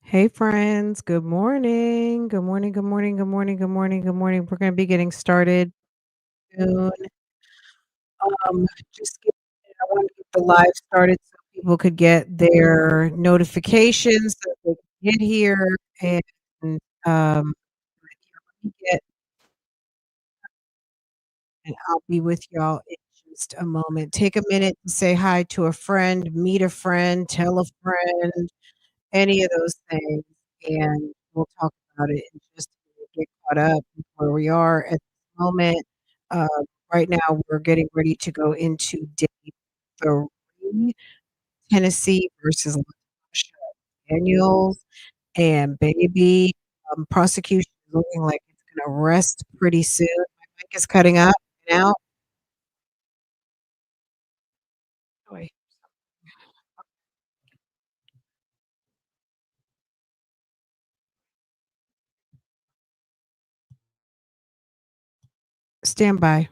Hey friends, good morning. Good morning, good morning, good morning, good morning, good morning. We're going to be getting started soon. Um, I want to get the live started so people could get their notifications so they can get here um get and I'll be with y'all in just a moment. Take a minute to say hi to a friend, meet a friend, tell a friend, any of those things, and we'll talk about it in just a minute, get caught up with where we are at this moment. Uh, right now, we're getting ready to go into day 3, Tennessee versus Latoshia Daniels, and baby, prosecution is looking like it's gonna rest pretty soon. My mic is cutting up and out. Wait, stand by.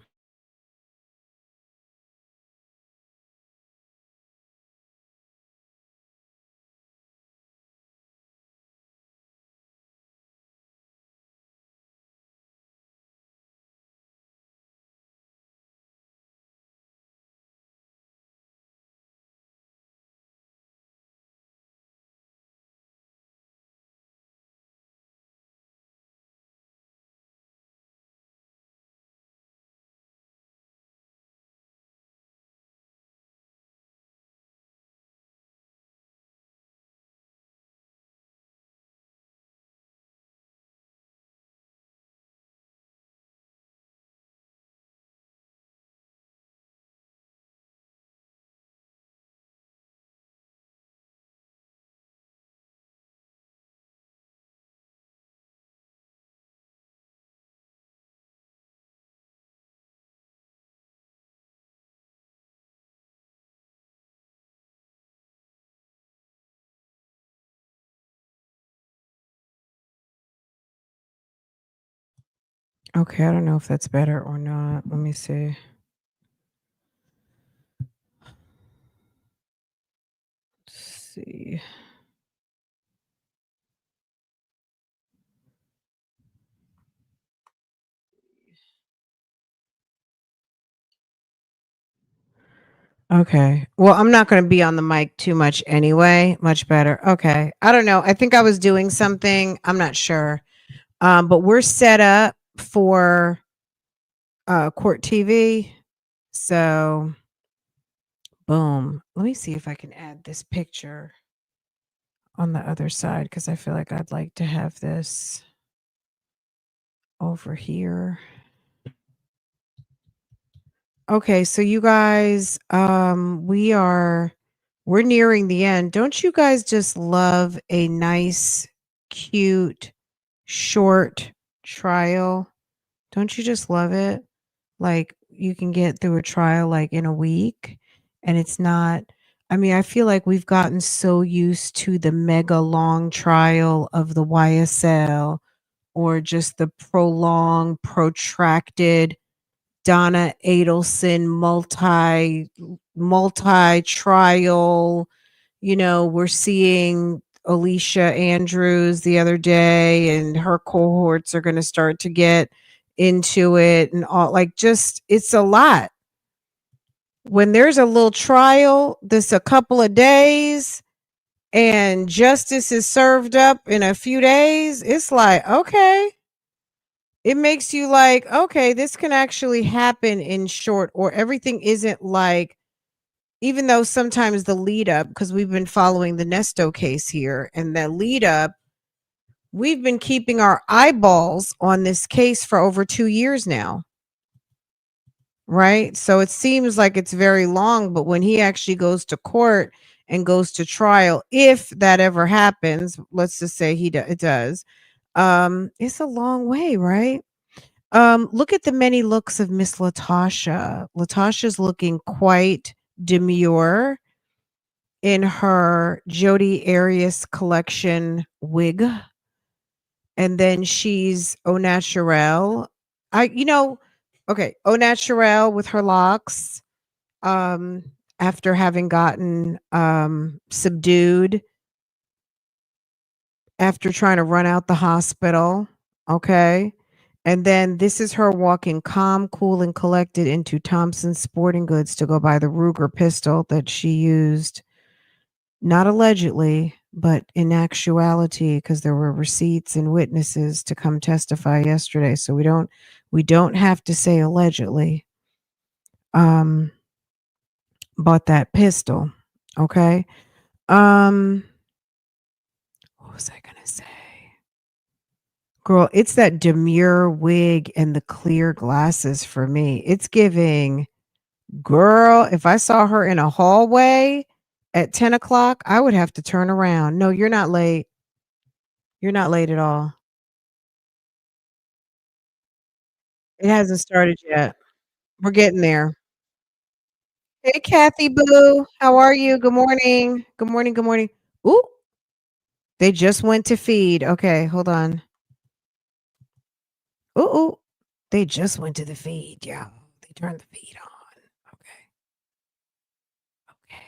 Okay, I don't know if that's better or not. Let me see. Let's see. Okay. Well, I'm not gonna be on the mic too much anyway. Much better. Okay. I don't know. I think I was doing something. I'm not sure. But we're set up for court TV. So boom. Let me see if I can add this picture on the other side because I feel like I'd like to have this over here. Okay, so you guys, we're nearing the end. Don't you guys just love a nice, cute, short trial? Don't you just love it? Like you can get through a trial like in a week and it's not I mean, I feel like we've gotten so used to the mega long trial of the YSL or just the prolonged, protracted Donna Adelson multi trial. We're seeing Alicia Andrews the other day and her cohorts are going to start to get into it and all like just it's a lot. When there's a little trial, this a couple of days and justice is served up in a few days, it's like, okay, it makes you like, okay, this can actually happen in short, or everything isn't like, even though sometimes the lead up, because we've been following the Nesto case here, and the lead up, we've been keeping our eyeballs on this case for over 2 years now, right? So it seems like it's very long, but when he actually goes to court and goes to trial, if that ever happens, let's just say it does, it's a long way, right? Look at the many looks of Miss Latasha. Latasha's looking quite demure in her Jodi Arias collection wig, and then she's au naturel. I you know, okay, au naturel with her locks, um, after having gotten, subdued after trying to run out the hospital, okay? And then this is her walking calm, cool, and collected into Thompson's Sporting Goods to go buy the Ruger pistol that she used, not allegedly, but in actuality, because there were receipts and witnesses to come testify yesterday. So we don't have to say allegedly. Um, bought that pistol. Okay. Um, what was I gonna say? Girl, it's that demure wig and the clear glasses for me. It's giving, girl, if I saw her in a hallway at 10 o'clock, I would have to turn around. No, you're not late. You're not late at all. It hasn't started yet. We're getting there. Hey, Kathy Boo. How are you? Good morning. Good morning. Good morning. Ooh, they just went to feed. Okay, hold on. Ooh, ooh. They just went to the feed. Yeah. They turned the feed on. Okay. Okay.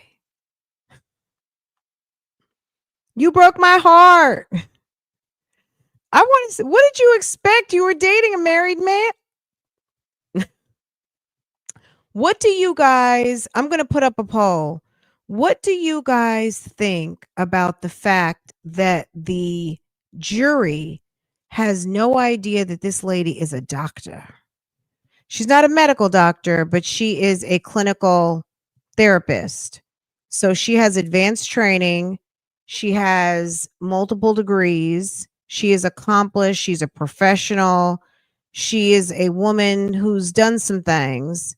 You broke my heart. I want to. What did you expect? You were dating a married man. What do you guys? I'm going to put up a poll. What do you guys think about the fact that the jury has no idea that this lady is a doctor? She's not a medical doctor, but she is a clinical therapist. So she has advanced training. She has multiple degrees. She is accomplished. She's a professional. She is a woman who's done some things.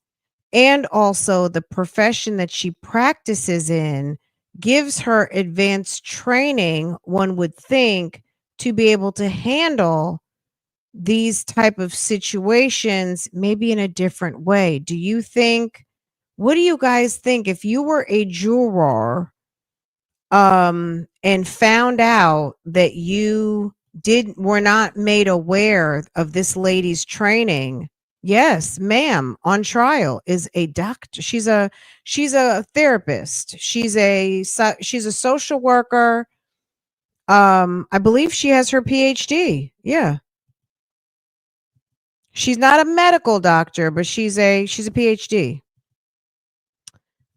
And also, the profession that she practices in gives her advanced training, one would think, to be able to handle these type of situations maybe in a different way. Do you think, what do you guys think if you were a juror and found out that you were not made aware of this lady's training? Yes, ma'am, on trial is a doctor. She's a therapist. She's a social worker. I believe she has her PhD. Yeah. She's not a medical doctor, but she's a PhD.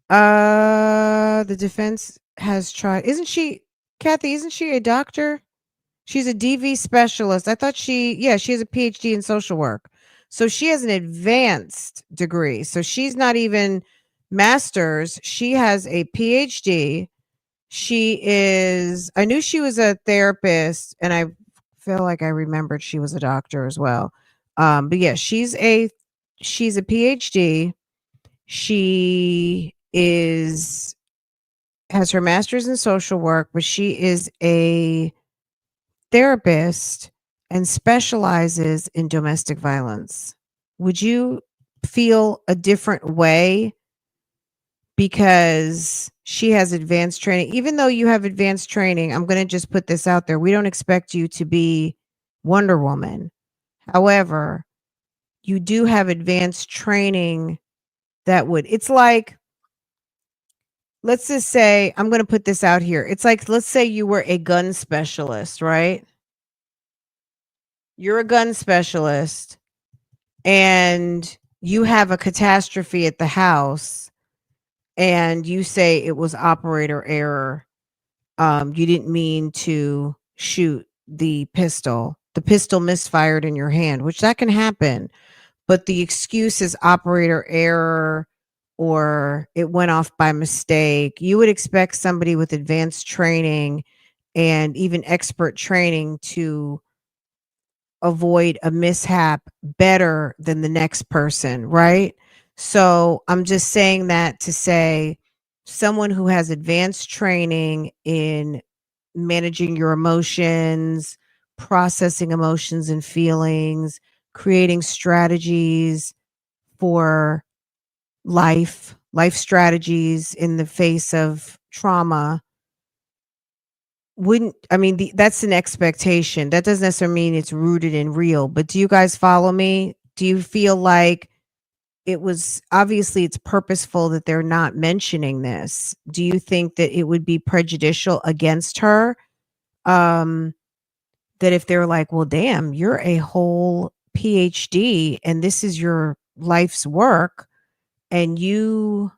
The defense has tried. Isn't she, Kathy? Isn't she a doctor? She's a DV specialist. I thought she has a PhD in social work. So she has an advanced degree. So she's not even master's. She has a PhD. I knew she was a therapist, and I feel like I remembered she was a doctor as well. But yeah, she's a PhD. She has her master's in social work, but she is a therapist and specializes in domestic violence. Would you feel a different way because she has advanced training? Even though you have advanced training, I'm going to just put this out there. We don't expect you to be Wonder Woman. However, you do have advanced training it's like, let's just say, I'm going to put this out here. It's like, let's say you were a gun specialist, right? You're a gun specialist and you have a catastrophe at the house and you say it was operator error. You didn't mean to shoot the pistol. The pistol misfired in your hand, which that can happen. But the excuse is operator error or it went off by mistake. You would expect somebody with advanced training and even expert training to avoid a mishap better than the next person, right? So I'm just saying that to say someone who has advanced training in managing your emotions, processing emotions and feelings, creating strategies for life strategies in the face of trauma. Wouldn't I mean that's an expectation. That doesn't necessarily mean it's rooted in real, but do you guys follow me? Do you feel like it was obviously it's purposeful that they're not mentioning this? Do you think that it would be prejudicial against her? that if they're like, "Well, damn, you're a whole PhD and this is your life's work and you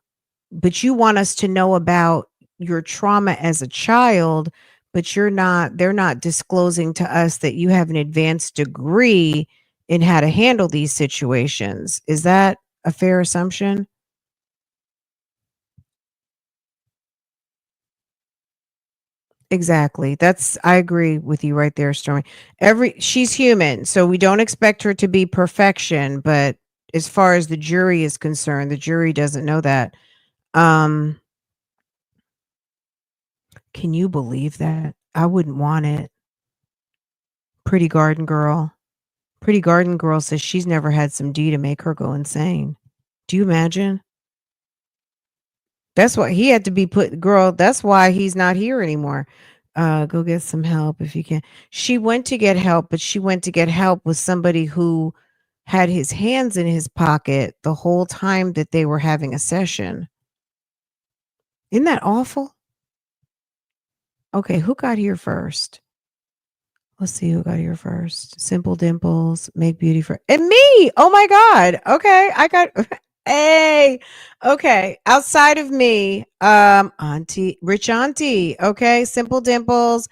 want us to know about your trauma as a child, but they're not disclosing to us that you have an advanced degree in how to handle these situations." Is that a fair assumption? Exactly. I agree with you right there, Stormy. She's human, so we don't expect her to be perfection, but as far as the jury is concerned, the jury doesn't know that. Um, can you believe that? I wouldn't want it. Pretty Garden Girl. Pretty Garden Girl says she's never had some D to make her go insane. Do you imagine? That's why he had to be put girl, that's why he's not here anymore. Go get some help if you can. She went to get help, but she went to get help with somebody who had his hands in his pocket the whole time that they were having a session. Isn't that awful? Okay, who got here first? Let's see who got here first. Simple Dimples, Make Beauty for and me. Oh my God. Okay. I got hey. Okay. Outside of me, Auntie, Rich Auntie. Okay. Simple Dimples,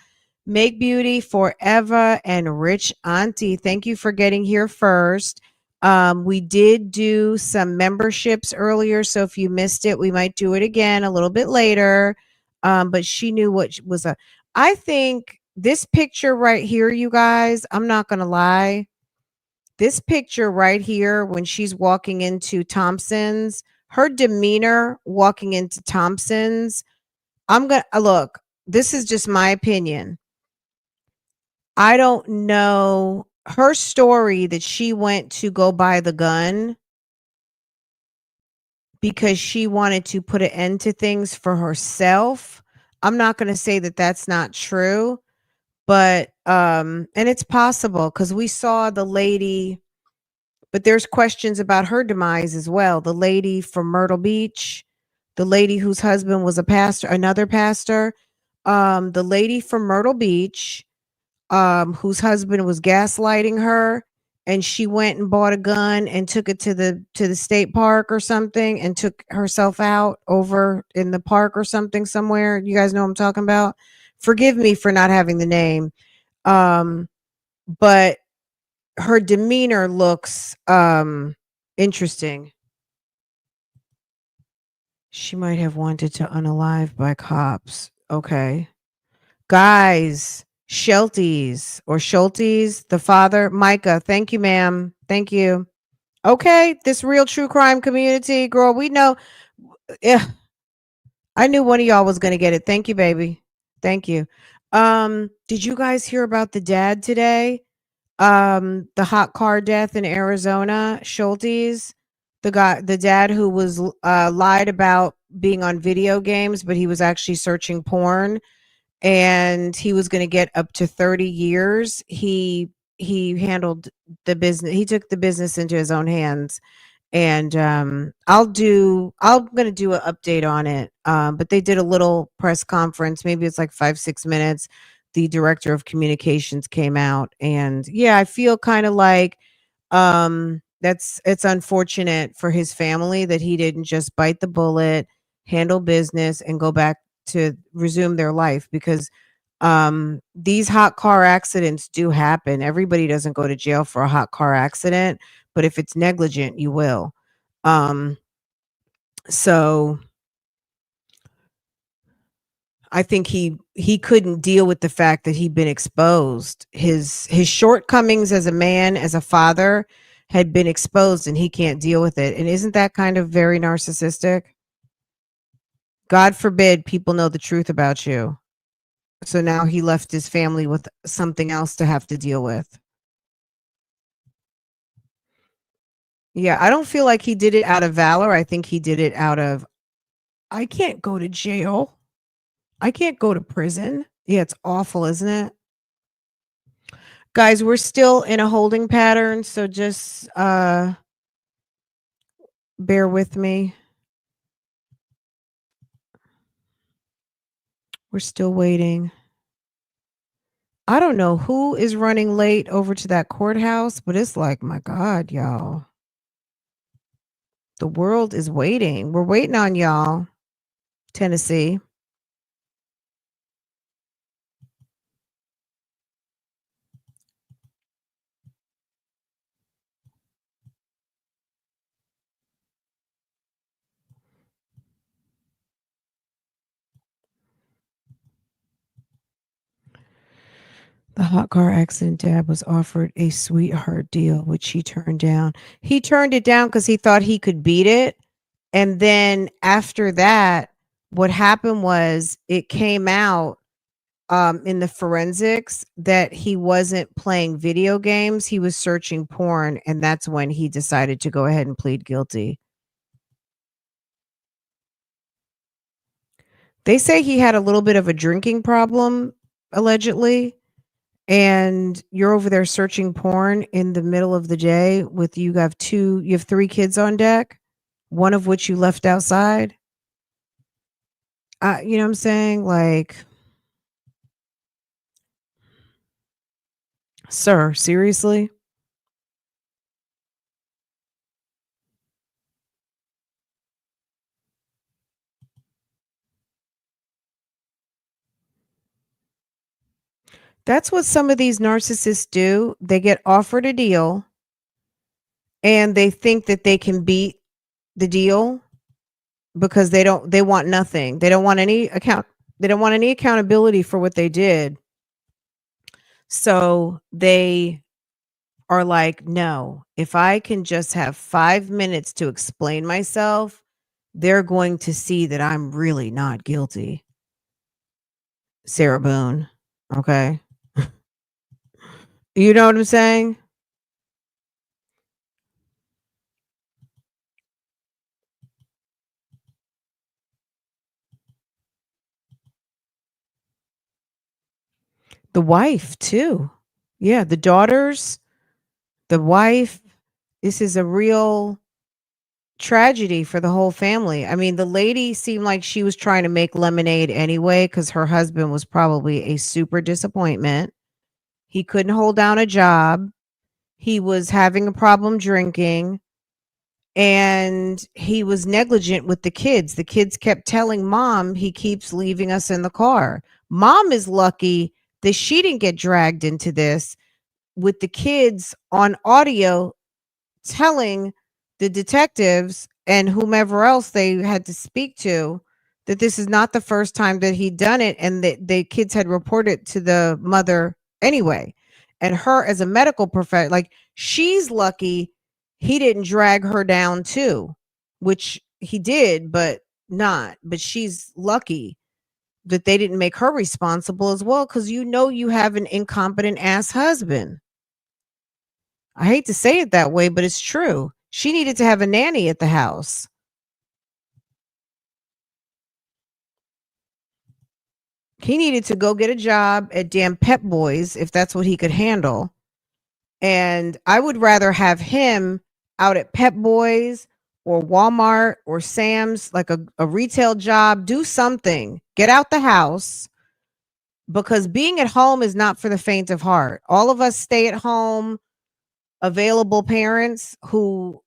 Make Beauty Forever, and Rich Auntie. Thank you for getting here first. We did do some memberships earlier, so if you missed it, we might do it again a little bit later. But she knew what was a I think this picture right here, you guys, I'm not going to lie. This picture right here, when she's walking into Thompson's, her demeanor walking into Thompson's, I'm going to look, this is just my opinion. I don't know her story that she went to go buy the gun because she wanted to put an end to things for herself. I'm not going to say that that's not true. But, and it's possible because we saw the lady, but there's questions about her demise as well. The lady from Myrtle Beach, the lady whose husband was a pastor, another pastor, the lady from Myrtle Beach, whose husband was gaslighting her, and she went and bought a gun and took it to the state park or something and took herself out over in the park or something somewhere. You guys know what I'm talking about? Forgive me for not having the name. Um, but her demeanor looks interesting. She might have wanted to unalive by cops. Okay. Guys, Schultes, the father, Micah. Thank you, ma'am. Thank you. Okay, this real true crime community, girl, we know. Yeah, I knew one of y'all was gonna get it. Thank you, baby. Thank you. Did you guys hear about the dad today? The hot car death in Arizona, Schultes, the dad who was lied about being on video games, but he was actually searching porn and he was going to get up to 30 years. He handled the business. He took the business into his own hands and I'm gonna do an update on it. But they did a little press conference, maybe it's like 5 6 minutes. The director of communications came out, and yeah, I feel kind of like it's unfortunate for his family that he didn't just bite the bullet, handle business, and go back to resume their life because these hot car accidents do happen. Everybody doesn't go to jail for a hot car accident, but if it's negligent, you will. Um, so I think he couldn't deal with the fact that he'd been exposed. His shortcomings as a man, as a father, had been exposed, and he can't deal with it. And isn't that kind of very narcissistic? God forbid people know the truth about you. So now he left his family with something else to have to deal with. Yeah, I don't feel like he did it out of valor. I think he did it out of, I can't go to jail. I can't go to prison. Yeah, it's awful, isn't it? Guys, we're still in a holding pattern, so just bear with me. We're still waiting. I don't know who is running late over to that courthouse, but it's like, my God, y'all. The world is waiting. We're waiting on y'all, Tennessee. The hot car accident dad was offered a sweetheart deal, which he turned down. He turned it down because he thought he could beat it. And then after that, what happened was it came out in the forensics that he wasn't playing video games. He was searching porn. And that's when he decided to go ahead and plead guilty. They say he had a little bit of a drinking problem, allegedly. And you're over there searching porn in the middle of the day with you have 3 kids on deck, one of which you left outside. You know what I'm saying? Like, sir, seriously? That's what some of these narcissists do. They get offered a deal and they think that they can beat the deal because they want nothing. They don't want any accountability for what they did. So they are like, no, if I can just have 5 minutes to explain myself, they're going to see that I'm really not guilty. Sarah Boone. Okay. You know what I'm saying? The wife, too. Yeah, the daughters, the wife. This is a real tragedy for the whole family. I mean, the lady seemed like she was trying to make lemonade anyway because her husband was probably a super disappointment. He couldn't hold down a job. He was having a problem drinking and he was negligent with the kids. The kids kept telling mom he keeps leaving us in the car. Mom is lucky that she didn't get dragged into this with the kids on audio telling the detectives and whomever else they had to speak to that this is not the first time that he'd done it and that the kids had reported to the mother anyway. And her as a medical professional, like she's lucky he didn't drag her down too, which he did, but not. But she's lucky that they didn't make her responsible as well because you have an incompetent ass husband. I hate to say it that way, but it's true. She needed to have a nanny at the house. He needed to go get a job at damn Pep Boys if that's what he could handle. And I would rather have him out at Pep Boys or Walmart or Sam's, like a retail job, do something, get out the house because being at home is not for the faint of heart. All of us stay at home, available parents who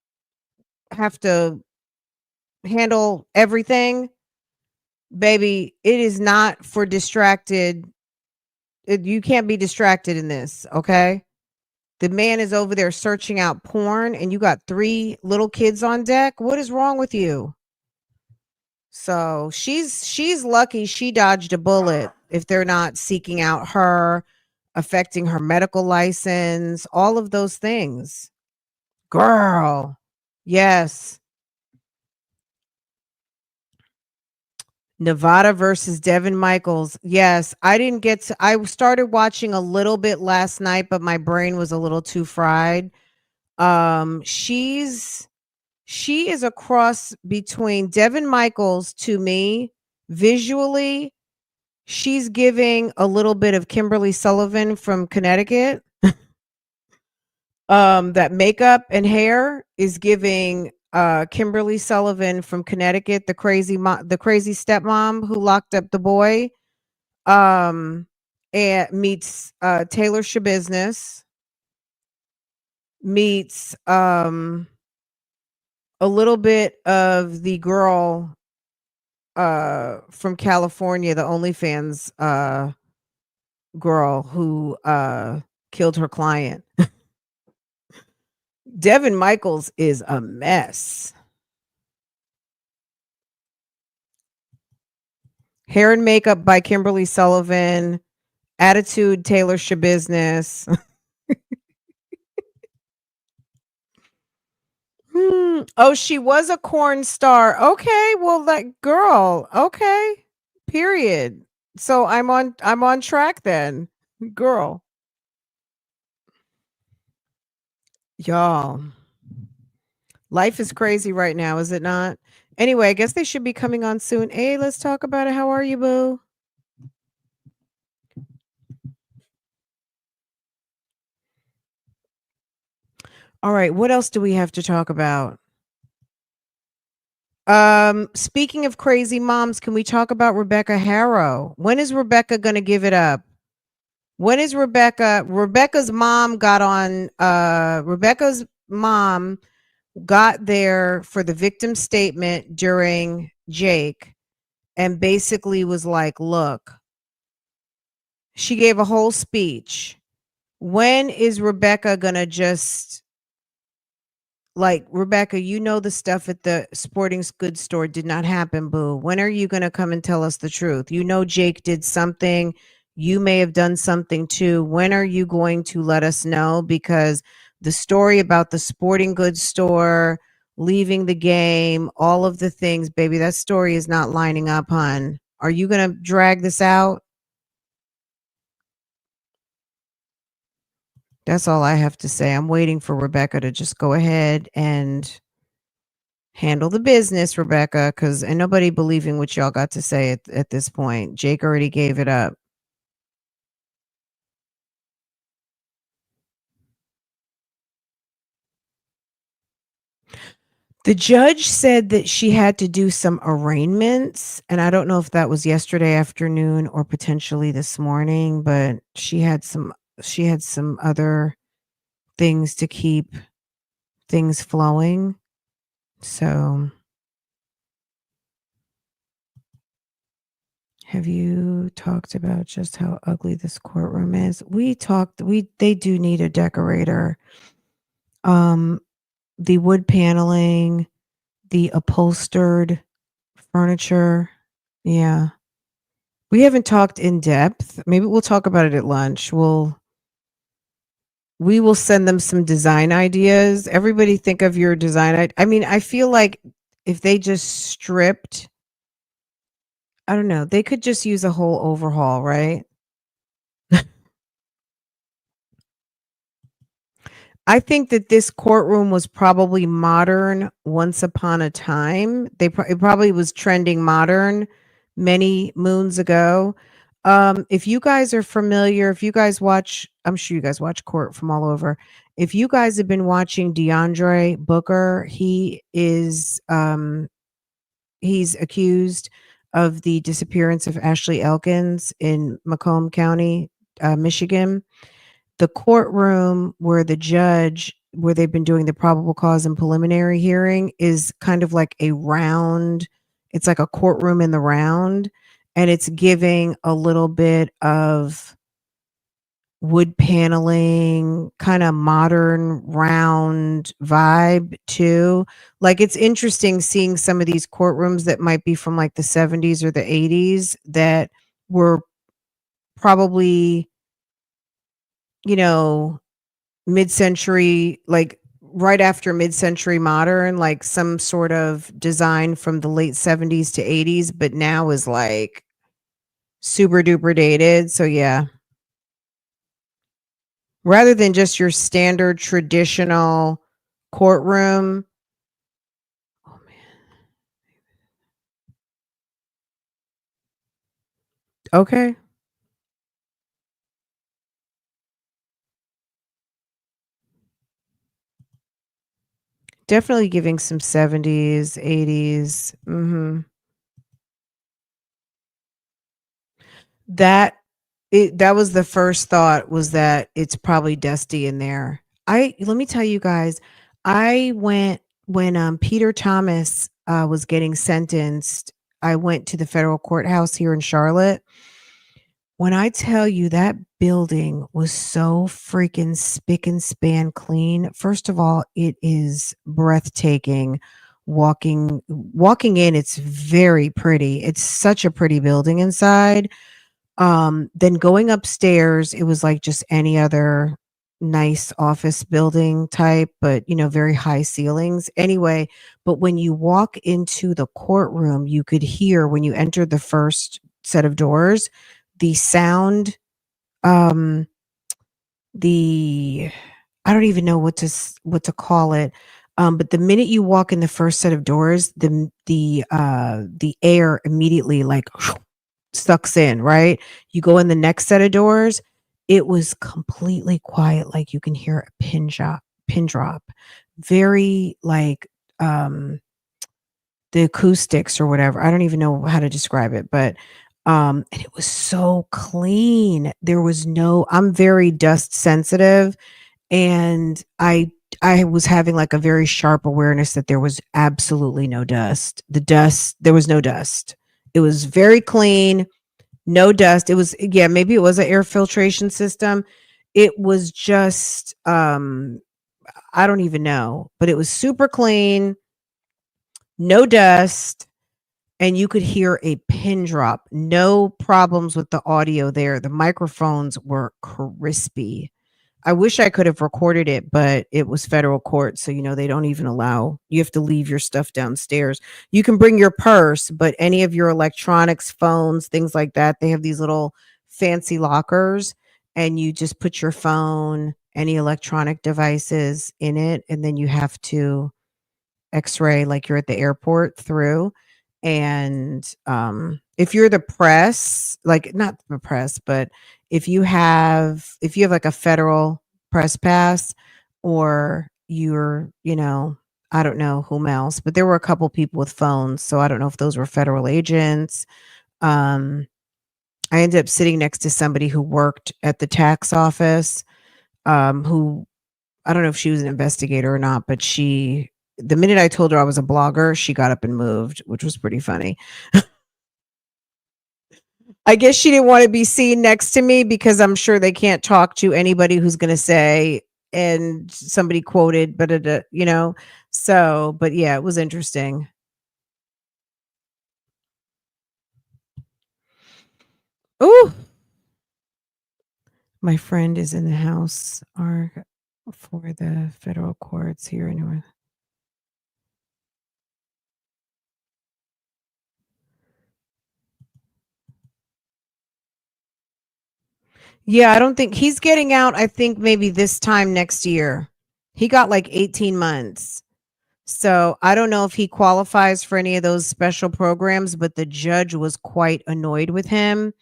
have to handle everything. Baby, it is not for distracted. You can't be distracted in this, okay? The man is over there searching out porn and you got 3 little kids on deck. What is wrong with you? So she's lucky she dodged a bullet if they're not seeking out her, affecting her medical license, all of those things. Girl. Yes. Nevada versus Devin Michaels. Yes, I started watching a little bit last night, but my brain was a little too fried. She is a cross between Devin Michaels to me visually. She's giving a little bit of Kimberly Sullivan from Connecticut. That makeup and hair is giving Kimberly Sullivan from Connecticut, the crazy stepmom who locked up the boy. Um and meets Taylor Shabusiness, meets a little bit of the girl from California, the OnlyFans girl who killed her client. Devin Michaels is a mess. Hair and makeup by Kimberly Sullivan. Attitude Taylor Shabusiness. Oh, she was a corn star. Okay, well, that girl. Okay, period. So I'm on track then, girl. Y'all, life is crazy right now, is it not? Anyway, I guess they should be coming on soon. Hey, let's talk about it. How are you, boo? All right, what else do we have to talk about? Speaking of crazy moms, can we talk about Rebecca Harrow? When is Rebecca going to give it up? When is Rebecca's mom got on Rebecca's mom got there for the victim statement during Jake and basically was like, "Look, she gave a whole speech. When is Rebecca going to just like, Rebecca, you know the stuff at the sporting goods store did not happen, boo. When are you going to come and tell us the truth? You know Jake did something. You may have done something too. When are you going to let us know? Because the story about the sporting goods store leaving the game, all of the things, baby, that story is not lining up, hon. Are you going to drag this out? That's all I have to say. I'm waiting for Rebecca to just go ahead and handle the business, Rebecca, because ain't nobody believing what y'all got to say at this point. Jake already gave it up. The judge said that she had to do some arraignments, and I don't know if that was yesterday afternoon or potentially this morning, but she had some other things to keep things flowing. So, have you talked about just how ugly this courtroom is? They do need a decorator. Um the wood paneling, the upholstered furniture. Yeah. We haven't talked in depth. Maybe we'll talk about it at lunch. We will send them some design ideas. Everybody think of your I mean, I feel like if they just stripped, I don't know, they could just use a whole overhaul, right? I think that this courtroom was probably modern once upon a time. It probably was trending modern many moons ago. If you guys are familiar, if you guys watch, I'm sure you guys watch court from all over. If you guys have been watching DeAndre Booker, he's accused of the disappearance of Ashley Elkins in Macomb County, Michigan. The courtroom where they've been doing the probable cause and preliminary hearing is kind of like a round, it's like a courtroom in the round, and it's giving a little bit of wood paneling, kind of modern round vibe too. Like, it's interesting seeing some of these courtrooms that might be from like the 70s or the 80s that were probably, you know, mid-century, like right after mid-century modern, like some sort of design from the late 70s to 80s, but now is like super duper dated. So yeah, rather than just your standard traditional courtroom. Oh man. Okay. Definitely giving some 70s, 80s. Mhm. That That was the first thought, was that it's probably dusty in there. I Let me tell you guys, I went when Peter Thomas was getting sentenced. I went to the federal courthouse here in Charlotte. When I tell you that building was so freaking spick and span clean, first of all, it is breathtaking. Walking in, it's very pretty. It's such a pretty building inside. Then going upstairs, it was like just any other nice office building type, but very high ceilings. Anyway, but when you walk into the courtroom, you could hear when you entered the first set of doors, the sound, um, the I don't even know what to call it. But the minute you walk in the first set of doors, the air immediately like sucks in, right? You go in the next set of doors, it was completely quiet, like you can hear a pin drop. Very like the acoustics or whatever. I don't even know how to describe it, but and it was so clean. There was no I'm very dust sensitive, and I was having like a very sharp awareness that there was absolutely no dust. There was no dust. It was very clean, no dust. It was, yeah, maybe it was an air filtration system. It was just I don't even know, but it was super clean, no dust, and you could hear a pin drop. No problems with the audio there. The microphones were crispy. I wish I could have recorded it, but it was federal court, so they don't even allow. You have to leave your stuff downstairs. You can bring your purse, but any of your electronics, phones, things like that, they have these little fancy lockers, and you just put your phone, any electronic devices in it, and then you have to X-ray like you're at the airport through. And if you're the press, like not the press, but if you have like a federal press pass, or I don't know whom else, but there were a couple people with phones, so I don't know if those were federal agents. um I ended up sitting next to somebody who worked at the tax office, who, I don't know if she was an investigator or not, but the minute I told her I was a blogger, she got up and moved, which was pretty funny. I guess she didn't want to be seen next to me, because I'm sure they can't talk to anybody who's going to say, and somebody quoted, but so, but yeah, it was interesting. Oh, my friend is in the house, for the federal courts here in North. Yeah, I don't think he's getting out. I think maybe this time next year. He got like 18 months. So I don't know if he qualifies for any of those special programs, but the judge was quite annoyed with him,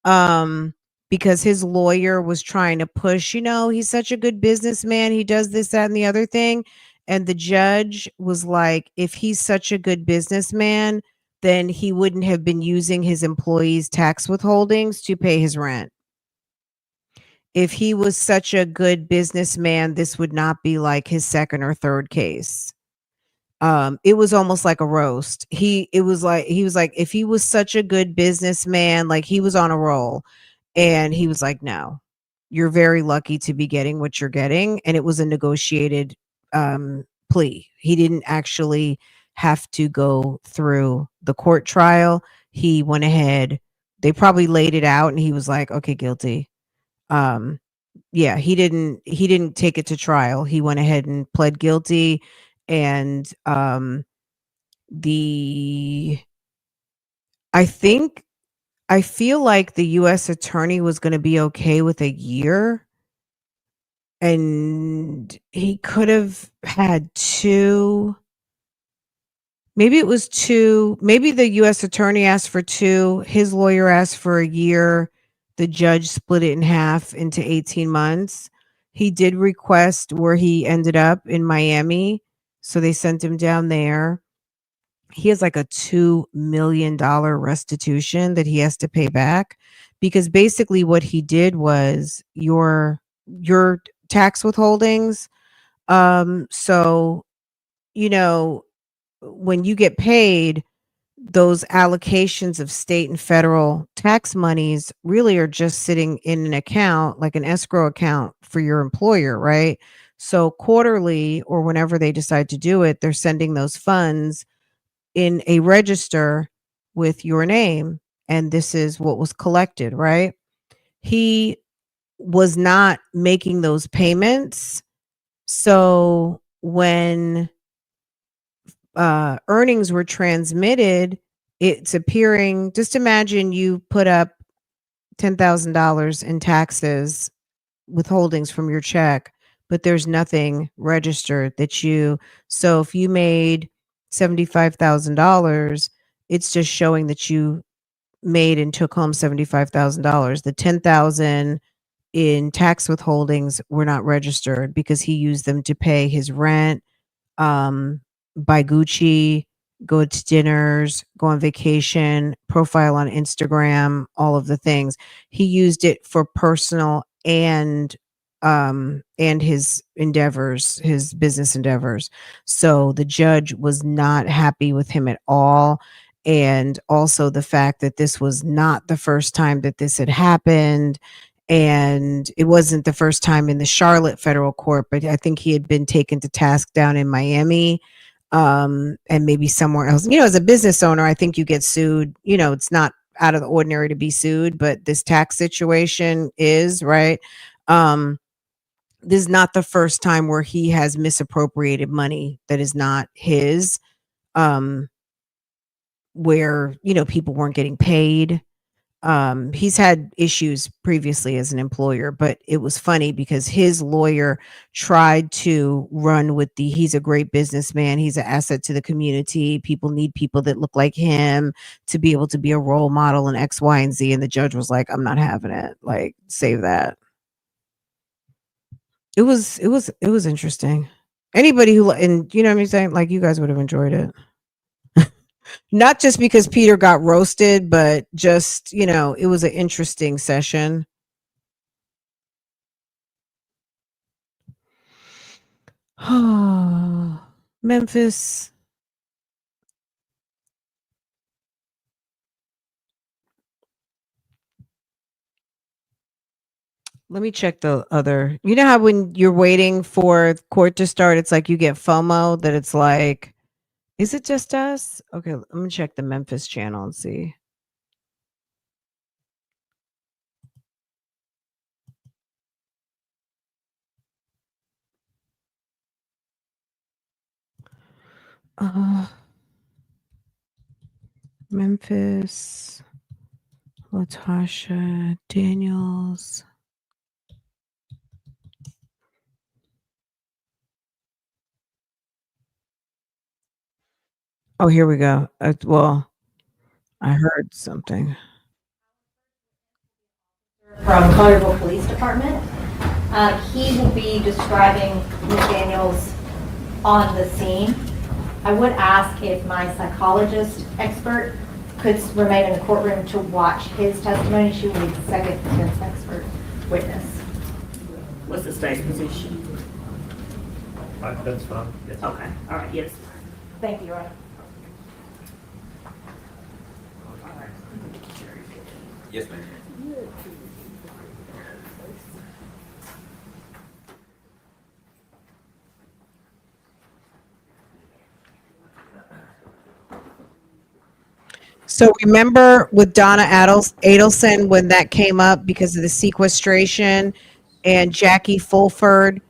um, because his lawyer was trying to push, he's such a good businessman. He does this, that, and the other thing. And the judge was like, if he's such a good businessman, then he wouldn't have been using his employees' tax withholdings to pay his rent. If he was such a good businessman, this would not be like his second or third case. It was almost like a roast. He was like, if he was such a good businessman, like he was on a roll, and he was like, no, you're very lucky to be getting what you're getting. And it was a negotiated plea. He didn't actually have to go through the court trial. He went ahead. They probably laid it out, and he was like, okay, guilty. um yeah, he didn't take it to trial. He went ahead and pled guilty. And the I think I feel like the US attorney was going to be okay with a year, and he could have had 2. Maybe it was 2. Maybe the US attorney asked for 2, his lawyer asked for a year, the judge split it in half into 18 months. He did request where he ended up in Miami, so they sent him down there. He has like a $2 million restitution that he has to pay back, because basically what he did was your tax withholdings. So, you know, when you get paid, those allocations of state and federal tax monies really are just sitting in an account, like an escrow account for your employer, right? So quarterly or whenever they decide to do it, they're sending those funds in a register with your name. And this is what was collected, right? He was not making those payments. So when earnings were transmitted, it's appearing, just imagine you put up $10,000 in taxes, withholdings from your check, but there's nothing registered that you, so if you made $75,000, it's just showing that you made and took home $75,000. The 10,000 in tax withholdings were not registered because he used them to pay his rent, buy Gucci, go to dinners, go on vacation, profile on Instagram, all of the things. He used it for personal and his endeavors, his business endeavors. So the judge was not happy with him at all. And also the fact that this was not the first time that this had happened. And it wasn't the first time in the Charlotte federal court, but I think he had been taken to task down in Miami, and maybe somewhere else. As a business owner, I think you get sued. It's not out of the ordinary to be sued, but this tax situation is, right. This is not the first time where he has misappropriated money that is not his, um, where, people weren't getting paid. He's had issues previously as an employer, but it was funny because his lawyer tried to run with he's a great businessman. He's an asset to the community. People need people that look like him to be able to be a role model in X, Y, and Z. And the judge was like, I'm not having it. Like, save that. It was interesting. Anybody who, and you know what I'm saying? Like, you guys would have enjoyed it. Not just because Peter got roasted, but just, it was an interesting session. Memphis. Let me check the other. You know how when you're waiting for court to start, it's like you get FOMO that it's like, is it just us? Okay, let me check the Memphis channel and see. Memphis, Latasha Daniels. Oh, here we go. Well, I heard something. From Collierville Police Department. He will be describing Ms. Daniels on the scene. I would ask if my psychologist expert could remain in the courtroom to watch his testimony. She will be the second defense expert witness. What's the state's position? That's fine. Yes. Okay, all right, yes. Thank you, Your Honor. Yes, ma'am. So remember with Donna Adelson when that came up because of the sequestration, and Jackie Fulford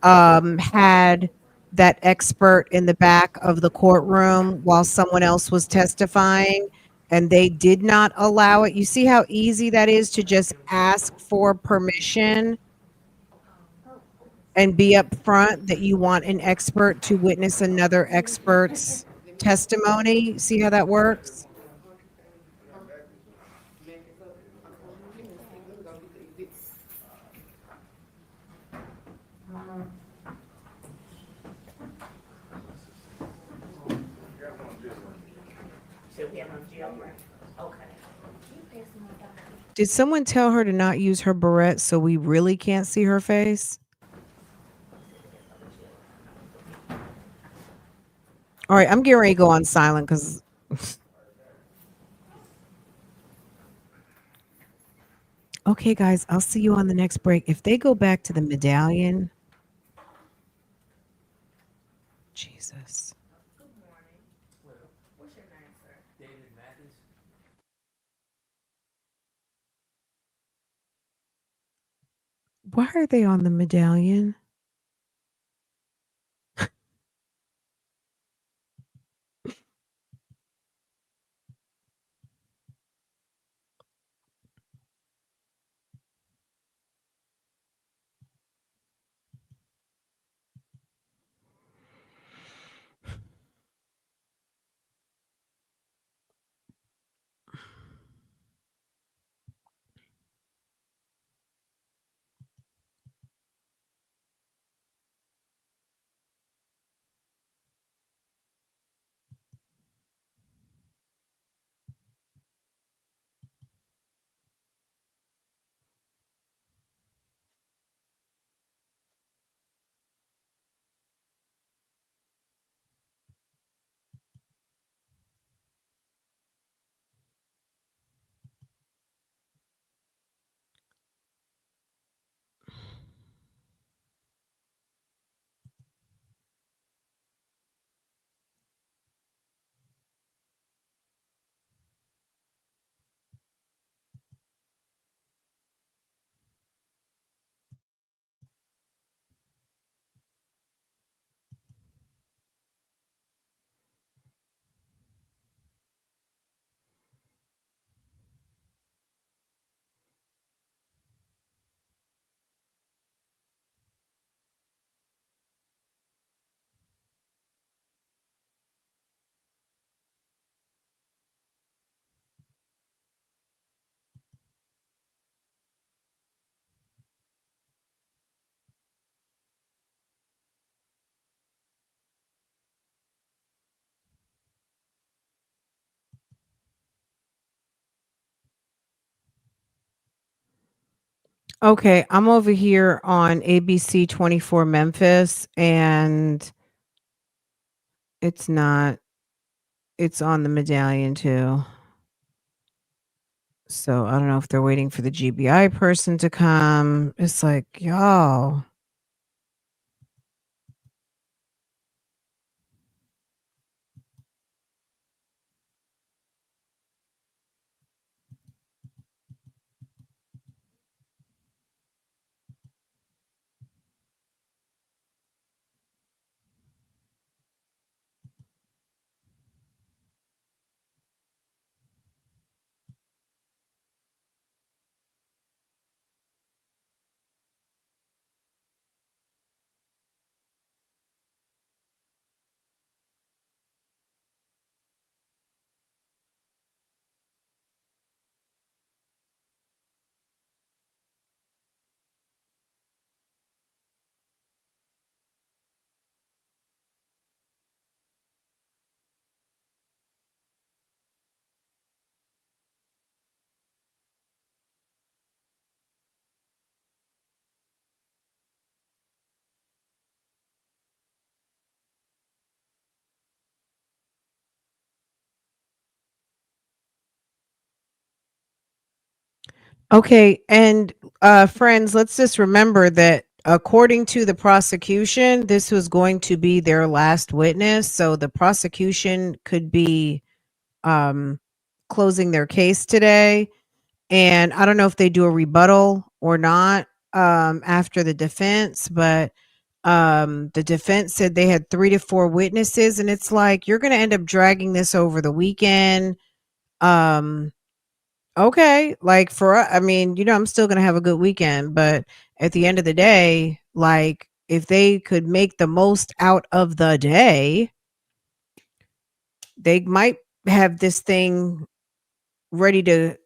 had that expert in the back of the courtroom while someone else was testifying, and they did not allow it. You see how easy that is to just ask for permission and be upfront that you want an expert to witness another expert's testimony. See how that works? So we have on jail, right? Okay. Did someone tell her to not use her barrette so we really can't see her face? All right, I'm getting ready to go on silent because. Okay, guys, I'll see you on the next break. If they go back to the medallion, Jesus. Good morning. What's your name, sir? Why are they on the medallion? Okay, I'm over here on ABC 24 Memphis, and it's not, it's on the medallion too. So I don't know if they're waiting for the GBI person to come. It's like, y'all. Okay, and friends, let's just remember that according to the prosecution, this was going to be their last witness. So the prosecution could be um, closing their case today. And I don't know if they do a rebuttal or not after the defense, but the defense said they had 3 to 4 witnesses, and it's like you're going to end up dragging this over the weekend. Um, okay, like I mean, I'm still going to have a good weekend, but at the end of the day, like if they could make the most out of the day, they might have this thing ready to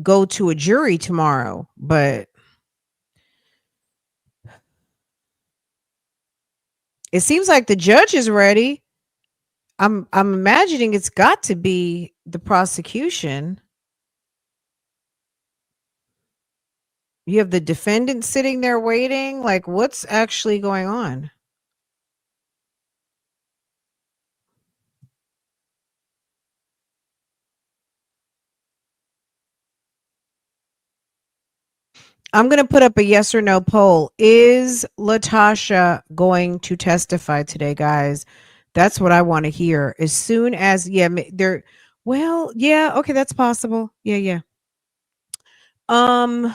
go to a jury tomorrow, but it seems like the judge is ready. I'm imagining it's got to be the prosecution. You have the defendant sitting there waiting. Like, what's actually going on? I'm going to put up a yes or no poll. Is Latasha going to testify today, guys? That's what I want to hear. As soon as, yeah, they're, well, yeah, okay, that's possible. Yeah, yeah. Um,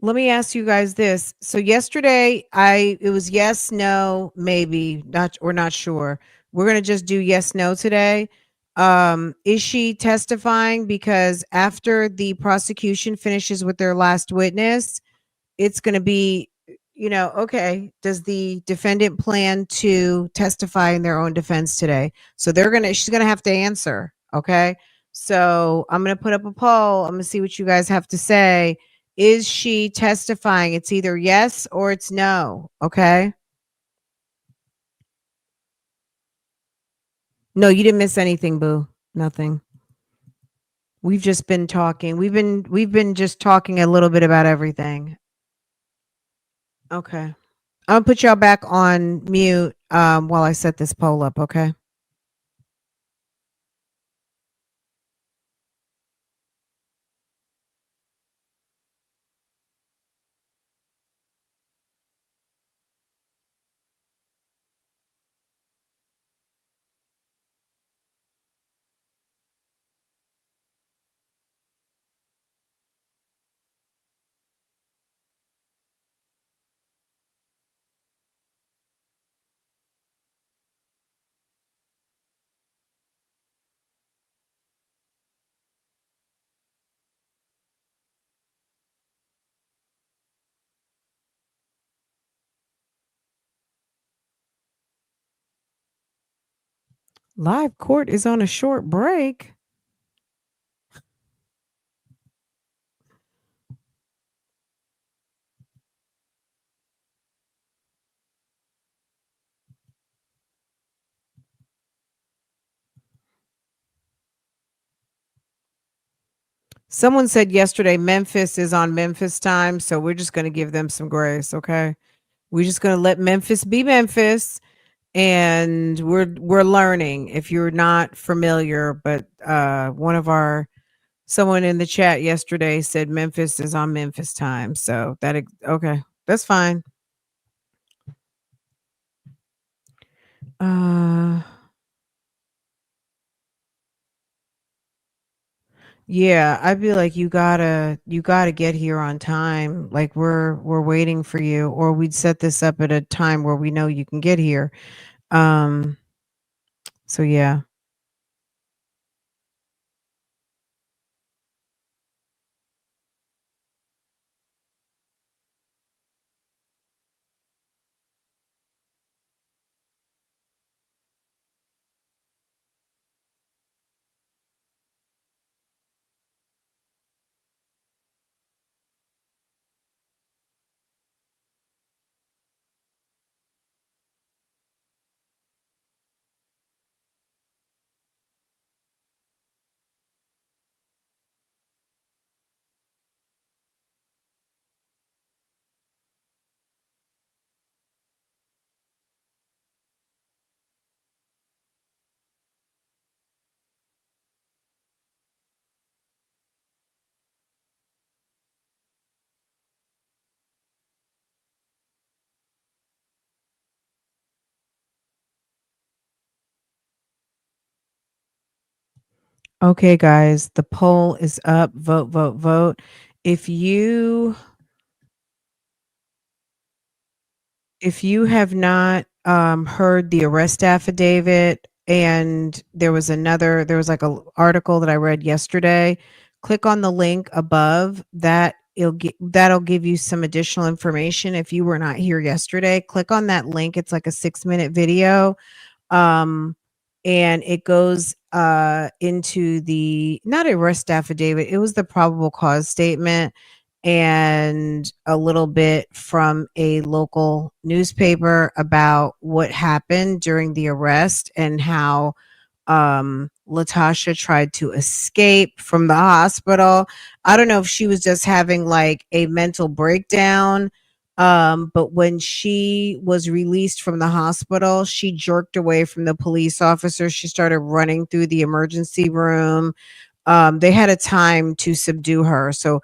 Let me ask you guys this. So yesterday it was yes, no, maybe, not, we're not sure. We're going to just do yes, no today. Is she testifying? Because after the prosecution finishes with their last witness, it's going to be, okay, does the defendant plan to testify in their own defense today? So she's going to have to answer. Okay. So I'm going to put up a poll. I'm going to see what you guys have to say. Is she testifying? It's either yes or it's no. Okay. No, you didn't miss anything, boo. Nothing. We've just been talking. We've been just talking a little bit about everything. Okay. I'll put y'all back on mute while I set this poll up, okay? Live court is on a short break. Someone said yesterday Memphis is on Memphis time, so we're just going to give them some grace, okay? We're just going to let Memphis be Memphis, and we're learning. If you're not familiar, but someone in the chat yesterday said Memphis is on Memphis time, so okay, that's fine. Uh Yeah, I'd be like, you gotta get here on time. Like we're waiting for you, or we'd set this up at a time where we know you can get here. Um, so yeah. Okay, guys, the poll is up. Vote, vote, vote. If you if you have not heard the arrest affidavit, and there was like a article that I read yesterday, click on the link above that. That'll give you some additional information. If you were not here yesterday, click on that link. It's like a 6-minute video. um and it goes into the, not arrest affidavit, it was the probable cause statement. and a little bit from a local newspaper about what happened during the arrest and how Latasha tried to escape from the hospital. I don't know if she was just having like a mental breakdown. But when she was released from the hospital, she jerked away from the police officer. She started running through the emergency room. They had a time to subdue her. So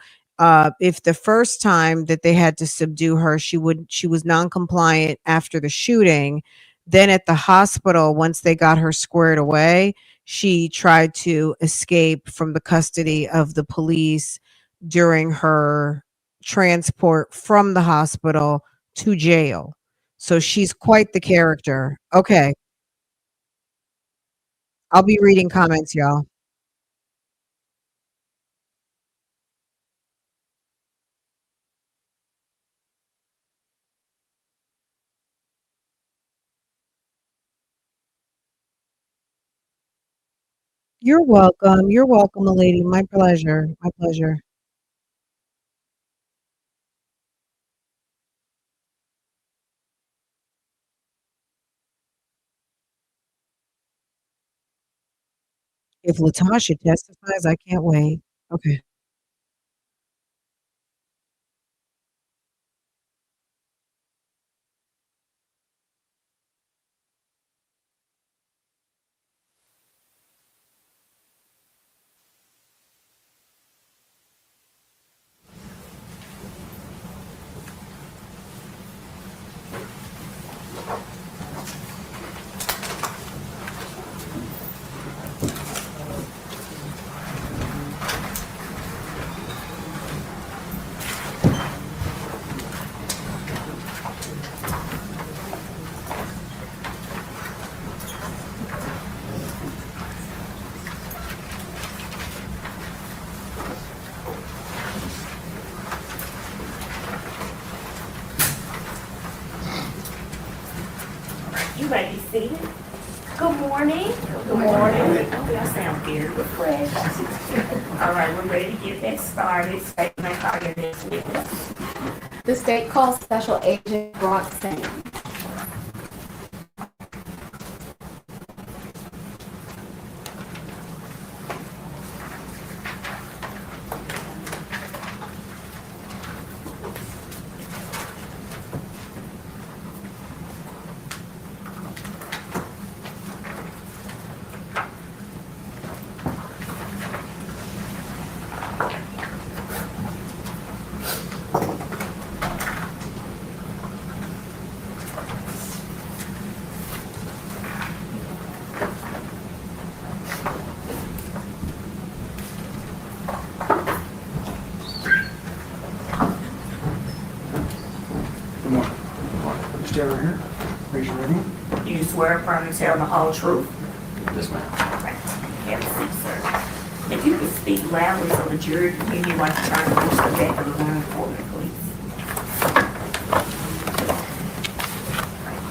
if the first time that they had to subdue her, she was non-compliant after the shooting, then at the hospital, once they got her squared away, she tried to escape from the custody of the police during her transport from the hospital to jail. So she's quite the character. Okay, I'll be reading comments, y'all. You're welcome. You're welcome, lady. My pleasure. My pleasure. If Latasha testifies, I can't wait. Okay. You may be seated. Good morning. Good morning. Oh, y'all sound very refreshed. All right, we're ready to get that started. State my call your next witness. The state calls Special Agent Brock Sane. Good morning. Stand right here. Raise your right hand. You swear affirm to tell the whole truth. Yes, ma'am. All right. Have a seat, sir. If you could speak loudly so the jury can hear you, like to turn to the back of the room for me, please.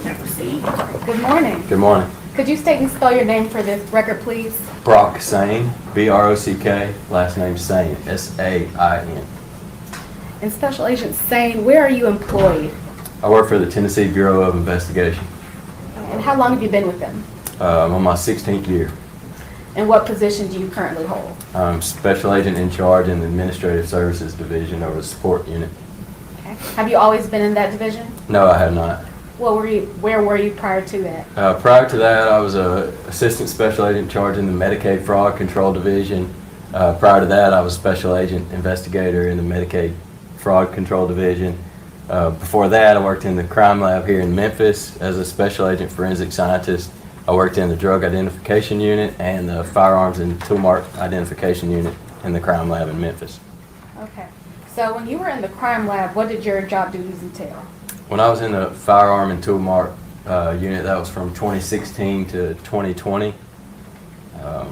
Now proceed. Good morning. Good morning. Could you state and spell your name for this record, please? Brock Sane, B-R-O-C-K, last name Sane, S-A-I-N. And Special Agent Sane, where are you employed? I work for the Tennessee Bureau of Investigation. And how long have you been with them? I'm on my 16th year. And what position do you currently hold? I'm Special Agent in charge in the Administrative Services Division over the support unit. Okay. Have you always been in that division? No, I have not. Where were you prior to that? Prior to that, I was a Assistant Special Agent in charge in the Medicaid Fraud Control Division. Prior to that, I was Special Agent Investigator in the Medicaid Fraud Control Division. Before that, I worked in the crime lab here in Memphis as a Special Agent Forensic Scientist. I worked in the Drug Identification Unit and the Firearms and Tool Mark Identification Unit in the crime lab in Memphis. Okay. So when you were in the crime lab, what did your job duties entail? When I was in the Firearm and Tool Mark unit, that was from 2016 to 2020,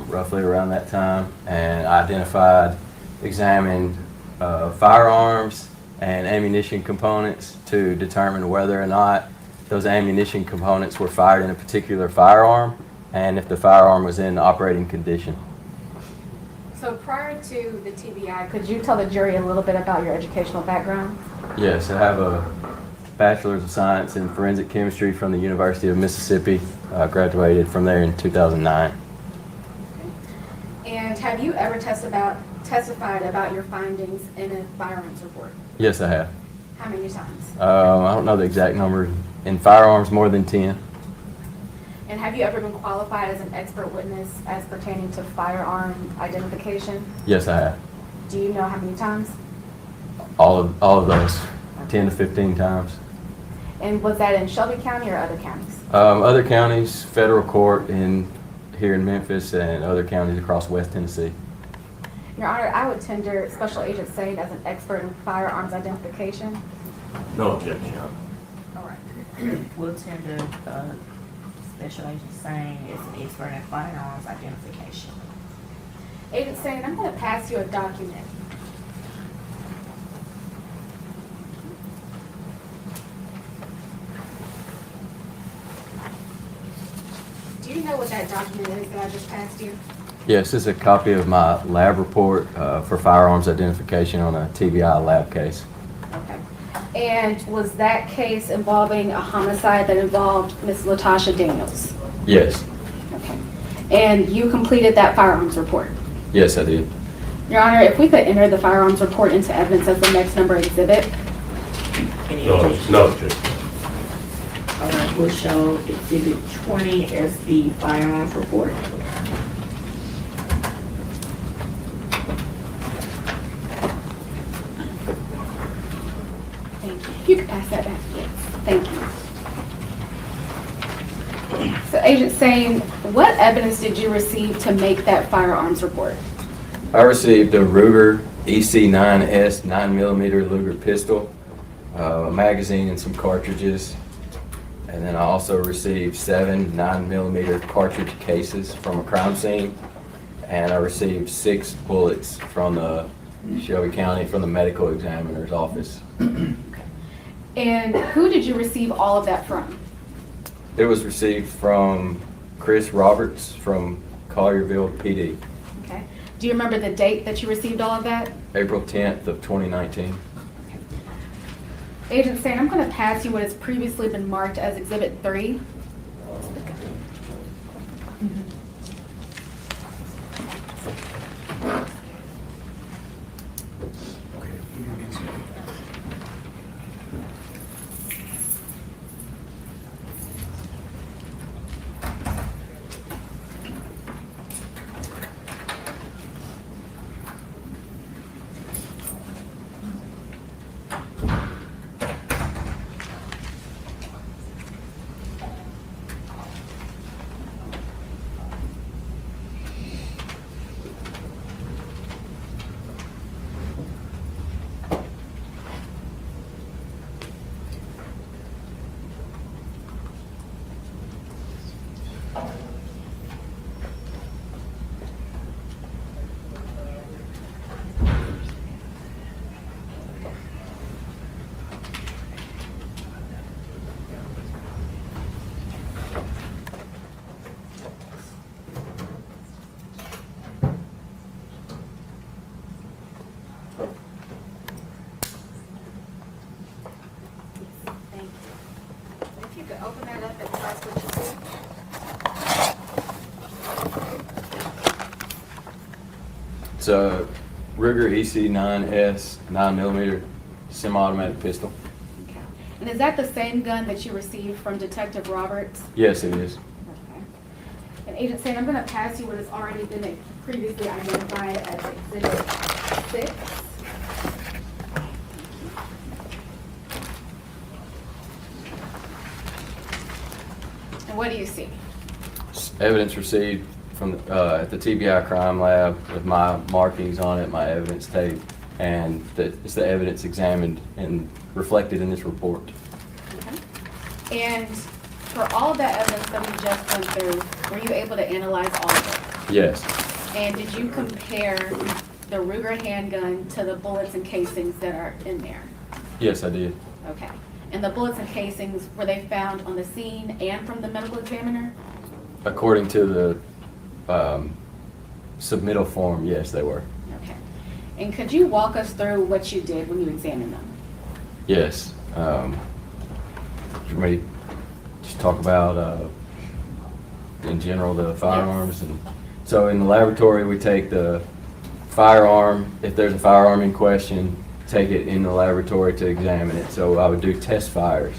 roughly around that time, and I identified, examined firearms and ammunition components to determine whether or not those ammunition components were fired in a particular firearm and if the firearm was in operating condition. So prior to the TBI, could you tell the jury a little bit about your educational background? Yes, I have a Bachelor's of Science in Forensic Chemistry from the University of Mississippi. I graduated from there in 2009. And have you ever testified about your findings in a firearms report? Yes, I have. How many times? I don't know the exact number. In firearms, more than 10. And have you ever been qualified as an expert witness as pertaining to firearm identification? Yes, I have. Do you know how many times? All of those, 10 to 15 times. And was that in Shelby County or other counties? Other counties, federal court here in Memphis, and other counties across West Tennessee. Your Honor, I would tender Special Agent Sade as an expert in firearms identification. No objection. All right. We'll tender Special Agent Sane as an expert in firearms identification. Agent Sade, I'm going to pass you a document. Do you know what that document is that I just passed you? Yes, this is a copy of my lab report for firearms identification on a TBI lab case. Okay. And was that case involving a homicide that involved Miss Latoshia Daniels? Yes. Okay. And you completed that firearms report? Yes, I did. Your Honor, if we could enter the firearms report into evidence as the next number exhibit. Any No, objection? no objection. All right, we'll show Exhibit 20 as the firearms report. Thank you. You can pass that back. Yes. Thank you. So Agent Sane, what evidence did you receive to make that firearms report? I received a Ruger EC9S 9mm Luger pistol, a magazine and some cartridges. And then I also received 7 9mm cartridge cases from a crime scene. And I received 6 bullets from the Shelby County, from the medical examiner's office. And who did you receive all of that from? It was received from Chris Roberts from Collierville PD, Okay. Do you remember the date that you received all of that? April 10th of 2019. Agent Sane, I'm going to pass you what has previously been marked as Exhibit 3. Okay, you can get started. Thank you. If you could open that up and tell us what you see. It's a Ruger EC9S 9mm semi-automatic pistol. Okay. And is that the same gun that you received from Detective Roberts? Yes, it is. Okay. And Agent Sane, I'm going to pass you what has already been previously identified as Exhibit 6. And what do you see? It's evidence received from at the TBI crime lab with my markings on it, my evidence tape, and it's the evidence examined and reflected in this report. Okay. And for all of that evidence that we just went through, were you able to analyze all of it? Yes. And did you compare the Ruger handgun to the bullets and casings that are in there? Yes, I did. Okay. And the bullets and casings, were they found on the scene and from the medical examiner? According to the submittal form, yes, they were. Okay. And could you walk us through what you did when you examined them? Yes. Should we just talk about, in general, the firearms? And so in the laboratory, we take the firearm, if there's a firearm in question, take it in the laboratory to examine it. So I would do test fires.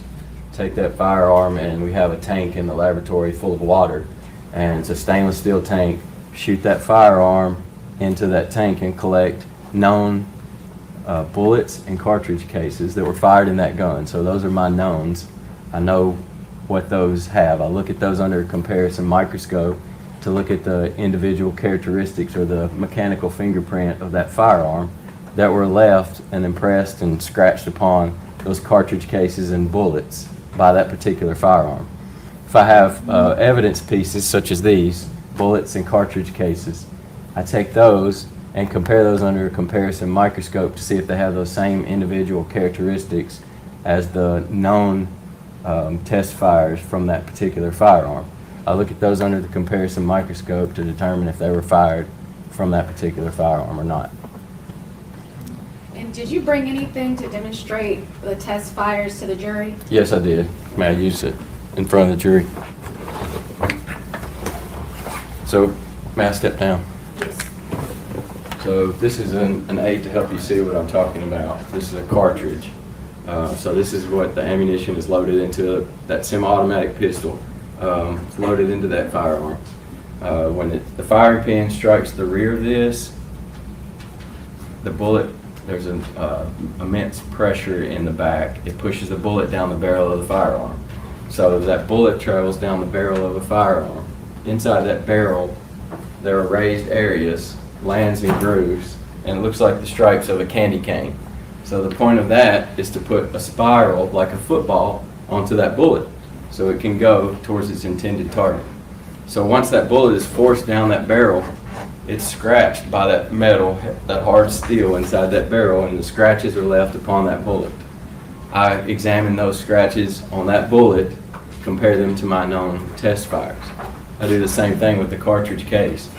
Take that firearm, and we have a tank in the laboratory full of water, and it's a stainless steel tank. Shoot that firearm into that tank and collect known bullets and cartridge cases that were fired in that gun. So those are my knowns. I know what those have. I look at those under a comparison microscope to look at the individual characteristics or the mechanical fingerprint of that firearm that were left and impressed and scratched upon those cartridge cases and bullets by that particular firearm. If I have evidence pieces such as these, bullets and cartridge cases, I take those and compare those under a comparison microscope to see if they have those same individual characteristics as the known test fires from that particular firearm. I look at those under the comparison microscope to determine if they were fired from that particular firearm or not. And did you bring anything to demonstrate the test fires to the jury? Yes, I did. May I use it in front of the jury? So, may I step down? Yes. So this is an aid to help you see what I'm talking about. This is a cartridge. So this is what the ammunition is loaded into, that semi-automatic pistol. It's loaded into that firearm. When the firing pin strikes the rear of this, the bullet, there's an immense pressure in the back. It pushes the bullet down the barrel of the firearm. So that bullet travels down the barrel of a firearm. Inside that barrel, there are raised areas, lands and grooves, and it looks like the stripes of a candy cane. So the point of that is to put a spiral, like a football, onto that bullet so it can go towards its intended target. So once that bullet is forced down that barrel, it's scratched by that metal, that hard steel inside that barrel, and the scratches are left upon that bullet. I examine those scratches on that bullet, compare them to my known test fires. I do the same thing with the cartridge case.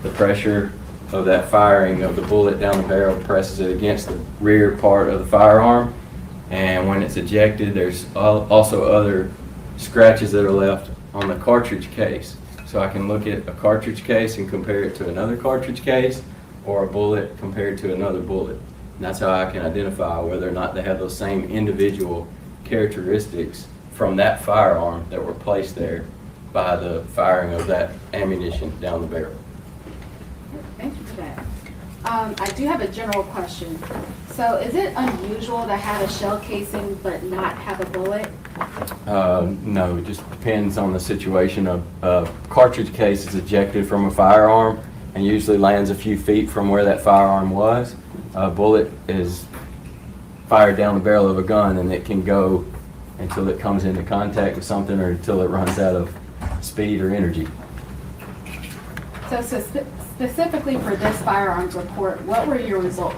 The pressure of that firing of the bullet down the barrel presses it against the rear part of the firearm, and when it's ejected, there's also other scratches that are left on the cartridge case. So I can look at a cartridge case and compare it to another cartridge case, or a bullet compared to another bullet. And that's how I can identify whether or not they have those same individual characteristics from that firearm that were placed there by the firing of that ammunition down the barrel. Thank you for that. I do have a general question. So is it unusual to have a shell casing but not have a bullet? No, it just depends on the situation. A cartridge case is ejected from a firearm and usually lands a few feet from where that firearm was. A bullet is fired down the barrel of a gun, and it can go until it comes into contact with something or until it runs out of speed or energy. So specifically for this firearms report, what were your results?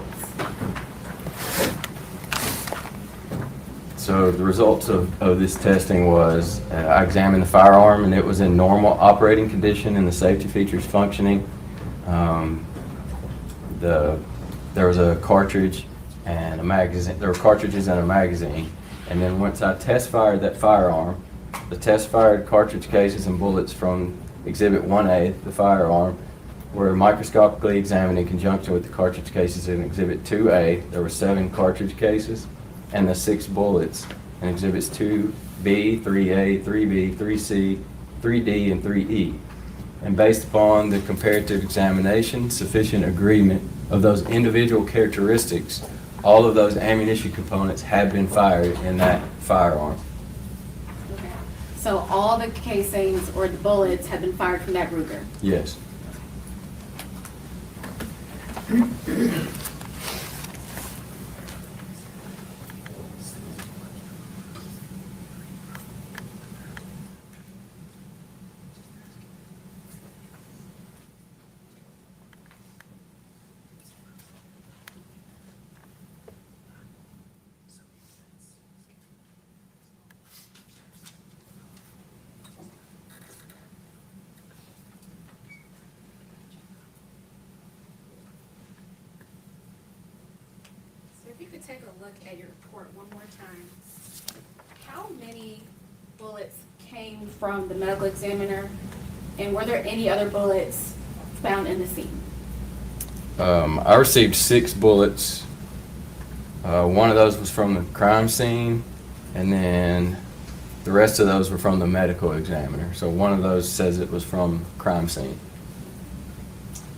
So the results of this testing was I examined the firearm, and it was in normal operating condition and the safety features functioning. There was a cartridge and a magazine. There were cartridges and a magazine. And then once I test fired that firearm, the test fired cartridge cases and bullets from Exhibit 1A, the firearm, were microscopically examined in conjunction with the cartridge cases in Exhibit 2A. There were 7 cartridge cases and the 6 bullets in Exhibits 2B, 3A, 3B, 3C, 3D, and 3E. And based upon the comparative examination, sufficient agreement of those individual characteristics, all of those ammunition components had been fired in that firearm. Okay. So all the casings or the bullets had been fired from that Ruger? Yes. take a look at your report one more time, how many bullets came from the medical examiner, and were there any other bullets found in the scene? I received 6 bullets. One of those was from the crime scene, and then the rest of those were from the medical examiner. So one of those says it was from crime scene.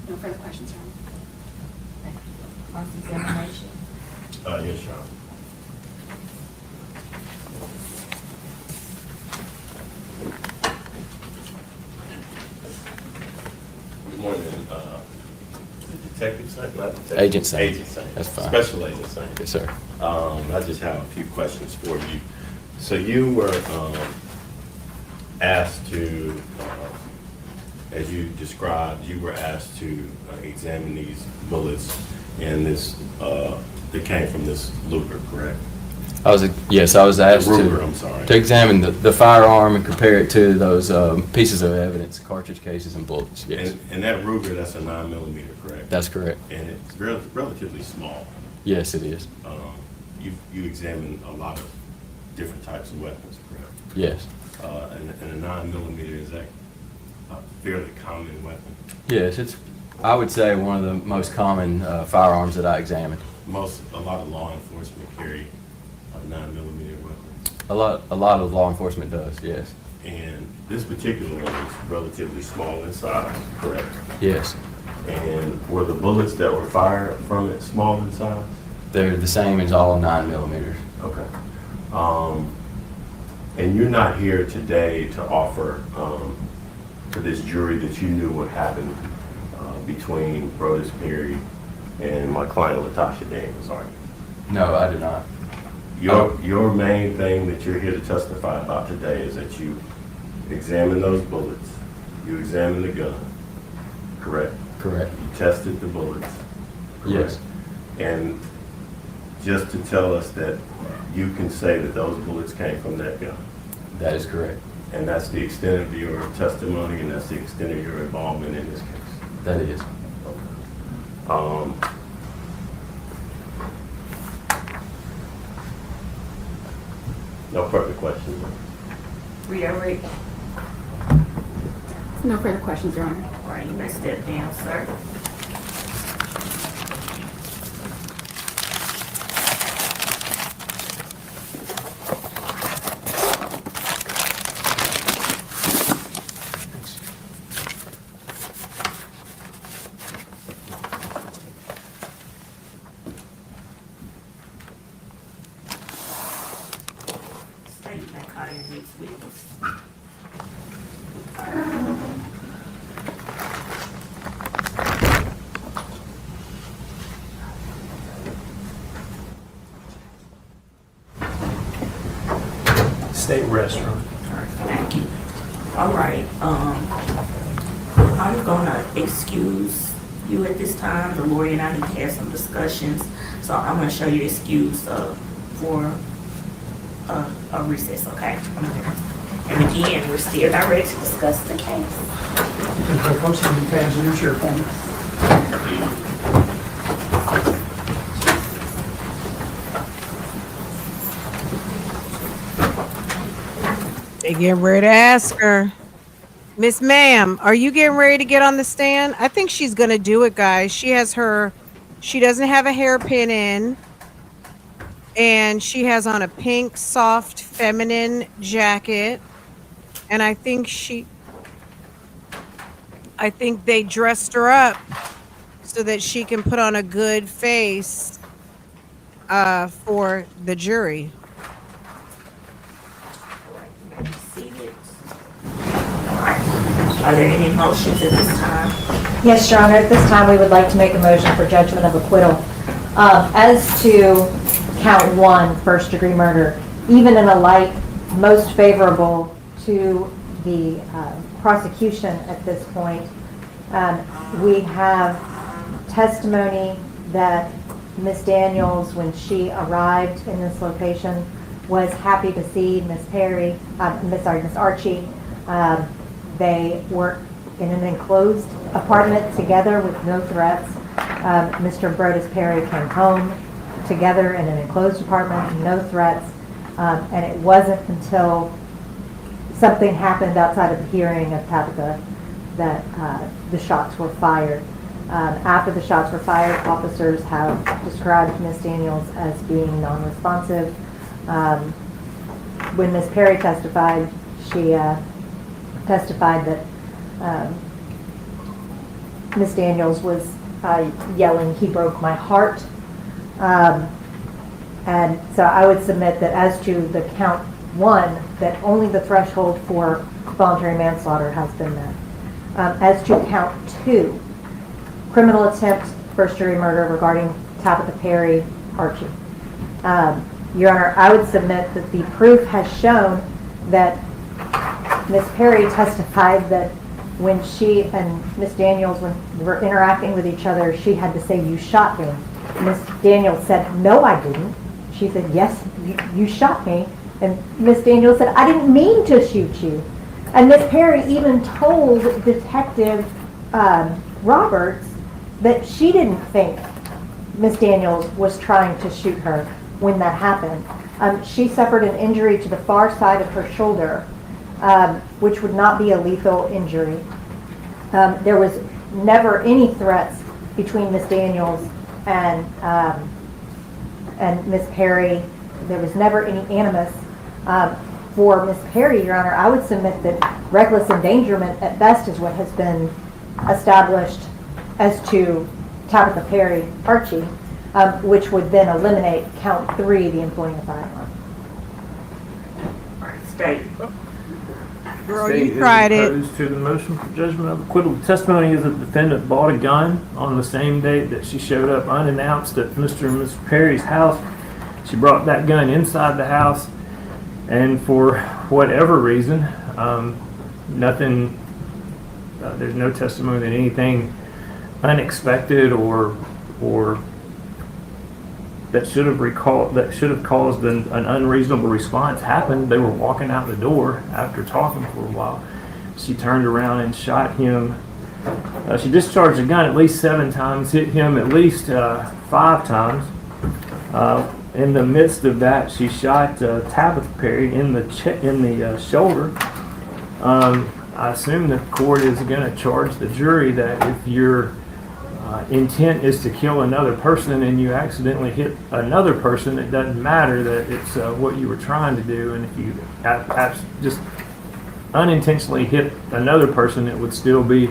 No further questions, Your Honor. Cross-examination. Yes, Your Honor. Good morning, the detective side, not detective. Agent side. Agent side. That's fine. Special agent side. Yes, sir. I just have a few questions for you. So you were asked to, as you described, you were asked to examine these bullets in this, that came from this Luger, correct? I was asked Ruger, I'm sorry. to examine the firearm and compare it to those pieces of evidence, cartridge cases and bullets. Yes, And that Ruger, that's a 9mm, correct? that's correct. And it's relatively small. Yes, it is. You examine a lot of different types of weapons, correct? Yes. And a 9mm, is that a fairly common weapon? Yes, it's, I would say, one of the most common firearms that I examined. A lot of law enforcement carry a 9mm weapon. A lot of law enforcement does, yes. And this particular one is relatively small in size, correct? Yes. And were the bullets that were fired from it small in size? They're the same as all 9mm. Okay. And you're not here today to offer to this jury that you knew what happened between Brodus Perry and my client Latoshia Daniels, are you? No, I do not. Your main thing that you're here to testify about today is that you examined those bullets, you examined the gun, correct? Correct. You tested the bullets. Yes. And just to tell us that you can say that those bullets came from that gun. That is correct. And that's the extent of your testimony, and that's the extent of your involvement in this case. That is. No further questions. Rita Rick. No further questions, Your Honor. All right, you may step down, sir. State that call your next witness. State restaurant. Thank you. All right, I'm gonna excuse you at this time. The lawyer and I need to have some discussions, so I'm gonna show you excuse for a recess, okay? And again, we're still not ready to discuss the case. Folks, you can pass your chair for me. They getting ready to ask her. Miss Ma'am, are you getting ready to get on the stand? I think she's gonna do it, guys. She doesn't have a hairpin in, and she has on a pink, soft, feminine jacket. And I think they dressed her up so that she can put on a good face for the jury. Be seated. Are there any motions at this time? Yes, Your Honor, at this time, we would like to make a motion for judgment of acquittal. As to count 1, first-degree murder, even in a light most favorable to the prosecution at this point, we have testimony that Ms. Daniels, when she arrived in this location, was happy to see Ms. Miss Archie. They were in an enclosed apartment together with no threats. Mr. Brodus Perry came home together in an enclosed apartment, no threats, and it wasn't until something happened outside of the hearing of Tabitha that the shots were fired. After the shots were fired, officers have described Ms. Daniels as being non-responsive. When Ms. Perry testified, she testified that Ms. Daniels was yelling, "He broke my heart." And so I would submit that as to the count 1, that only the threshold for voluntary manslaughter has been met. As to count 2, criminal attempt, first degree murder regarding Tabitha Perry, Archie. Your Honor, I would submit that the proof has shown that Ms. Perry testified that when she and Ms. Daniels were interacting with each other, she had to say, "You shot me." Ms. Daniels said, "No, I didn't." She said, "Yes, you shot me." And Ms. Daniels said, "I didn't mean to shoot you." And Ms. Perry even told Detective Roberts that she didn't think Ms. Daniels was trying to shoot her when that happened. She suffered an injury to the far side of her shoulder, which would not be a lethal injury. There was never any threats between Ms. Daniels and Ms. Perry. There was never any animus for Ms. Perry, Your Honor. I would submit that reckless endangerment at best is what has been established as to Tabitha Perry, Archie, which would then eliminate count 3, the employing a firearm. State. Girl, State you is tried it. opposed to the motion for judgment of acquittal. The testimony is that the defendant bought a gun on the same date that she showed up unannounced at Mr. and Ms. Perry's house. She brought that gun inside the house, and for whatever reason, nothing. There's no testimony that anything unexpected or that should have caused an unreasonable response happened. They were walking out the door after talking for a while. She turned around and shot him. She discharged the gun at least 7 times, hit him at least 5 times. In the midst of that, she shot Tabitha Perry in the shoulder. I assume the court is going to charge the jury that if your intent is to kill another person and you accidentally hit another person, it doesn't matter that it's what you were trying to do. And if you just unintentionally hit another person, it would still be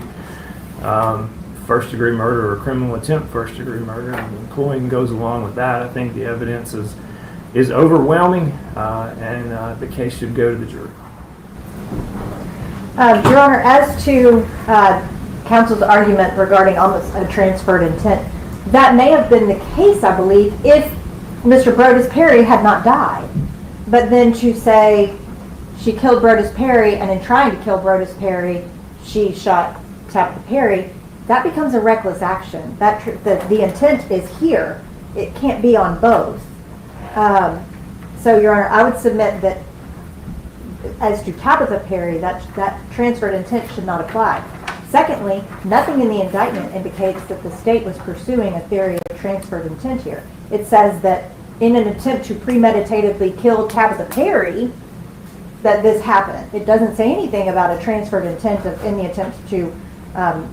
first-degree murder or criminal attempt first-degree murder. And the employing goes along with that. I think the evidence is overwhelming, and the case should go to the jury. Your Honor, as to counsel's argument regarding almost a transferred intent, that may have been the case, I believe, if Mr. Brodus Perry had not died. But then to say she killed Brodus Perry, and in trying to kill Brodus Perry, she shot Tabitha Perry, that becomes a reckless action. The intent is here. It can't be on both. So, Your Honor, I would submit that as to Tabitha Perry, that transferred intent should not apply. Secondly, nothing in the indictment indicates that the state was pursuing a theory of transferred intent here. It says that in an attempt to premeditatively kill Tabitha Perry, that this happened. It doesn't say anything about a transferred intent in the attempt to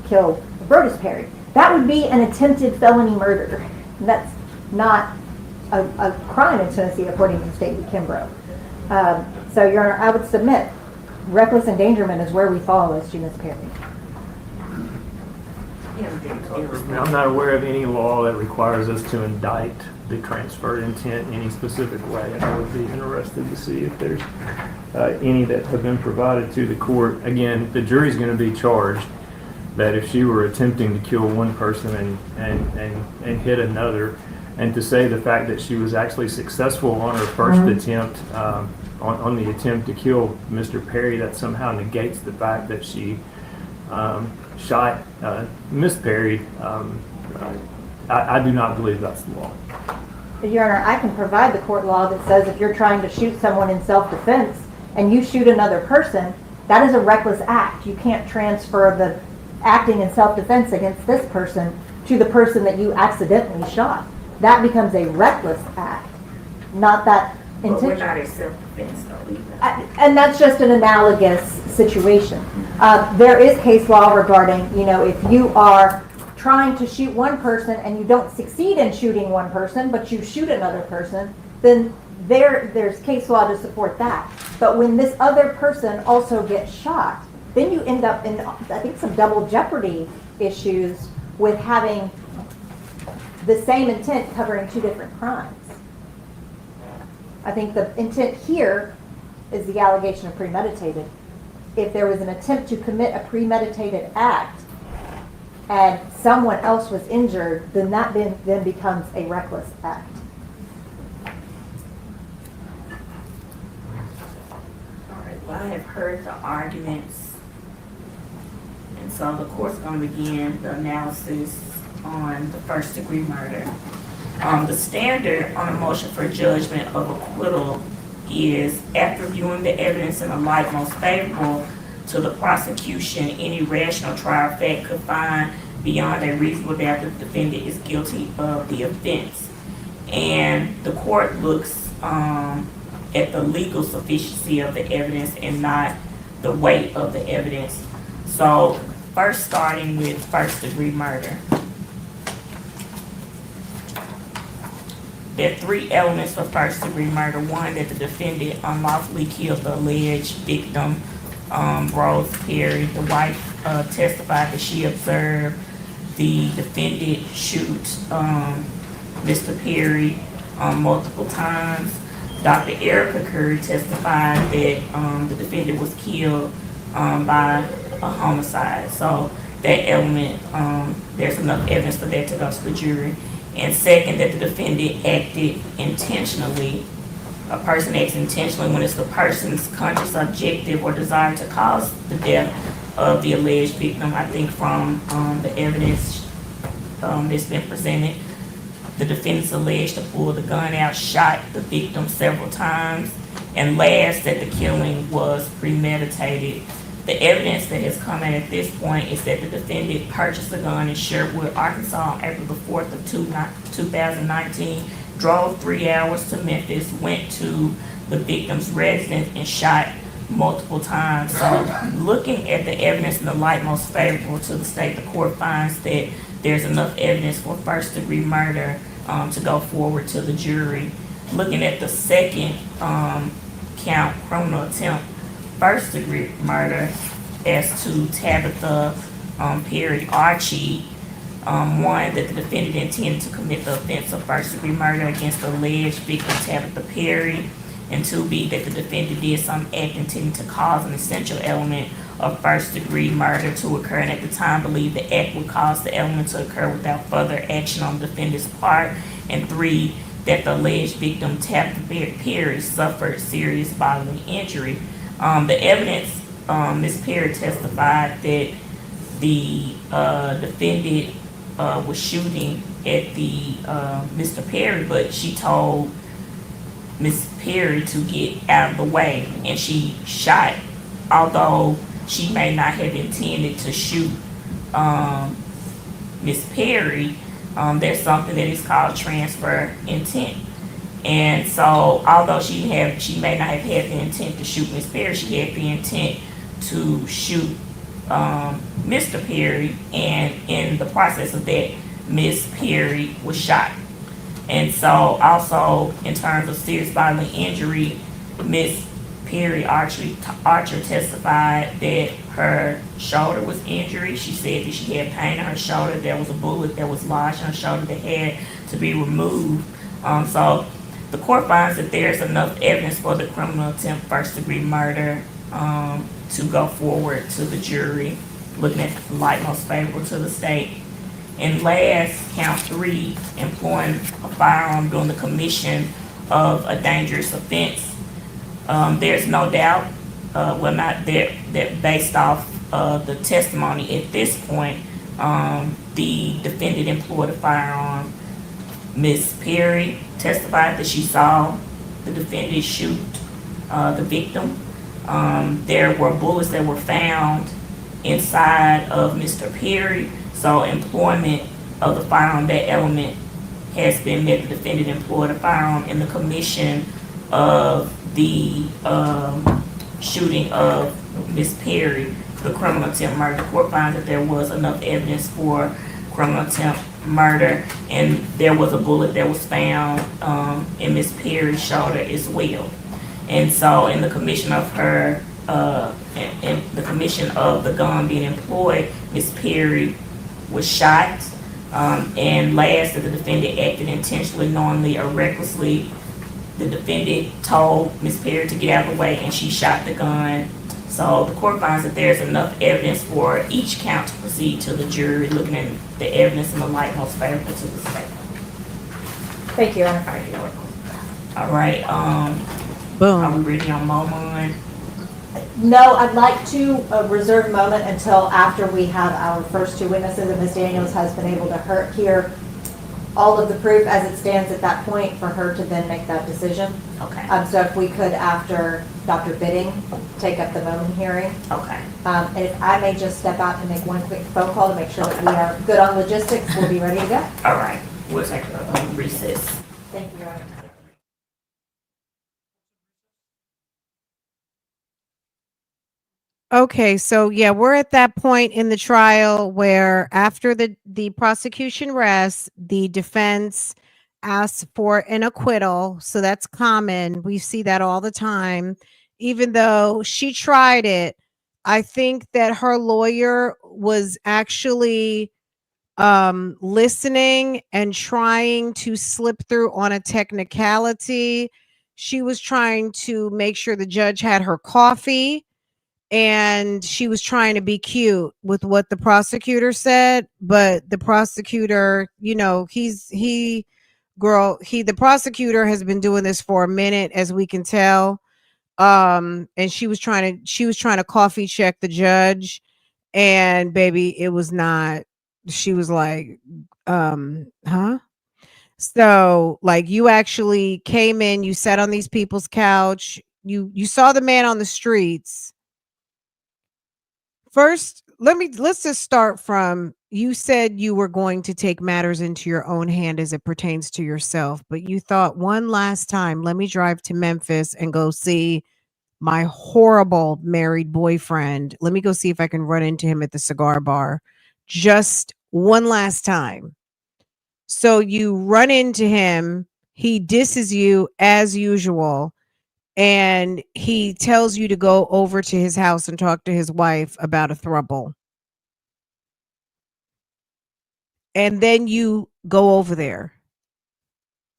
kill Brodus Perry. That would be an attempted felony murder. That's not a crime in Tennessee, according to State v. Kimbrough. So, Your Honor, I would submit reckless endangerment is where we fall as to Ms. Perry. I'm not aware of any law that requires us to indict the transferred intent in any specific way, and I would be interested to see if there's any that have been provided to the court. Again, the jury's going to be charged that if she were attempting to kill one person and hit another, and to say the fact that she was actually successful on her first attempt, on the attempt to kill Mr. Perry, that somehow negates the fact that she shot Miss Perry. I do not believe that's the law. Your Honor, I can provide the court law that says if you're trying to shoot someone in self-defense and you shoot another person, that is a reckless act. You can't transfer the acting in self-defense against this person to the person that you accidentally shot. that becomes a reckless act, not that But we're intentional. not at self-defense though either. And that's just an analogous situation. There is case law regarding, you know, if you are trying to shoot one person and you don't succeed in shooting one person, but you shoot another person, then there's case law to support that. But when this other person also gets shot, then you end up in, I think, some double jeopardy issues with having the same intent covering two different crimes. I think the intent here is the allegation of premeditated. If there was an attempt to commit a premeditated act and someone else was injured, then that then becomes a reckless act. All right, well, I have heard the arguments. And so the court's going to begin the analysis on the first degree murder. The standard on a motion for judgment of acquittal is, after viewing the evidence in the light most favorable to the prosecution, any rational trier of fact could find beyond a reasonable doubt that the defendant is guilty of the offense. And the court looks at the legal sufficiency of the evidence and not the weight of the evidence. So first, starting with first degree murder. There are three elements for first degree murder. One, that the defendant unlawfully killed the alleged victim, Rose Perry. The wife testified that she observed the defendant shoot Mr. Perry multiple times. Dr. Erica Curry testified that the defendant was killed by a homicide. So that element, there's enough evidence for that to go to the jury. And second, that the defendant acted intentionally. A person acts intentionally when it's the person's conscious objective or desire to cause the death of the alleged victim. I think from the evidence that's been presented, the defendant's alleged to pull the gun out, shot the victim several times, and last, that the killing was premeditated. The evidence that has come in at this point is that the defendant purchased a gun in Sherwood, Arkansas on April the 4th of 2019, drove 3 hours to Memphis, went to the victim's residence and shot multiple times. So looking at the evidence in the light most favorable to the state, the court finds that there's enough evidence for first degree murder to go forward to the jury. Looking at the second count, criminal attempt, first degree murder, as to Tabitha Perry Archie. One, that the defendant intended to commit the offense of first degree murder against the alleged victim Tabitha Perry. And 2B, that the defendant did some act intending to cause an essential element of first degree murder to occur, and at the time believed the act would cause the element to occur without further action on the defendant's part. And 3, that the alleged victim Tabitha Perry suffered serious bodily injury. The evidence, Ms. Perry testified that the defendant was shooting at the Mr. Perry, but she told Ms. Perry to get out of the way, and she shot, although she may not have intended to shoot Ms. Perry. There's something that is called transfer intent. And so, although she may not have had the intent to shoot Ms. Perry, she had the intent to shoot Mr. Perry, and in the process of that, Ms. Perry was shot. And so, also, in terms of serious bodily injury, Ms. Perry Archer testified that her shoulder was injured. She said that she had pain in her shoulder. There was a bullet that was lodged in her shoulder that had to be removed. So the court finds that there's enough evidence for the criminal attempt first degree murder to go forward to the jury, looking at the light most favorable to the state. And last, count 3, employing a firearm during the commission of a dangerous offense. There's no doubt, that based off the testimony at this point, the defendant employed a firearm. Ms. Perry testified that she saw the defendant shoot the victim. There were bullets that were found inside of Mr. Perry, so employment of the firearm, that element has been that the defendant employed a firearm in the commission of the shooting of Miss Perry, the criminal attempt murder. The court finds that there was enough evidence for criminal attempt murder, and there was a bullet that was found in Miss Perry's shoulder as well. And so in the commission of her, in the commission of the gun being employed, Miss Perry was shot. And last, that the defendant acted intentionally, knowingly, or recklessly. The defendant told Miss Perry to get out of the way, and she shot the gun. So the court finds that there's enough evidence for each count to proceed to the jury, looking at the evidence in the light most favorable to the state. Thank you, Your Honor. All right, are Boom. we ready on Momon? No, I'd like to reserve a moment until after we have our first two witnesses and Ms. Daniels has been able to hear all of the proof as it stands at that point for her to then make that decision. Okay, So if we could, after Dr. Bidding, take up the Moman hearing. okay. And if I may just step out and make one quick phone call to make sure that we are good on logistics, we'll be ready to go. All right, we'll take a recess. Thank you, Your Honor. Okay, so yeah, we're at that point in the trial where after the prosecution rests, the defense asks for an acquittal. So that's common. We see that all the time. Even though she tried it, I think that her lawyer was actually listening and trying to slip through on a technicality. She was trying to make sure the judge had her coffee, and she was trying to be cute with what the prosecutor said, but the prosecutor, you know, the prosecutor has been doing this for a minute, as we can tell. And she was trying to coffee check the judge, and baby, it was not. She was like, huh? So like, you actually came in, you sat on these people's couch, you saw the man on the streets. First, let's just start from, you said you were going to take matters into your own hand as it pertains to yourself, but you thought, one last time, let me drive to Memphis and go see my horrible married boyfriend. Let me go see if I can run into him at the cigar bar. Just one last time. So you run into him, he disses you as usual, and he tells you to go over to his house and talk to his wife about a throuple. And then you go over there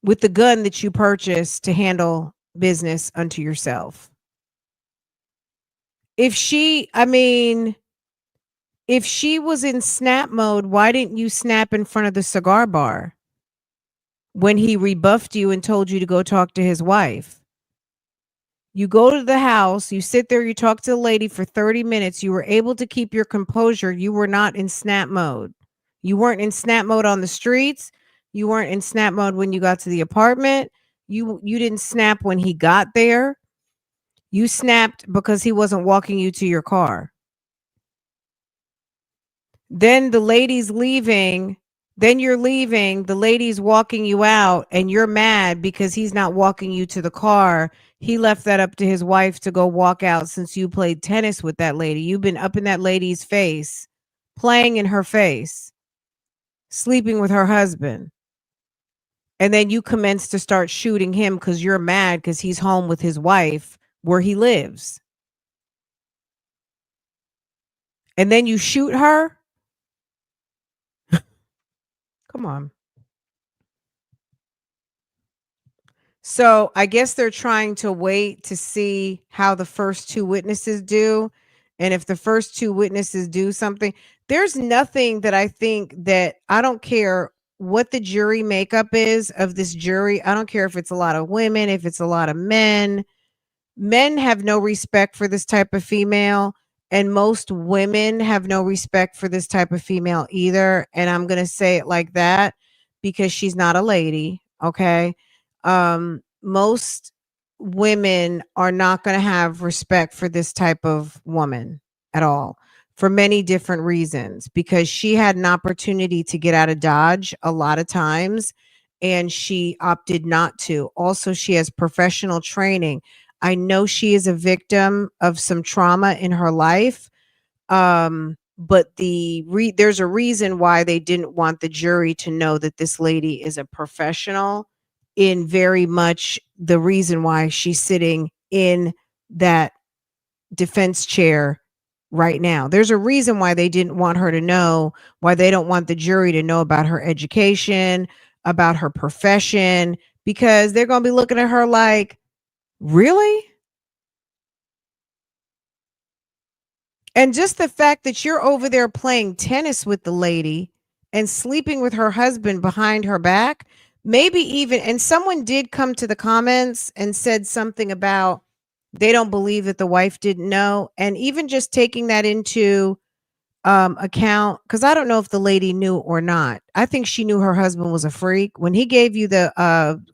with the gun that you purchased to handle business unto yourself. If she was in snap mode, why didn't you snap in front of the cigar bar when he rebuffed you and told you to go talk to his wife? You go to the house, you sit there, you talk to the lady for 30 minutes. You were able to keep your composure. You were not in snap mode. You weren't in snap mode on the streets. You weren't in snap mode when you got to the apartment. You didn't snap when he got there. You snapped because he wasn't walking you to your car. Then the lady's leaving. Then you're leaving. The lady's walking you out, and you're mad because he's not walking you to the car. He left that up to his wife to go walk out since you played tennis with that lady. You've been up in that lady's face, playing in her face, sleeping with her husband. And then you commence to start shooting him because you're mad because he's home with his wife where he lives. And then you shoot her. Come on. So I guess they're trying to wait to see how the first two witnesses do. And if the first two witnesses do something, there's nothing that I think that, I don't care what the jury makeup is of this jury. I don't care if it's a lot of women, if it's a lot of men. Men have no respect for this type of female. And most women have no respect for this type of female either. And I'm going to say it like that because she's not a lady. Okay. Most women are not going to have respect for this type of woman at all, for many different reasons, because she had an opportunity to get out of Dodge a lot of times. and she opted not to. Also, she has professional training. I know she is a victim of some trauma in her life. But there's a reason why they didn't want the jury to know that this lady is a professional, in very much the reason why she's sitting in that defense chair right now. There's a reason why they didn't want her to know, why they don't want the jury to know about her education, about her profession, because they're going to be looking at her like, really? And just the fact that you're over there playing tennis with the lady and sleeping with her husband behind her back, maybe even, and someone did come to the comments and said something about they don't believe that the wife didn't know. And even just taking that into account, because I don't know if the lady knew or not. I think she knew her husband was a freak. When he gave you the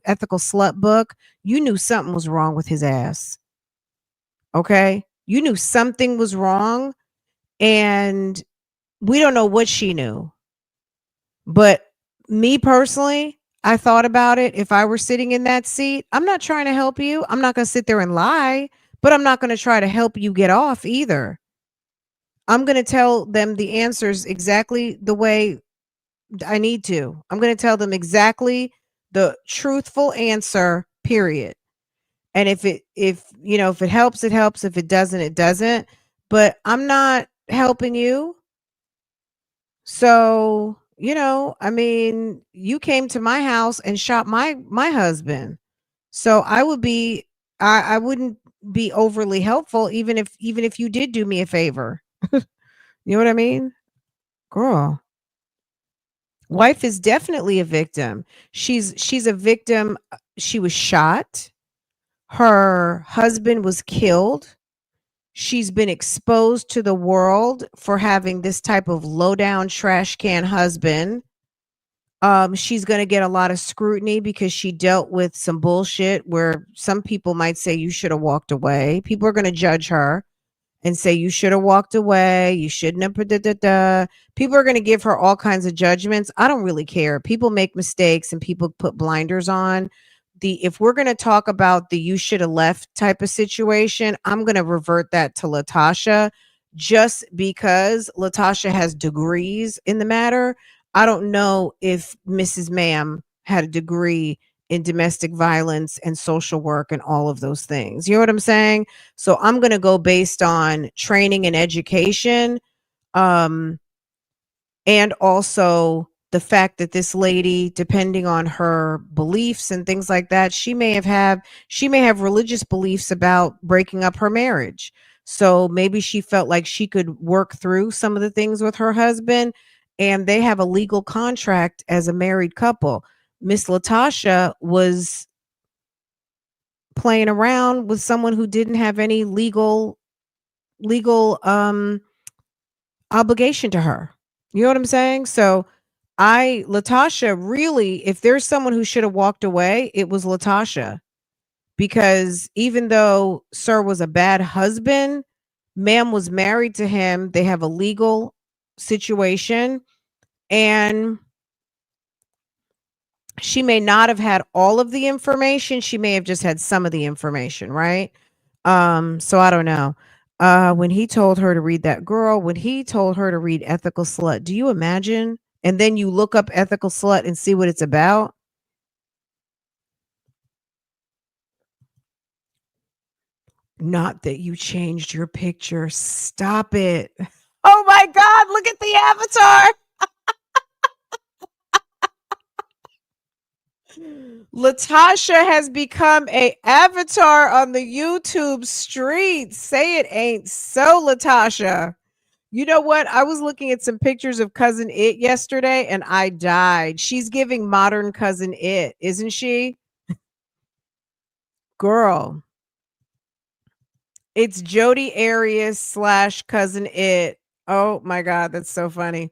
ethical slut book, you knew something was wrong with his ass. Okay? You knew something was wrong, and we don't know what she knew. But me personally, I thought about it. If I were sitting in that seat, I'm not trying to help you. I'm not going to sit there and lie, but I'm not going to try to help you get off either. I'm going to tell them the answers exactly the way I need to. I'm going to tell them exactly the truthful answer, period. And if it helps, it helps. If it doesn't, it doesn't. But I'm not helping you. So, I mean, you came to my house and shot my husband. So I wouldn't be overly helpful even if you did do me a favor. You know what I mean? Girl, wife is definitely a victim. She's a victim. She was shot. Her husband was killed. She's been exposed to the world for having this type of low down trash can husband. She's going to get a lot of scrutiny because she dealt with some bullshit where some people might say you should have walked away. People are going to judge her and say you should have walked away. You shouldn't have. Da, da, da. People are going to give her all kinds of judgments. I don't really care. People make mistakes and people put blinders on. If we're going to talk about the you should have left type of situation, I'm going to revert that to Latasha, just because Latasha has degrees in the matter. I don't know if Mrs. Ma'am had a degree in domestic violence and social work and all of those things. You know what I'm saying? So I'm going to go based on training and education, and also the fact that this lady, depending on her beliefs and things like that, she may have religious beliefs about breaking up her marriage. So maybe she felt like she could work through some of the things with her husband, and they have a legal contract as a married couple. Miss Latasha was playing around with someone who didn't have any legal obligation to her. You know what I'm saying? So Latasha, really, if there's someone who should have walked away, it was Latasha. Because even though Sir was a bad husband, ma'am was married to him. They have a legal situation, and she may not have had all of the information. She may have just had some of the information, right? So I don't know. When he told her to read when he told her to read Ethical Slut, do you imagine? And then you look up Ethical Slut and see what it's about. Not that you changed your picture. Stop it. Oh my God, look at the avatar. Latasha has become a avatar on the YouTube streets. Say it ain't so, Latasha. You know what? I was looking at some pictures of Cousin It yesterday and I died. She's giving modern Cousin It, isn't she? Girl. It's Jodi Arias / Cousin It. Oh my God, that's so funny.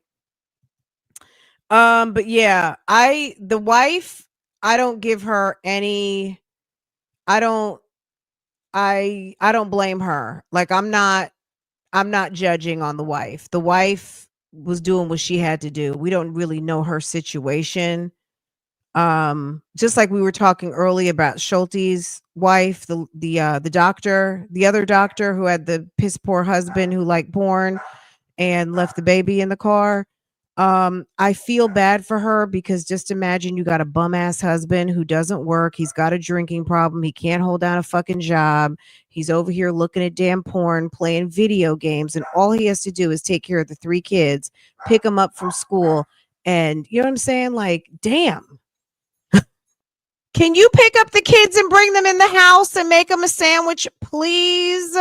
But yeah, the wife, I don't give her any, I don't I don't blame her. Like I'm not judging on the wife. The wife was doing what she had to do. We don't really know her situation. Just like we were talking earlier about Schulte's wife, the doctor, the other doctor who had the piss poor husband who like porn and left the baby in the car. I feel bad for her because just imagine you got a bum ass husband who doesn't work. He's got a drinking problem. He can't hold down a fucking job. He's over here looking at damn porn, playing video games, and all he has to do is take care of the 3 kids, pick them up from school, and you know what I'm saying? Like, damn. Can you pick up the kids and bring them in the house and make them a sandwich, please?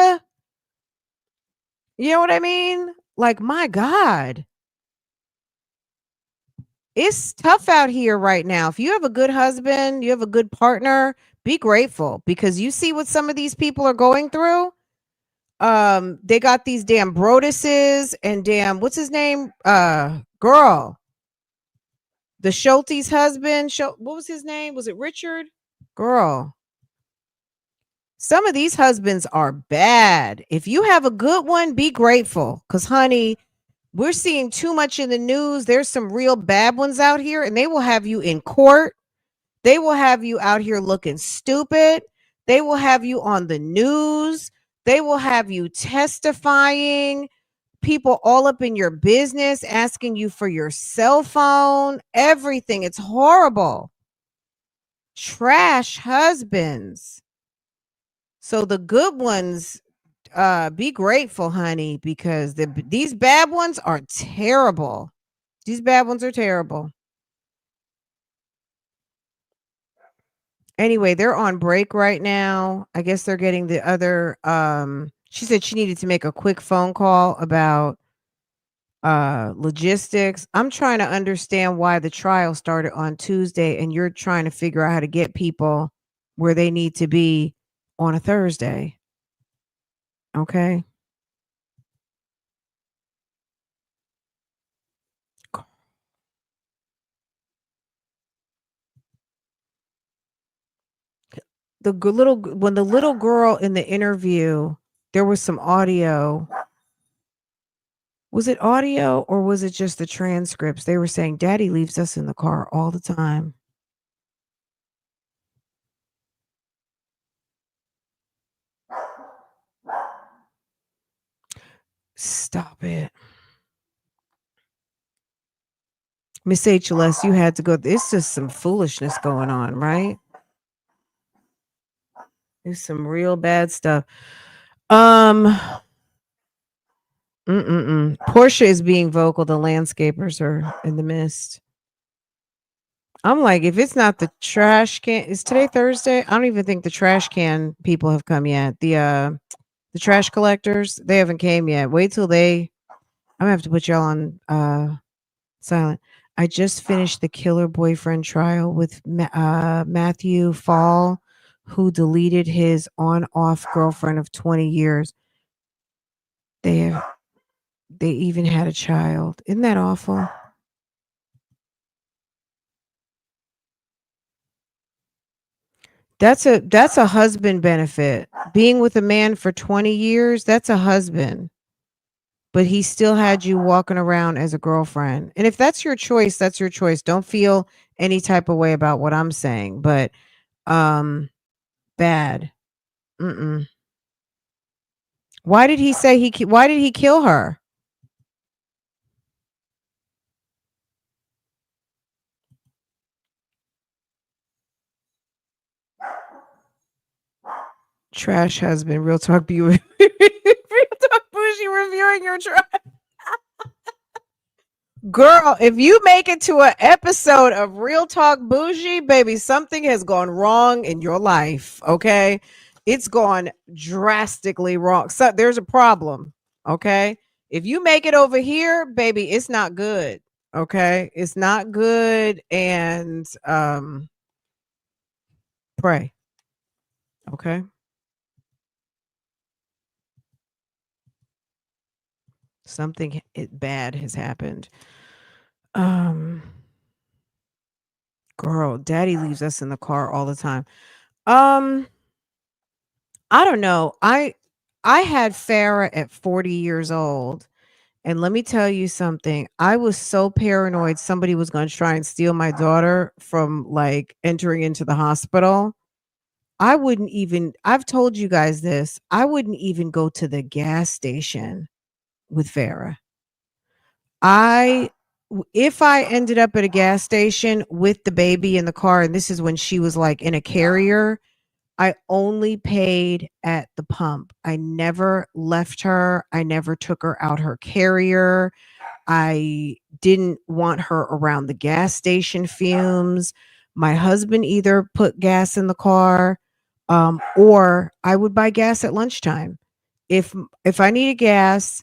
You know what I mean? Like, my God. It's tough out here right now. If you have a good husband, you have a good partner, be grateful because you see what some of these people are going through. They got these damn Broduses and damn, what's his name? Girl. The Schulte's husband. What was his name? Was it Richard? Girl. Some of these husbands are bad. If you have a good one, be grateful. Because, honey, we're seeing too much in the news. There's some real bad ones out here, and they will have you in court. They will have you out here looking stupid. They will have you on the news. They will have you testifying. People all up in your business, asking you for your cell phone, everything. It's horrible. Trash husbands. So the good ones, be grateful, honey, because these bad ones are terrible. These bad ones are terrible. Anyway, they're on break right now. I guess they're getting the other she said she needed to make a quick phone call about logistics. I'm trying to understand why the trial started on Tuesday and you're trying to figure out how to get people where they need to be on a Thursday. Okay? When the little girl in the interview, there was some audio. Was it audio or was it just the transcripts? They were saying daddy leaves us in the car all the time. Stop it. Miss HLS, you had to go. It's just some foolishness going on, right? There's some real bad stuff. Portia is being vocal. The landscapers are in the mist. I'm like, if it's not the trash can, is today Thursday? I don't even think the trash can people have come yet. The trash collectors, they haven't came yet. Wait till I'm gonna have to put y'all on silent. I just finished the killer boyfriend trial with Matthew Fall, who deleted his on-off girlfriend of 20 years. They even had a child. Isn't that awful? That's a husband benefit. Being with a man for 20 years, that's a husband. But he still had you walking around as a girlfriend. And if that's your choice, that's your choice. Don't feel any type of way about what I'm saying, but bad. Why did he say why did he kill her? Trash husband, real talk real talk bougie reviewing your trash. Girl, if you make it to an episode of Real Talk Bougie, baby, something has gone wrong in your life. Okay. It's gone drastically wrong. So there's a problem. Okay. If you make it over here, baby, it's not good. Okay. It's not good. And pray. Okay. Something bad has happened. Girl, daddy leaves us in the car all the time. I don't know. I had Farrah at 40 years old And let me tell you something. I was so paranoid somebody was going to try and steal my daughter from like entering into the hospital. I wouldn't even, I've told you guys this, I wouldn't even go to the gas station with Farah. If I ended up at a gas station with the baby in the car, and this is when she was like in a carrier, I only paid at the pump. I never left her. I never took her out her carrier. I didn't want her around the gas station fumes. My husband either put gas in the car, or I would buy gas at lunchtime. If I needed gas,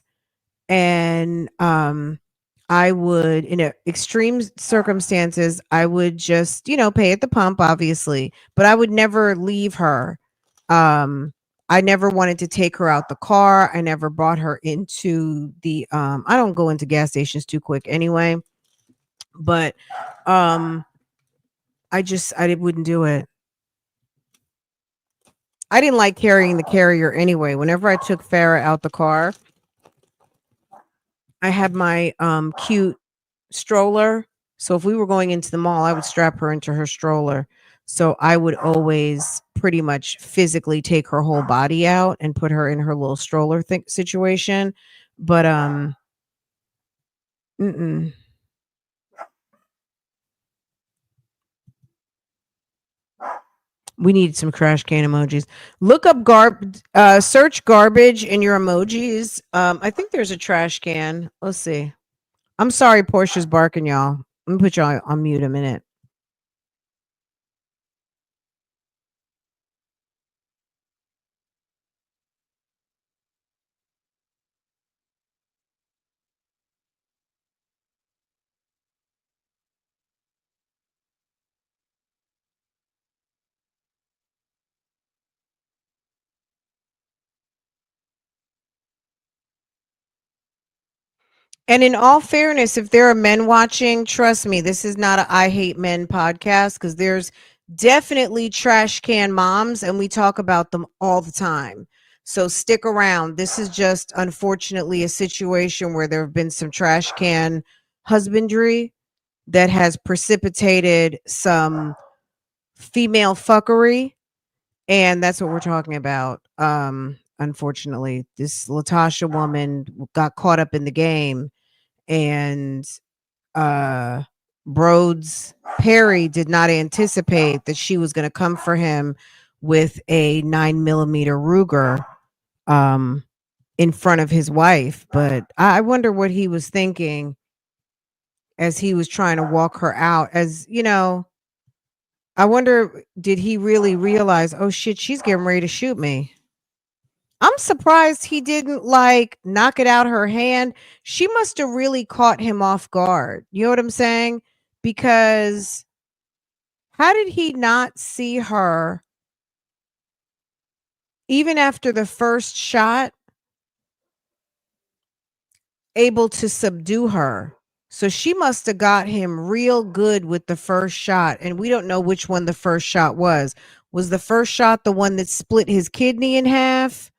and I would, in extreme circumstances, I would just, pay at the pump, obviously, but I would never leave her. I never wanted to take her out the car. I never brought her into the I don't go into gas stations too quick anyway, but um I wouldn't do it. I didn't like carrying the carrier anyway. Whenever I took Farah out the car, I had my cute stroller. So if we were going into the mall, I would strap her into her stroller. So I would always pretty much physically take her whole body out and put her in her little stroller situation. But mm-mm. We need some trash can emojis. Look up search garbage in your emojis. I think there's a trash can. Let's see. I'm sorry, Portia's barking, y'all. Let me put y'all on mute a minute. And in all fairness, if there are men watching, trust me, this is not a I hate men podcast, because there's definitely trash can moms and we talk about them all the time. So stick around. This is just unfortunately a situation where there have been some trash can husbandry that has precipitated some female fuckery. And that's what we're talking about. Unfortunately, this Latosha woman got caught up in the game, and Broads Perry did not anticipate that she was going to come for him with a 9mm Ruger in front of his wife. But I wonder what he was thinking as he was trying to walk her out. I wonder, did he really realize, oh shit, she's getting ready to shoot me? I'm surprised he didn't like knock it out her hand. She must have really caught him off guard. You know what I'm saying? Because how did he not see her even after the first shot able to subdue her? So she must have got him real good with the first shot. And we don't know which one the first shot was. Was the first shot the one that split his kidney in half?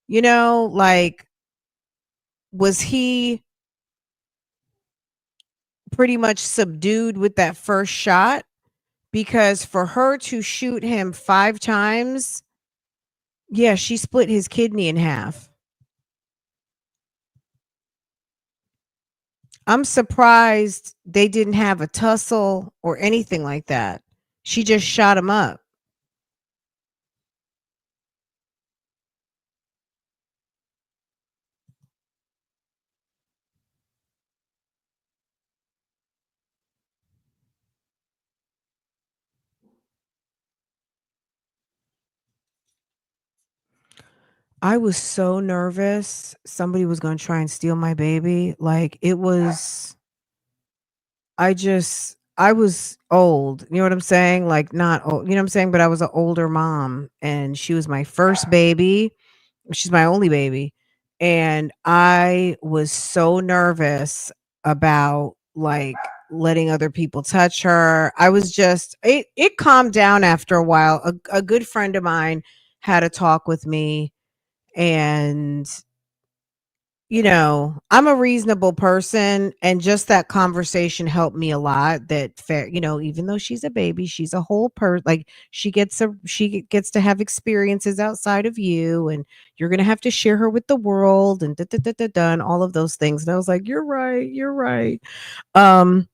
Like, was he pretty much subdued with that first shot? Because for her to shoot him 5 times, yeah, she split his kidney in half. I'm surprised they didn't have a tussle or anything like that. She just shot him up. I was so nervous somebody was going to try and steal my baby. Like, it was, I was old. You know what I'm saying? Like, not old, you know what I'm saying? But I was an older mom, and she was my first baby. She's my only baby. And I was so nervous about like letting other people touch her. I was just, it calmed down after a while. A good friend of mine had a talk with me, and I'm a reasonable person, and just that conversation helped me a lot. That fair, even though she's a baby, she's a whole person. Like she gets to have experiences outside of you, and you're gonna have to share her with the world, and da da da da da, and all of those things. And I was like, you're right, you're right. Um,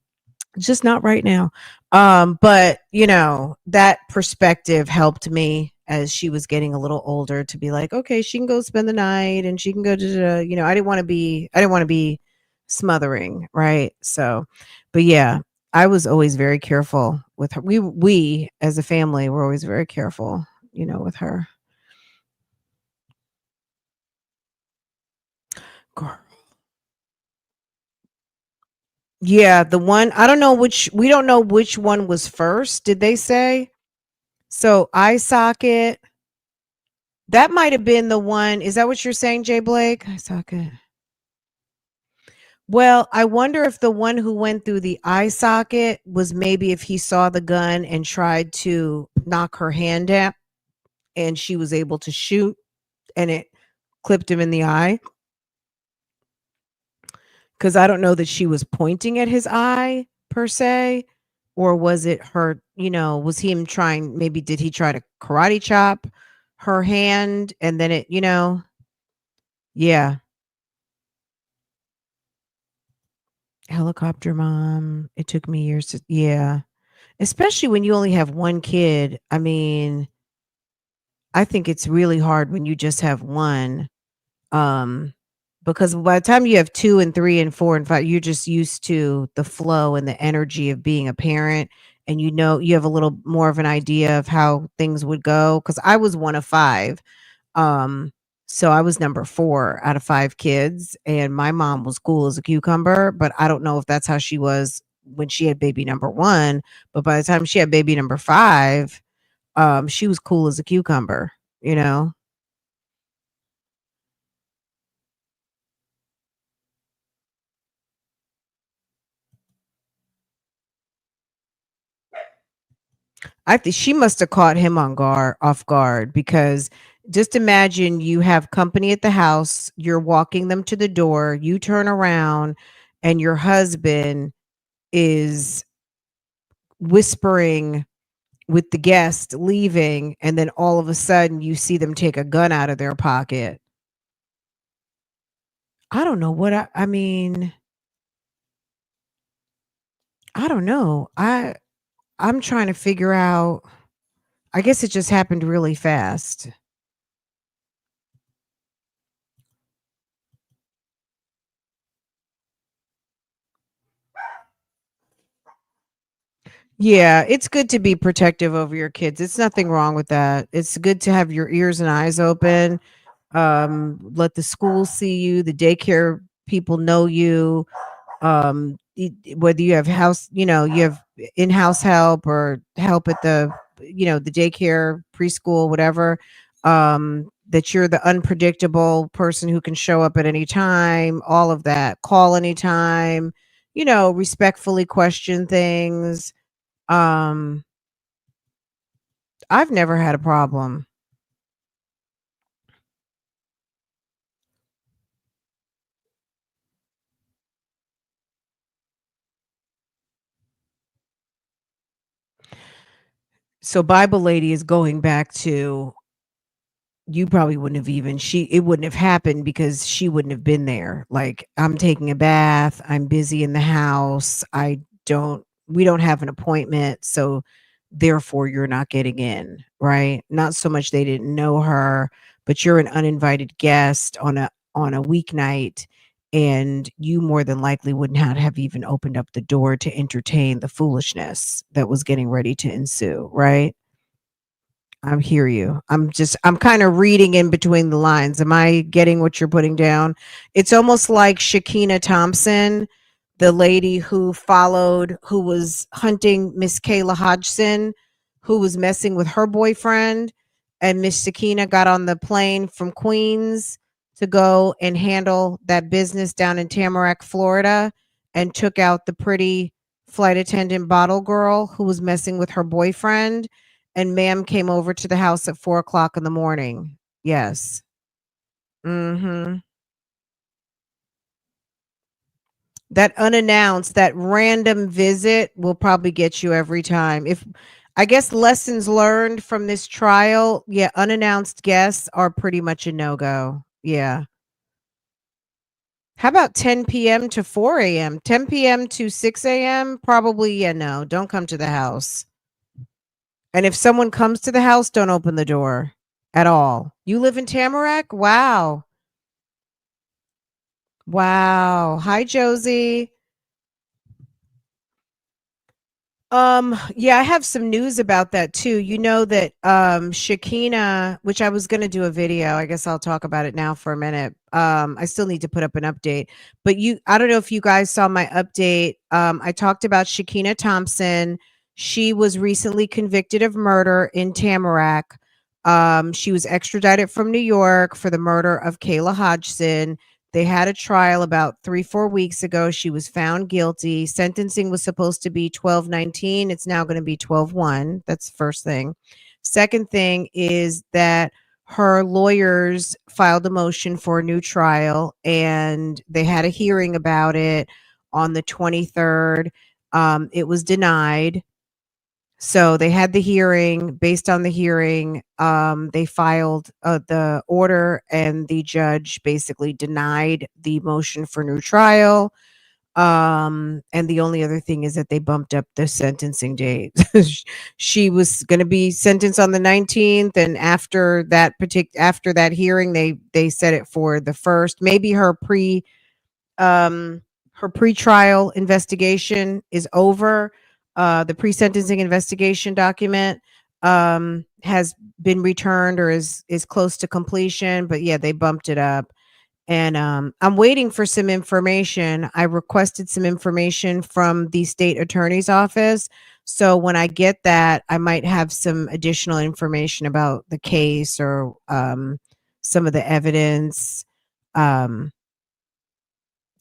just not right now. But that perspective helped me as she was getting a little older to be like, okay, she can go spend the night and she can go to, I didn't want to be smothering, right? So, but yeah, I was always very careful with her. We as a family were always very careful, with her. Girl. Yeah, the one I don't know which we don't know which one was first. Did they say? So eye socket. That might have been the one. Is that what you're saying, Jay Blake? Eye socket. Well, I wonder if the one who went through the eye socket was maybe if he saw the gun and tried to knock her hand down and she was able to shoot and it clipped him in the eye. Because I don't know that she was pointing at his eye per se. Or was it her, was him trying, maybe did he try to karate chop her hand and then yeah. Helicopter mom. It took me years to yeah. Especially when you only have one kid. I mean, I think it's really hard when you just have one. Um, because by the time you have 2 and 3 and 4 and 5, you're just used to the flow and the energy of being a parent, and you have a little more of an idea of how things would go. Because I was one of 5. Um, so I was number 4 out of 5 kids, and my mom was cool as a cucumber, but I don't know if that's how she was when she had baby number 1, but by the time she had baby number 5, she was cool as a cucumber, you know? I think she must have caught him off guard, because just imagine you have company at the house, you're walking them to the door, you turn around and your husband is whispering with the guest leaving, and then all of a sudden you see them take a gun out of their pocket. I don't know what I mean, I don't know. I'm trying to figure out, I guess it just happened really fast. Yeah, it's good to be protective over your kids. It's nothing wrong with that. It's good to have your ears and eyes open. Let the school see you, the daycare people know you. Whether you have you have in-house help or help at the daycare, preschool, whatever. That you're the unpredictable person who can show up at any time, all of that. Call anytime, respectfully question things. um I've never had a problem. So Bible lady is going back to, you probably wouldn't have even she it wouldn't have happened because she wouldn't have been there. Like, I'm taking a bath, I'm busy in the house, we don't have an appointment, so therefore you're not getting in, right? Not so much they didn't know her, but you're an uninvited guest on a weeknight, and you more than likely wouldn't have even opened up the door to entertain the foolishness that was getting ready to ensue, right? I hear you. I'm kind of reading in between the lines. Am I getting what you're putting down? It's almost like Shakina Thompson, the lady who was hunting Miss Kayla Hodgson, who was messing with her boyfriend. And Miss Shakina got on the plane from Queens to go and handle that business down in Tamarack, Florida, and took out the pretty flight attendant bottle girl who was messing with her boyfriend, and ma'am came over to the house at 4 o'clock in the morning. Yes. Mhm. That unannounced, that random visit will probably get you every time. If I guess lessons learned from this trial, yeah, unannounced guests are pretty much a no-go. Yeah. How about 10 p.m. to 4 a.m.? 10 p.m. to 6 a.m.? Probably, yeah, no, don't come to the house. And if someone comes to the house, don't open the door at all. You live in Tamarack? Wow. Wow. Hi, Josie. Yeah, I have some news about that too. You know that Shakina, which I was going to do a video, I guess I'll talk about it now for a minute. I still need to put up an update. But I don't know if you guys saw my update. I talked about Shakina Thompson. She was recently convicted of murder in Tamarack. She was extradited from New York for the murder of Kayla Hodgson. They had a trial about 3-4 weeks ago. She was found guilty. Sentencing was supposed to be 12/19. It's now going to be 12/1. That's the first thing. Second thing is that her lawyers filed a motion for a new trial, and they had a hearing about it on the 23rd. It was denied. So they had the hearing. Based on the hearing, they filed the order, and the judge basically denied the motion for new trial. And the only other thing is that they bumped up the sentencing date. She was going to be sentenced on the 19th, and after that hearing, they set it for the first. Maybe um, her pretrial investigation is over. The pre-sentencing investigation document has been returned or is close to completion, but yeah, they bumped it up. And I'm waiting for some information. I requested some information from the state attorney's office. So when I get that, I might have some additional information about the case or some of the evidence. Um,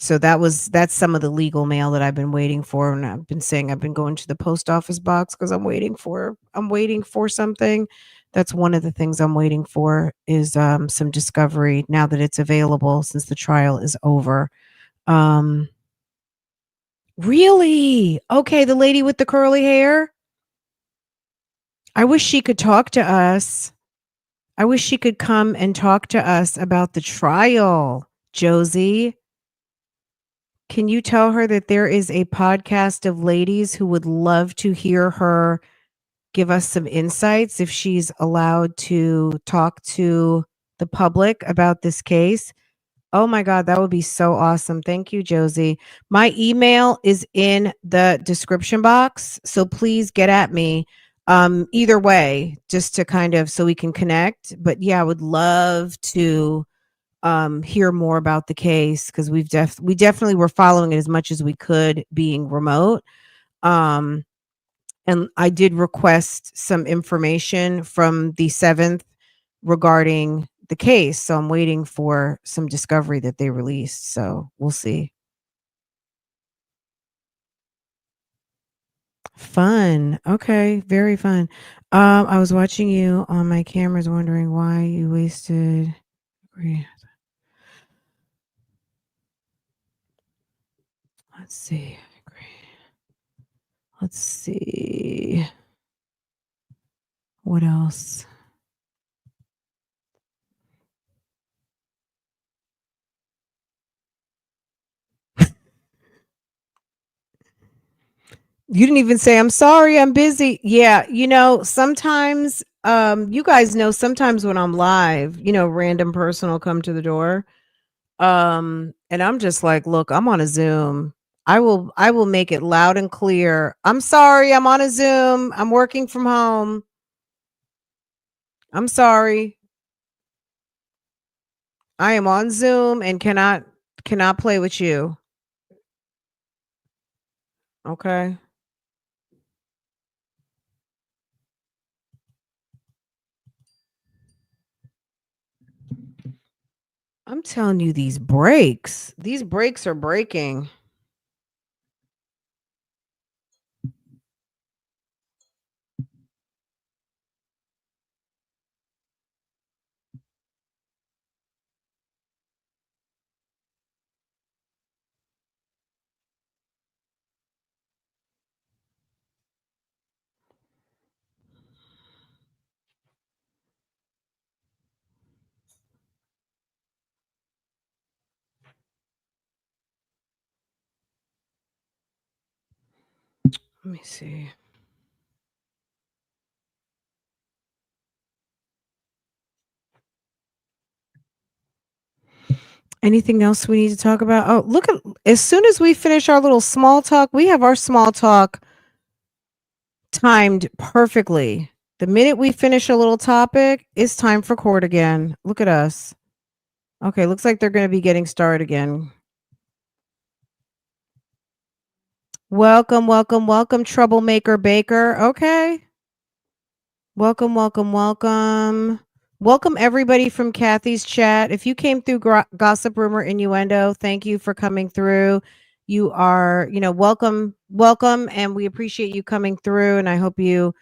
so that's some of the legal mail that I've been waiting for, and I've been saying I've been going to the post office box because I'm waiting for something. That's one of the things I'm waiting for is some discovery now that it's available since the trial is over. Um, really? Okay, the lady with the curly hair. I wish she could talk to us. I wish she could come and talk to us about the trial, Josie. Can you tell her that there is a podcast of ladies who would love to hear her give us some insights if she's allowed to talk to the public about this case? Oh my God, that would be so awesome. Thank you, Josie. My email is in the description box, so please get at me. Either way, just to kind of so we can connect. But yeah, I would love to hear more about the case because we definitely were following it as much as we could being remote. Um and I did request some information from the 7th regarding the case. So I'm waiting for some discovery that they released. So we'll see. Fun. Okay, very fun. I was watching you on my cameras wondering why you wasted. Let's see. Let's see. What else? You didn't even say, "I'm sorry, I'm busy." Yeah, sometimes, you guys know sometimes when I'm live, random person will come to the door. And I'm just like, "Look, I'm on a Zoom. I will make it loud and clear. I'm sorry, I'm on a Zoom. I'm working from home. I'm sorry. I am on Zoom and cannot play with you." Okay? I'm telling you these breaks are breaking. Let me see. Anything else we need to talk about? Oh, look at as soon as we finish our little small talk, we have our small talk timed perfectly. The minute we finish a little topic, it's time for court again. Look at us. Okay, looks like they're going to be getting started again. Welcome, welcome, welcome, Troublemaker Baker. Okay. Welcome, welcome, welcome. Welcome, everybody from Kathy's chat. If you came through Gossip Rumor Innuendo, thank you for coming through. You are, welcome, welcome, and we appreciate you coming through. And I hope you.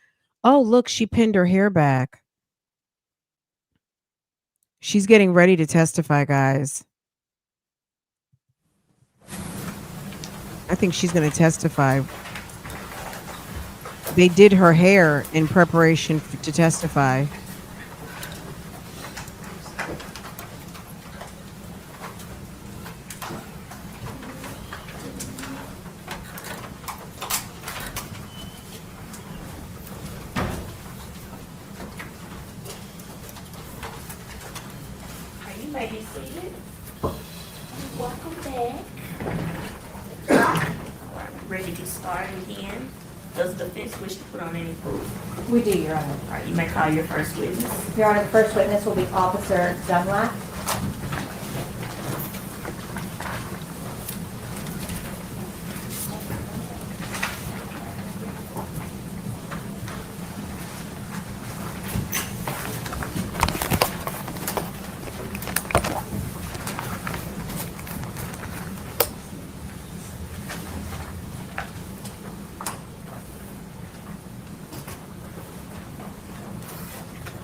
Oh, look, she pinned her hair back. She's getting ready to testify, guys. I think she's going to testify. They did her hair in preparation to testify. You may be seated. Welcome back. Ready to get started again. Does the defense wish to put on any proof? We do, Your Honor. All right, you may call your first witness. Your Honor, the first witness will be Officer Dunlap.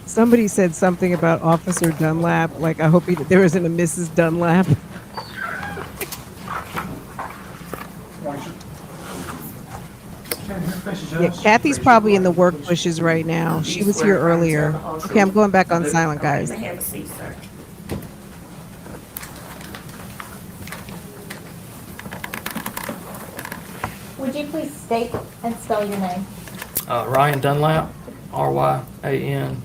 Somebody said something about Officer Dunlap. Like, I hope there isn't a Mrs. Dunlap. Yeah, Kathy's probably in the work bushes right now. She was here earlier. Okay, I'm going back on silent, guys. You may have a seat, sir. Would you please state and spell your name? Ryan Dunlap, RYANDUNLAP.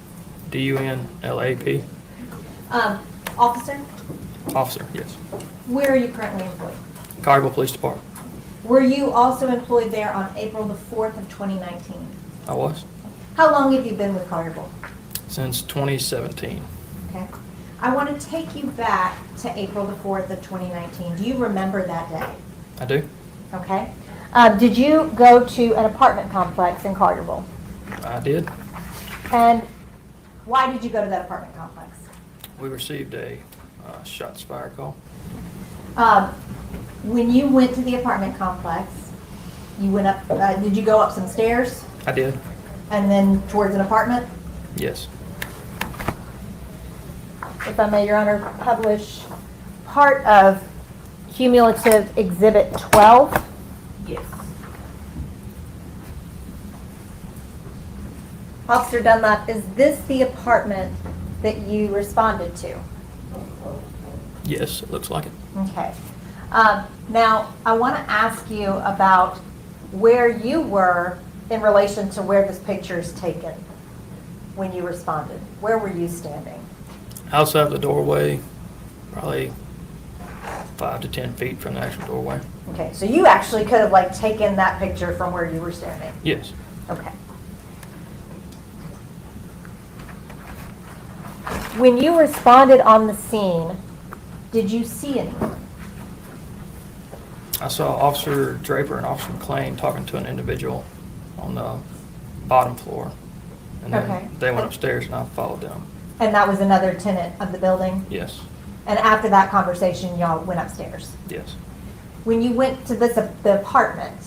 Officer, Officer, yes. where are you currently employed? Collierville Police Department. Were you also employed there on April the 4th of 2019? I was How long have you been with Collierville? since 2017. Okay. I want to take you back to April the 4th of 2019. Do you remember that day? I do. Okay. Did you go to an apartment complex in Collierville? I did. And why did you go to that apartment complex? We received a shots fired call. When you went to the apartment complex, you went up, did you go up some stairs I did. and then towards an apartment? Yes. If I may, Your Honor, publish part of cumulative exhibit 12. Yes. Officer Dunlap, is this the apartment that you responded to? Yes, it looks like it. Okay. Now, I want to ask you about where you were in relation to where this picture is taken when you responded. Where were you standing? Outside the doorway, probably 5 to 10 feet from the actual doorway. Okay, so you actually could have like taken that picture from where you were standing. Yes. Okay. When you responded on the scene, did you see anyone? I saw Officer Draper and Officer McLean talking to an individual on the bottom floor. And then Okay. they went upstairs and I followed them. And that was another tenant of the building? Yes. And after that conversation, y'all went upstairs? Yes. When you went to the apartment,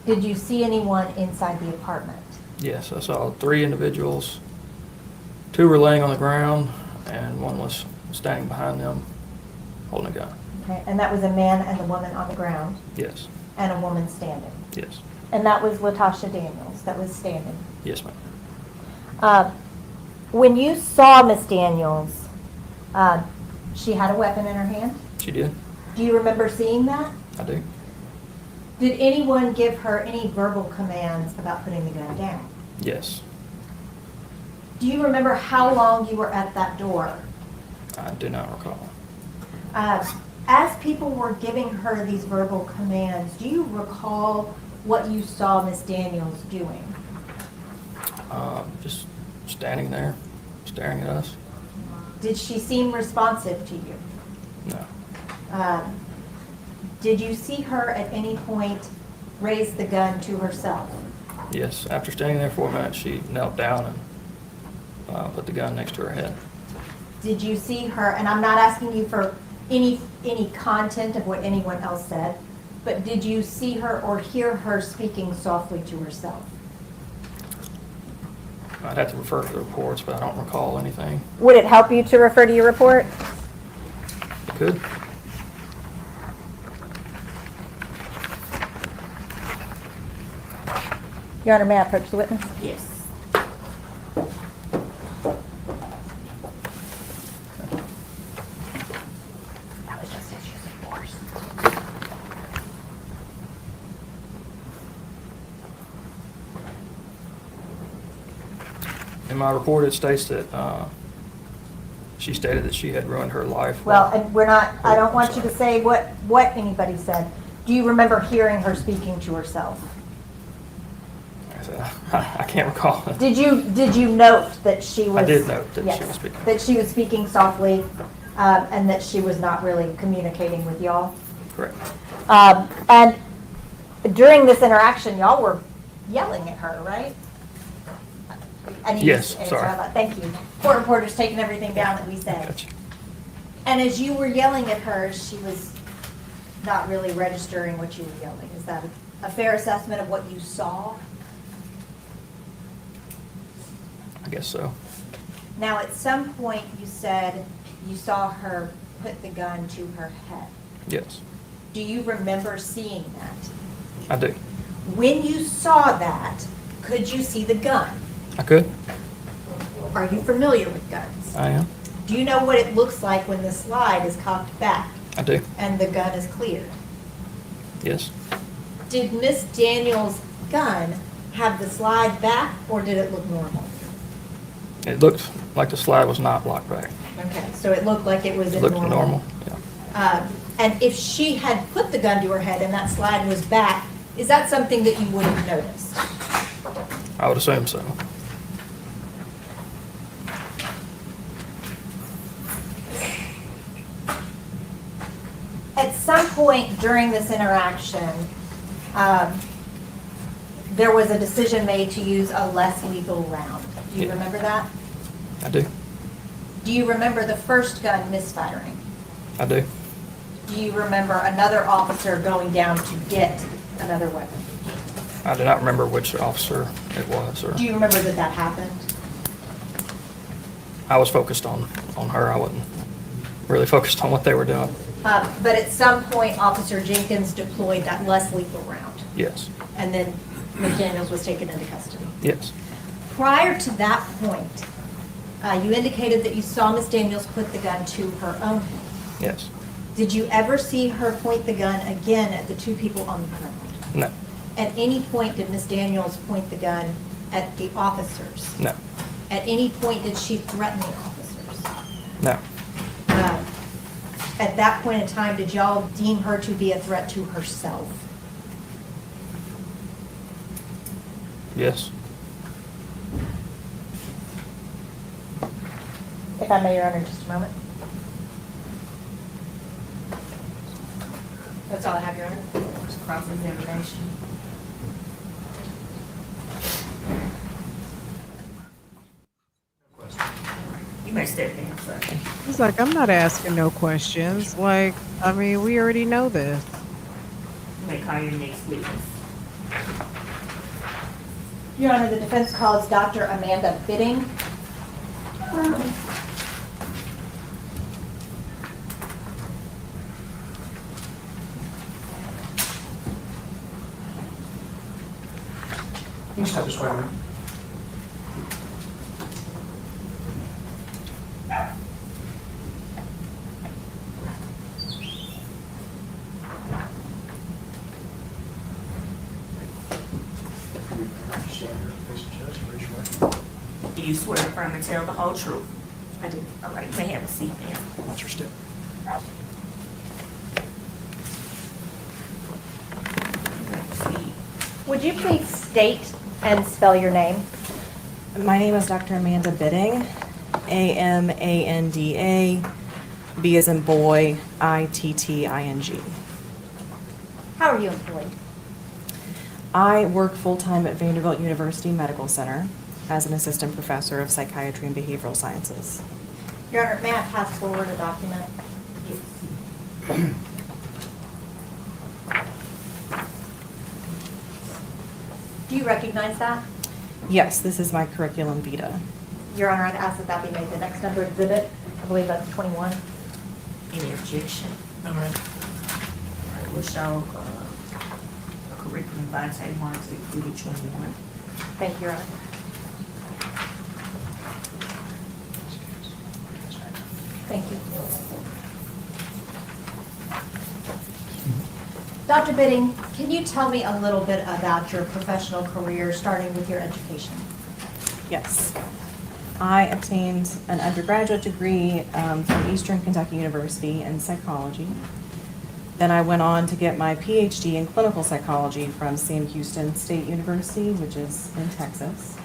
did you see anyone inside the apartment? Yes, I saw 3 individuals. 2 were laying on the ground and 1 was standing behind them holding a gun. Okay, and that was a man and a woman on the ground Yes. and a woman standing. Yes. And that was Latoshia Daniels that was standing. Yes, ma'am. When you saw Miss Daniels, she had a weapon in her hand. She did. Do you remember seeing that? I do. Did anyone give her any verbal commands about putting the gun down? Yes. Do you remember how long you were at that door? I do not recall. As people were giving her these verbal commands, do you recall what you saw Miss Daniels doing? Just standing there, staring at us. Did she seem responsive to you? No. Did you see her at any point raise the gun to herself? Yes. After standing there for a minute, she knelt down and put the gun next to her head. Did you see her, and I'm not asking you for any content of what anyone else said, but did you see her or hear her speaking softly to herself? I'd have to refer to the reports, but I don't recall anything. Would it help you to refer to your report? It could. Your Honor, may I approach the witness? Yes. That was just issues of force. In my report, it states that she stated that she had ruined her life. Well, and we're not, I don't want you to say what anybody said. Do you remember hearing her speaking to herself? I can't recall. Did you note that she was? I did note that yes, she was speaking. That she was speaking softly, and that she was not really communicating with y'all? Correct. And during this interaction, y'all were yelling at her, right? I need Yes, to answer sorry. that. Thank you. Court reporter's taking everything down that we said. Gotcha. And as you were yelling at her, she was not really registering what you were yelling. Is that a fair assessment of what you saw? I guess so. Now, at some point, you said you saw her put the gun to her head. Yes, Do you remember seeing that? I do. When you saw that, could you see the gun? I could. Are you familiar with guns? I am. Do you know what it looks like when the slide is cocked back I do. and the gun is cleared? Yes. Did Miss Daniels' gun have the slide back, or did it look normal? It looked like the slide was not locked back. Okay, so it looked like it was It in looked normal. normal. Yeah. And if she had put the gun to her head and that slide was back, is that something that you would have noticed? I would assume so. At some point during this interaction, there was a decision made to use a less lethal round. Do you Yeah. remember that? I do. Do you remember the first gun misfiring? I do. Do you remember another officer going down to get another weapon? I do not remember which officer it was, or Do you remember that that happened? I was focused on her. I wasn't really focused on what they were doing. But at some point, Officer Jenkins deployed that less lethal round, Yes. and then McDaniels was taken into custody. Yes. Prior to that point, you indicated that you saw Ms. Daniels put the gun to her own head. Yes. Did you ever see her point the gun again at the two people on the ground? No. At any point did Ms. Daniels point the gun at the officers? No. At any point did she threaten the officers? No. At that point in time, did y'all deem her to be a threat to herself? Yes. If I may, Your Honor, just a moment. That's all I have, Your Honor. It's cross-examination. You may step in, sir. He's like, I'm not asking no questions. Like, I mean, we already know this. You may call your next witness. Your Honor, the defense calls Dr. Amanda Bidding. You can step this way, man. Do you swear to affirm and tell the whole truth? I do. All right, you may have a seat, ma'am. What's your step? Seat. Would you please state and spell your name? My name is Dr. Amanda Bidding, Amanda, B as in boy, Itting. How are you employed? I work full-time at Vanderbilt University Medical Center as an assistant professor of psychiatry and behavioral sciences. Your Honor, may I pass forward a document? Do you recognize that? Yes, this is my curriculum vitae. Your Honor, I'd ask that that be made the next number exhibit. I believe that's 21. Any objection? All right. All right, we'll show a curriculum vitae marks included 21. Thank you, Your Honor. Thank you. Dr. Bidding, can you tell me a little bit about your professional career, starting with your education? Yes. I obtained an undergraduate degree from Eastern Kentucky University in psychology. Then I went on to get my PhD in clinical psychology from Sam Houston State University, which is in Texas.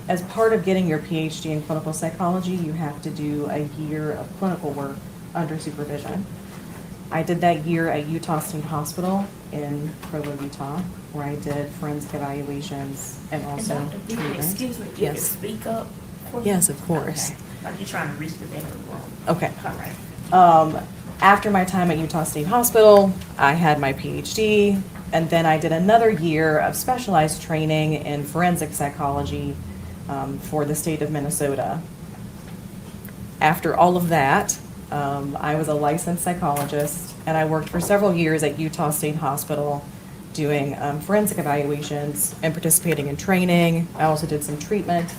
As part of getting your PhD in clinical psychology, you have to do a year of clinical work under supervision. I did that year at Utah State Hospital in Provo, Utah, where I did forensic evaluations and also Dr. Bidding, treatment. excuse me, you can Yes. speak up for me? Yes, of course. Okay. Like you're trying to reach the back of the room. Okay. All right. After my time at Utah State Hospital, I had my PhD, and then I did another year of specialized training in forensic psychology for the state of Minnesota. After all of that, I was a licensed psychologist, and I worked for several years at Utah State Hospital doing forensic evaluations and participating in training. I also did some treatment,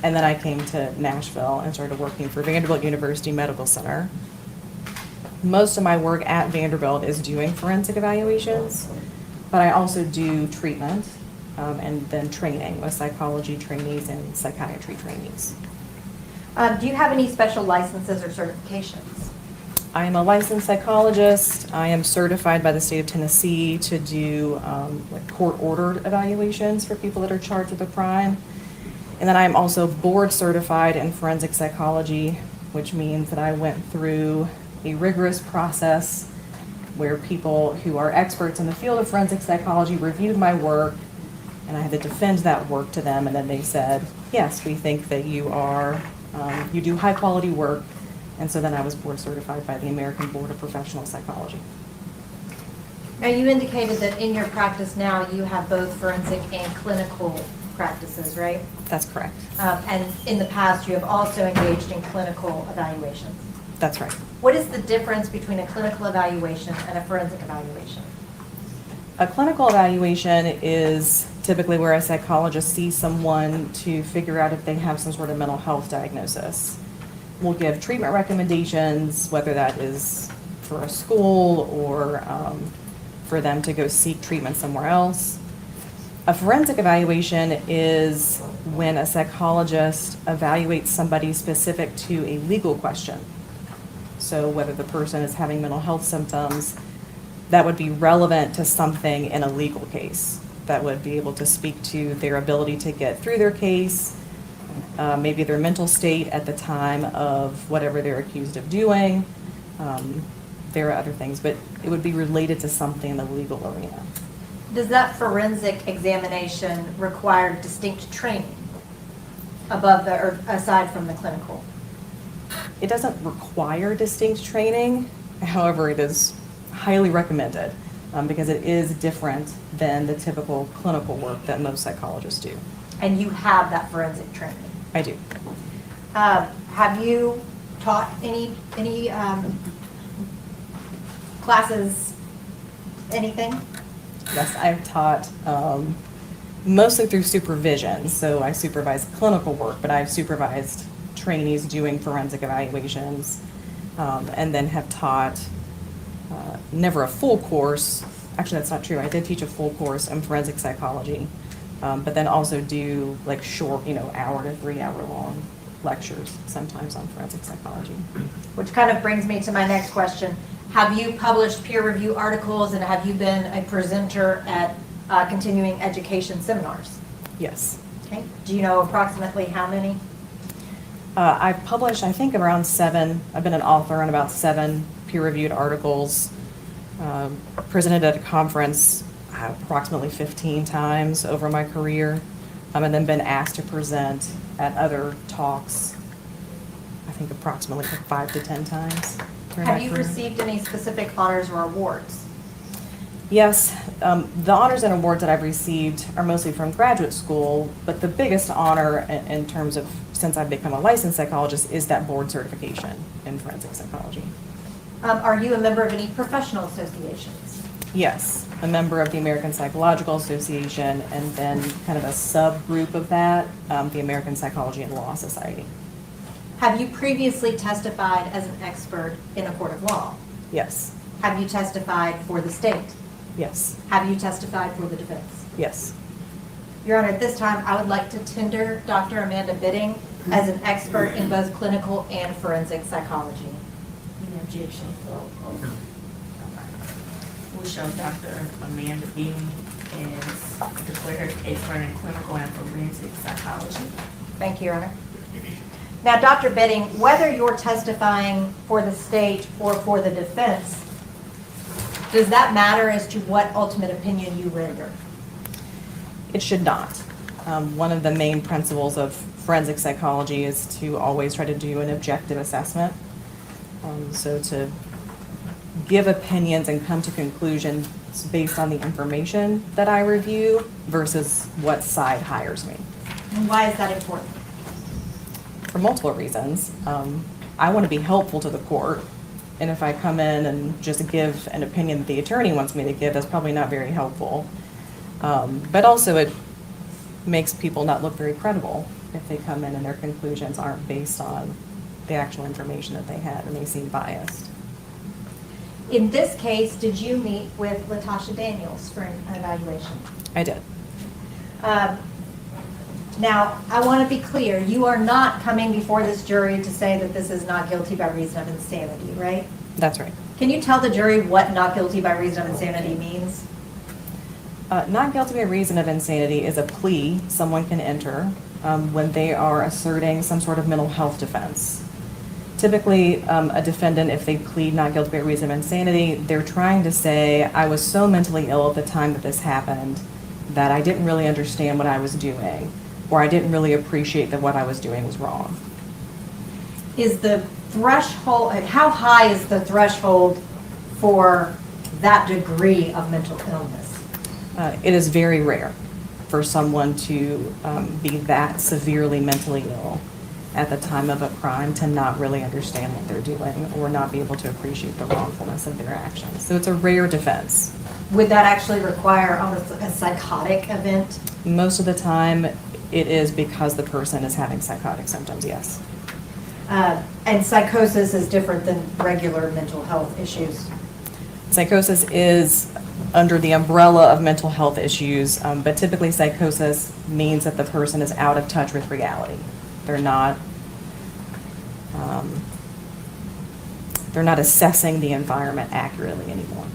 and then I came to Nashville and started working for Vanderbilt University Medical Center. Most of my work at Vanderbilt is doing forensic evaluations, but I also do treatment and then training with psychology trainees and psychiatry trainees. Do you have any special licenses or certifications? I am a licensed psychologist. I am certified by the state of Tennessee to do like court-ordered evaluations for people that are charged with a crime. And then I am also board certified in forensic psychology, which means that I went through a rigorous process where people who are experts in the field of forensic psychology reviewed my work, and I had to defend that work to them, and then they said, yes, we think that you are, you do high quality work, and so then I was board certified by the American Board of Professional Psychology. Now, you indicated that in your practice now, you have both forensic and clinical practices, right? That's correct. And in the past, you have also engaged in clinical evaluations. That's right. What is the difference between a clinical evaluation and a forensic evaluation? A clinical evaluation is typically where a psychologist sees someone to figure out if they have some sort of mental health diagnosis. We'll give treatment recommendations, whether that is for a school or for them to go seek treatment somewhere else. A forensic evaluation is when a psychologist evaluates somebody specific to a legal question. So whether the person is having mental health symptoms, that would be relevant to something in a legal case. That would be able to speak to their ability to get through their case, maybe their mental state at the time of whatever they're accused of doing. There are other things, but it would be related to something in the legal arena. Does that forensic examination require distinct training above the, or aside from the clinical? It doesn't require distinct training, however, it is highly recommended because it is different than the typical clinical work that most psychologists do. And you have that forensic training? I do. Have you taught any classes, anything? Yes, I've taught mostly through supervision. So I supervise clinical work, but I've supervised trainees doing forensic evaluations and then have taught never a full course. Actually, that's not true. I did teach a full course in forensic psychology, but then also do like short, hour to 3 hour long lectures sometimes on forensic psychology. Which kind of brings me to my next question. Have you published peer review articles and have you been a presenter at continuing education seminars? Yes. Okay. Do you know approximately how many? I've published, I think, around 7. I've been an author on about 7 peer-reviewed articles. Presented at a conference approximately 15 times over my career, and then been asked to present at other talks, I think approximately 5 to 10 times during my Have you career. received any specific honors or awards? Yes, the honors and awards that I've received are mostly from graduate school, but the biggest honor in terms of since I've become a licensed psychologist is that board certification in forensic psychology. Are you a member of any professional associations? Yes, a member of the American Psychological Association, and then kind of a subgroup of that, the American Psychology and Law Society. Have you previously testified as an expert in a court of law? Yes, Have you testified for the state? yes, Have you testified for the defense? yes. Your Honor, at this time, I would like to tender Dr. Amanda Bidding as an expert in both clinical and forensic psychology. Any objection? We'll show Dr. Amanda Bean is declared expert in clinical and forensic psychology. Thank you, Your Honor. Now, Dr. Bidding, whether you're testifying for the state or for the defense, does that matter as to what ultimate opinion you render? It should not. One of the main principles of forensic psychology is to always try to do an objective assessment. So to give opinions and come to conclusions based on the information that I review versus what side hires me. And why is that important? For multiple reasons. I want to be helpful to the court, and if I come in and just give an opinion that the attorney wants me to give, that's probably not very helpful. But also it makes people not look very credible if they come in and their conclusions aren't based on the actual information that they had and they seem biased. In this case, did you meet with Latoshia Daniels for an evaluation? I did. Now, I want to be clear, you are not coming before this jury to say that this is not guilty by reason of insanity, right? That's right. Can you tell the jury what not guilty by reason of insanity means? Not guilty by reason of insanity is a plea someone can enter when they are asserting some sort of mental health defense. Typically, a defendant, if they plead not guilty by reason of insanity, they're trying to say, I was so mentally ill at the time that this happened that I didn't really understand what I was doing, or I didn't really appreciate that what I was doing was wrong. Is the threshold, how high is the threshold for that degree of mental illness? It is very rare for someone to be that severely mentally ill at the time of a crime to not really understand what they're doing or not be able to appreciate the wrongfulness of their actions. So it's a rare defense. Would that actually require almost a psychotic event? Most of the time, it is because the person is having psychotic symptoms, yes. And psychosis is different than regular mental health issues. Psychosis is under the umbrella of mental health issues, but typically psychosis means that the person is out of touch with reality. They're not assessing the environment accurately anymore.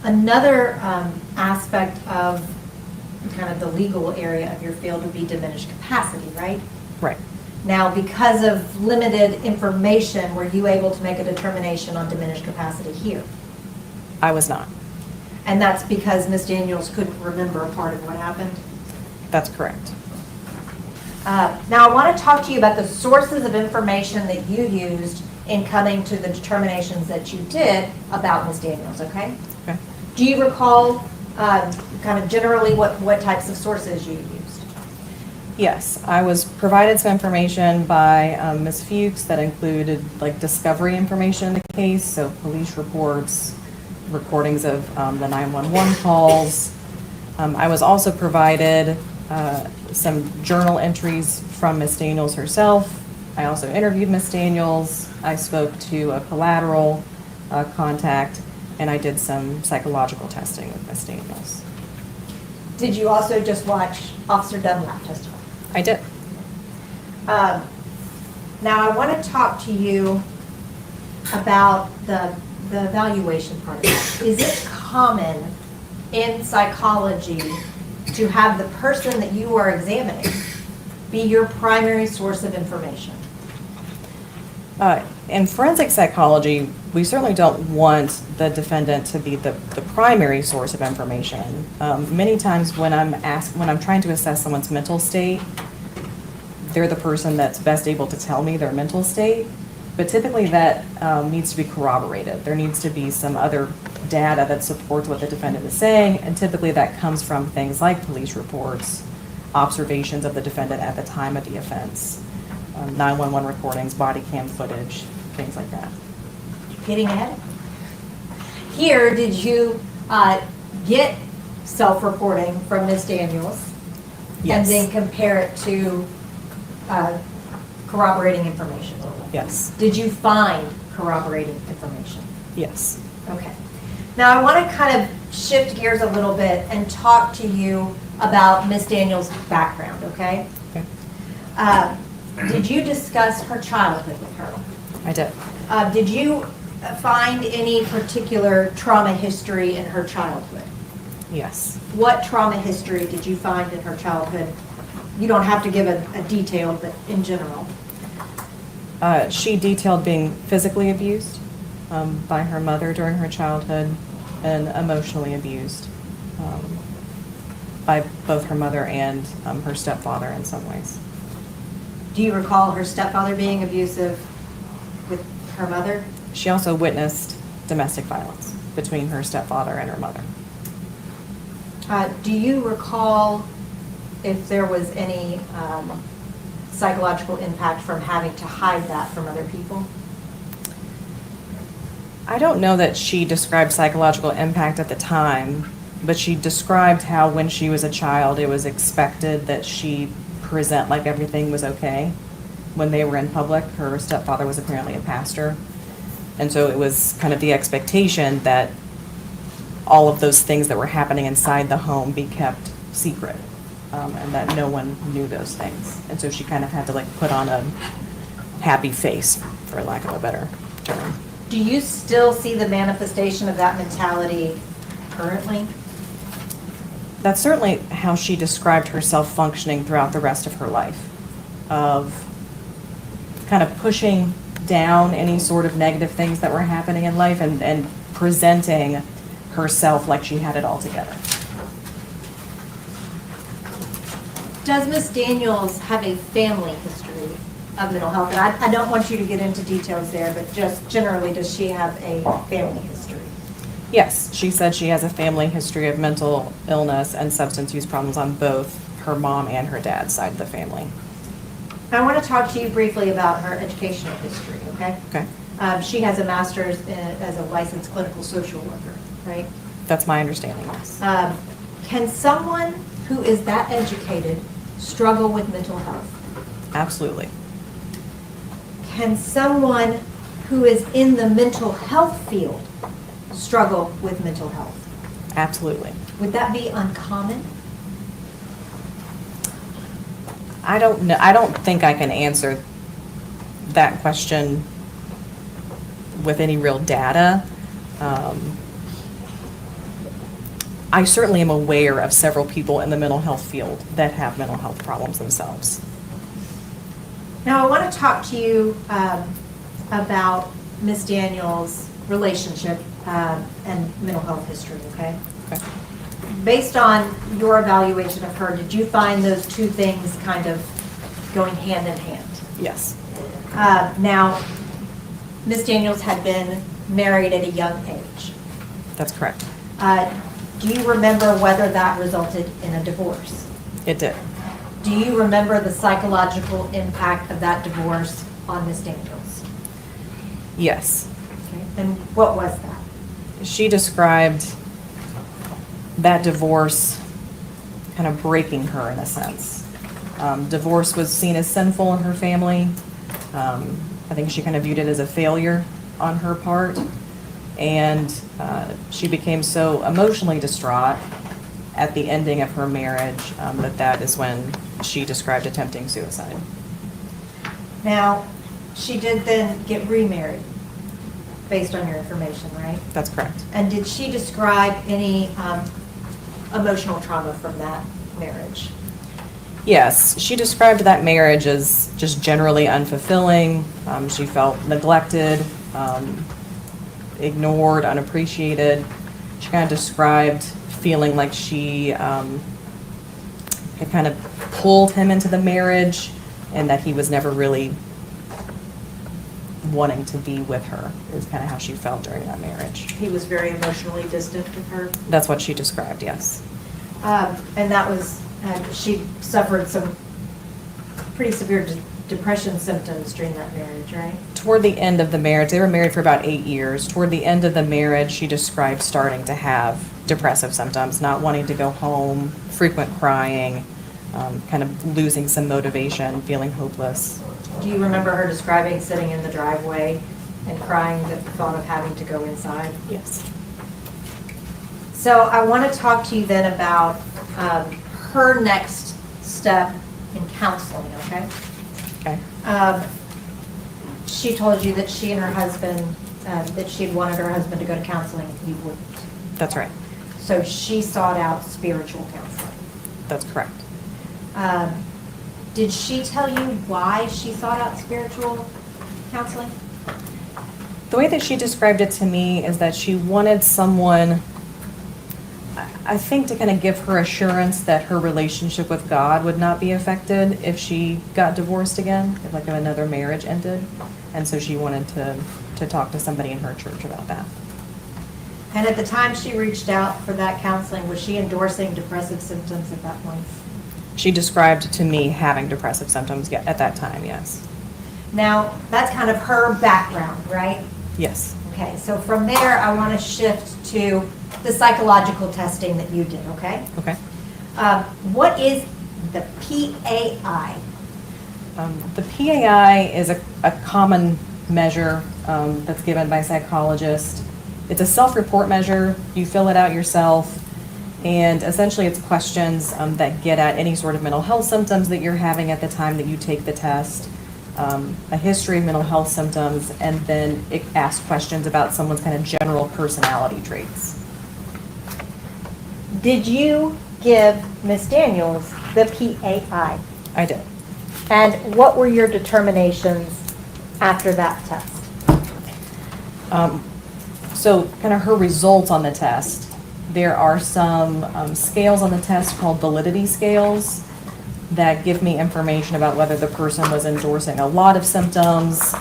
Another aspect of kind of the legal area of your field would be diminished capacity, right? Right. Now, because of limited information, were you able to make a determination on diminished capacity here? I was not. And that's because Ms. Daniels couldn't remember a part of what happened? That's correct. Now, I want to talk to you about the sources of information that you used in coming to the determinations that you did about Ms. Daniels, okay? Okay. Do you recall kind of generally what types of sources you used? Yes, I was provided some information by Ms. Fuchs that included like discovery information in the case, so police reports, recordings of the 911 calls. I was also provided some journal entries from Ms. Daniels herself. I also interviewed Ms. Daniels. I spoke to a collateral contact, and I did some psychological testing with Ms. Daniels. Did you also just watch Officer Dunlap testify? I did. Now, I want to talk to you about the evaluation part of that. Is it common in psychology to have the person that you are examining be your primary source of information? In forensic psychology, we certainly don't want the defendant to be the primary source of information. Many times when I'm trying to assess someone's mental state, they're the person that's best able to tell me their mental state. But typically that needs to be corroborated. There needs to be some other data that supports what the defendant is saying, and typically that comes from things like police reports, observations of the defendant at the time of the offense, 911 recordings, body cam footage, things like that. Getting ahead? Here, did you get self-reporting from Ms. Daniels? Yes. And then compare it to corroborating information? Yes. Did you find corroborating information? Yes. Okay. Now I want to kind of shift gears a little bit and talk to you about Ms. Daniels' background, okay? Okay. Did you discuss her childhood with her? I did. Did you find any particular trauma history in her childhood? Yes. What trauma history did you find in her childhood? You don't have to give a detail, but in general. She detailed being physically abused by her mother during her childhood and emotionally abused by both her mother and her stepfather in some ways. Do you recall her stepfather being abusive with her mother? She also witnessed domestic violence between her stepfather and her mother. Do you recall if there was any psychological impact from having to hide that from other people? I don't know that she described psychological impact at the time, but she described how when she was a child, it was expected that she present like everything was okay. When they were in public, her stepfather was apparently a pastor. And so it was kind of the expectation that all of those things that were happening inside the home be kept secret, and that no one knew those things. And so she kind of had to like put on a happy face, for lack of a better term. Do you still see the manifestation of that mentality currently? That's certainly how she described herself functioning throughout the rest of her life, of kind of pushing down any sort of negative things that were happening in life and presenting herself like she had it all together. Does Ms. Daniels have a family history of mental health? And I don't want you to get into details there, but just generally, does she have a family history? Yes, she said she has a family history of mental illness and substance use problems on both her mom and her dad's side of the family. I want to talk to you briefly about her educational history, okay? Okay. She has a master's as a licensed clinical social worker, right? That's my understanding, yes. Can someone who is that educated struggle with mental health? Absolutely. Can someone who is in the mental health field struggle with mental health? Absolutely. Would that be uncommon? I don't know. I don't think I can answer that question with any real data. I certainly am aware of several people in the mental health field that have mental health problems themselves. Now, I want to talk to you about Ms. Daniels' relationship and mental health history, okay? Okay. Based on your evaluation of her, did you find those two things kind of going hand in hand? Yes. Now, Ms. Daniels had been married at a young age. That's correct. Do you remember whether that resulted in a divorce? It did. Do you remember the psychological impact of that divorce on Ms. Daniels? Yes. Okay. And what was that? She described that divorce kind of breaking her in a sense. Divorce was seen as sinful in her family. I think she kind of viewed it as a failure on her part. And she became so emotionally distraught at the ending of her marriage, that is when she described attempting suicide. Now, she did then get remarried, based on your information, right? That's correct. And did she describe any emotional trauma from that marriage? Yes, she described that marriage as just generally unfulfilling. She felt neglected, ignored, unappreciated. She kind of described feeling like she had kind of pulled him into the marriage and that he was never really wanting to be with her, is kind of how she felt during that marriage. He was very emotionally distant with her? That's what she described, yes. And that was, she suffered some pretty severe depression symptoms during that marriage, right? Toward the end of the marriage, they were married for about 8 years. Toward the end of the marriage, she described starting to have depressive symptoms, not wanting to go home, frequent crying, kind of losing some motivation, feeling hopeless. Do you remember her describing sitting in the driveway and crying at the thought of having to go inside? Yes. So I want to talk to you then about her next step in counseling, okay? Okay. She told you that she and her husband, that she had wanted her husband to go to counseling, he wouldn't. That's right. So she sought out spiritual counseling. That's correct. Did she tell you why she sought out spiritual counseling? The way that she described it to me is that she wanted someone, I think, to kind of give her assurance that her relationship with God would not be affected if she got divorced again, if another marriage ended. And so she wanted to talk to somebody in her church about that. And at the time she reached out for that counseling, was she endorsing depressive symptoms at that point? She described to me having depressive symptoms at that time, yes. Now, that's kind of her background, right? Yes. Okay, so from there, I want to shift to the psychological testing that you did, okay? Okay. What is the PAI? The PAI is a common measure that's given by psychologists. It's a self-report measure. You fill it out yourself. And essentially it's questions that get at any sort of mental health symptoms that you're having at the time that you take the test, a history of mental health symptoms, and then it asks questions about someone's kind of general personality traits. Did you give Ms. Daniels the PAI? I did. And what were your determinations after that test? So kind of her results on the test. There are some scales on the test called validity scales that give me information about whether the person was endorsing a lot of symptoms,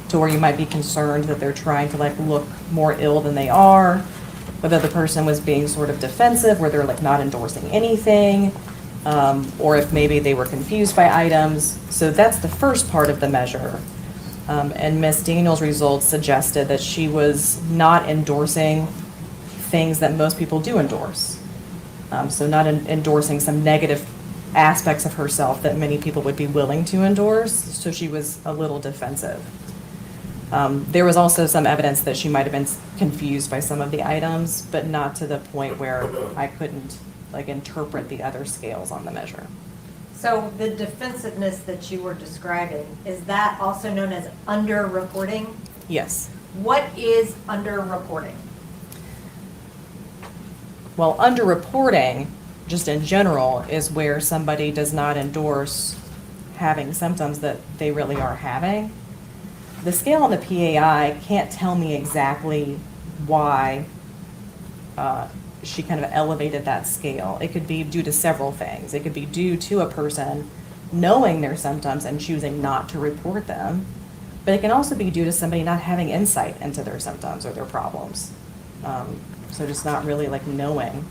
to where you might be concerned that they're trying to look more ill than they are, whether the person was being sort of defensive where they're not endorsing anything, or if maybe they were confused by items. So that's the first part of the measure. And Ms. Daniels' results suggested that she was not endorsing things that most people do endorse. So not endorsing some negative aspects of herself that many people would be willing to endorse. So she was a little defensive. There was also some evidence that she might have been confused by some of the items, but not to the point where I couldn't interpret the other scales on the measure. So the defensiveness that you were describing, is that also known as underreporting? Yes. What is underreporting? Well, underreporting, just in general, is where somebody does not endorse having symptoms that they really are having. The scale on the PAI can't tell me exactly why she kind of elevated that scale. It could be due to several things. It could be due to a person knowing their symptoms and choosing not to report them. But it can also be due to somebody not having insight into their symptoms or their problems. So just not really knowing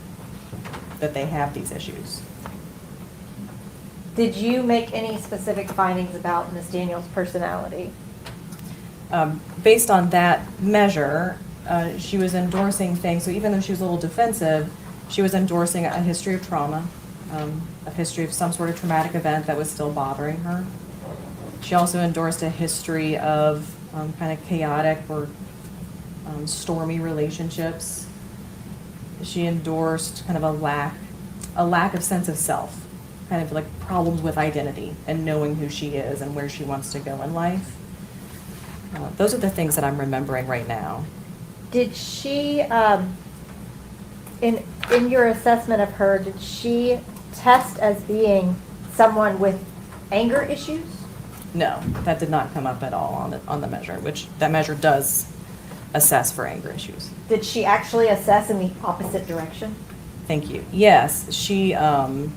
that they have these issues. Did you make any specific findings about Ms. Daniels' personality? Based on that measure, she was endorsing things. So even though she was a little defensive, she was endorsing a history of trauma, a history of some sort of traumatic event that was still bothering her. She also endorsed a history of kind of chaotic or stormy relationships. she endorsed kind of a lack of sense of self, kind of like problems with identity and knowing who she is and where she wants to go in life. Those are the things that I'm remembering right now. Did she, in your assessment of her, did she test as being someone with anger issues? No, that did not come up at all on the measure, which that measure does assess for anger issues. Did she actually assess in the opposite direction? Thank you. Yes, she, her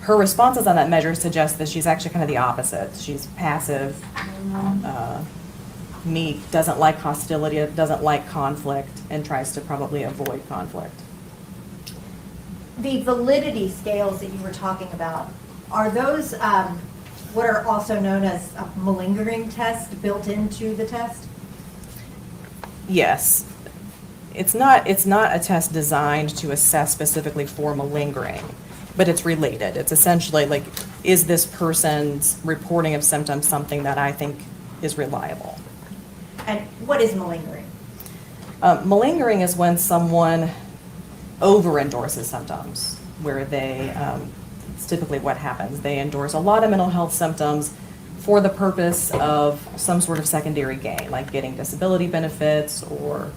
responses on that measure suggest that she's actually kind of the opposite. She's passive, meek, doesn't like hostility, doesn't like conflict, and tries to probably avoid conflict. The validity scales that you were talking about, are those what are also known as a malingering test built into the test? Yes. It's not a test designed to assess specifically for malingering, but it's related. It's essentially like, is this person's reporting of symptoms something that I think is reliable? And what is malingering? Malingering is when someone over-endorses symptoms, where they, it's typically what happens. They endorse a lot of mental health symptoms for the purpose of some sort of secondary gain, like getting disability benefits or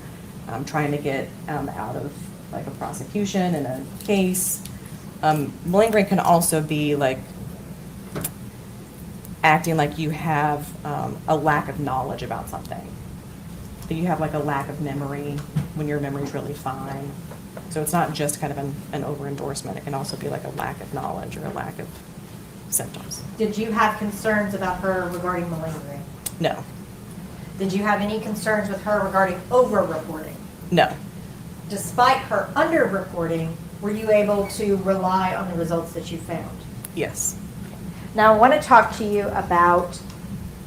trying to get out of like a prosecution in a case. Malingering can also be like acting like you have a lack of knowledge about something. That you have like a lack of memory when your memory's really fine. So it's not just kind of an over-endorsement. It can also be like a lack of knowledge or a lack of symptoms. Did you have concerns about her regarding malingering? No. Did you have any concerns with her regarding over-reporting? No. Despite her under-reporting, were you able to rely on the results that you found? Yes. Now I want to talk to you about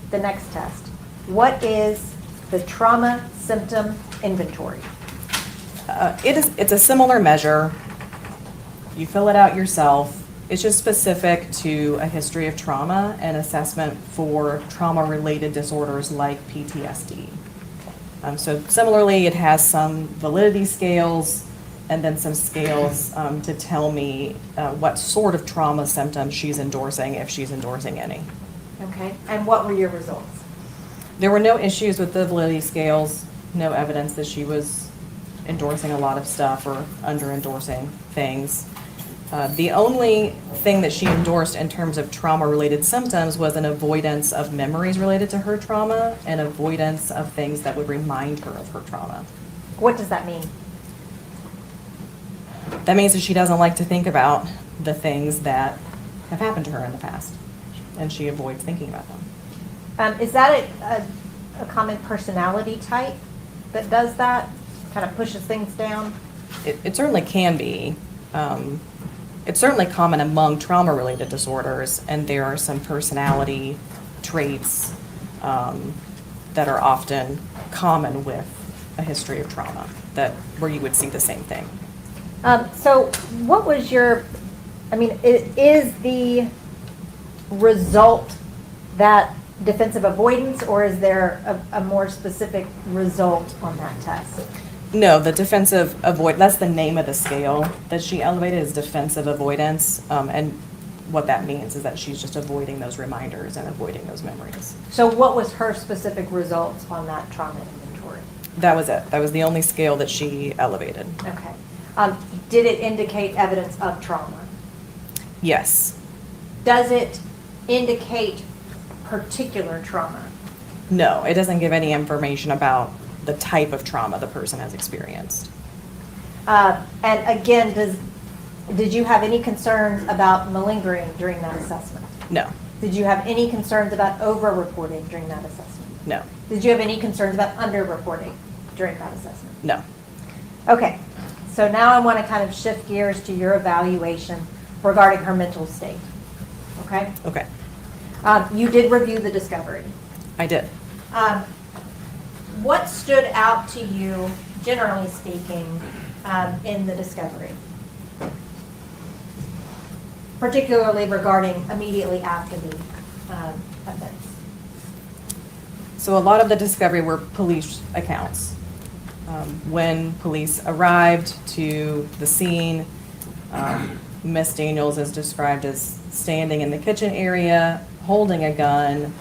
the next test. What is the trauma symptom inventory? It's a similar measure. You fill it out yourself. It's just specific to a history of trauma and assessment for trauma-related disorders like PTSD. So similarly, it has some validity scales and then some scales to tell me what sort of trauma symptoms she's endorsing, if she's endorsing any. Okay, and what were your results? There were no issues with the validity scales, no evidence that she was endorsing a lot of stuff or under-endorsing things. The only thing that she endorsed in terms of trauma-related symptoms was an avoidance of memories related to her trauma and avoidance of things that would remind her of her trauma. What does that mean? That means that she doesn't like to think about the things that have happened to her in the past, and she avoids thinking about them. Is that a common personality type that does that? Kind of pushes things down? It certainly can be. It's certainly common among trauma-related disorders, and there are some personality traits that are often common with a history of trauma where you would see the same thing. So what was is the result that defensive avoidance, or is there a more specific result on that test? No, the defensive that's the name of the scale that she elevated is defensive avoidance. And what that means is that she's just avoiding those reminders and avoiding those memories. So what was her specific results on that trauma inventory? That was it. That was the only scale that she elevated. Okay. Did it indicate evidence of trauma? Yes. Does it indicate particular trauma? No, it doesn't give any information about the type of trauma the person has experienced. And again, did you have any concerns about malingering during that assessment? No. Did you have any concerns about over-reporting during that assessment? No. Did you have any concerns about under-reporting during that assessment? No. Okay, so now I want to kind of shift gears to your evaluation regarding her mental state. Okay? Okay. You did review the discovery. I did. What stood out to you, generally speaking, in the discovery? Particularly regarding immediately after the offense. So a lot of the discovery were police accounts. When police arrived to the scene, Miss Daniels is described as standing in the kitchen area, holding a gun,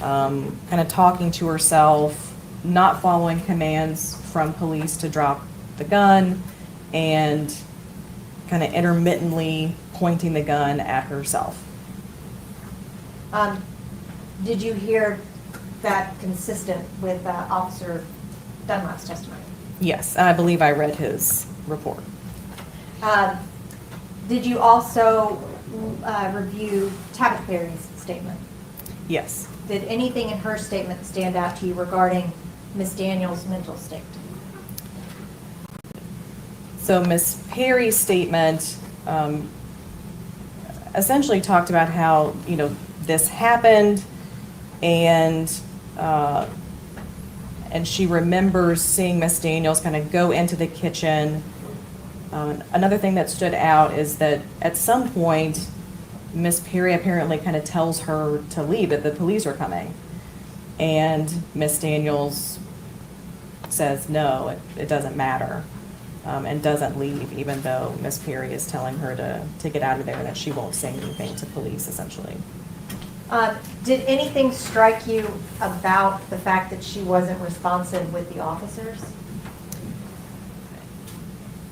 kind of talking to herself, not following commands from police to drop the gun, and kind of intermittently pointing the gun at herself. Did you hear that consistent with Officer Dunlap's testimony? Yes, and I believe I read his report. Did you also review Tabitha Perry's statement? Yes. Did anything in her statement stand out to you regarding Ms. Daniels' mental state? So Ms. Perry's statement essentially talked about how, this happened, and she remembers seeing Miss Daniels kind of go into the kitchen. Another thing that stood out is that at some point, Miss Perry apparently kind of tells her to leave, that the police are coming. And Miss Daniels says, no, it doesn't matter, and doesn't leave, even though Miss Perry is telling her to get out of there and that she won't say anything to police, essentially. Did anything strike you about the fact that she wasn't responsive with the officers?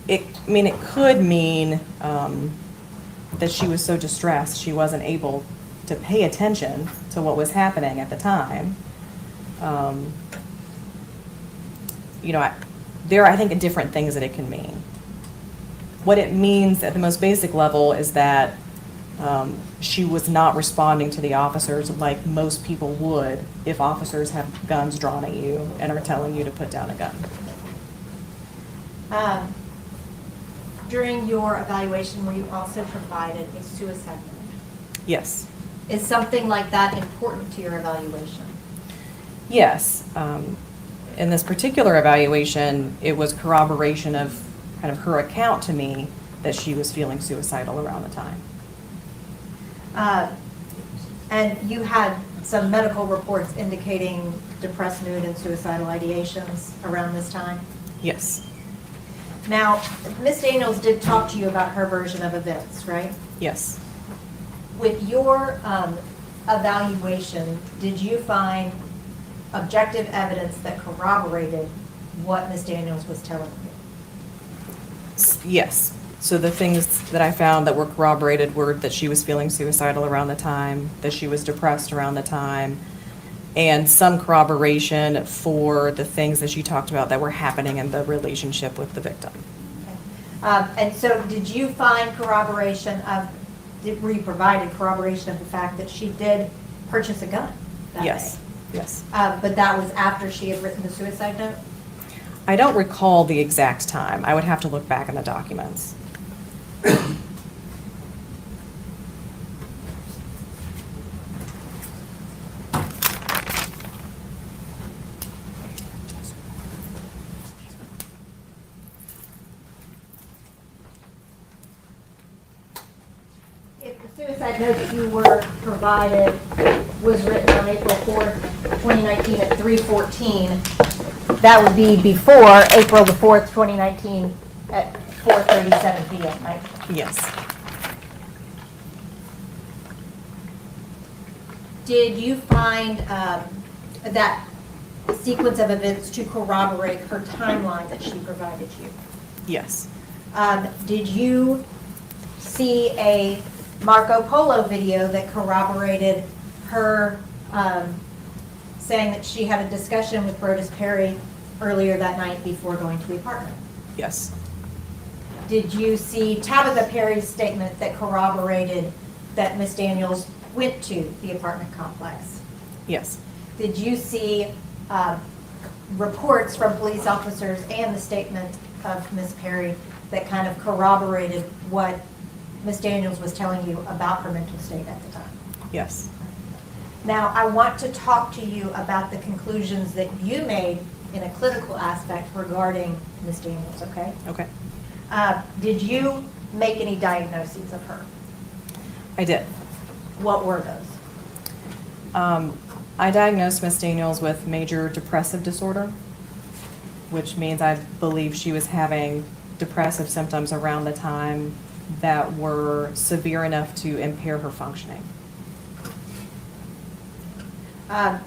It could mean that she was so distressed she wasn't able to pay attention to what was happening at the time. There are, I think, different things that it can mean. What it means at the most basic level is that she was not responding to the officers like most people would if officers have guns drawn at you and are telling you to put down a gun. During your evaluation, were you also provided a suicide note? Yes. Is something like that important to your evaluation? Yes. In this particular evaluation, it was corroboration of kind of her account to me that she was feeling suicidal around the time. And you had some medical reports indicating depressed mood and suicidal ideations around this time? Yes. Now, Ms. Daniels did talk to you about her version of events, right? Yes. With your evaluation, did you find objective evidence that corroborated what Ms. Daniels was telling you? Yes. So the things that I found that were corroborated were that she was feeling suicidal around the time, that she was depressed around the time, and some corroboration for the things that she talked about that were happening in the relationship with the victim. Okay. And so did you find corroboration were you provided corroboration of the fact that she did purchase a gun that Yes. day? Yes. But that was after she had written the suicide note? I don't recall the exact time. I would have to look back in the documents. If the suicide note that you were provided was written on April 4th, 2019 at 3:14, that would be before April the 4th, 2019 at 4:37 p.m., right? Yes. Did you find that sequence of events to corroborate her timeline that she provided you? Yes. Did you see a Marco Polo video that corroborated her saying that she had a discussion with Brodus Perry earlier that night before going to the apartment? Yes. Did you see Tabitha Perry's statement that corroborated that Ms. Daniels went to the apartment complex? Yes. Did you see reports from police officers and the statement of Ms. Perry that kind of corroborated what Ms. Daniels was telling you about her mental state at the time? Yes. Now, I want to talk to you about the conclusions that you made in a clinical aspect regarding Ms. Daniels, okay? Okay. Did you make any diagnoses of her? I did. What were those? I diagnosed Ms. Daniels with major depressive disorder, which means I believe she was having depressive symptoms around the time that were severe enough to impair her functioning.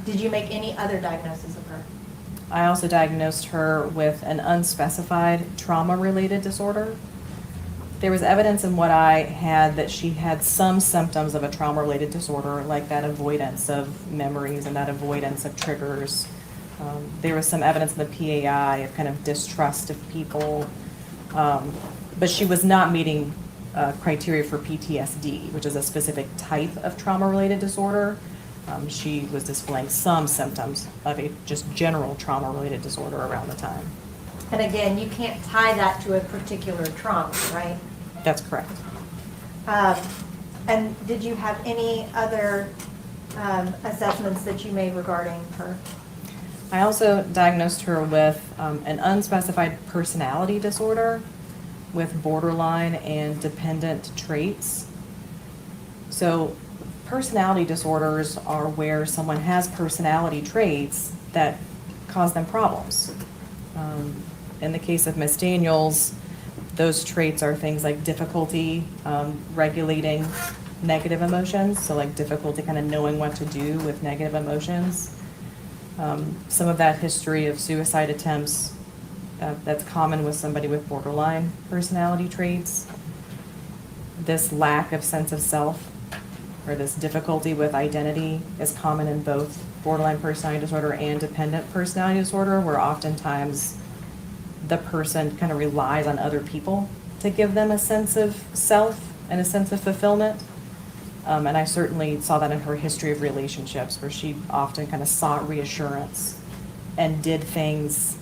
Did you make any other diagnosis of her? I also diagnosed her with an unspecified trauma-related disorder. There was evidence in what I had that she had some symptoms of a trauma-related disorder, like that avoidance of memories and that avoidance of triggers. There was some evidence in the PAI of kind of distrust of people, but she was not meeting criteria for PTSD, which is a specific type of trauma-related disorder. She was displaying some symptoms of a just general trauma-related disorder around the time. And again, you can't tie that to a particular trauma, right? That's correct. And did you have any other assessments that you made regarding her? I also diagnosed her with an unspecified personality disorder with borderline and dependent traits. So personality disorders are where someone has personality traits that cause them problems. In the case of Ms. Daniels, those traits are things like difficulty regulating negative emotions, so like difficulty kind of knowing what to do with negative emotions. Some of that history of suicide attempts, that's common with somebody with borderline personality traits. This lack of sense of self, or this difficulty with identity, is common in both borderline personality disorder and dependent personality disorder, where oftentimes the person kind of relies on other people to give them a sense of self and a sense of fulfillment. And I certainly saw that in her history of relationships, where she often kind of sought reassurance and did things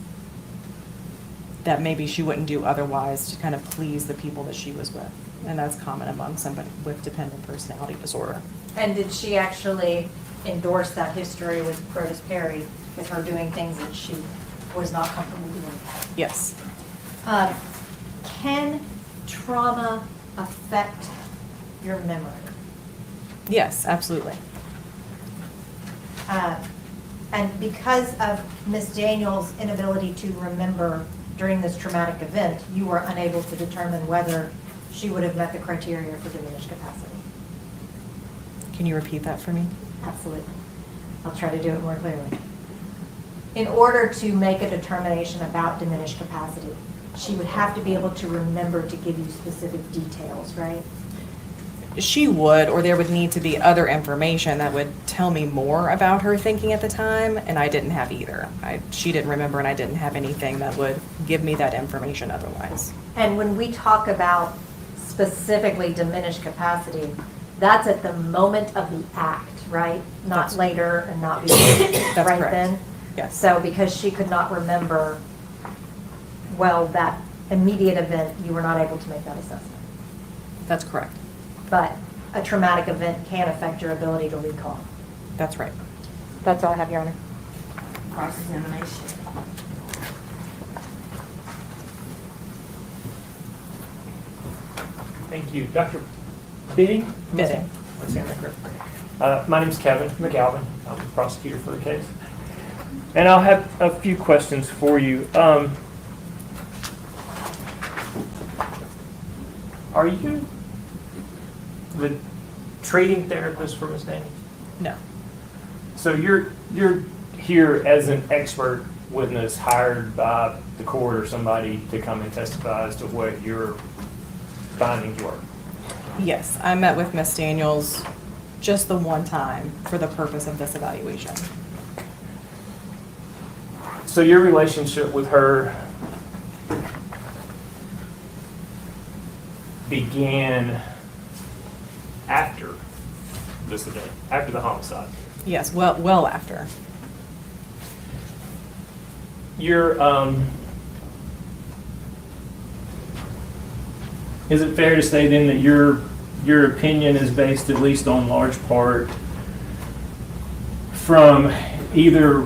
that maybe she wouldn't do otherwise to kind of please the people that she was with. And that's common among somebody with dependent personality disorder. And did she actually endorse that history with Brodus Perry, with her doing things that she was not comfortable doing? Yes. Can trauma affect your memory? Yes, absolutely. And because of Ms. Daniels' inability to remember during this traumatic event, you were unable to determine whether she would have met the criteria for diminished capacity. Can you repeat that for me? Absolutely. I'll try to do it more clearly. In order to make a determination about diminished capacity, she would have to be able to remember to give you specific details, right? She would, or there would need to be other information that would tell me more about her thinking at the time, and I didn't have either. She didn't remember, and I didn't have anything that would give me that information otherwise. And when we talk about specifically diminished capacity, that's at the moment of the act, right? Not later and not before, That's right correct. then? Yes. So because she could not remember, well, that immediate event, you were not able to make that assessment. That's correct. But a traumatic event can affect your ability to recall. That's right. That's all I have, Your Honor. Cross-examination. Thank you. Dr. Bidding? Bidding. Am I saying that correct? My name's Kevin McAlvin. I'm the prosecutor for the case. And I'll have a few questions for you. Are you the treating therapist for Ms. Daniels? No. So you're here as an expert witness hired by the court or somebody to come and testify as to what your findings were? Yes, I met with Ms. Daniels just the one time for the purpose of this evaluation. So your relationship with her began after this event, after the homicide? Yes, well after. Is it fair to say then that your opinion is based at least on large part from either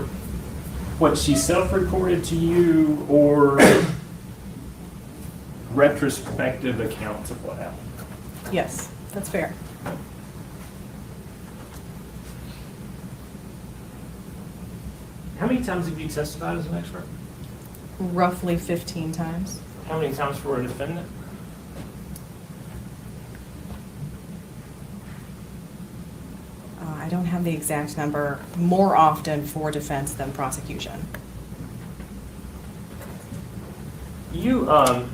what she self-reported to you or retrospective accounts of what happened? Yes, that's fair. How many times have you testified as an expert? Roughly 15 times. How many times for a defendant? I don't have the exact number. More often for defense than prosecution. You, I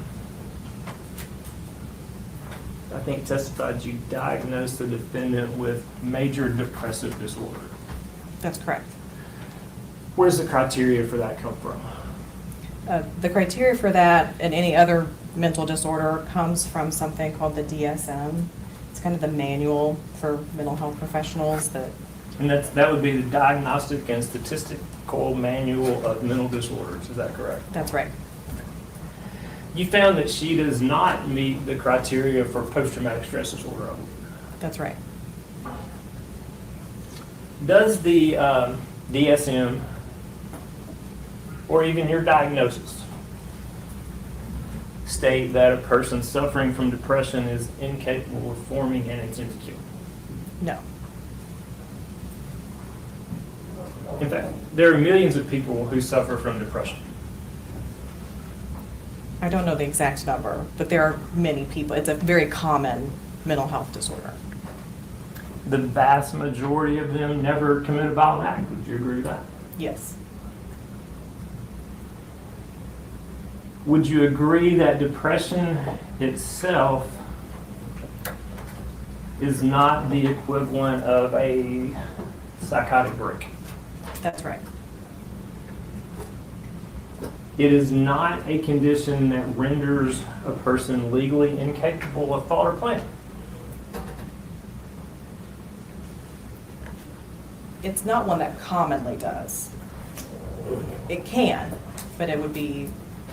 think testified you diagnosed the defendant with major depressive disorder. That's correct. Where's the criteria for that come from? The criteria for that and any other mental disorder comes from something called the DSM. It's kind of the manual for mental health professionals that. And that would be the Diagnostic and Statistical Manual of Mental Disorders, is that correct? That's right. You found that she does not meet the criteria for post-traumatic stress disorder, I believe. That's right. Does the DSM, or even your diagnosis, state that a person suffering from depression is incapable of forming an identity? No. In fact, there are millions of people who suffer from depression. I don't know the exact number, but there are many people. It's a very common mental health disorder. The vast majority of them never commit a violent act. Would you agree with that? Yes. Would you agree that depression itself is not the equivalent of a psychotic break? That's right. It is not a condition that renders a person legally incapable of thought or planning. It's not one that commonly does. It can, but it would be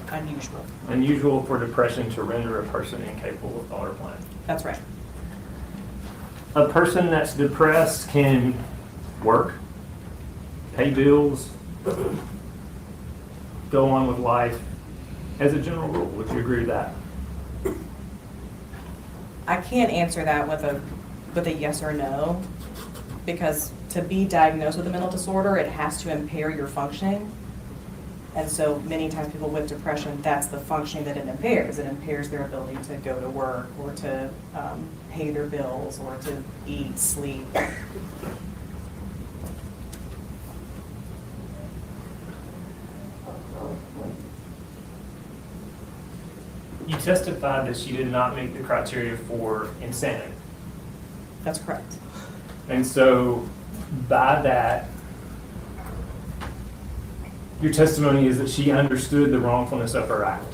unusual. Unusual for depression to render a person incapable of thought or planning. That's right. A person that's depressed can work, pay bills, go on with life as a general rule. Would you agree with that? I can't answer that with a yes or no, because to be diagnosed with a mental disorder, it has to impair your functioning. And so many times people with depression, that's the functioning that it impairs. It impairs their ability to go to work or to pay their bills or to eat, sleep. You testified that she did not meet the criteria for insanity. That's correct. And so by that, your testimony is that she understood the wrongfulness of her act.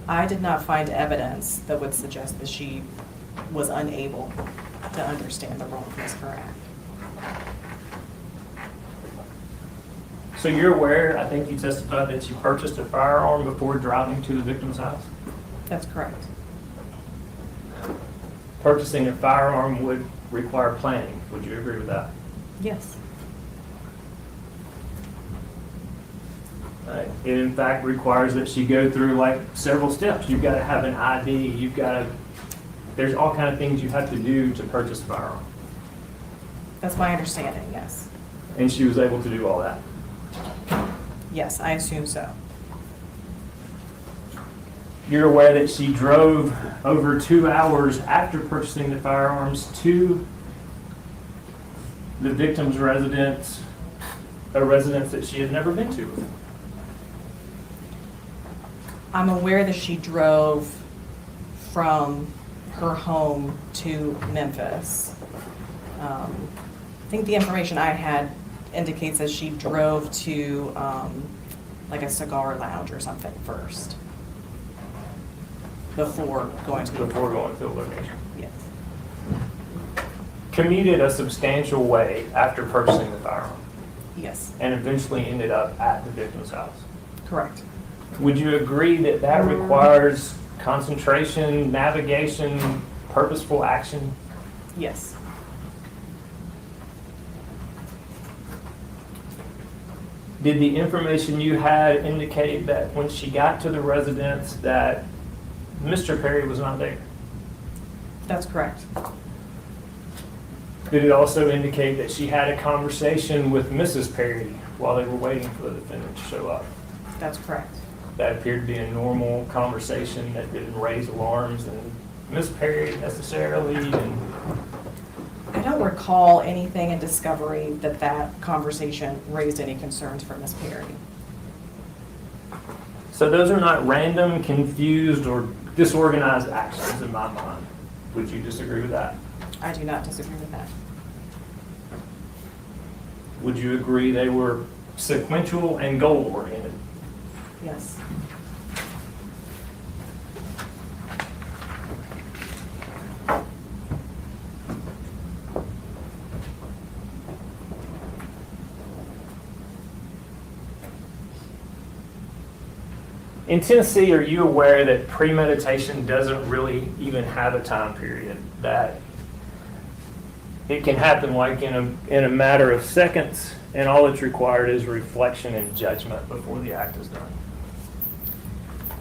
I did not find evidence that would suggest that she was unable to understand the wrongfulness of her act. So you're aware, I think you testified that you purchased a firearm before driving to the victim's house? That's correct. Purchasing a firearm would require planning. Would you agree with that? Yes. It in fact requires that she go through like several steps. You've got to have an ID. There's all kind of things you have to do to purchase a firearm. That's my understanding, yes. And she was able to do all that. Yes, I assume so. You're aware that she drove over 2 hours after purchasing the firearms to the victim's residence, a residence that she had never been to. I'm aware that she drove from her home to Memphis. I think the information I had indicates that she drove to like a cigar lounge or something first before going to the field location. Yes. Commuted a substantial way after purchasing the firearm Yes, and eventually ended up at the victim's house. correct. Would you agree that that requires concentration, navigation, purposeful action? Yes. Did the information you had indicate that when she got to the residence that Mr. Perry was not there? That's correct. Did it also indicate that she had a conversation with Mrs. Perry while they were waiting for the defendant to show up? That's correct. That appeared to be a normal conversation that didn't raise alarms and Miss Perry necessarily, and I don't recall anything in discovery that conversation raised any concerns for Ms. Perry. so those are not random, confused, or disorganized actions in my mind. Would you disagree with that? I do not disagree with that. Would you agree they were sequential and goal-oriented? Yes. In Tennessee, are you aware that premeditation doesn't really even have a time period? That it can happen like in a matter of seconds, and all that's required is reflection and judgment before the act is done.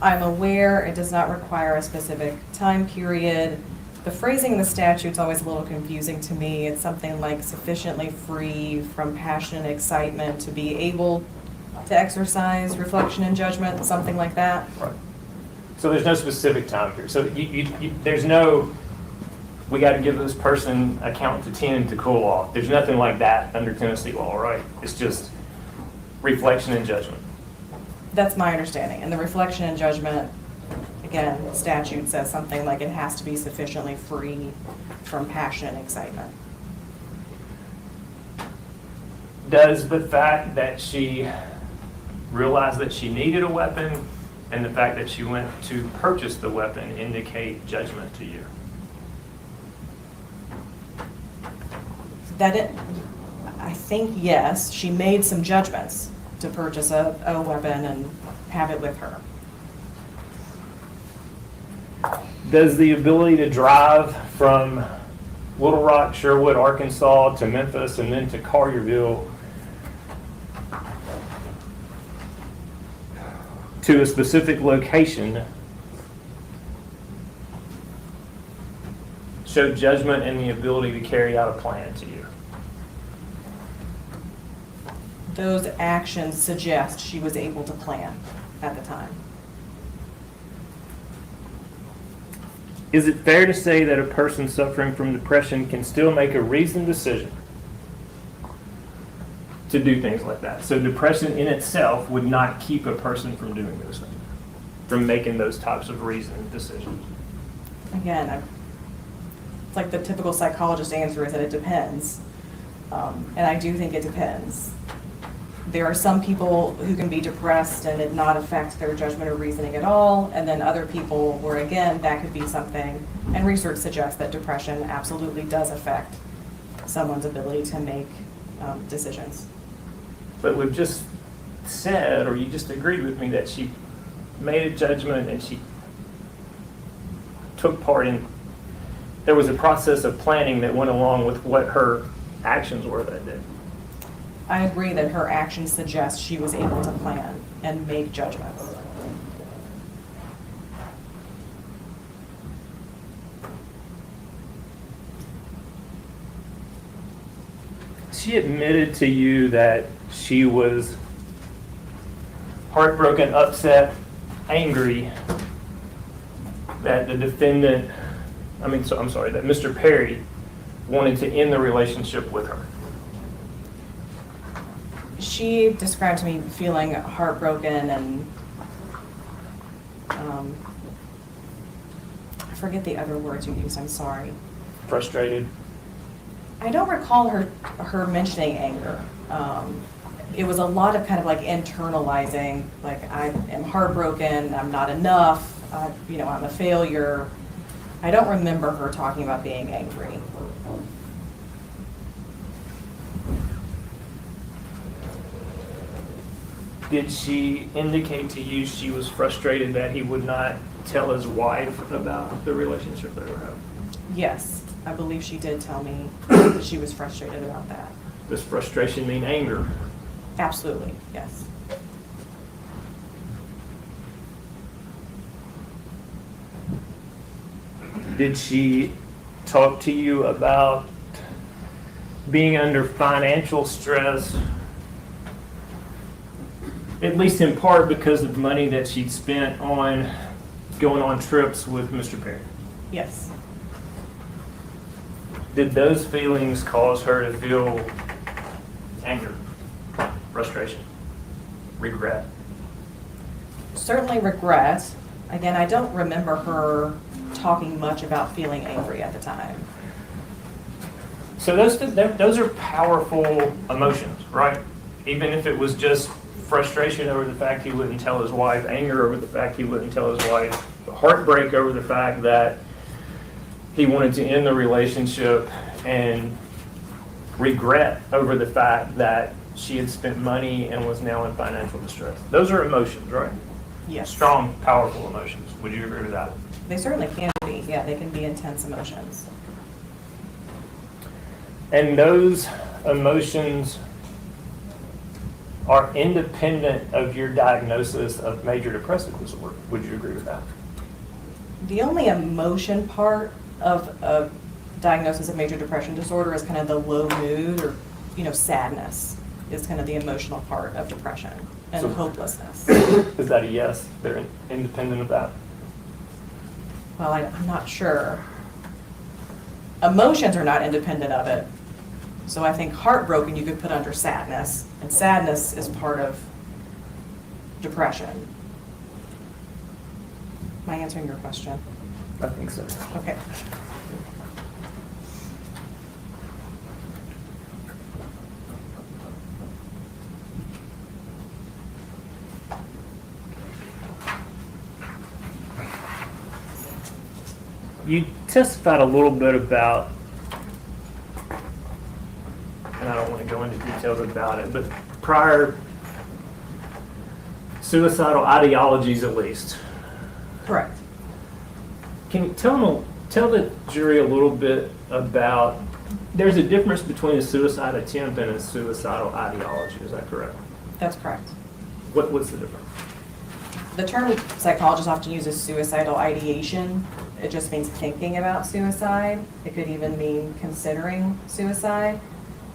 I'm aware it does not require a specific time period. The phrasing in the statute is always a little confusing to me. It's something like sufficiently free from passion and excitement to be able to exercise reflection and judgment, something like that. Right. So there's no specific time period. So there's no, we got to give this person a count to 10 to cool off. There's nothing like that under Tennessee law, right? It's just reflection and judgment. That's my understanding. And the reflection and judgment, again, the statute says something like it has to be sufficiently free from passion and excitement. Does the fact that she realized that she needed a weapon and the fact that she went to purchase the weapon indicate judgment to you? I think yes, she made some judgments to purchase a weapon and have it with her. Does the ability to drive from Little Rock, Sherwood, Arkansas to Memphis and then to Collierville to a specific location show judgment and the ability to carry out a plan to you? Those actions suggest she was able to plan at the time. Is it fair to say that a person suffering from depression can still make a reasoned decision to do things like that? So depression in itself would not keep a person from doing those things, from making those types of reasoned decisions. Again, it's like the typical psychologist answer is that it depends. And I do think it depends. There are some people who can be depressed and it not affect their judgment or reasoning at all, and then other people where, again, that could be something, and research suggests that depression absolutely does affect someone's ability to make decisions. But we've just said, or you just agreed with me, that she made a judgment and she took part in, there was a process of planning that went along with what her actions were that day. I agree that her actions suggest she was able to plan and make judgments. She admitted to you that she was heartbroken, upset, angry that the defendant, that Mr. Perry wanted to end the relationship with her. She described to me feeling heartbroken and I forget the other words you used, I'm sorry. Frustrated. I don't recall her mentioning anger. It was a lot of kind of like internalizing, like I am heartbroken, I'm not enough, I'm a failure. I don't remember her talking about being angry. Did she indicate to you she was frustrated that he would not tell his wife about the relationship they were having? Yes, I believe she did tell me that she was frustrated about that. Does frustration mean anger? Absolutely, yes. Did she talk to you about being under financial stress at least in part because of money that she'd spent on going on trips with Mr. Perry. Yes. Did those feelings cause her to feel anger, frustration, regret? Certainly regret. Again, I don't remember her talking much about feeling angry at the time. So those are powerful emotions, right? Even if it was just frustration over the fact he wouldn't tell his wife, anger over the fact he wouldn't tell his wife, heartbreak over the fact that he wanted to end the relationship, and regret over the fact that she had spent money and was now in financial distress. Those are emotions, right? Yes. Strong, powerful emotions. Would you agree with that? They certainly can be. Yeah, they can be intense emotions. And those emotions are independent of your diagnosis of major depressive disorder. Would you agree with that? The only emotion part of a diagnosis of major depression disorder is kind of the low mood, or, sadness is kind of the emotional part of depression, and So- hopelessness. Is that a yes? They're independent of that? Well, I'm not sure. Emotions are not independent of it. So I think heartbroken you could put under sadness, and sadness is part of depression. Am I answering your question? I think so. Okay. You testified a little bit about, and I don't want to go into details about it, but prior suicidal ideologies at least. Correct. Can you tell the jury a little bit about, there's a difference between a suicide attempt and a suicidal ideology, is that correct? That's correct. What's the difference? The term psychologists often use is suicidal ideation. It just means thinking about suicide. It could even mean considering suicide.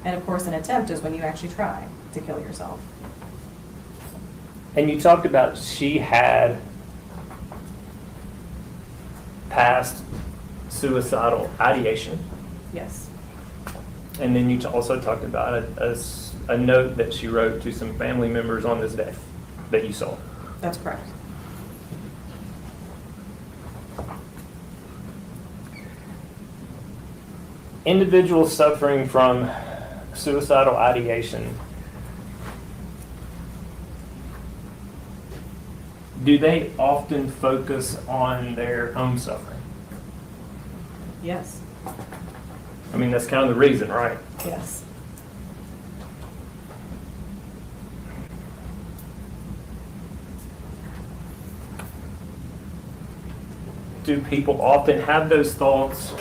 And of course, an attempt is when you actually try to kill yourself. And you talked about she had past suicidal ideation. Yes. And then you also talked about a note that she wrote to some family members on this day that you saw. That's correct. Individuals suffering from suicidal ideation, do they often focus on their own suffering? Yes. I mean, that's kind of the reason, right? Yes. Do people often have those thoughts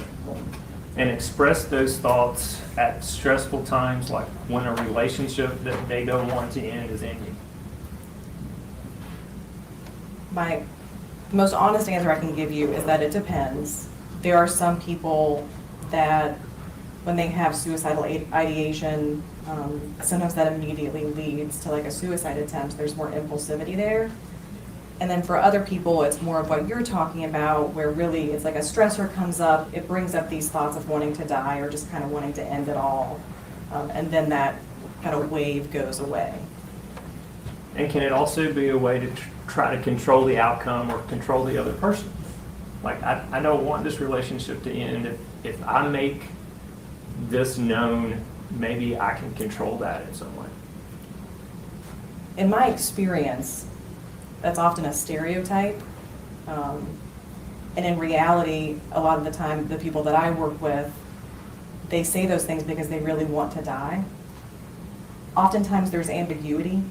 and express those thoughts at stressful times, like when a relationship that they don't want to end is ending? My most honest answer I can give you is that it depends. There are some people that when they have suicidal ideation, sometimes that immediately leads to like a suicide attempt. There's more impulsivity there. And then for other people, it's more of what you're talking about, where really it's like a stressor comes up, it brings up these thoughts of wanting to die or just kind of wanting to end it all. And then that kind of wave goes away. And can it also be a way to try to control the outcome or control the other person? Like, I don't want this relationship to end. If I make this known, maybe I can control that in some way. In my experience, that's often a stereotype. And in reality, a lot of the time, the people that I work with, they say those things because they really want to die. Oftentimes there's ambiguity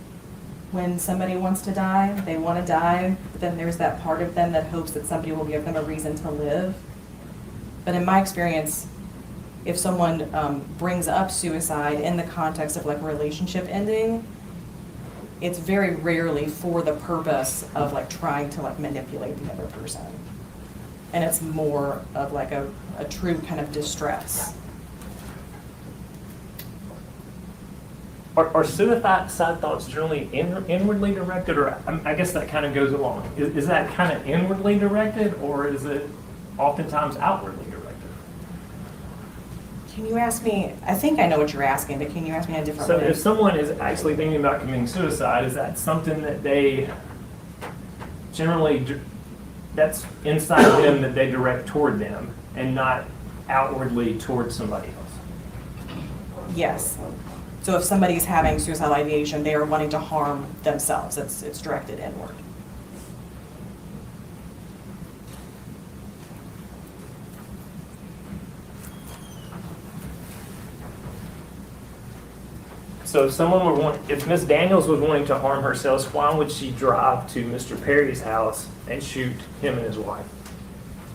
when somebody wants to die. They want to die, but then there's that part of them that hopes that somebody will give them a reason to live. But in my experience, if someone brings up suicide in the context of like a relationship ending, it's very rarely for the purpose of like trying to like manipulate the other person. And it's more of like a true kind of distress. Are suicide thoughts generally inwardly directed, or I guess that kind of goes along? Is that kind of inwardly directed, or is it oftentimes outwardly directed? Can you ask me, I think I know what you're asking, but can you ask me in a different So way? if someone is actually thinking about committing suicide, is that something that they generally, that's inside them that they direct toward them and not outwardly towards somebody else? Yes. So if somebody's having suicidal ideation, they are wanting to harm themselves. It's directed inward. So if someone were if Miss Daniels was wanting to harm herself, why would she drive to Mr. Perry's house and shoot him and his wife?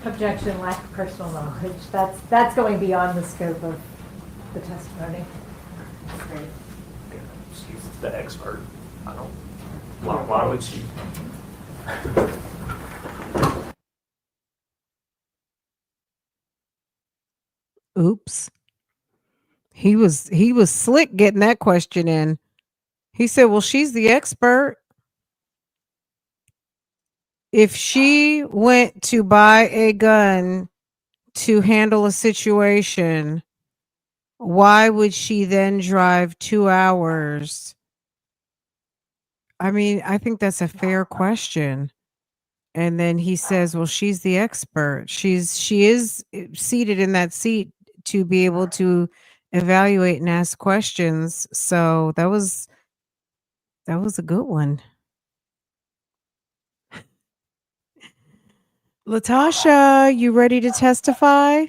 Objection, lack of personal knowledge. That's going beyond the scope of the testimony. She's the expert. I don't. Why would she? Oops. He was slick getting that question in. He said, "Well, she's the expert. If she went to buy a gun to handle a situation, why would she then drive 2 hours?" I mean, I think that's a fair question. And then he says, "Well, she's the expert. She is seated in that seat to be able to evaluate and ask questions." So that was a good one. Latasha, you ready to testify?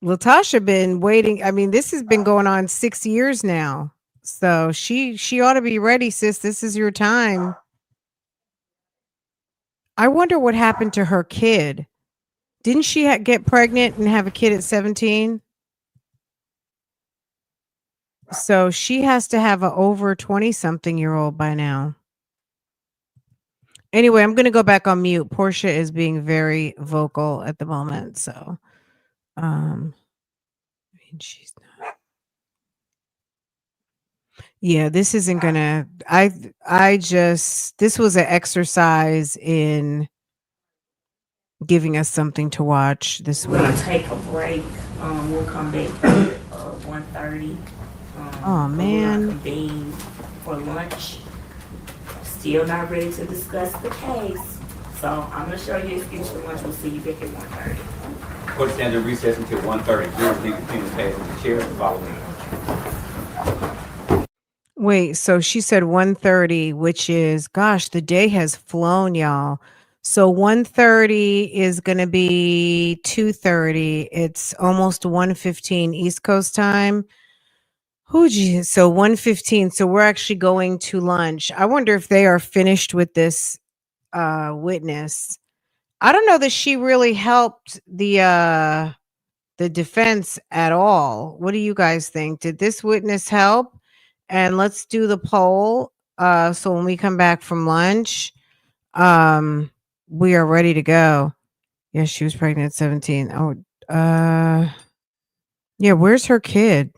Latasha been waiting. I mean, this has been going on 6 years now. So she ought to be ready, sis. This is your time. I wonder what happened to her kid. Didn't she get pregnant and have a kid at 17? So she has to have a over 20-something-year-old by now. Anyway, I'm going to go back on mute. Portia is being very vocal at the moment. So, I mean, she's not. Yeah, this isn't going to, this was an exercise in giving us something to watch this We're week. gonna take a break. We'll come back at 1:30. Oh, man. We'll convene for lunch. Still not ready to discuss the case. So I'm gonna show you excuse for lunch. We'll see you back at 1:30. Court stands in recess until 1:30. Please continue to pass the chair and follow me. Wait, so she said 1:30, which is, gosh, the day has flown, y'all. So 1:30 is going to be 2:30. It's almost 1:15 East Coast time. Oh, geez. So 1:15. So we're actually going to lunch. I wonder if they are finished with this witness. I don't know that she really helped the defense at all. What do you guys think? Did this witness help? And let's do the poll. So when we come back from lunch, we are ready to go. Yes, she was pregnant at 17. Oh, yeah, where's her kid?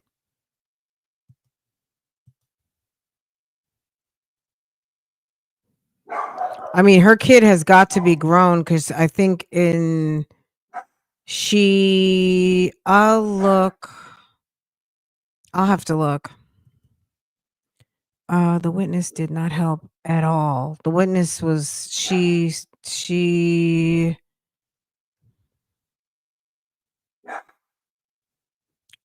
I mean, her kid has got to be grown because I think I'll have to look. The witness did not help at all. The witness was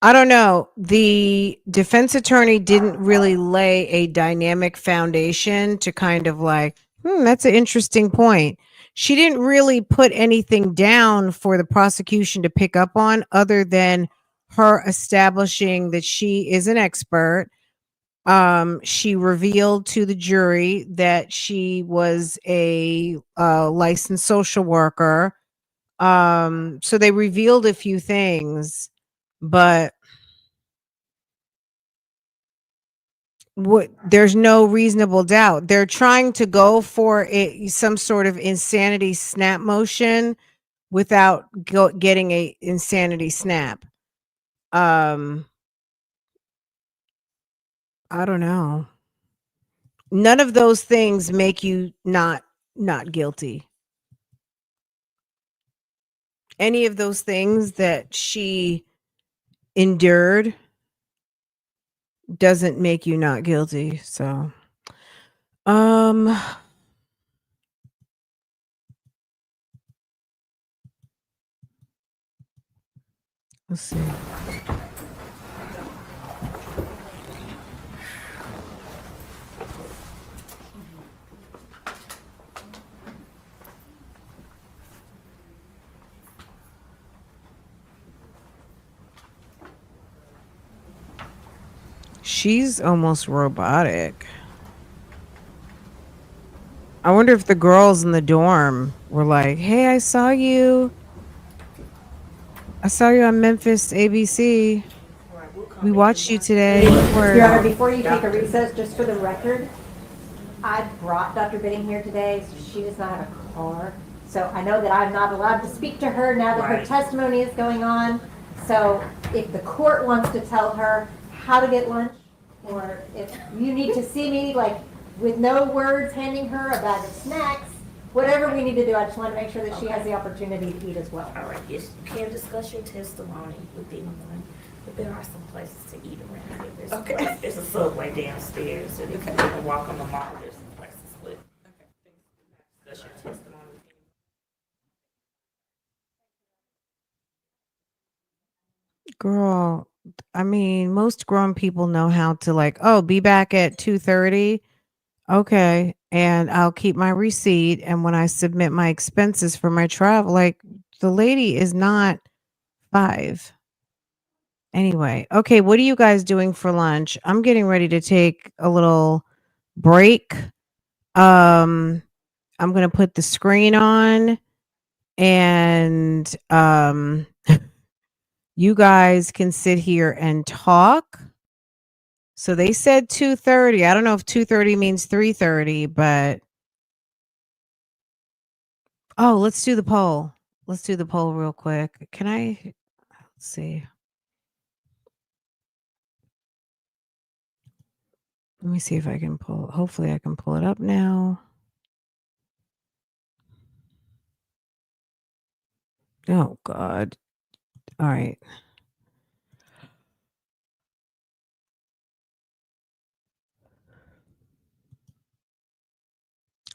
I don't know. The defense attorney didn't really lay a dynamic foundation to kind of like, that's an interesting point. She didn't really put anything down for the prosecution to pick up on other than her establishing that she is an expert. She revealed to the jury that she was a licensed social worker. So they revealed a few things, but there's no reasonable doubt. They're trying to go for some sort of insanity snap motion without getting a insanity snap. Um, I don't know. None of those things make you not guilty. Any of those things that she endured doesn't make you not guilty. So, um, let's see. She's almost robotic. I wonder if the girls in the dorm were like, "Hey, I saw you. I saw you on Memphis ABC. We watched you today. You Your Honor, were before you take a recess, just for the record, I brought Dr. Bidding here today, so she does not have a car. So I know that I'm not allowed to speak to her now that her Right. testimony is going on. So if the court wants to tell her how to get lunch, or if you need to see me, like, with no words, handing her a bag of snacks, whatever we need to do, I just want to make sure that she has the opportunity to eat as well. All right, yes, you can discuss your testimony with anyone, but there are some places to eat around here. There's Okay. there's a Subway downstairs, and if you want to walk on the mall, there's some places, but discuss your testimony with anyone. girl." I mean, most grown people know how to like, "Oh, be back at 2:30." Okay, and I'll keep my receipt, and when I submit my expenses for my travel, like, the lady is not 5. Anyway, okay, what are you guys doing for lunch? I'm getting ready to take a little break. Um, I'm gonna put the screen on, and, you guys can sit here and talk. So they said 2:30. I don't know if 2:30 means 3:30, but oh, let's do the poll. Let's do the poll real quick. Can I let's see. Let me see if I can pull. Hopefully I can pull it up now. Oh god. All right.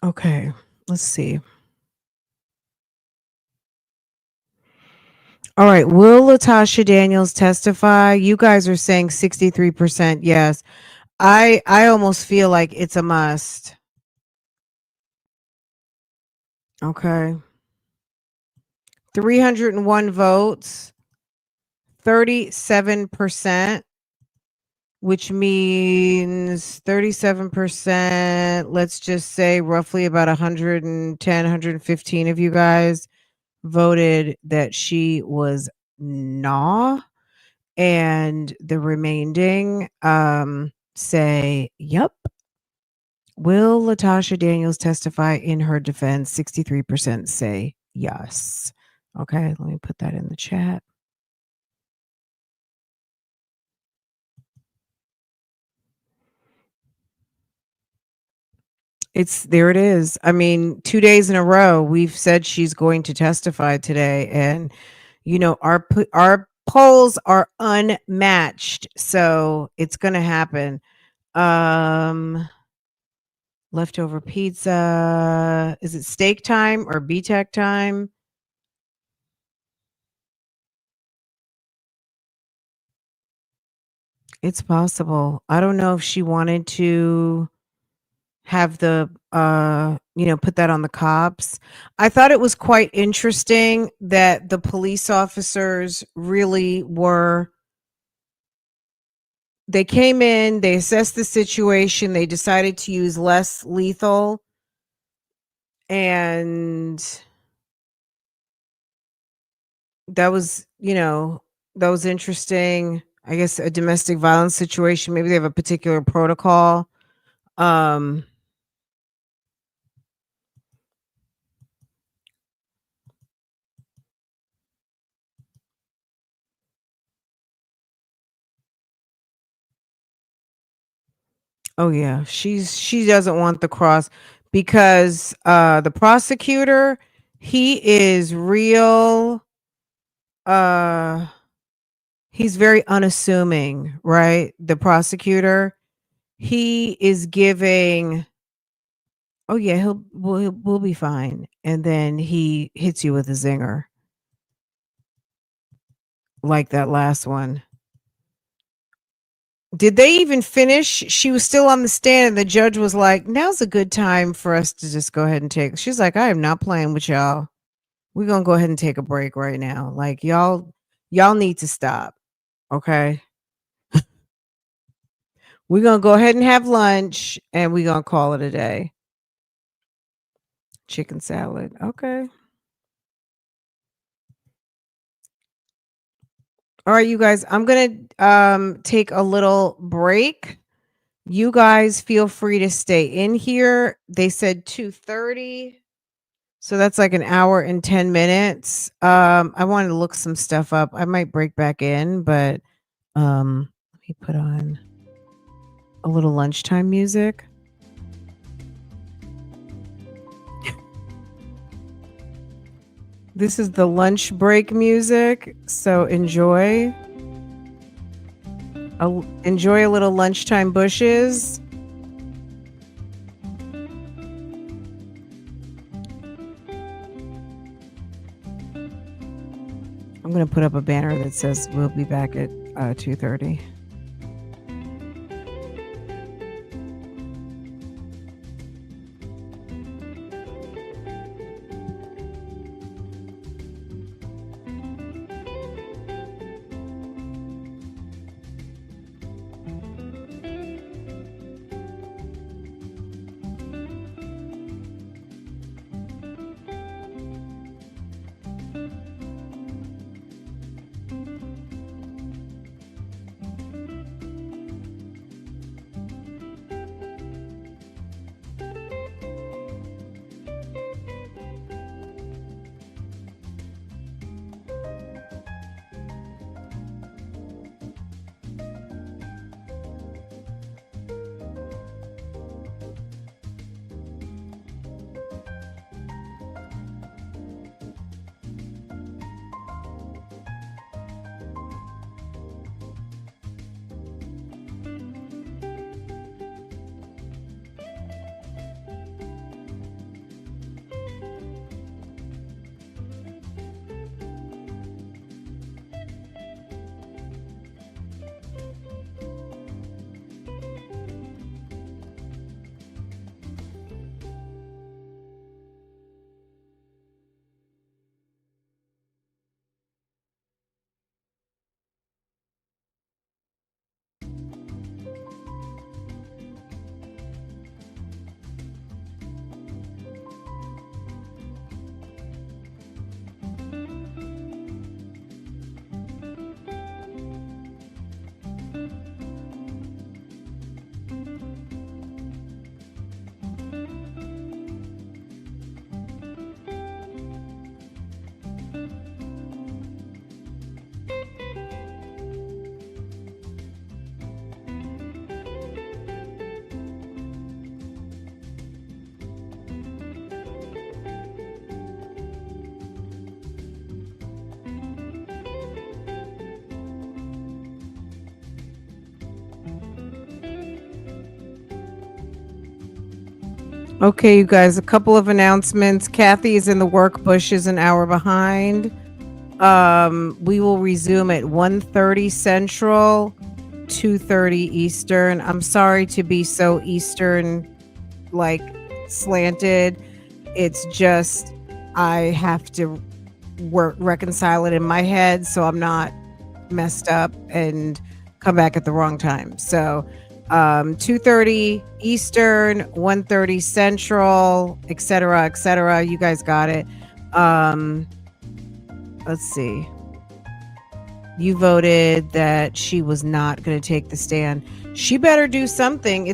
Okay. Let's see. All right. Will Latasha Daniels testify? You guys are saying 63% yes. I almost feel like it's a must. Okay. 301 votes, 37%, which means 37%, let's just say roughly about 110, 115 of you guys voted that she was nah, and the remaining say yep. Will Latasha Daniels testify in her defense? 63% say yes. Okay, let me put that in the chat. It's there it is. I mean, 2 days in a row we've said she's going to testify today, and you know our polls are unmatched, so it's going to happen. Leftover pizza. Is it steak time or BTEC time? It's possible. I don't know if she wanted to have the put that on the cops. I thought it was quite interesting that the police officers really were they came in, they assessed the situation, they decided to use less lethal, and that was, that was interesting. I guess a domestic violence situation, maybe they have a particular protocol. Um Oh yeah, she doesn't want the cross because the prosecutor, he is real uh he's very unassuming, right? The prosecutor, he is giving, oh yeah, we'll be fine. And then he hits you with a zinger like that last one. Did they even finish? She was still on the stand and the judge was like, "Now's a good time for us to just go ahead and take." She's like, "I am not playing with y'all. We're going to go ahead and take a break right now. Like y'all need to stop, okay? We're going to go ahead and have lunch and we're going to call it a day." Chicken salad. Okay. All right, you guys, I'm going to take a little break. You guys feel free to stay in here. They said 2:30. So that's like an hour and 10 minutes. I wanted to look some stuff up. I might break back in, but let me put on a little lunchtime music. This is the lunch break music, so enjoy. Enjoy a little lunchtime bushes. I'm going to put up a banner that says we'll be back at 2:30. Okay, you guys, a couple of announcements. Kathy is in the work. Bush is an hour behind. We will resume at 1:30 Central, 2:30 Eastern. I'm sorry to be so Eastern, like slanted. It's just I have to reconcile it in my head so I'm not messed up and come back at the wrong time. So 2:30 Eastern, 1:30 Central, etc., etc. You guys got it. Let's see. You voted that she was not going to take the stand. She better do something.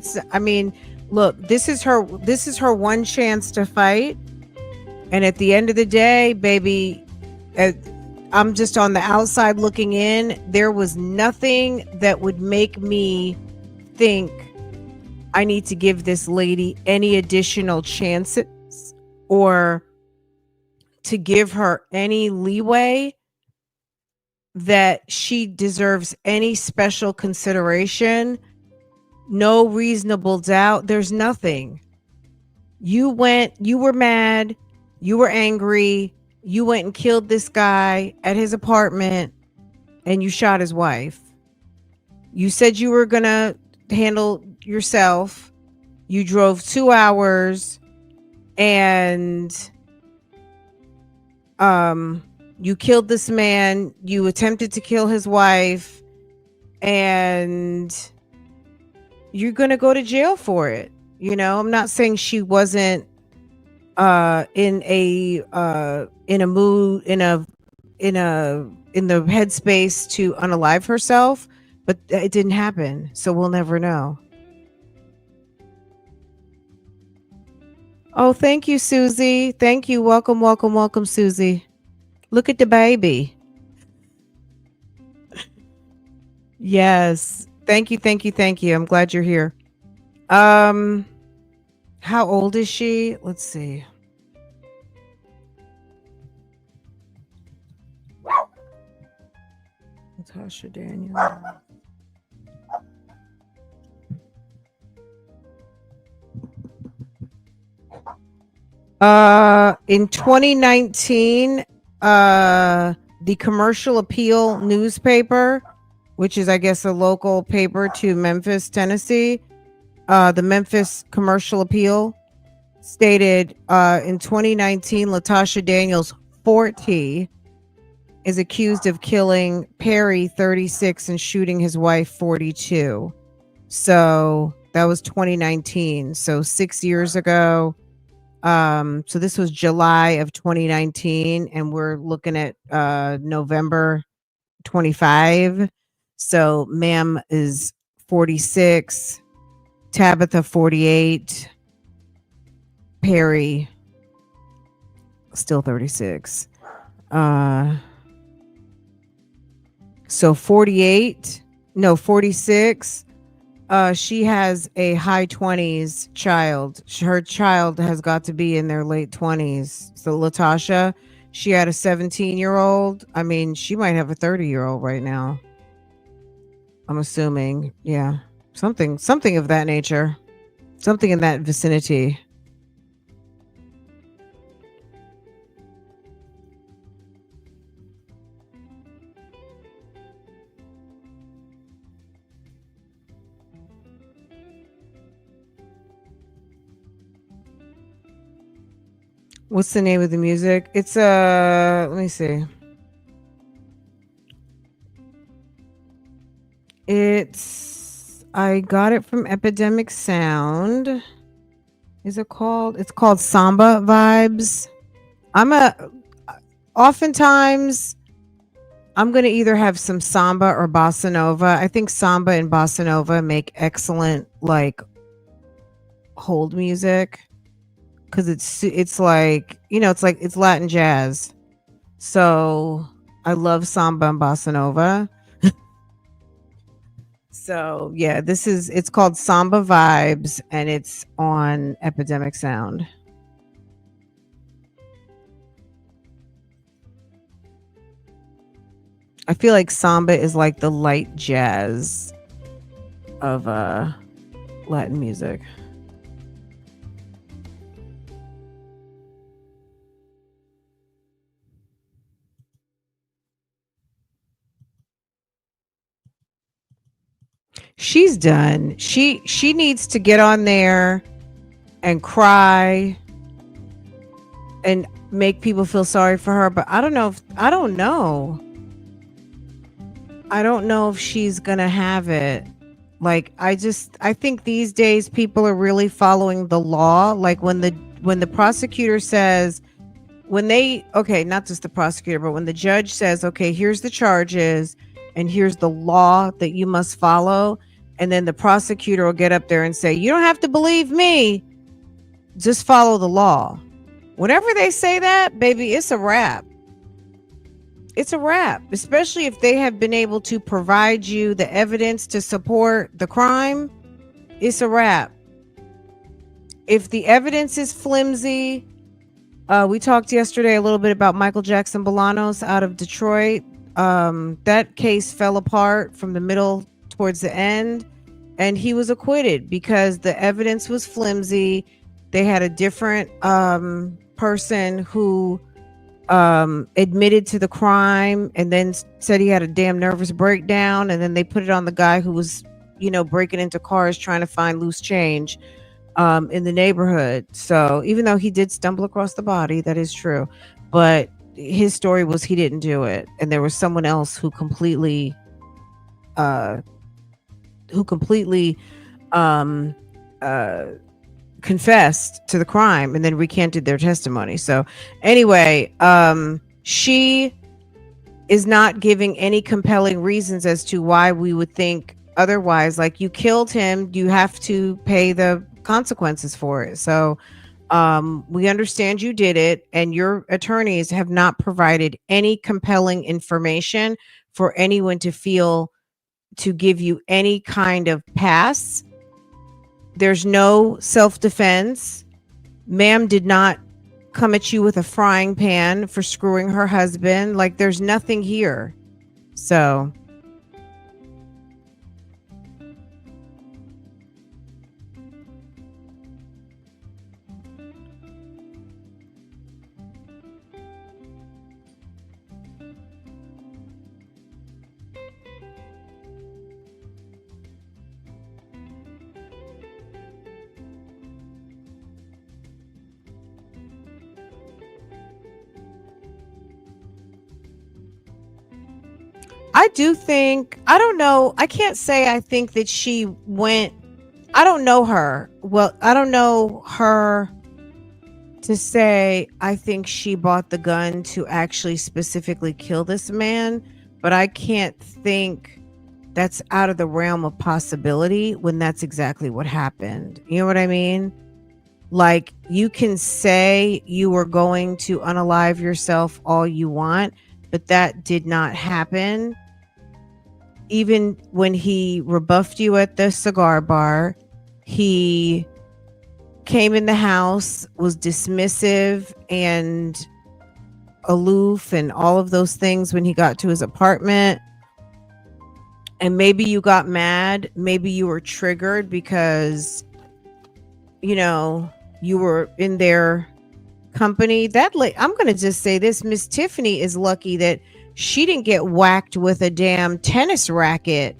Look, this is her one chance to fight. And at the end of the day, baby, I'm just on the outside looking in. There was nothing that would make me think I need to give this lady any additional chances or to give her any leeway that she deserves any special consideration. No reasonable doubt. There's nothing. You were mad, you were angry, you went and killed this guy at his apartment, and you shot his wife. You said you were going to handle yourself. You drove 2 hours and you killed this man. You attempted to kill his wife, and you're going to go to jail for it. You know, I'm not saying she wasn't in the headspace to unalive herself, but it didn't happen, so we'll never know. Oh, thank you, Susie. Thank you. Welcome, welcome, welcome, Susie. Look at the baby. Yes. Thank you, thank you, thank you. I'm glad you're here. How old is she? Let's see. Latoshia Daniels. In 2019, the Commercial Appeal newspaper, which is, I guess, a local paper to Memphis, Tennessee, the Memphis Commercial Appeal stated in 2019, Latoshia Daniels, 40, is accused of killing Perry, 36, and shooting his wife, 42. So that was 2019. So 6 years ago. So this was July of 2019, and we're looking at November 25. So ma'am is 46, Tabitha 48, Perry still 36. So 46. She has a high 20s child. Her child has got to be in their late 20s. So Latasha, she had a 17-year-old. I mean, she might have a 30-year-old right now. I'm assuming. Yeah. Something of that nature. Something in that vicinity. What's the name of the music? It's let me see. I got it from Epidemic Sound. Is it called? It's called Samba Vibes. Oftentimes I'm going to either have some samba or bossa nova. I think samba and bossa nova make excellent like hold music. Because it's like, you know, it's Latin jazz. So I love samba and bossa nova. So yeah, it's called Samba Vibes, and it's on Epidemic Sound. I feel like samba is like the light jazz of Latin music. She's done. She needs to get on there and cry and make people feel sorry for her, but I don't know if she's gonna have it. Like I think these days people are really following the law. Like when the prosecutor says, not just the prosecutor, but when the judge says, okay, here's the charges and here's the law that you must follow, and then the prosecutor will get up there and say, you don't have to believe me, just follow the law. Whenever they say that, baby, it's a wrap. It's a wrap, especially if they have been able to provide you the evidence to support the crime. It's a wrap. if the evidence is flimsy, we talked yesterday a little bit about Michael Jackson Bolanos out of Detroit. That case fell apart from the middle towards the end, and he was acquitted because the evidence was flimsy. They had a different person who admitted to the crime and then said he had a damn nervous breakdown, and then they put it on the guy who was, breaking into cars trying to find loose change in the neighborhood. So even though he did stumble across the body, that is true, but his story was he didn't do it, and there was someone else who completely um confessed to the crime and then recanted their testimony. So anyway, she is not giving any compelling reasons as to why we would think otherwise. Like, you killed him, you have to pay the consequences for it. So we understand you did it, and your attorneys have not provided any compelling information for anyone to give you any kind of pass. There's no self-defense. Ma'am did not come at you with a frying pan for screwing her husband. Like, there's nothing here. So I don't know. I can't say I think that she went. I don't know her. Well, I don't know her to say I think she bought the gun to actually specifically kill this man, but I can't think that's out of the realm of possibility when that's exactly what happened. You know what I mean? Like, you can say you were going to unalive yourself all you want, but that did not happen. Even when he rebuffed you at the cigar bar, he came in the house, was dismissive and aloof and all of those things when he got to his apartment. And maybe you got mad, maybe you were triggered because you were in their company. I'm going to just say this, Miss Tiffany is lucky that she didn't get whacked with a damn tennis racket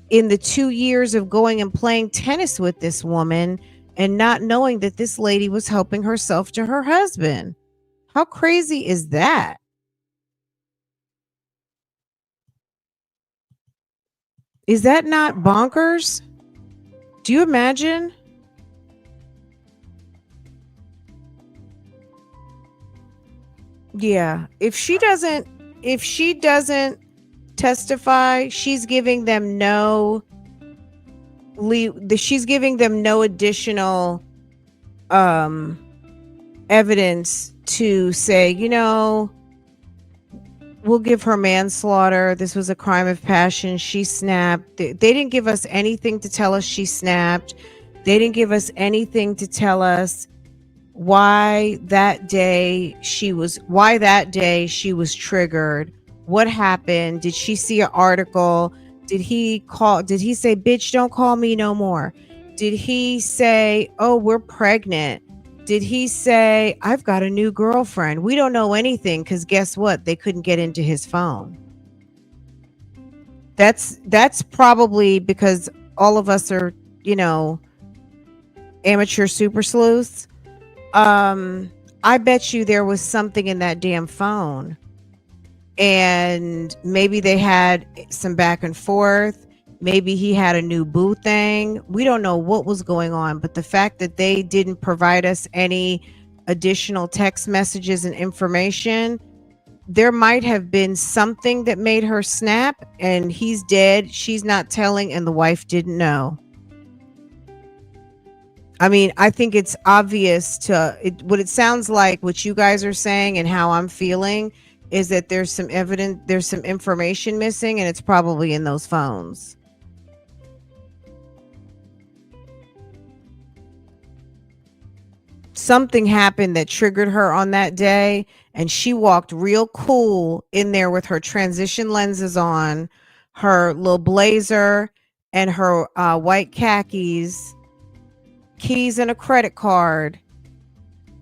in the 2 years of going and playing tennis with this woman and not knowing that this lady was helping herself to her husband. How crazy is that? Is that not bonkers? Do you imagine? Yeah, if she doesn't testify, she's giving them no additional evidence to say, we'll give her manslaughter. This was a crime of passion. She snapped. They didn't give us anything to tell us she snapped. They didn't give us anything to tell us why that day she was triggered. What happened? Did she see an article? Did he say, bitch, don't call me no more? Did he say, oh, we're pregnant? Did he say, I've got a new girlfriend? We don't know anything, because guess what? They couldn't get into his phone. That's probably because all of us are, amateur super sleuths. I bet you there was something in that damn phone, and maybe they had some back and forth. Maybe he had a new boo thing. We don't know what was going on, but the fact that they didn't provide us any additional text messages and information, there might have been something that made her snap, and he's dead. She's not telling, and the wife didn't know. I mean, I think it's obvious what it sounds like, what you guys are saying and how I'm feeling is that there's some information missing, and it's probably in those phones. something happened that triggered her on that day, and she walked real cool in there with her transition lenses on, her little blazer, and her white khakis, keys, and a credit card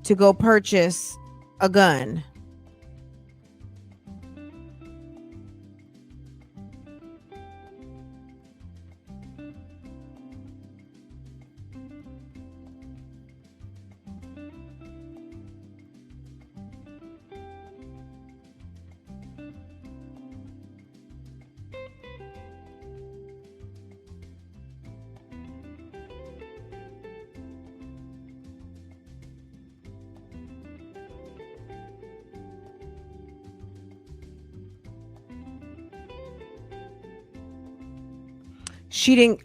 to go purchase a gun.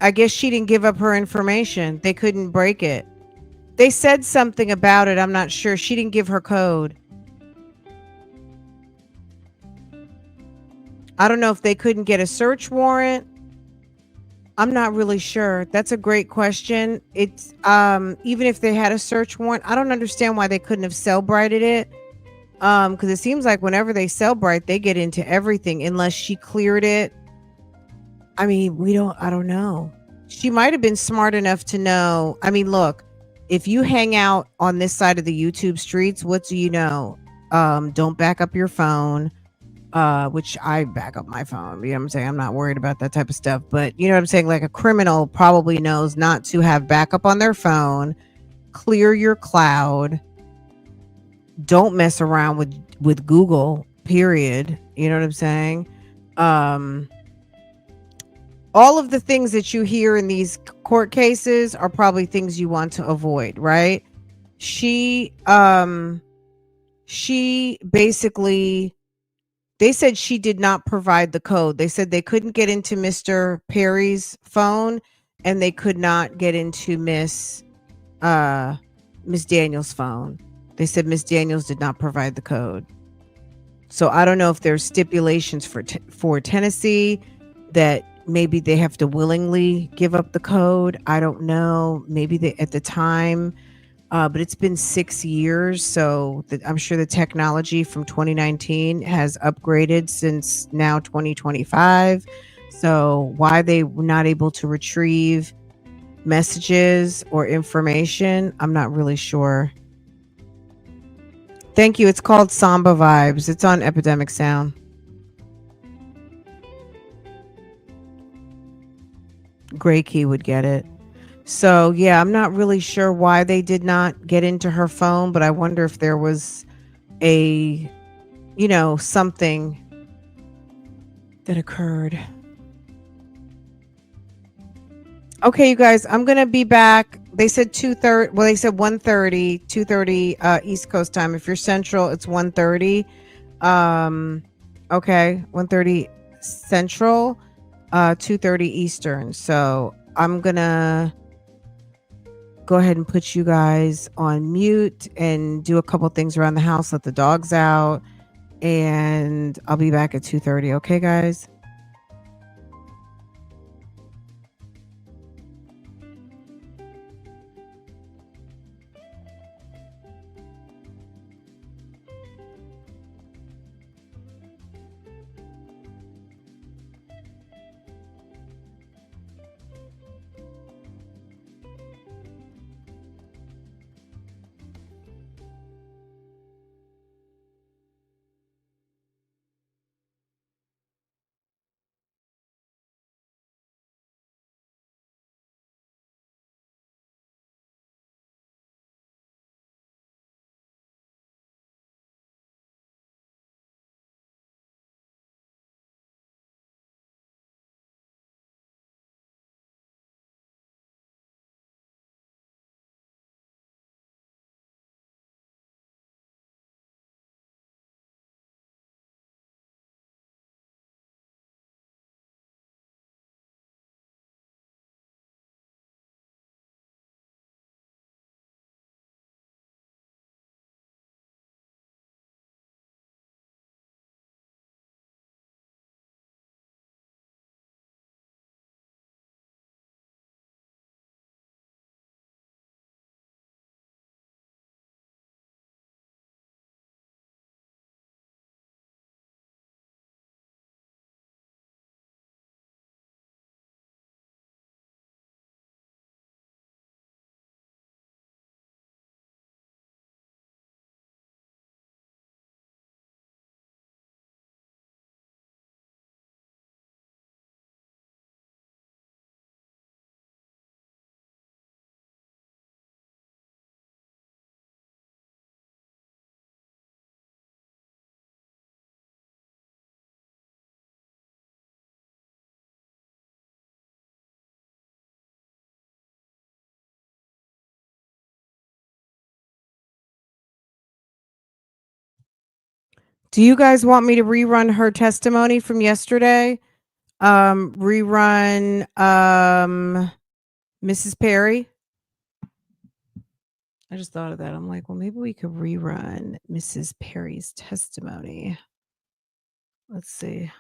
I guess she didn't give up her information. They couldn't break it. They said something about it. I'm not sure. She didn't give her code. I don't know if they couldn't get a search warrant. I'm not really sure. That's a great question. It's even if they had a search warrant, I don't understand why they couldn't have Cellbrighted it. Because it seems like whenever they Cellbrite, they get into everything unless she cleared it. I mean, I don't know. She might have been smart enough to know. I mean, look, if you hang out on this side of the YouTube streets, what do you know? Don't back up your phone. Which I back up my phone. You know what I'm saying? I'm not worried about that type of stuff. But you know what I'm saying? Like a criminal probably knows not to have backup on their phone. Clear your cloud. Don't mess around with Google, period. You know what I'm saying? All of the things that you hear in these court cases are probably things you want to avoid, right? She basically, they said she did not provide the code. They said they couldn't get into Mr. Perry's phone, and they could not get into Miss Daniels' phone. They said Miss Daniels did not provide the code. So I don't know if there's stipulations for Tennessee that maybe they have to willingly give up the code. I don't know. Maybe they at the time, but it's been 6 years, so I'm sure the technology from 2019 has upgraded since now 2025. So why they were not able to retrieve messages or information, I'm not really sure. Thank you. It's called Samba Vibes. It's on Epidemic Sound. Gray Key would get it. So yeah, I'm not really sure why they did not get into her phone, but I wonder if there was a, something that occurred. Okay, you guys, I'm going to be back. They said 2:30. Well, they said 1:30, 2:30 East Coast time. If you're Central, it's 1:30. Okay, 1:30 Central, 2:30 Eastern. So I'm going to go ahead and put you guys on mute and do a couple things around the house, let the dogs out, and I'll be back at 2:30. Okay, guys? Do you guys want me to rerun her testimony from yesterday? Rerun Mrs. Perry? I just thought of that. I'm like, well, maybe we could rerun Mrs. Perry's testimony. Let's see.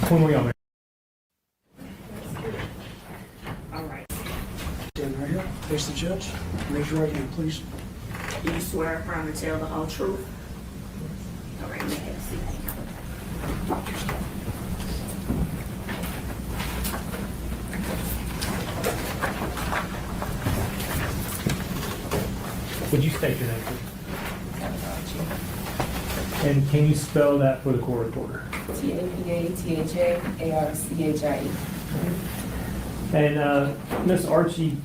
When were y'all married? All right. Stand right here, face the judge. Raise your right hand, please. Do you swear affirm to tell the whole truth? All right, you may have a seat. Would you state your name, please? And can you spell that for the court reporter? TAPATHAARCHIE. And Miss Archie,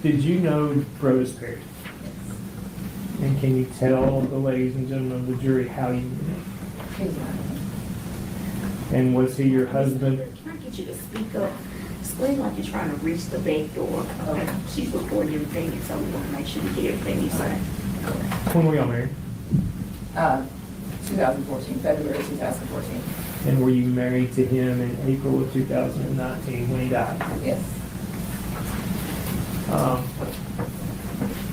did you know Brodus Perry? And can you tell the ladies and gentlemen of the jury how you knew him? And was he your husband? Can I get you to speak up? Scream like you're trying to reach the back door. Okay. She's recording everything, and so we want to make sure we hear everything you say. When were y'all married? 2014, February 2014. And were you married to him in April of 2019 when he died? Yes.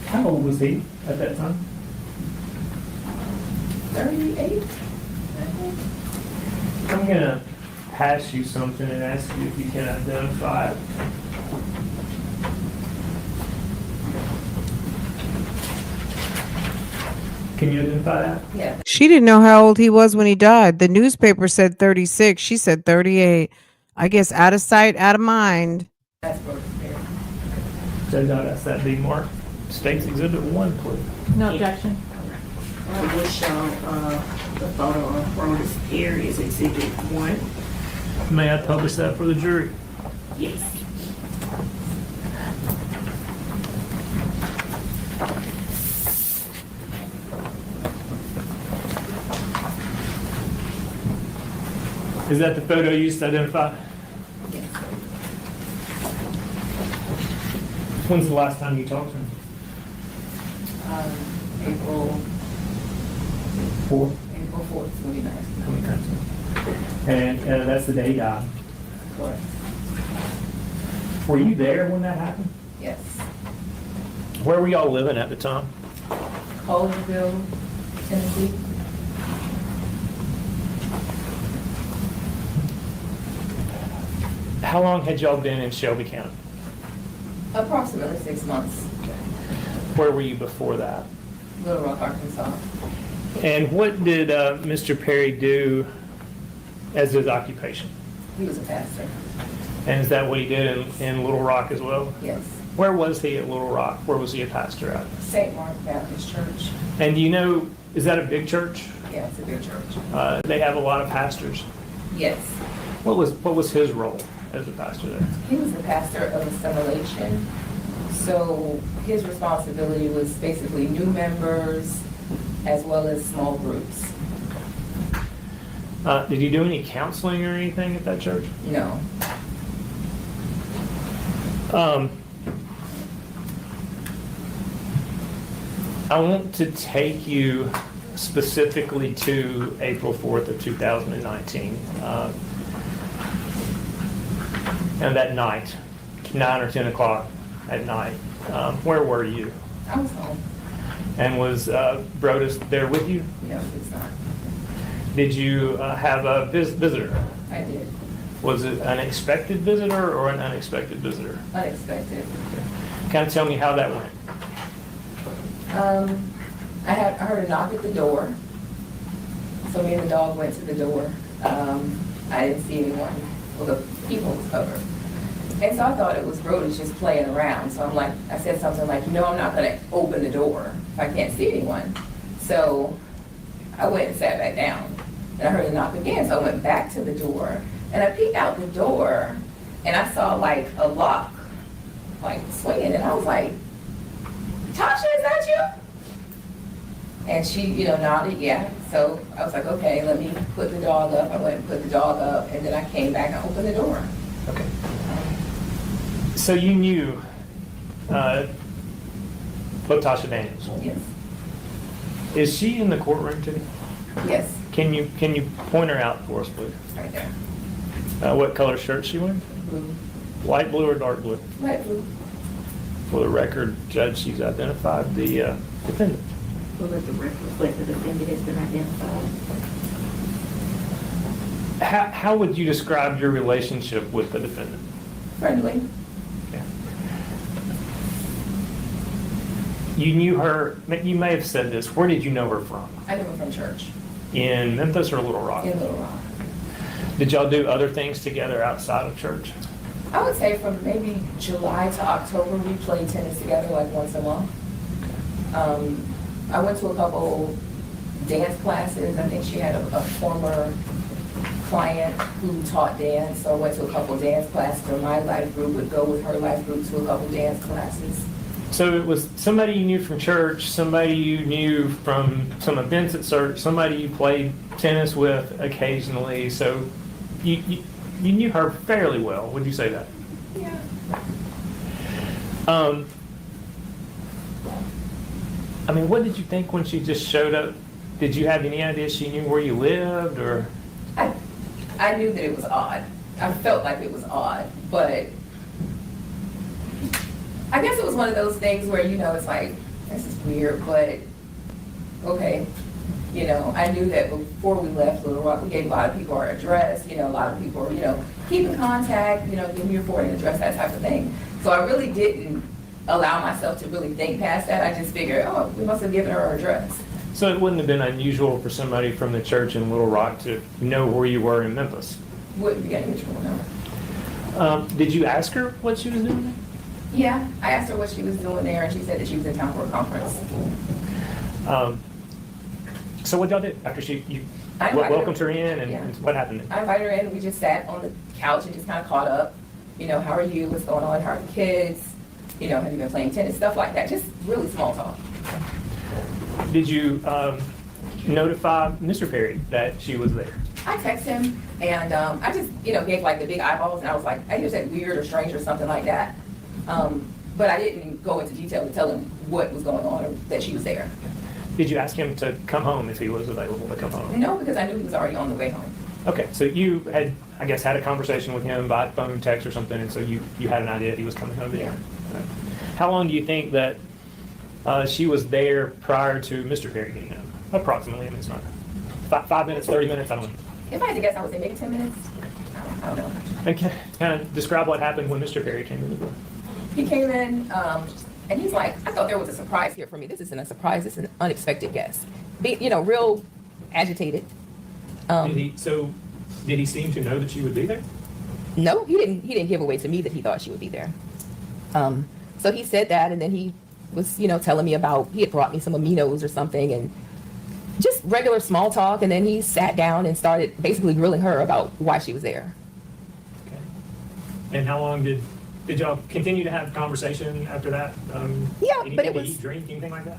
How old was he at that time? 38? I'm going to pass you something and ask you if you can identify it. Can you identify that? Yeah. She didn't know how old he was when he died. The newspaper said 36. She said 38. I guess out of sight, out of mind. That's Brodus Perry. Judge, I'll ask that be marked. State's Exhibit 1, please. No objection. I will show the photo of Brodus Perry as Exhibit 1. May I publish that for the jury? Yes. Is that the photo you used to identify? Yes. When's the last time you talked to him? April 4th. April 4th, will be nice. And that's the day he died. Correct. Were you there when that happened? Yes. Where were y'all living at the time? Collinsville, Tennessee. How long had y'all been in Shelby County? Approximately 6 months. Where were you before that? Little Rock, Arkansas. And what did Mr. Perry do as his occupation? He was a pastor. And is that what he did in Little Rock as well? Yes. Where was he at Little Rock? Where was he a pastor at? St. Mark Baptist Church. And do you know, is that a big church? Yeah, it's a big church. They have a lot of pastors. Yes. What was his role as a pastor there? He was the pastor of assimilation. So his responsibility was basically new members as well as small groups. Did you do any counseling or anything at that church? No. I want to take you specifically to April 4th of 2019. And that night, 9 or 10 o'clock at night, where were you? I was home. And was Brodus there with you? No, it's not. Did you have a visitor? I did. Was it an expected visitor or an unexpected visitor? Unexpected. Kind of tell me how that went. I heard a knock at the door. So me and the dog went to the door. I didn't see anyone. Well, the people was covered. And so I thought it was Brodus just playing around. So I'm like, I said something like, I'm not going to open the door if I can't see anyone. So I went and sat back down. And I heard a knock again. So I went back to the door. And I peeked out the door. And I saw like a lock, like swinging. And I was like, Tasha, is that you? And she, nodded, yeah. So I was like, okay, let me put the dog up. I went and put the dog up. And then I came back and opened the door. Okay. So you knew Latasha Daniels. Yes. Is she in the courtroom today? Yes. Can you point her out for us, please? Right there. What color shirt she wearing? Blue. Light blue or dark blue? Light blue. For the record, Judge, she's identified the defendant. We'll let the record reflect the defendant has been identified. How would you describe your relationship with the defendant? Friendly. Yeah. You knew her, you may have said this, where did you know her from? I knew her from church. In Memphis or Little Rock? In Little Rock. Did y'all do other things together outside of church? I would say from maybe July to October, we played tennis together like once a month. I went to a couple dance classes. I think she had a former client who taught dance, so I went to a couple dance classes, or my life group would go with her life group to a couple dance classes. So it was somebody you knew from church, somebody you knew from some events at church, somebody you played tennis with occasionally, so you knew her fairly well, would you say that? Yeah. I mean, what did you think when she just showed up? Did you have any idea she knew where you lived, or? I knew that it was odd. I felt like it was odd, but I guess it was one of those things where, it's like, this is weird, but okay. I knew that before we left Little Rock, we gave a lot of people our address, a lot of people, keep in contact, give me your forwarding address, that type of thing. So I really didn't allow myself to really think past that. I just figured, we must have given her our address. So it wouldn't have been unusual for somebody from the church in Little Rock to know where you were in Memphis? Wouldn't be unusual, no. Did you ask her what she was doing there? Yeah, I asked her what she was doing there, and she said that she was in town for a conference. So what y'all did after you welcomed her in, and what happened? I invited her in, and we just sat on the couch and just kind of caught up. How are you? What's going on? How are the kids? Have you been playing tennis? Stuff like that. Just really small talk. Did you notify Mr. Perry that she was there? I texted him, and I just, gave like the big eyeballs, and I was like, I just said weird or strange or something like that. But I didn't go into detail to tell him what was going on or that she was there. Did you ask him to come home if he was available to come home? No, because I knew he was already on the way home. Okay, so you had, I guess, had a conversation with him by phone, text, or something, and so you had an idea he was coming home there. Right. How long do you think that she was there prior to Mr. Perry getting home? Approximately, I mean, it's not 5 minutes, 30 minutes, I don't know. If I had to guess, I would say maybe 10 minutes. I don't know. And kind of describe what happened when Mr. Perry came in the door. He came in, and he's like, I thought there was a surprise here for me. This isn't a surprise. This is an unexpected guest. Real agitated. Did he seem to know that she would be there? No, he didn't give away to me that he thought she would be there. So he said that, and then he was, telling me about, he had brought me some aminos or something, and just regular small talk, and then he sat down and started basically grilling her about why she was there. Okay. And how long did y'all continue to have conversation after that? Yeah, anything but it to was- eat, drink, anything like that?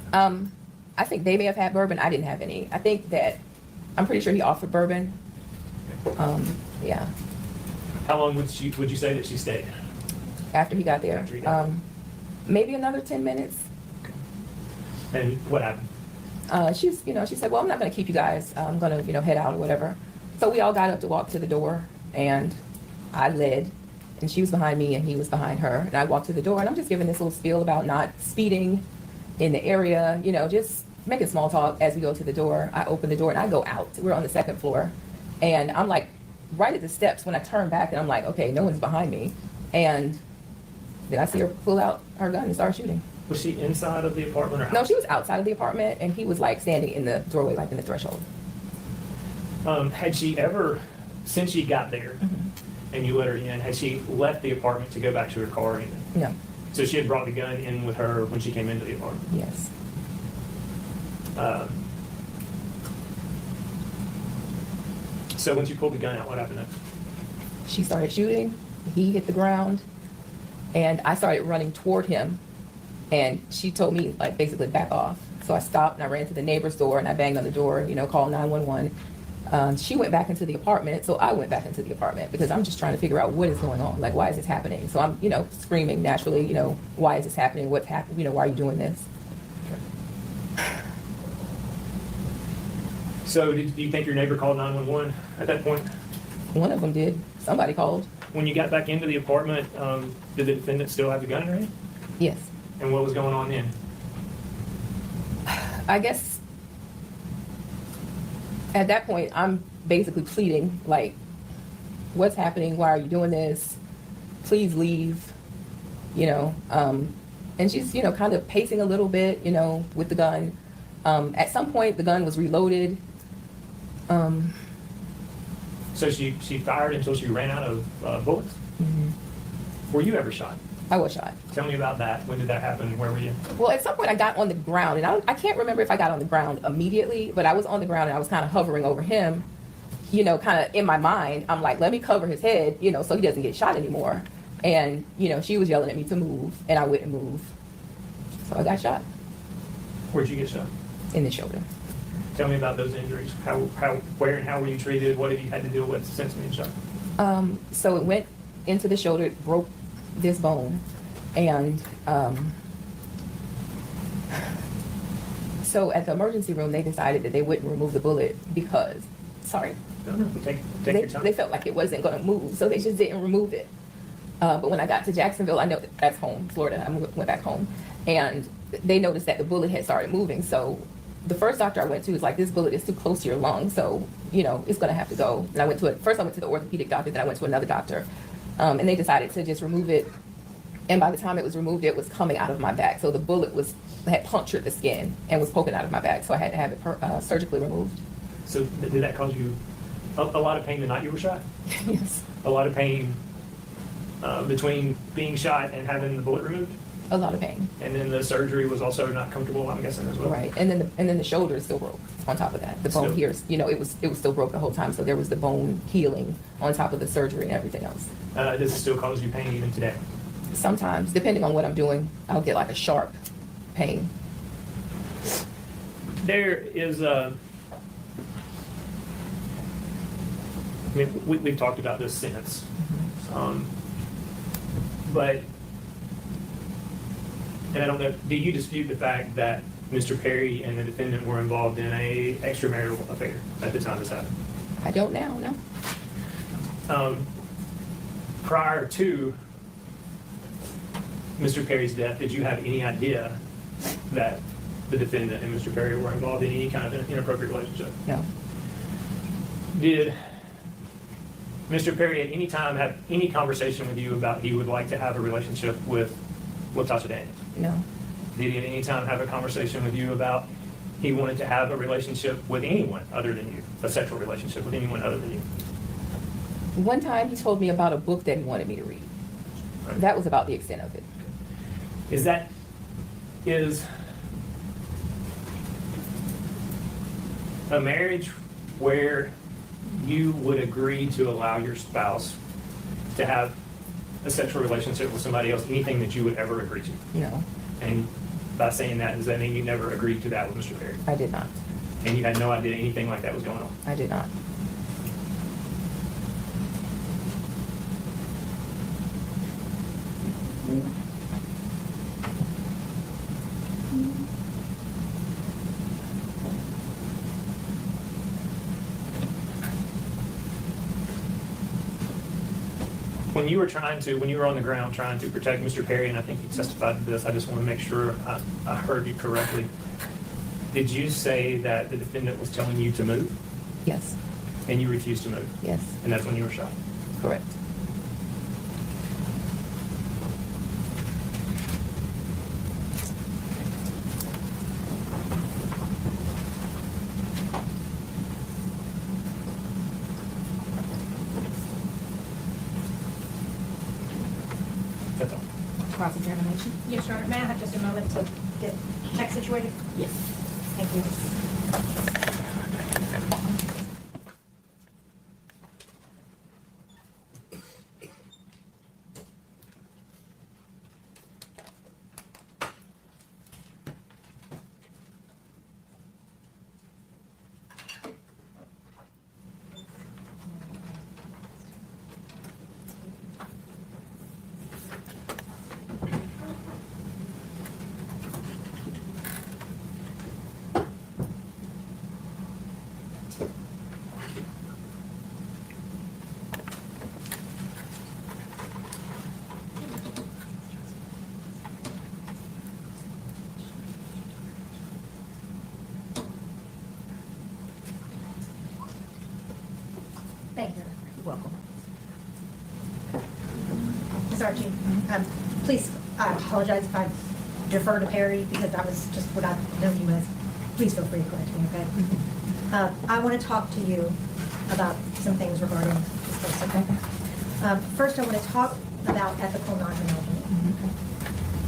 I think they may have had bourbon. I didn't have any. I think that, I'm pretty sure he offered bourbon. Yeah, How long would you say that she stayed? after he got there. After he got Maybe another 10 minutes. And what happened? She said, well, I'm not going to keep you guys. I'm going to, head out or whatever. So we all got up to walk to the door, and I led, and she was behind me, and he was behind her. And I walked to the door, and I'm just giving this little spiel about not speeding in the area, just making small talk as we go to the door. I open the door, and I go out. We're on the second floor, and I'm like right at the steps when I turn back, and I'm like, okay, no one's behind me. And then I see her pull out her gun and start shooting. Was she inside of the apartment or No, out? she was outside of the apartment, and he was like standing in the doorway, like in the threshold. Had she ever, since she got there and you let her in, had she left the apartment to go back to her car or anything? No. So she had brought the gun in with her when she came into the apartment? Yes. So when she pulled the gun out, what happened next? She started shooting. He hit the ground, and I started running toward him. And she told me, like, basically back off. So I stopped and I ran to the neighbor's door and I banged on the door, called 911. She went back into the apartment, so I went back into the apartment because I'm just trying to figure out what is going on. Like, why is this happening? So I'm, screaming naturally, why is this happening? What's happening? Why are you doing this? So do you think your neighbor called 911 at that point? One of them did. Somebody called. When you got back into the apartment, did the defendant still have the gun in her hand? Yes. And what was going on then? I guess at that point, I'm basically pleading, like, what's happening? Why are you doing this? Please leave, and she's, kind of pacing a little bit, with the gun. At some point, the gun was reloaded. So she fired until she ran out of bullets? Were you ever shot? I was shot. Tell me about that. When did that happen? Where were you? Well, at some point I got on the ground, and I can't remember if I got on the ground immediately, but I was on the ground and I was kind of hovering over him, kind of in my mind. I'm like, let me cover his head, so he doesn't get shot anymore. And, she was yelling at me to move, and I wouldn't move. So I got shot. Where'd you get shot? In the shoulder. Tell me about those injuries. Where and how were you treated? What have you had to deal with since being shot? So it went into the shoulder, it broke this bone, and so at the emergency room they decided that they wouldn't remove the bullet because, No, take your time. they felt like it wasn't going to move, so they just didn't remove it. But when I got to Jacksonville, I know that's home, Florida, I went back home, and they noticed that the bullet had started moving. So the first doctor I went to was like, this bullet is too close to your lung, so it's going to have to go. And I went to the orthopedic doctor, then I went to another doctor. And they decided to just remove it. And by the time it was removed, it was coming out of my back. So the bullet had punctured the skin and was poking out of my back. So I had to have it surgically removed. So did that cause you a lot of pain the night you were shot? Yes. A lot of pain between being shot and having the bullet removed? A lot of pain. And then the surgery was also not comfortable, I'm guessing, as well? Right. And then the shoulder is still broke on top of that. The bone here is, it was still broke the whole time. So there was the bone healing on top of the surgery and everything else. Does it still cause you pain even today? Sometimes, depending on what I'm doing, I'll get like a sharp pain. There is we've talked about this since, but, and I don't know, do you dispute the fact that Mr. Perry and the defendant were involved in a extramarital affair at the time this happened? I don't now, no. Prior to Mr. Perry's death, did you have any idea that the defendant and Mr. Perry were involved in any kind of inappropriate relationship? No. Did Mr. Perry at any time have any conversation with you about he would like to have a relationship with Latoshia Daniels? No. Did he at any time have a conversation with you about he wanted to have a relationship with anyone other than you, a sexual relationship with anyone other than you? One time he told me about a book that he wanted me to read. Right. That was about the extent of it. is a marriage where you would agree to allow your spouse to have a sexual relationship with somebody else, anything that you would ever agree to? No, And by saying that, does that mean you never agreed to that with Mr. Perry? I did not. And you had no idea anything like that was going on? I did not. When you were on the ground trying to protect Mr. Perry, and I think you testified to this, I just want to make sure I heard you correctly. Did you say that the defendant was telling you to move, Yes, and you refused to move? yes, And that's when you were shot? correct. That's all. Cross-examination? Yes, Your Honor. May I have just a moment to get check situated? Yes. Thank you. Thank you. You're welcome. Ms. Archie, please, I apologize if I defer to Perry because that was just what I've known you as. Please feel free to correct me, okay? I want to talk to you about some things regarding this case, okay? First, I want to talk about ethical non-monogamy.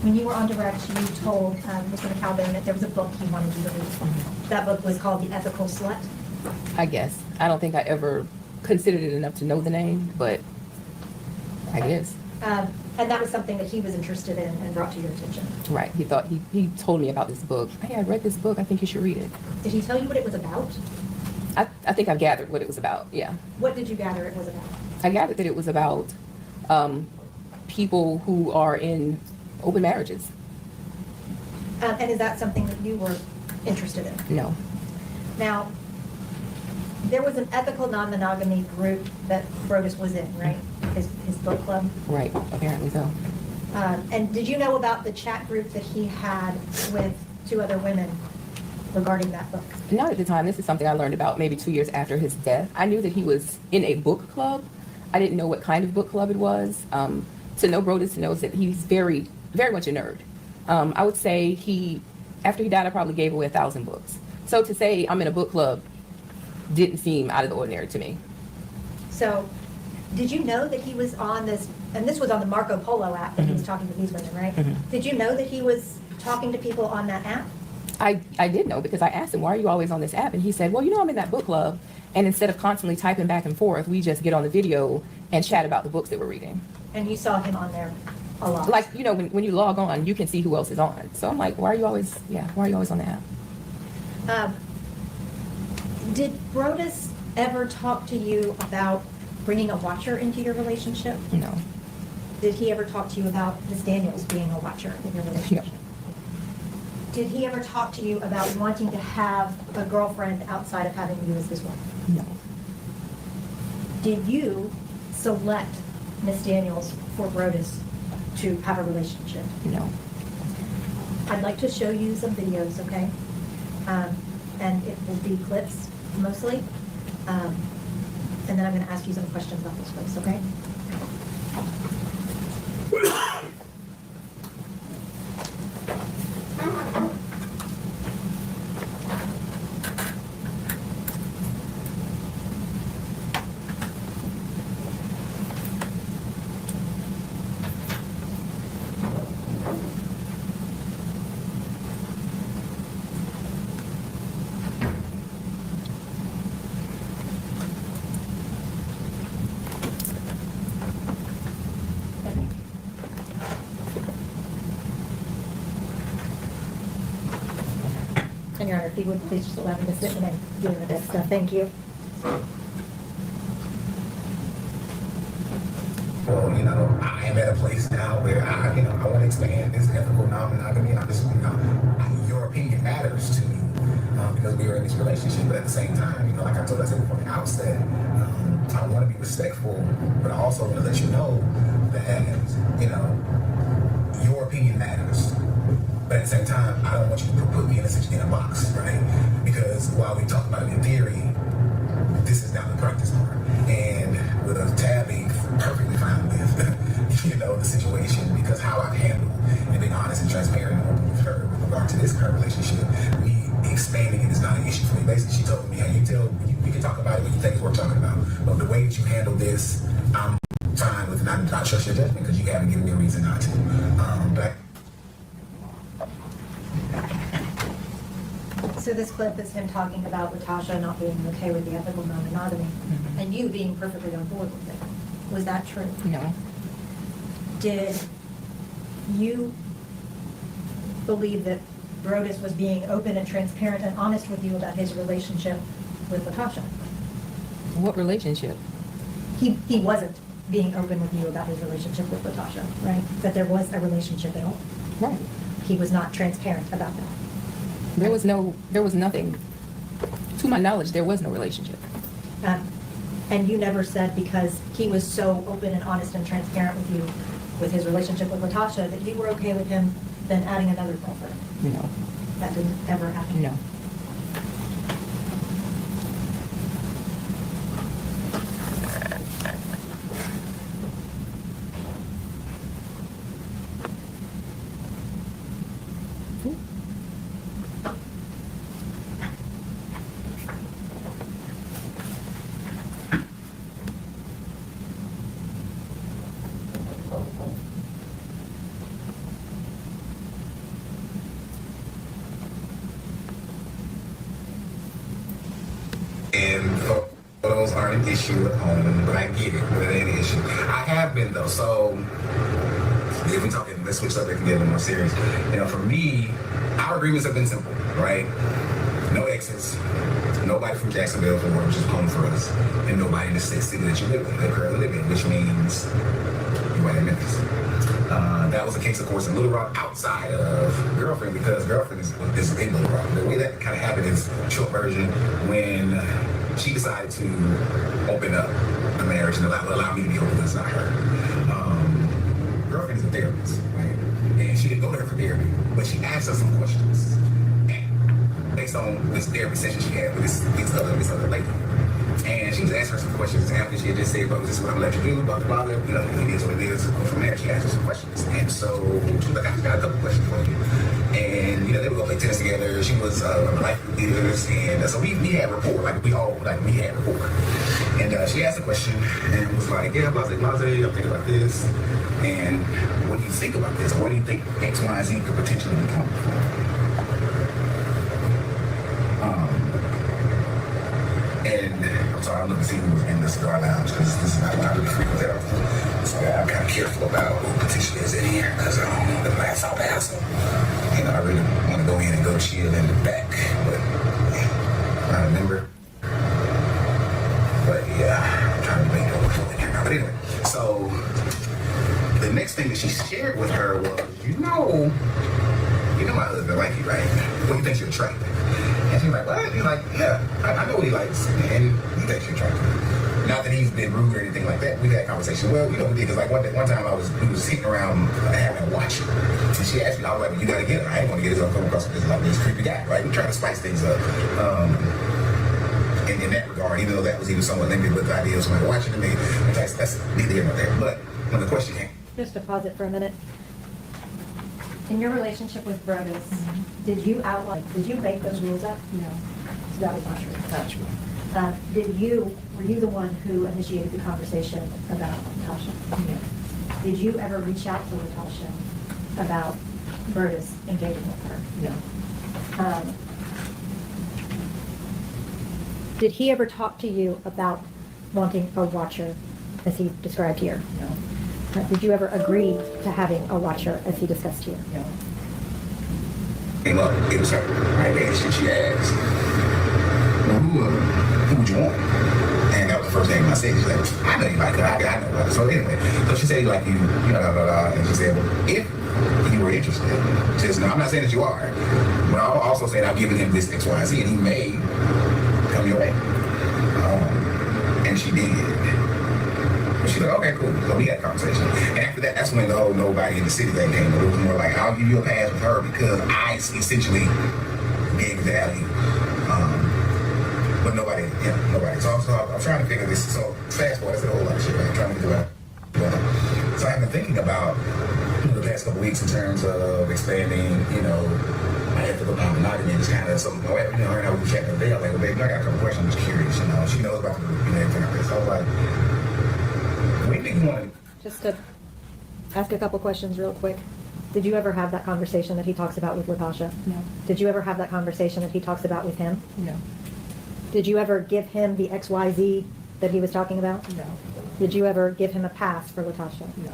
When you were on direct, you told Mr. McAlbin that there was a book he wanted you to read. That book was called The Ethical Slut. I guess. I don't think I ever considered it enough to know the name, but I guess. And that was something that he was interested in and brought to your attention. Right. He told me about this book. Hey, I read this book. I think you should read it. Did he tell you what it was about? I think I've gathered what it was about. Yeah. What did you gather it was about? I gathered that it was about people who are in open marriages. And is that something that you were interested in? No. Now, there was an ethical non-monogamy group that Brodus was in, right? His book club. Right. Apparently so. And did you know about the chat group that he had with 2 other women regarding that book? Not at the time. This is something I learned about maybe 2 years after his death. I knew that he was in a book club. I didn't know what kind of book club it was. To know Brodus knows that he's very, very much a nerd. I would say after he died, I probably gave away 1,000 books. So to say I'm in a book club didn't seem out of the ordinary to me. So, did you know that he was on this, and this was on the Marco Polo app that he was talking to these women, right? Did you know that he was talking to people on that app? I did know because I asked him, why are you always on this app? And he said, well, I'm in that book club. And instead of constantly typing back and forth, we just get on the video and chat about the books that we're reading. And you saw him on there a lot? Like, when you log on, you can see who else is on. So I'm like, why are you always on the app? Did Brodus ever talk to you about bringing a watcher into your relationship? No. Did he ever talk to you about Ms. Daniels being a watcher in your relationship? No. Did he ever talk to you about wanting to have a girlfriend outside of having you as his wife? No. Did you select Ms. Daniels for Brodus to have a relationship? No. I'd like to show you some videos, okay? And it will be clips mostly. And then I'm going to ask you some questions about those clips, okay? if you would please just allow me to sit and deal with this stuff. Thank you. Well, I am at a place now where I want to expand this ethical non-monogamy. I'm just, your opinion matters to me because we are in this relationship. But at the same time, like I said from the outset, I want to be respectful, but I also want to let you know that, your opinion matters. But at the same time, I don't want you to put me in a box, right? Because while we talk about it in theory, this is now the practice part. And with Tab being perfectly fine with, the situation, because how I've handled and been honest and transparent and open with her with regard to this current relationship, me expanding it is not an issue for me. Basically, she told me, we can talk about it when you think it's worth talking about. But the way that you handle this, I'm fine with not trust your judgment because you haven't given me a reason not to. So this clip is him talking about Latasha not being okay with the ethical non-monogamy, and you being perfectly on board with it. Was that true? No. Did you believe that Brodus was being open and transparent and honest with you about his relationship with Latasha? What relationship? He wasn't being open with you about his relationship with Latasha, right? That there was a relationship at all. Right. He was not transparent about that. There was nothing. To my knowledge, there was no relationship. And you never said because he was so open and honest and transparent with you with his relationship with Latasha that you were okay with him then adding another girlfriend? No. That didn't ever happen? No. And photos aren't an issue at home, but I get it, but it ain't an issue. I have been though, so if we talking, let's switch subject and get a little more serious. For me, our agreements have been simple, right? No exes, nobody from Jacksonville, Florida, which is home for us, and nobody in the sixth city that you live in, that currently live in, which means you're right in Memphis. That was the case, of course, in Little Rock outside of Girlfriend, because Girlfriend is in Little Rock. The way that kind of happened is, short version, when she decided to open up the marriage and allow me to be open, it's not her. Girlfriend is a therapist, right? And she didn't go to her for therapy, but she asked us some questions. And based on this therapy session she had with this other lady. And she was asking her some questions after she had just said, this is what I'm gonna let you do, blah, blah, blah, it is what it is. From there, she asked her some questions. And so she was like, I've got a couple questions for you. And, they would go play tennis together. She was one of the life group leaders. And so we had rapport, we had rapport. And she asked a question and was like, yeah, blase, I'm thinking about this. And what do you think about this? What do you think X, Y, and Z could potentially become? And I'm sorry, I'm looking to see who's in the cigar lounge because this is not what I really frequent at all. So I'm kind of careful about who potentially is in here because I don't know the last I'll pass them. I really want to go in and go chill in the back, but I remember. But yeah, I'm trying to make it full in here now. But anyway, so the next thing that she shared with her was, my husband like you, right? Well, he thinks you're attractive. And she's like, what? He's like, yeah, I know what he likes. And he thinks you're attractive. Not that he's been rude or anything like that. We had a conversation. Well, we did, because one time we was sitting around having a watch. And she asked me, I was like, you gotta get her. I ain't gonna get this come across this creepy guy, right? We try to spice things up. In that regard, even though that was even somewhat limited with the idea of somebody watching me, that's neither here nor there. But when the question came. Just to pause it for a minute. In your relationship with Brodus, did you make those rules up? No. So that was not true. Not true. Were you the one who initiated the conversation about Latasha? No. Did you ever reach out to Latasha about Brodus engaging with her? No. Did he ever talk to you about wanting a watcher, as he described here? No. Did you ever agree to having a watcher, as he discussed here? No. came up, it was her, right? And she asked, well, who would you want? And that was the first name I said. She's like, I know you like her. I know her. So anyway, so she said, like, you know, blah, blah, blah. And she said, well, if you were interested, she says, no, I'm not saying that you are, but I'm also saying I've given him this X, Y, Z, and he may come your way. And she did. And she's like, okay, cool. So we had a conversation. And after that, that's when the whole nobody in the city thing came. It was more like, I'll give you a pass with her because I essentially gave the alley. But nobody, nobody. So I'm trying to figure this. So fast forward, that's a whole lot of shit. I'm trying to do that. So I've been thinking about the past couple weeks in terms of expanding, my ethical non-monogamy and just kind of some, her and I were chatting the other day. I was like, well, baby, I got a couple questions. I'm just curious, She knows about the group, everything like this. So I was like, when do you want to? Just to ask a couple questions real quick. Did you ever have that conversation that he talks about with Latoshia? No. Did you ever have that conversation that he talks about with him? No. Did you ever give him the XYZ that he was talking about? No. Did you ever give him a pass for Latoshia? No.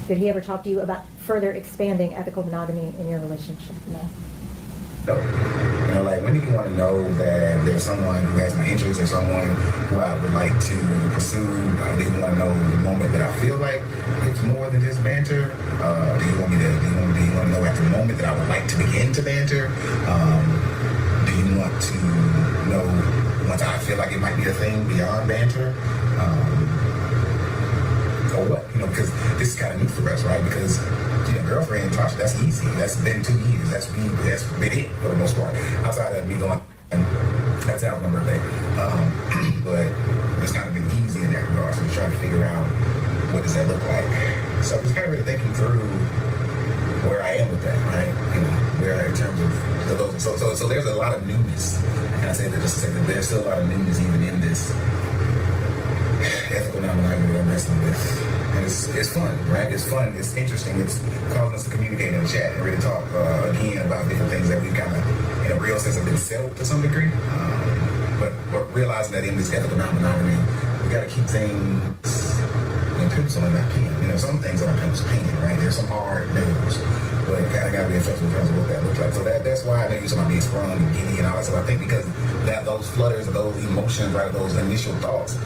Did he ever talk to you about further expanding ethical monogamy in your relationship? No. No. Like, when do you want to know that there's someone who has my interest or someone who I would like to pursue? Do you want to know the moment that I feel like it's more than just banter? Do you want to know at the moment that I would like to begin to banter? Do you want to know once I feel like it might be a thing beyond banter? Or what? Because this is kind of new for us, right? Because girlfriend, Tasha, that's easy. That's been 2 years. That's been it for the most part. Outside of me going, that's out my birthday. But it's kind of been easy in that regard. So we're trying to figure out what does that look like. So I'm just kind of really thinking through where I am with that, right? Where in terms of those. So there's a lot of newness. And I say that just to say that there's still a lot of newness even in this ethical non-monogamy that I'm wrestling with. And it's fun, right? It's fun. It's interesting. It's causing us to communicate in the chat and really talk again about different things that we kind of, in a real sense, have been settled to some degree. But realizing that in this ethical non-monogamy, we got to keep things in pencil and not pen. Some things are pencil pen, right? There's some hard news, but it kind of got to be inflexible in terms of what that looks like. So that's why I think you're being sprung and giddy and all that stuff. I think because those flutters or those emotions, right, those initial thoughts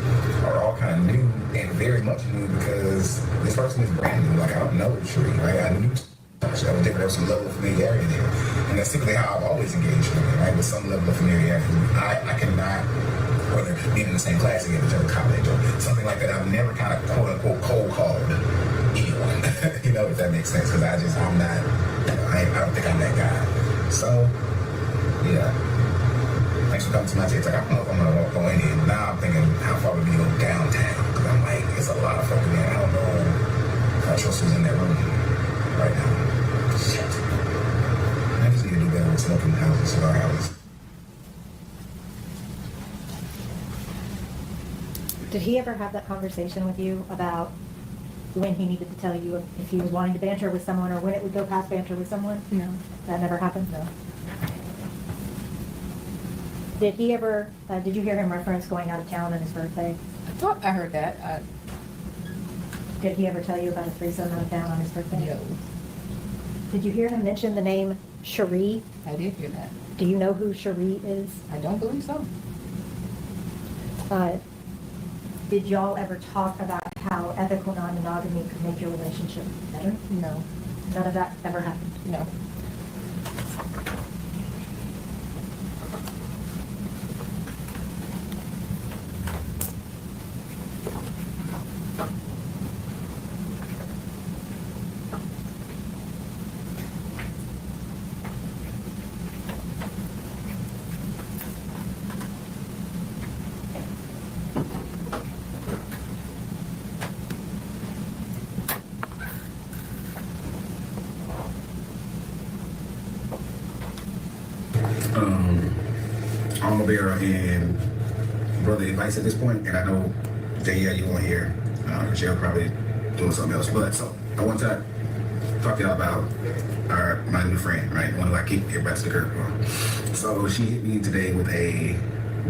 are all kind of new and very much new because this person is brand new. Like, I don't know Sheree, right? I knew Tasha. I was different. There was some level of familiarity there. And that's typically how I've always engaged with it, right? With some level of familiarity. I cannot, whether being in the same class together or college or something like that, I've never kind of quote unquote cold called anyone, if that makes sense. Because I'm not, I don't think I'm that guy. So, yeah. Thanks for coming to my TikTok. I don't know if I'm going to go in here. Now I'm thinking, how far would we go downtown? Because I'm like, it's a lot of folk in there. I don't know if I trust who's in that room right now. Shit. I just need to do better with smoking houses, cigar houses. Did he ever have that conversation with you about when he needed to tell you if he was wanting to banter with someone or when it would go past banter with someone? No. That never happened? No. Did he ever, did you hear him reference going out of town on his birthday? I thought I heard that. Did he ever tell you about a threesome out of town on his birthday? No. Did you hear him mention the name Cherie? I did hear that. Do you know who Cherie is? I don't believe so. Did y'all ever talk about how ethical non-monogamy could make your relationship better? No. None of that ever happened? No. Alma Bear and Brother Advice at this point, and I know Danielle, you won't hear. Michelle probably doing something else, but so I want to talk to y'all about my new friend, right? One of I keep everybody's the curve on. So she hit me today with a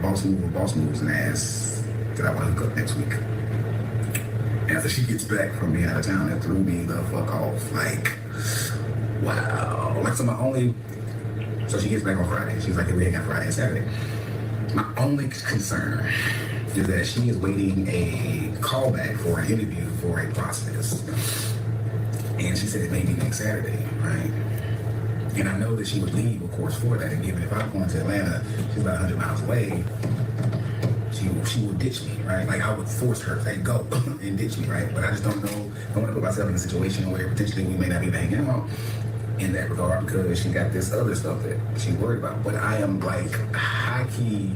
boss moves and asked that I want to hook up next week. After she gets back from being out of town, that threw me the fuck off. Like, wow. Like, so my only, so she gets back on Friday. She's like, hey, we ain't got Friday and Saturday. My only concern is that she is waiting a callback for an interview for a process. And she said it may be next Saturday, right? And I know that she would leave, of course, for that. And given if I'm going to Atlanta, she's about 100 miles away, she will ditch me, right? Like, I would force her to say, go and ditch me, right? But I just don't know. I want to put myself in a situation where potentially we may not be hanging out in that regard because she got this other stuff that she's worried about. But I am, like, high-key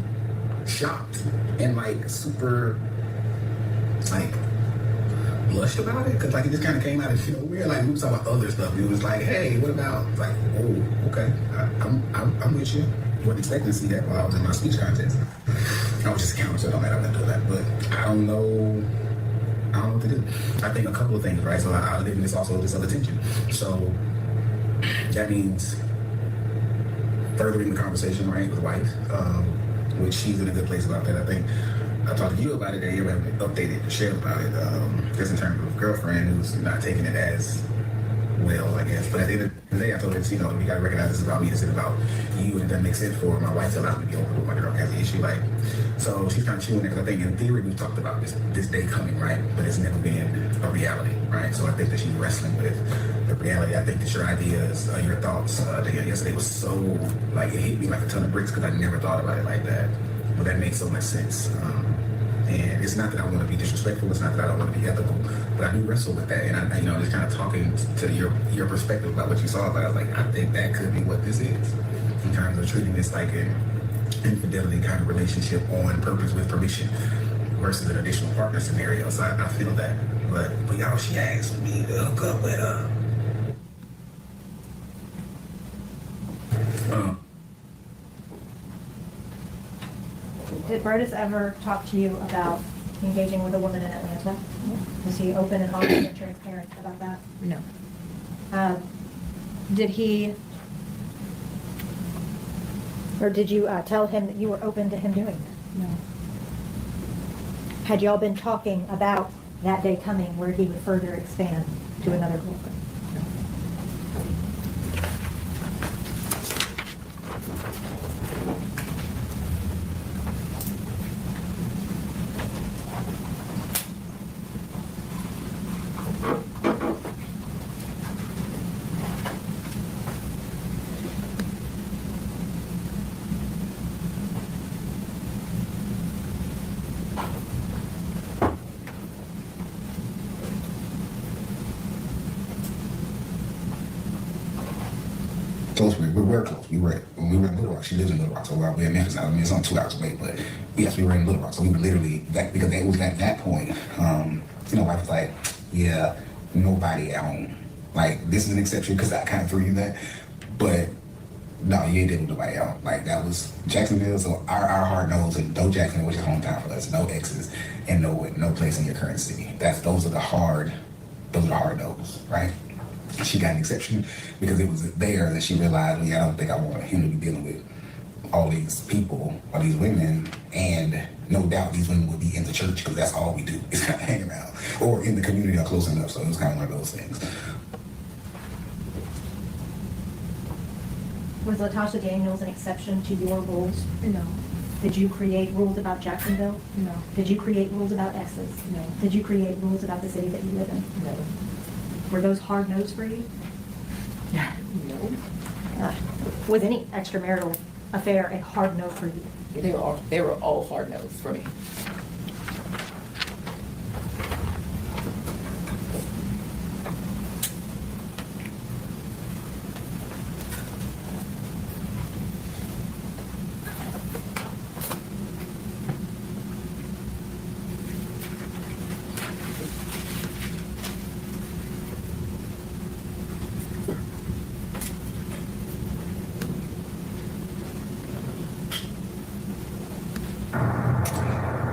shocked and, like, super, like, blushed about it. Because, like, it just kind of came out of nowhere. Like, we was talking about other stuff. It was like, hey, what about, like, oh, okay, I'm with you. I wasn't expecting to see that while I was in my speech contest. I was just a counter, so it don't matter, I'm not doing that. But I don't know what to do. I think a couple of things, right? So I live in this other tension. So that means furthering the conversation, right, with wife, which she's in a good place about that. I think I talked to you about it, and you haven't updated Shell about it, just in terms of girlfriend who's not taking it as well, I guess. But at the end of the day, I told her, you know, you gotta recognize this is about me, this is about you, and it doesn't make sense for my wife to allow me to be open with my girl has an issue. Like, so she's kind of chewing it, because I think in theory we've talked about this day coming, right? But it's never been a reality, right? So I think that she's wrestling with the reality. I think that your ideas, your thoughts yesterday was so, like, it hit me like a ton of bricks because I never thought about it like that. But that makes so much sense. And it's not that I want to be disrespectful. It's not that I don't want to be ethical, but I do wrestle with that. And I, you know, just kind of talking to your perspective about what you saw about it, I was like, I think that could be what this is in terms of treating this like an infidelity kind of relationship on purpose with permission versus an additional partner scenario. So I feel that. But y'all, she asked me to hook up with Did Brodus ever talk to you about engaging with a woman in Atlanta? Was he open and honest and transparent about that? No. Did he, or did you tell him that you were open to him doing that? No. Had y'all been talking about that day coming where he would further expand to another girlfriend? Close, we were close. We were in Little Rock. She lives in Little Rock, so we're in Memphis now. I mean, it's only 2 hours away, but yes, we were in Little Rock. So we were literally, because it was at that point, you know, wife was like, yeah, nobody at home. Like, this is an exception because I kind of threw you that, but no, you ain't dealing with nobody at home. Like, that was Jacksonville, so our hard nose, and no Jacksonville, which is hometown for us, no exes, and no place in your current city. Those are the hard no's, right? She got an exception because it was there that she realized, well, yeah, I don't think I want him to be dealing with all these people, all these women, and no doubt these women would be in the church because that's all we do is kind of hang around, or in the community or close enough. So it was kind of one of those things. Was Latasha Daniels an exception to your rules? No. Did you create rules about Jacksonville? No. Did you create rules about exes? No. Did you create rules about the city that you live in? No. Were those hard no's for you? No. Was any extramarital affair a hard no for you? They were all hard no's for me.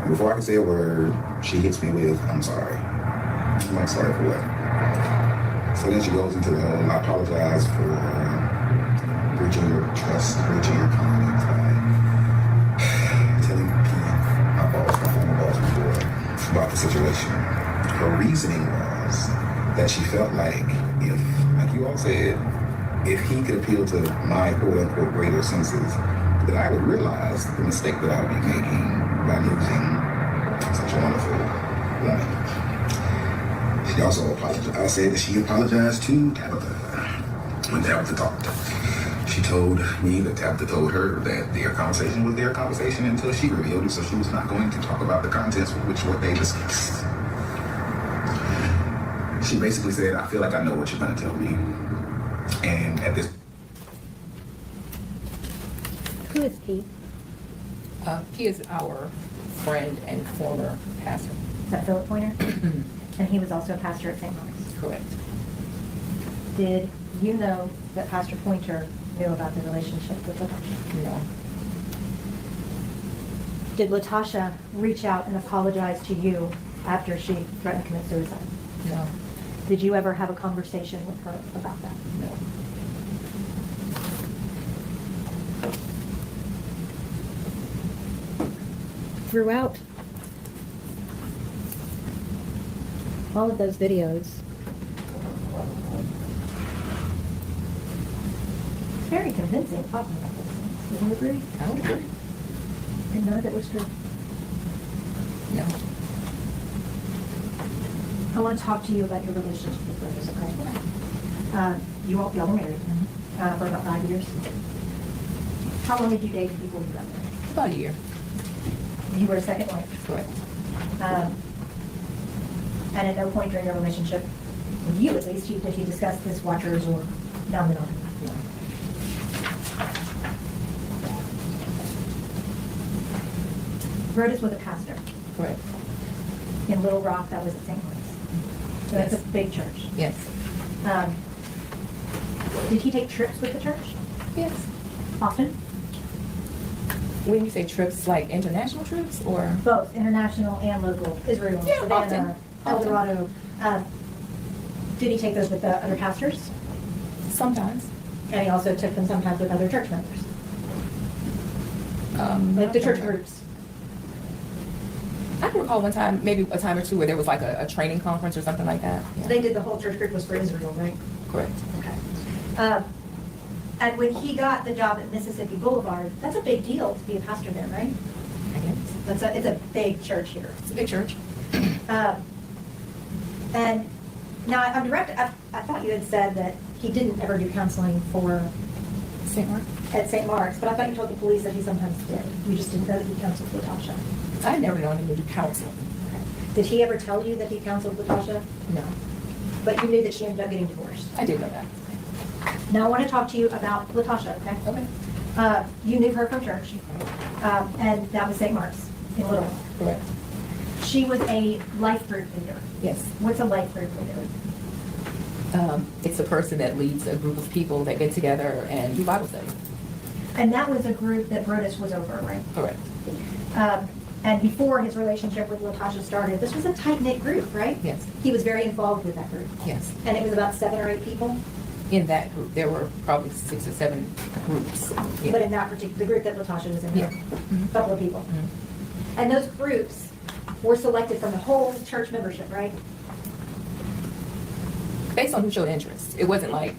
Before I can say a word, she hits me with, I'm sorry. I'm like, sorry for what? So then she goes into the whole, I apologize for breaching your trust, breaching your confidence by telling my former boss before, about the situation. Her reasoning was that she felt like if, like you all said, if he could appeal to my quote-unquote greater senses, that I would realize the mistake that I would be making by losing such a wonderful woman. She also apologized. I said that she apologized to Tabitha when Tabitha talked. She told me that Tabitha told her that their conversation was their conversation until she revealed it, so she was not going to talk about the contents with which what they discussed. She basically said, I feel like I know what you're going to tell me. And at this... Who is he? He is our friend and former pastor. Is that Philip Pointer? And he was also a pastor at St. Mark's? Correct. Did you know that Pastor Pointer knew about the relationship with Latasha? No. Did Latasha reach out and apologize to you after she threatened to commit suicide? No. Did you ever have a conversation with her about that? No. Throughout all of those videos, it's very convincing talking about this. Would you agree? I would agree. And none of it was true. No. I want to talk to you about your relationship with Rose, okay? Y'all were married for about 5 years. How long did you date before you got married? About a year. You were a second wife. Correct. And at no point during your relationship, with you at least, did you discuss this Watchers or phenomenon? No. Rhodes was a pastor Correct. in Little Rock, that was at St. Mark's. So that's Yes. a big church. Yes. Did he take trips with the church? Yes. Often? When you say trips, like international trips or? Both, international and local, Israel, Yeah, Savannah, El often. Dorado. Did he take those with the other pastors? Sometimes. And he also took them sometimes with other church members, like the church groups. I can recall one time, maybe a time or two, where there was like a training conference or something like that. Yeah. They did, the whole church group was for Israel, right? Correct. Okay. And when he got the job at Mississippi Boulevard, that's a big deal to be a pastor there, right? I guess. It's a big church here. It's a big church. And now I'm direct, I thought you had said that he didn't ever do counseling at St. Mark's, but I thought you told the police that he sometimes did. You just didn't know that he counseled Latasha. I had never known him to do counseling. Did he ever tell you that he counseled Latasha? No. But you knew that she ended up getting divorced. I did know that. Now I want to talk to you about Latasha, okay? Okay. You knew her from church, and that was St. Mark's in Little Rock. Correct. She was a life group leader. Yes. What's a life group leader? It's a person that leads a group of people that get together and do Bible study. And that was a group that Brodus was over, right? Correct. And before his relationship with Latasha started, this was a tight-knit group, right? Yes. He was very involved with that group. Yes. And it was about 7 or 8 people? In that group, there were probably 6 or 7 groups. Yeah. But in that particular, the group that Latasha was in, Yeah. a couple of people. And those groups were selected from the whole church membership, right? Based on who showed interest. It wasn't like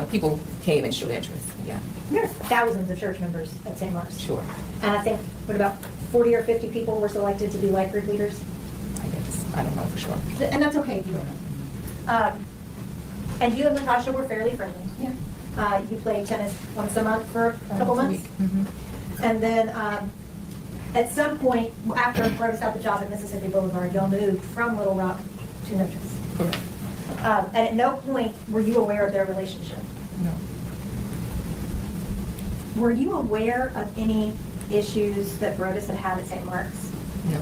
people came and showed interest. Yeah. There are thousands of church members at St. Mark's. Sure. And I think, what about 40 or 50 people were selected to be life group leaders? I guess. I don't know for sure. And that's okay if you don't know. And you and Latasha were fairly friendly. Yeah. You played tennis once a month for a couple months? Mm-hmm. And then at some point, after Brodus got the job at Mississippi Boulevard, y'all moved from Little Rock to Memphis. Correct. And at no point were you aware of their relationship? No. Were you aware of any issues that Brodus had at St. Mark's? No.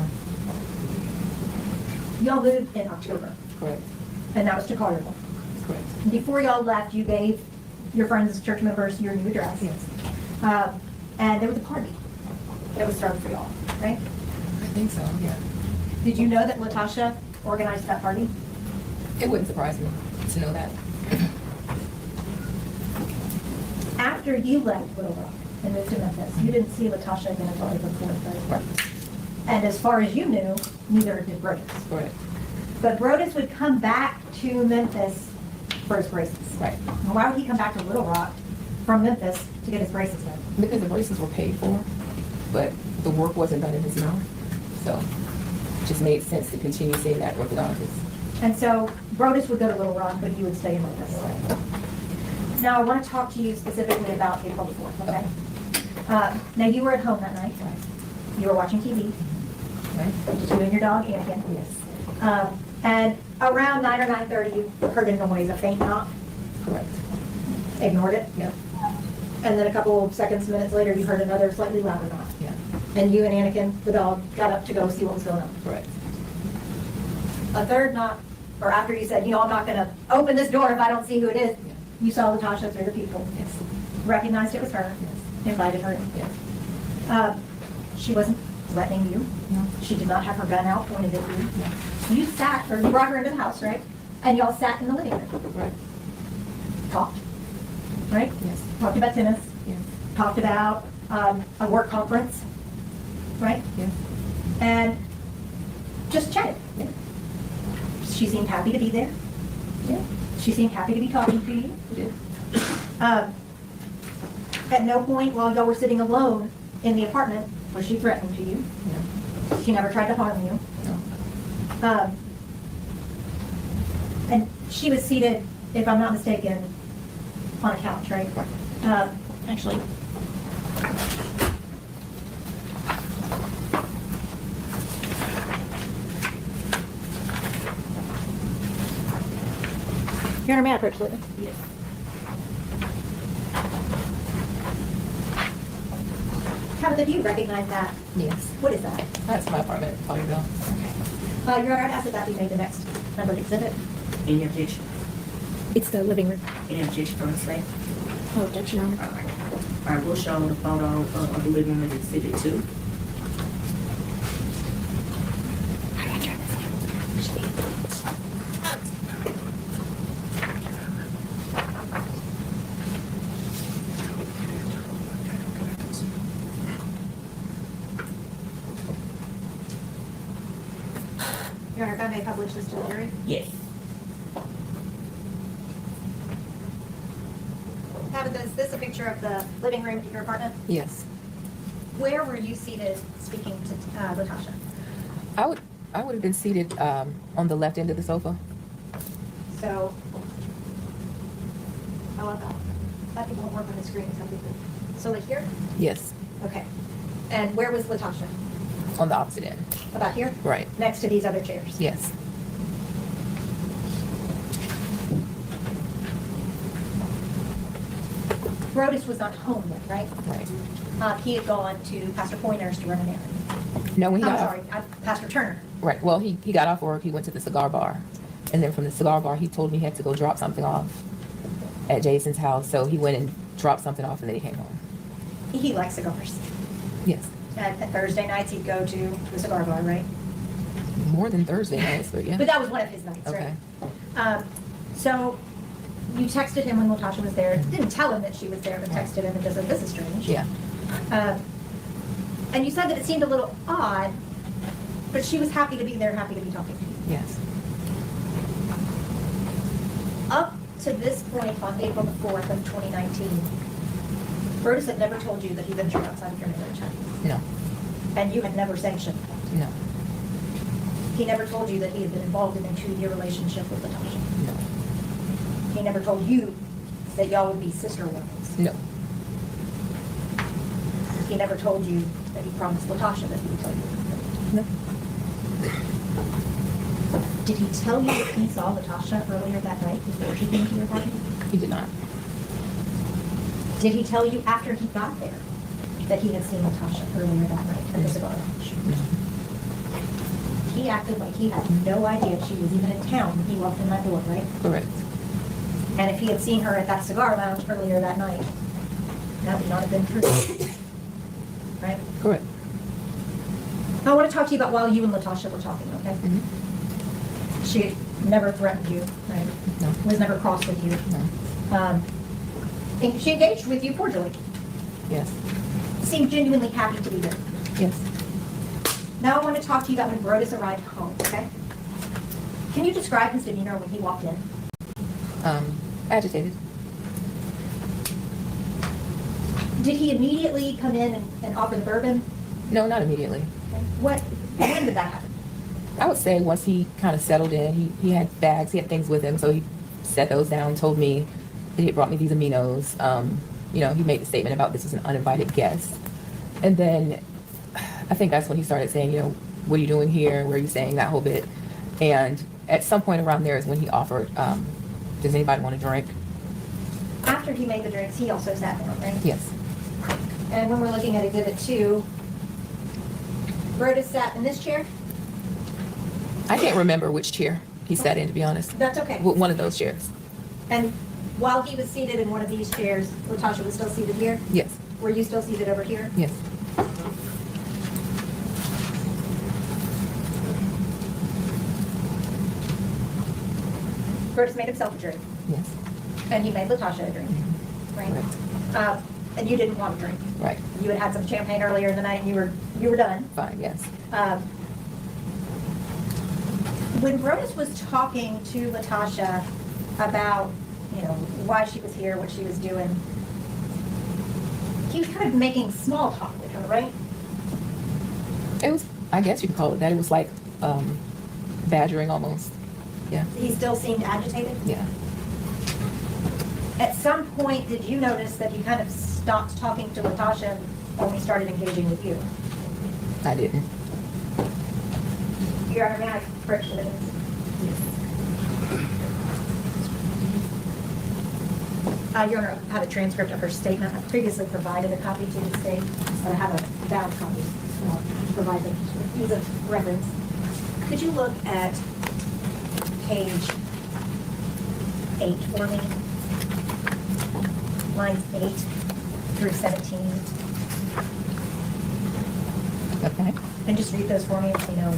Y'all moved in October, Correct. and that was to Carnival. Correct. Before y'all left, you gave your friends, church members, your new address. Yes. And there was a party that was started for y'all, right? I think so, yeah. Did you know that Latasha organized that party? It wouldn't surprise me to know that. After you left Little Rock and moved to Memphis, you didn't see Latasha again until April 4th, right? Right. And as far as you knew, neither did Brodus. Correct. But Brodus would come back to Memphis for his braces. Right. Well, why would he come back to Little Rock from Memphis to get his braces done? Because the braces were paid for, but the work wasn't done in his mouth. So it just made sense to continue seeing that orthodontist. And so Brodus would go to Little Rock, but he would stay in Memphis. Now I want to talk to you specifically about April 4th, okay? Now you were at home that night. Right. You were watching TV. Right? Just you and your dog, Anakin. Yes. And around 9 or 9:30, you heard a noise, a faint knock. Correct. Ignored it. Yep. And then a couple of seconds, minutes later, you heard another slightly louder knock. Yeah. And you and Anakin, the dog, got up to go see what was going on. Correct. A third knock, or after you said, I'm not going to open this door if I don't see who it is, Yeah. you saw Latasha through the people. Yes. Recognized it was her. Yes. Invited her in. Yes. She wasn't threatening you. No. She did not have her gun out pointed at you. No. You sat, or you brought her into the house, right? And y'all sat in the living room. Right. Talked. Right? Yes. Talked about tennis. Yes. Talked about a work conference. Right? Yes. And just chatted. Yeah. She seemed happy to be there. Yeah. She seemed happy to be talking to you. Yeah. At no point while y'all were sitting alone in the apartment was she threatening to you. No. She never tried to harm you. No. And she was seated, if I'm not mistaken, on a couch, right? Actually. You're in a mattress, Whitney. Yes. Tabitha, do you recognize that? Yes. What is that? That's my apartment, Collierville. Your Honor, I'd ask that that be made the next numbered exhibit. Any objection? It's the living room. Any objection from the staff? Oh, objection, Your Honor. All right, we'll show the photo of the living room as exhibit 2. Your Honor, if I may publish this to the jury. Yes. Tabitha, is this a picture of the living room at your apartment? Yes. Where were you seated speaking to Latasha? I would have been seated on the left end of the sofa. So, I think we'll work on the screen. So like here? Yes. Okay. And where was Latasha? On the opposite end. About here? Right. Next to these other chairs? Yes. Brodus was not home yet, right? Right. He had gone to Pastor Pointer's to run an errand. No, when he I'm got sorry, Pastor Turner. Right. Well, he got off work. He went to the cigar bar. And then from the cigar bar, he told me he had to go drop something off at Jason's house. So he went and dropped something off and then he came home. He likes cigars. Yes. At Thursday nights, he'd go to the cigar bar, right? More than Thursday nights, but yeah. But that was one of his nights, Okay. right? So you texted him when Latasha was there. Didn't tell him that she was there, but texted him and just said, this is strange. Yeah. And you said that it seemed a little odd, but she was happy to be there, happy to be talking to you. Yes. Up to this point on April the 4th of 2019, Brodus had never told you that he ventured outside of your marriage, huh? No. And you had never sanctioned. No. He never told you that he had been involved in a 2-year relationship with Latasha. No. He never told you that y'all would be sister wives. No. He never told you that he promised Latasha that he would tell you. No. Did he tell you that he saw Latasha earlier that night before she came to your party? He did not. Did he tell you after he got there that he had seen Latasha earlier that night at the cigar lounge? No. He acted like he had no idea she was even in town when he walked in that door, right? Correct. And if he had seen her at that cigar lounge earlier that night, that would not have been true. Right? Correct. I want to talk to you about while you and Latasha were talking, okay? Mm-hmm. She never threatened you, right? No. Was never cross with you. No. And she engaged with you cordially. Yes. Seemed genuinely happy to be there. Yes. Now I want to talk to you about when Brodus arrived home, okay? Can you describe his demeanor when he walked in? Agitated. Did he immediately come in and offer the bourbon? No, not immediately. When did that happen? I would say once he kind of settled in, he had bags, he had things with him, so he set those down, told me that he had brought me these aminos. You know, he made the statement about this was an uninvited guest. And then I think that's when he started saying, you know, what are you doing here? Where are you staying? That whole bit. And at some point around there is when he offered, does anybody want a drink? After he made the drinks, he also sat down, right? Yes. And when we're looking at Exhibit 2, Rhoda sat in this chair? I can't remember which chair he sat in, to be honest. That's okay. One of those chairs. And while he was seated in one of these chairs, Latasha was still seated here? Yes. Were you still seated over here? Yes. Curtis made himself a drink, Yes. and he made Latasha a drink, right? Right. And you didn't want a drink. Right. You had some champagne earlier in the night, and you were done. Fine, yes. When Brodus was talking to Latasha about, you know, why she was here, what she was doing, he was kind of making small talk with her, right? It was, I guess you could call it that. It was like badgering almost. Yeah. He still seemed agitated? Yeah. At some point, did you notice that he kind of stopped talking to Latasha and only started engaging with you? I didn't. Your Honor, may I correct you? Your Honor, I have a transcript of her statement. I previously provided a copy to the state, but I have a bound copy to provide them for ease of reference. Could you look at page 8 for me? Lines 8 through 17. Okay. And just read those for me if you know.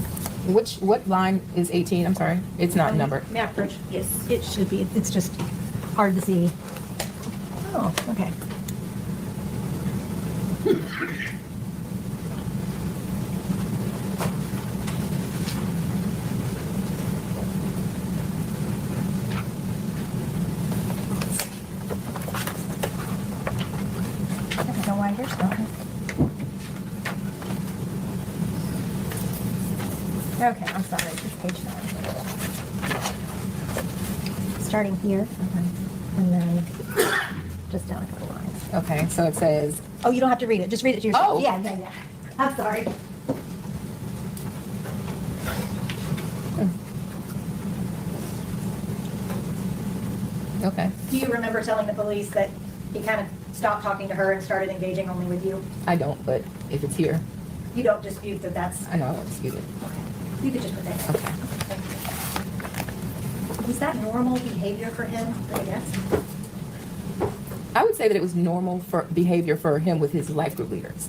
What line is 18? I'm sorry. It's not numbered. May I approach? Yes, it should be. It's just hard to see. Oh, okay. I don't know why here's not. Okay, I'm sorry, it's page 9. Starting here, and then just down a couple lines. Okay, so it says, Oh, you don't have to read it, just read it to yourself. Oh. Yeah. I'm sorry. okay. Do you remember telling the police that he kind of stopped talking to her and started engaging only with you? I don't, but if it's here, You don't dispute that that's, I know I won't dispute it. you could just put that in. Okay. Thank you. Was that normal behavior for him, I guess? I would say that it was normal for behavior for him with his life group leaders.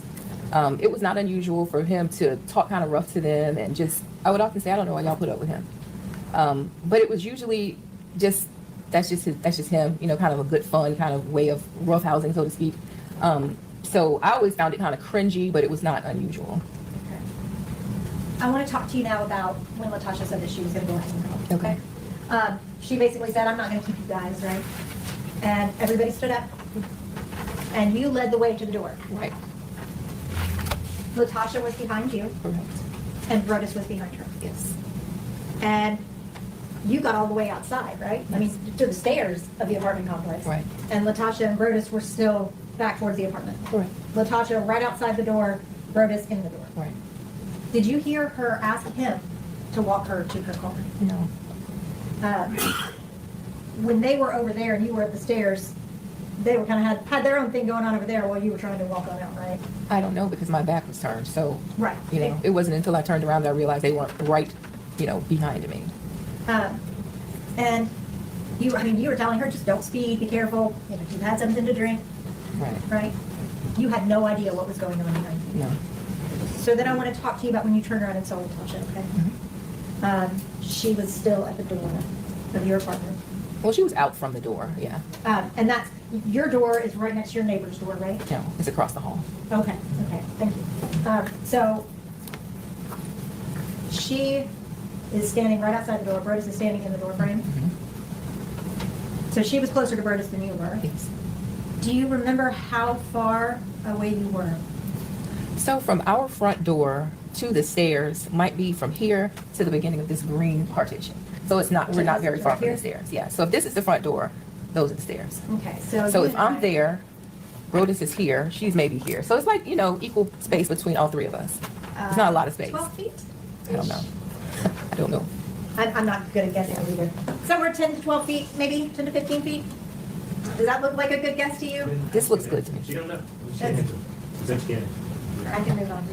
It was not unusual for him to talk kind of rough to them and just, I would often say, I don't know why y'all put up with him. But it was usually just, that's just him, you know, kind of a good fun kind of way of roughhousing, so to speak. So I always found it kind of cringy, but it was not unusual. I want to talk to you now about when Latasha said that she was going to go ahead and go. Okay. She basically said, I'm not going to keep you guys, right? And everybody stood up. And you led the way to the door. Right. Latasha was behind you, Correct. and Brodus was behind her. Yes. And you got all the way outside, right? I mean, to the stairs of the apartment complex. Right. And Latasha and Brodus were still back towards the apartment. Correct. Latasha right outside the door, Brodus in the door. Right. Did you hear her ask him to walk her to her car? No. When they were over there and you were at the stairs, they were kind of had their own thing going on over there while you were trying to walk on out, right? I don't know because my back was turned. So, Right. you know, it wasn't until I turned around that I realized they weren't right, you know, behind me. And you were telling her, just don't speed, be careful, you know, you've had something to drink, Right. right? You had no idea what was going on behind you. No. So then I want to talk to you about when you turned around and saw Latasha, okay? She was still at the door of your apartment. Well, she was out from the door, yeah. And that's, your door is right next to your neighbor's door, right? No, it's across the hall. Okay, thank you. So she is standing right outside the door, Brodus is standing in the door frame. So she was closer to Brodus than you were. Yes. Do you remember how far away you were? So from our front door to the stairs might be from here to the beginning of this green partition. So it's not, we're not very far from the stairs. Yeah. So if this is the front door, those are the stairs. Okay, so. So you if and I'm I- there, Brodus is here, she's maybe here. So it's like, you know, equal space between all three of us. It's not a lot of space. 12 feet? I don't know. I don't know. I'm not good at guessing either. Somewhere 10 to 12 feet, maybe 10 to 15 feet? Does that look like a good guess to you? This looks good to me. She don't know. That's- That's good. I can move on.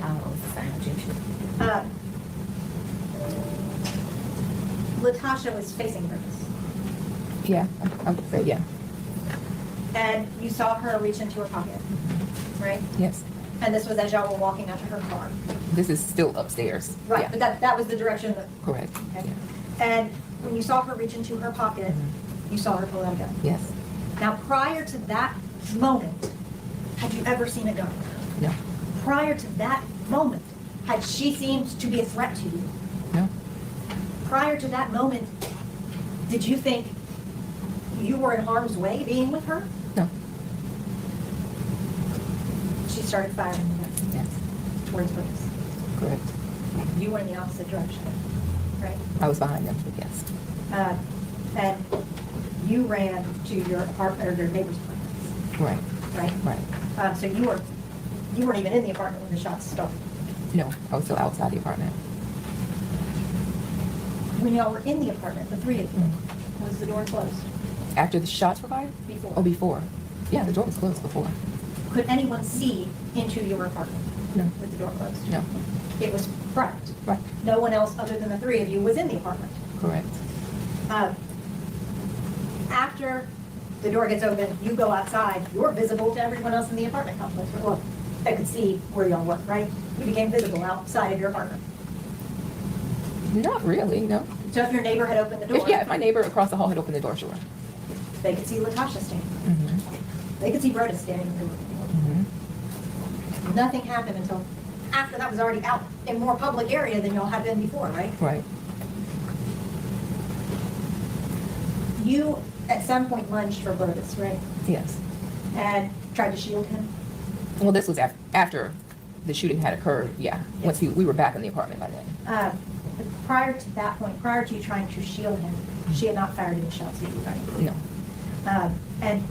Uh, Latasha was facing Brodus. Yeah, I would say, yeah. And you saw her reach into her pocket, right? Yes. And this was as y'all were walking out to her car. This is still upstairs. Right, Yeah, but that was the direction that, correct. okay. Yeah. And when you saw her reach into her pocket, you saw her pull out a gun. Yes. Now, prior to that moment, had you ever seen a gun? No. Prior to that moment, had she seemed to be a threat to you? No. Prior to that moment, did you think you were in harm's way being with her? No. She started firing the gun Yes. towards Brodus. Correct. You were in the opposite direction, right? I was behind them, but yes. And you ran to your apartment or your neighbor's apartment, Right. right? Right. So you weren't even in the apartment when the shots started. No, I was still outside the apartment. When y'all were in the apartment, the three of you, was the door closed? After the shots were fired? Before. Oh, before. Yeah, the door was closed before. Could anyone see into your apartment No. with the door closed? No. It was private. Right. No one else other than the three of you was in the apartment. Correct. After the door gets open, you go outside, you're visible to everyone else in the apartment complex. Well, they could see where y'all were, right? You became visible outside of your apartment. Not really, no. So if your neighbor had opened the door, If my neighbor across the hall had opened the door, sure. they could see Latasha standing. Mm-hmm. They could see Brodus standing in the door. Mm-hmm. Nothing happened until after that was already out in more public area than y'all had been before, right? Right. You, at some point, lunged for Brodus, right? Yes. And tried to shield him. Well, this was after the shooting had occurred, yeah. Once we were back in the apartment by then. Prior to that point, prior to you trying to shield him, she had not fired any shots at you, right? No. And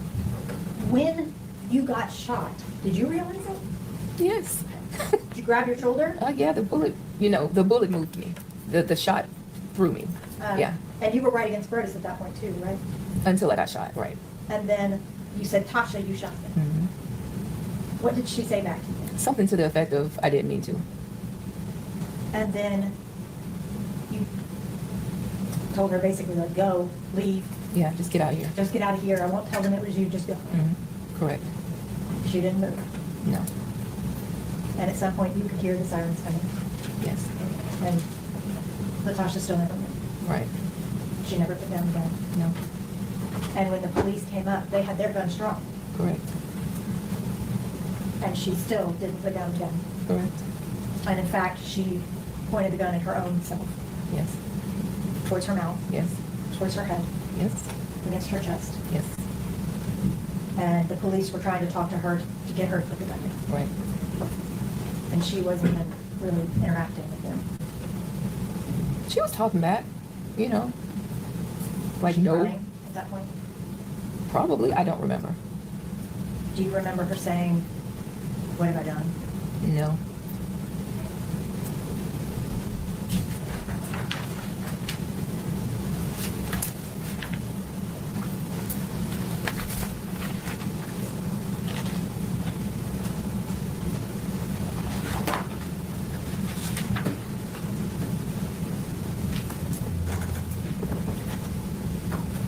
when you got shot, did you realize it? Yes. Did you grab your shoulder? Yeah, the bullet moved me. The shot threw me. Yeah. And you were right against Brodus at that point too, right? Until I got shot, right. And then you said, Tasha, you shot him. Mm-hmm. What did she say back to you? Something to the effect of, I didn't mean to. And then you told her basically, like, go, leave, Yeah, just get out of here. just get out of here. I won't tell them it was you, just go. Mm-hmm. Correct. She didn't move. No. And at some point, you could hear the sirens coming. Yes. And Latasha still never moved. Right. She never put down the gun. No. And when the police came up, they had their guns drawn. Correct. And she still didn't put down the gun. Correct. And in fact, she pointed the gun at her own self, Yes. towards her mouth, Yes. towards her head, Yes. against her chest. Yes. And the police were trying to talk to her to get her to put the gun down. Right. And she wasn't even really interacting with them. She was talking back, you know. Like, She no, crying at that point. probably. I don't remember. Do you remember her saying, "What have I done?" No.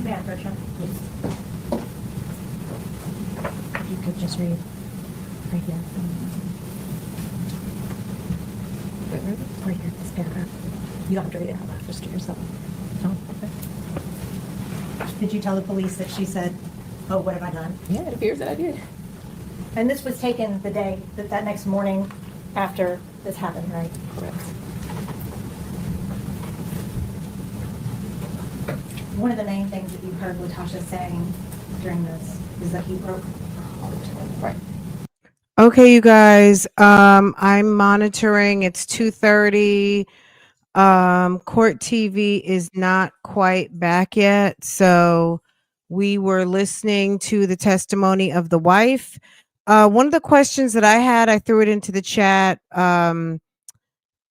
May I approach her? You could just read right here. Wait, where? Right here, this paragraph. You don't have to read it out loud, just to yourself. Oh, okay. Did you tell the police that she said, "Oh, what have I done?" Yeah, it appears that I did. And this was taken the day, that next morning after this happened, right? Correct. one of the main things that you heard Latasha saying during this is that he broke her heart. Right. Okay, you guys. I'm monitoring. It's 2:30. Court TV is not quite back yet, so we were listening to the testimony of the wife. One of the questions that I had, I threw it into the chat,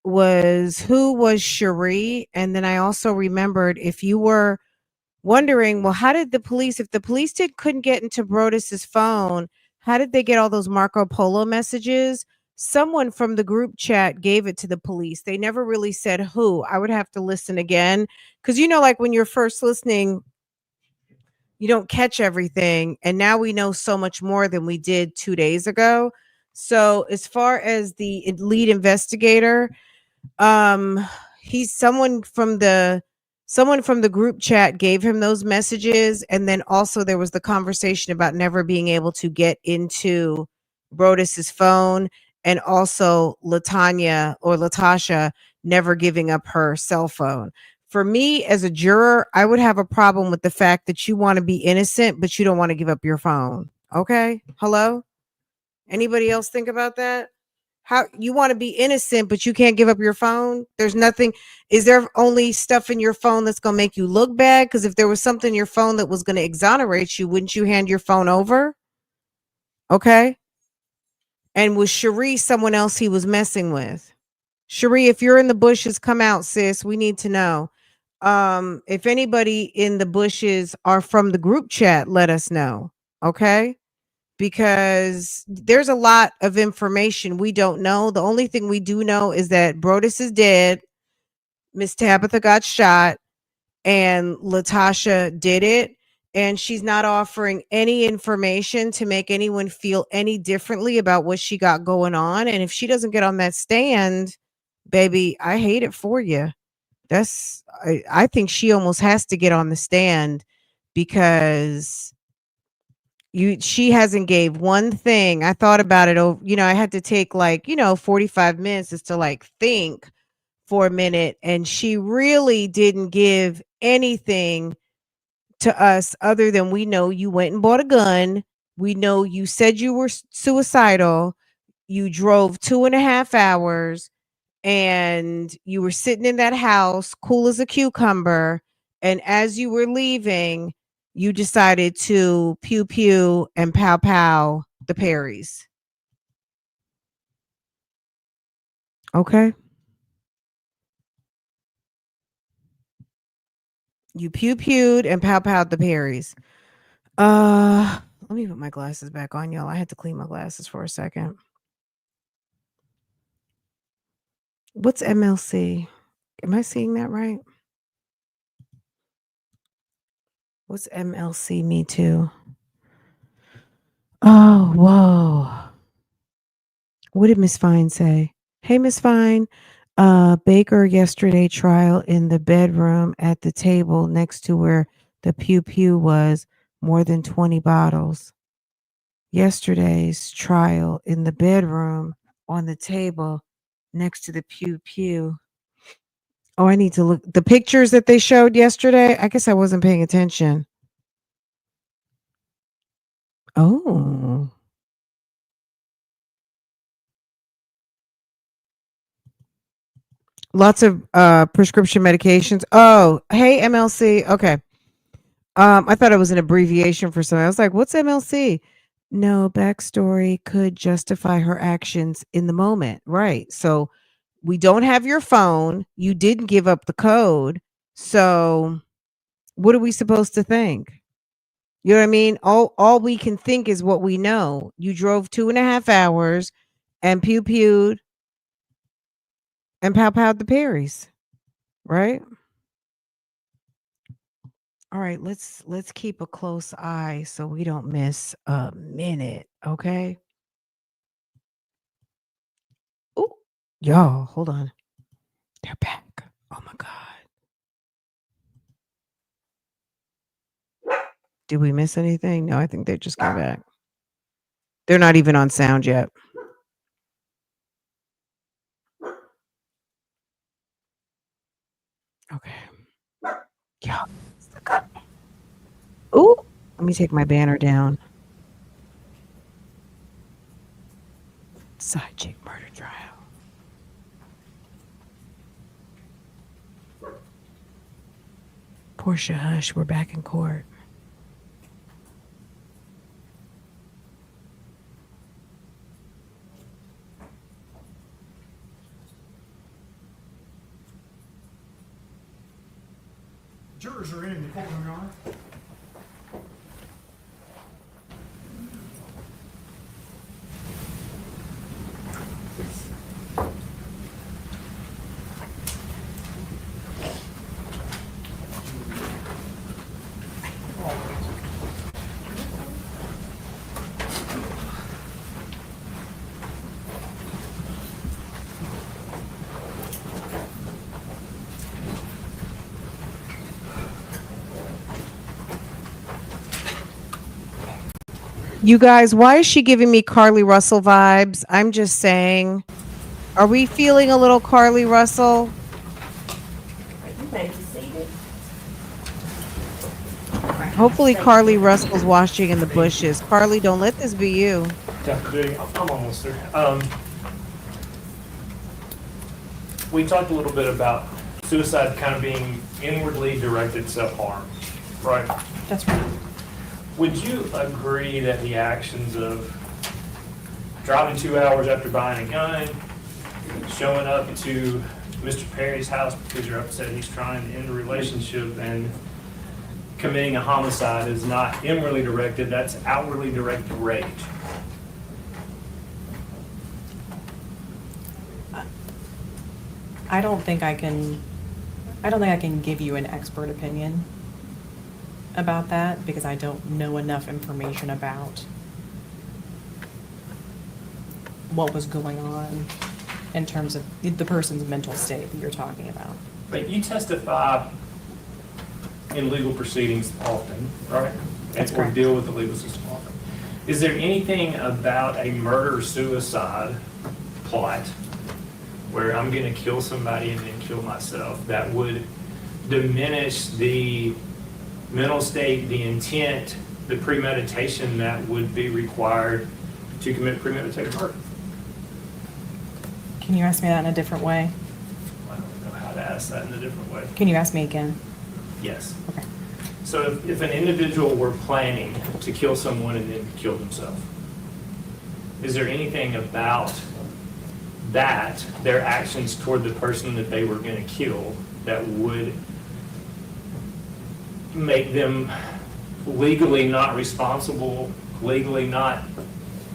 was who was Cherie? And then I also remembered, if you were wondering, well, how did the police, if the police couldn't get into Brodus's phone, how did they get all those Marco Polo messages? Someone from the group chat gave it to the police. They never really said who. I would have to listen again, because like when you're first listening, you don't catch everything, and now we know so much more than we did 2 days ago. So as far as the lead investigator, um he's someone from the group chat gave him those messages, and then also there was the conversation about never being able to get into Brodus's phone, and also Latasha never giving up her cell phone. For me as a juror, I would have a problem with the fact that you want to be innocent but you don't want to give up your phone. Okay, hello, anybody else think about that? How you want to be innocent, but you can't give up your phone? There's nothing. Is there only stuff in your phone that's going to make you look bad? Because if there was something in your phone that was going to exonerate you, wouldn't you hand your phone over? Okay. And was Cherie someone else he was messing with? Cherie, if you're in the bushes, come out, sis. We need to know. If anybody in the bushes are from the group chat, let us know. Okay. Because there's a lot of information we don't know. The only thing we do know is that Brodus is dead, Miss Tabitha got shot, and Latasha did it. And she's not offering any information to make anyone feel any differently about what she got going on. And if she doesn't get on that stand, baby, I hate it for you. I think she almost has to get on the stand, because she hasn't gave one thing. I thought about it over, I had to take 45 minutes just to think for a minute, and she really didn't give anything to us other than, we know you went and bought a gun, we know you said you were suicidal, you drove 2.5 hours, and you were sitting in that house cool as a cucumber, and as you were leaving, you decided to pew pew and pow pow the Perrys. Okay. You pew pewed and pow powed the Perrys. Let me put my glasses back on, y'all. I had to clean my glasses for a second. What's MLC? Am I seeing that right? What's MLC Me Too? Oh, whoa. What did Miss Fine say? Hey, Miss Fine. Baker yesterday trial in the bedroom at the table next to where the pew pew was, more than 20 bottles. Yesterday's trial in the bedroom on the table next to the pew pew. Oh, I need to look the pictures that they showed yesterday. I guess I wasn't paying attention. Oh. Lots of prescription medications. Oh, hey MLC. Okay. I thought it was an abbreviation for something. I was like, what's MLC? No, backstory could justify her actions in the moment. Right. So we don't have your phone. You didn't give up the code. So what are we supposed to think? You know what I mean? All we can think is what we know. You drove 2.5 hours and pew pewed and pow powed the Perrys. Right? All right, let's keep a close eye so we don't miss a minute, okay? Oh, y'all, hold on. They're back. Oh my God. Did we miss anything? No, I think they just got back. They're not even on sound yet. Okay. Yeah. Let me take my banner down. Side chick murder trial. Portia, hush, we're back in court. Jurors are in the courtroom, Your Honor. You guys, why is she giving me Carly Russell vibes? I'm just saying. Are we feeling a little Carly Russell? You may be seated. Hopefully Carly Russell's watching in the bushes. Carly, don't let this be you. I'm almost there. We talked a little bit about suicide kind of being inwardly directed self-harm, right? That's right. Would you agree that the actions of driving 2 hours after buying a gun, showing up to Mr. Perry's house because you're upset he's trying to end a relationship, and committing a homicide is not inwardly directed, that's outwardly directed rage? I don't think I can give you an expert opinion about that because I don't know enough information about what was going on in terms of the person's mental state that you're talking about. But you testify in legal proceedings often, right? That's Or correct. deal with the legal system often. Is there anything about a murder-suicide plot where I'm going to kill somebody and then kill myself that would diminish the mental state, the intent, the premeditation that would be required to commit premeditated murder? Can you ask me that in a different way? I don't know how to ask that in a different way. Can you ask me again? Yes. Okay. So if an individual were planning to kill someone and then kill themselves, is there anything about that, their actions toward the person that they were going to kill, that would make them legally not responsible, legally not,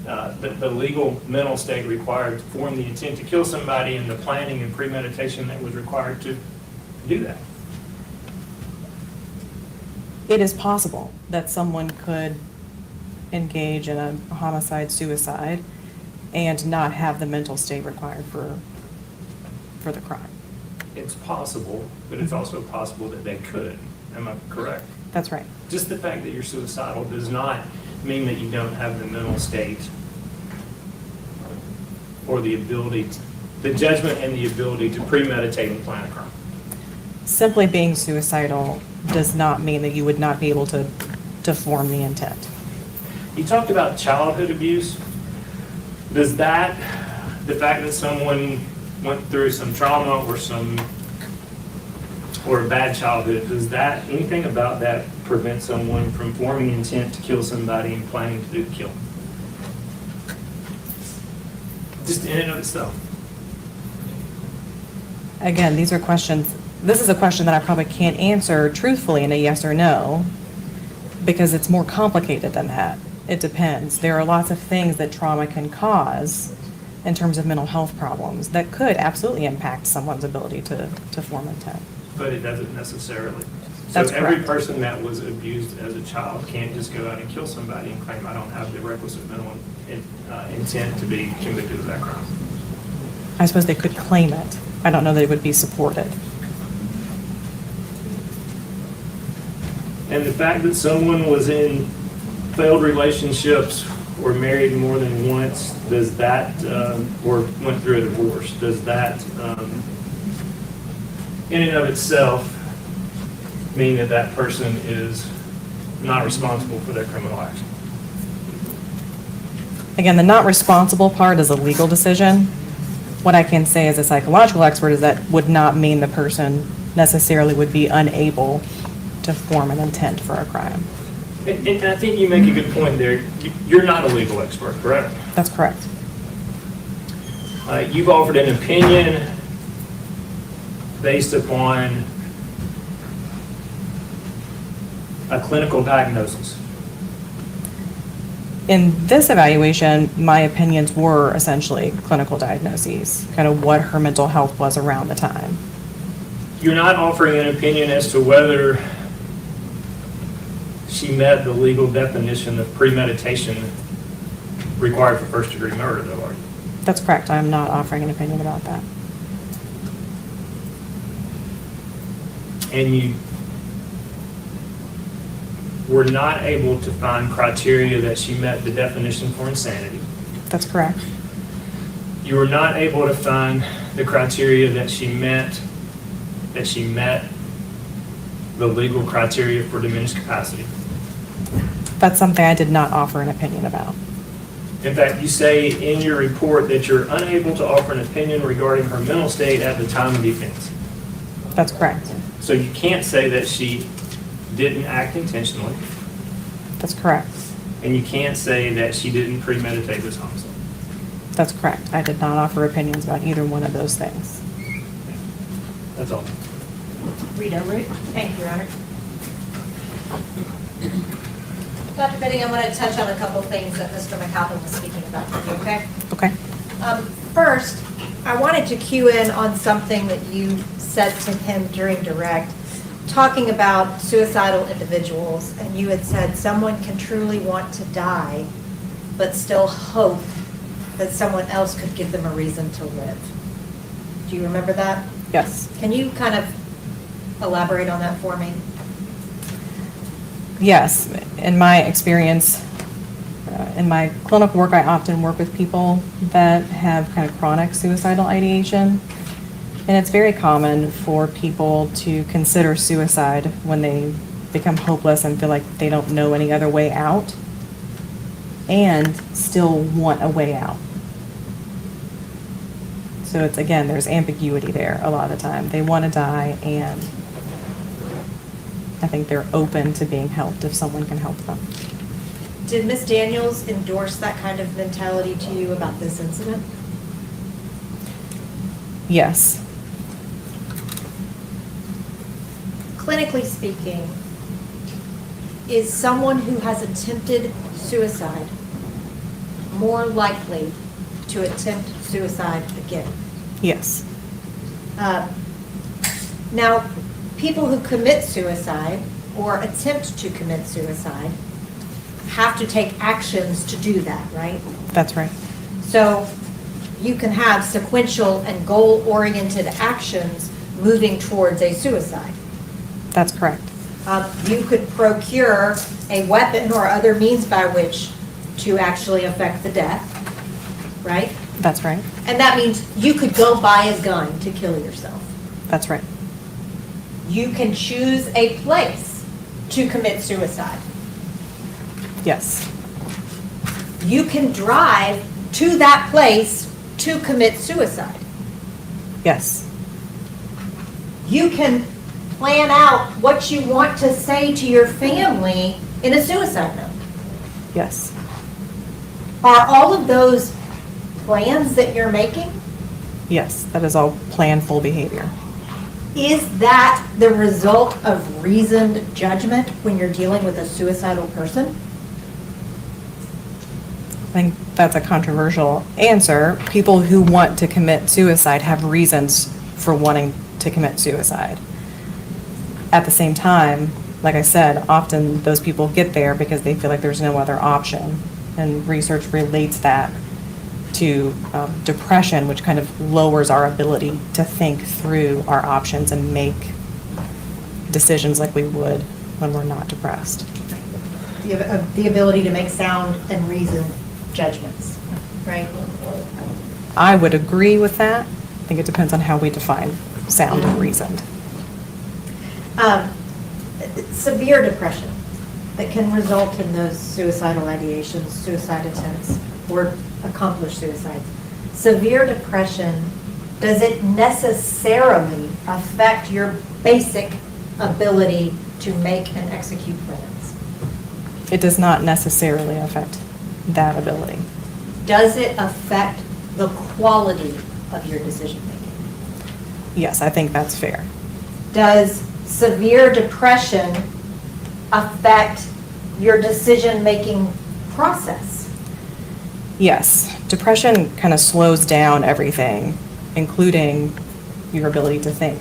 the legal mental state required to form the intent to kill somebody and the planning and premeditation that was required to do that? It is possible that someone could engage in a homicide, suicide, and not have the mental state required for the crime. It's possible, but it's also possible that they could. Am I correct? That's right. Just the fact that you're suicidal does not mean that you don't have the mental state or the ability, the judgment and the ability to premeditate and plan a crime. Simply being suicidal does not mean that you would not be able to form the intent. You talked about childhood abuse. Does that, the fact that someone went through some trauma or a bad childhood, does that, anything about that prevent someone from forming intent to kill somebody and planning to do the killing? Just in and of itself. Again, these are questions, this is a question that I probably can't answer truthfully in a yes or no, because it's more complicated than that. It depends. There are lots of things that trauma can cause in terms of mental health problems that could absolutely impact someone's ability to form intent. But it doesn't necessarily. That's So every correct. person that was abused as a child can't just go out and kill somebody and claim I don't have the requisite mental intent to be convicted of that crime. I suppose they could claim it. I don't know that it would be supported. And the fact that someone was in failed relationships or married more than once, does that, or went through a divorce, does that, in and of itself, mean that that person is not responsible for their criminal action. Again, the not responsible part is a legal decision. What I can say as a psychological expert is that would not mean the person necessarily would be unable to form an intent for a crime. And I think you make a good point there. You're not a legal expert, correct? That's correct. You've offered an opinion based upon a clinical diagnosis. In this evaluation, my opinions were essentially clinical diagnoses, kind of what her mental health was around the time. You're not offering an opinion as to whether she met the legal definition of premeditation required for first-degree murder, though, are you? That's correct. I'm not offering an opinion about that. And you were not able to find criteria that she met the definition for insanity. That's correct. You were not able to find the criteria that she met the legal criteria for diminished capacity. That's something I did not offer an opinion about. In fact, you say in your report that you're unable to offer an opinion regarding her mental state at the time of the offense. That's correct. So you can't say that she didn't act intentionally, That's correct. and you can't say that she didn't premeditate this homicide. That's correct. I did not offer opinions about either one of those things. That's all. Rita, Root. Thank you, Your Honor. Dr. Bitting, I want to touch on a couple things that Mr. McAlpin was speaking about, okay? Okay. First, I wanted to cue in on something that you said to him during direct, talking about suicidal individuals, and you had said someone can truly want to die, but still hope that someone else could give them a reason to live. Do you remember that? Yes. Can you kind of elaborate on that for me? Yes. In my experience, in my clinical work, I often work with people that have kind of chronic suicidal ideation. And it's very common for people to consider suicide when they become hopeless and feel like they don't know any other way out, and still want a way out. So it's, again, there's ambiguity there a lot of the time. They want to die, and I think they're open to being helped if someone can help them. Did Ms. Daniels endorse that kind of mentality to you about this incident? Yes. Clinically speaking, is someone who has attempted suicide more likely to attempt suicide again? Yes. Now, people who commit suicide or attempt to commit suicide have to take actions to do that, right? That's right. So you can have sequential and goal-oriented actions moving towards a suicide. That's correct. You could procure a weapon or other means by which to actually affect the death, right? That's right. And that means you could go buy a gun to kill yourself. That's right. You can choose a place to commit suicide. Yes. You can drive to that place to commit suicide. Yes. You can plan out what you want to say to your family in a suicide note. Yes. Are all of those plans that you're making? Yes. That is all planful behavior. Is that the result of reasoned judgment when you're dealing with a suicidal person? I think that's a controversial answer. People who want to commit suicide have reasons for wanting to commit suicide. At the same time, like I said, often those people get there because they feel like there's no other option. And research relates that to depression, which kind of lowers our ability to think through our options and make decisions like we would when we're not depressed. The ability to make sound and reasoned judgments, right? I would agree with that. I think it depends on how we define sound and reasoned. Severe depression. that can result in those suicidal ideations, suicide attempts, or accomplished suicides. Severe depression, does it necessarily affect your basic ability to make and execute plans? It does not necessarily affect that ability. Does it affect the quality of your decision making? Yes, I think that's fair. Does severe depression affect your decision-making process? Yes, depression kind of slows down everything, including your ability to think.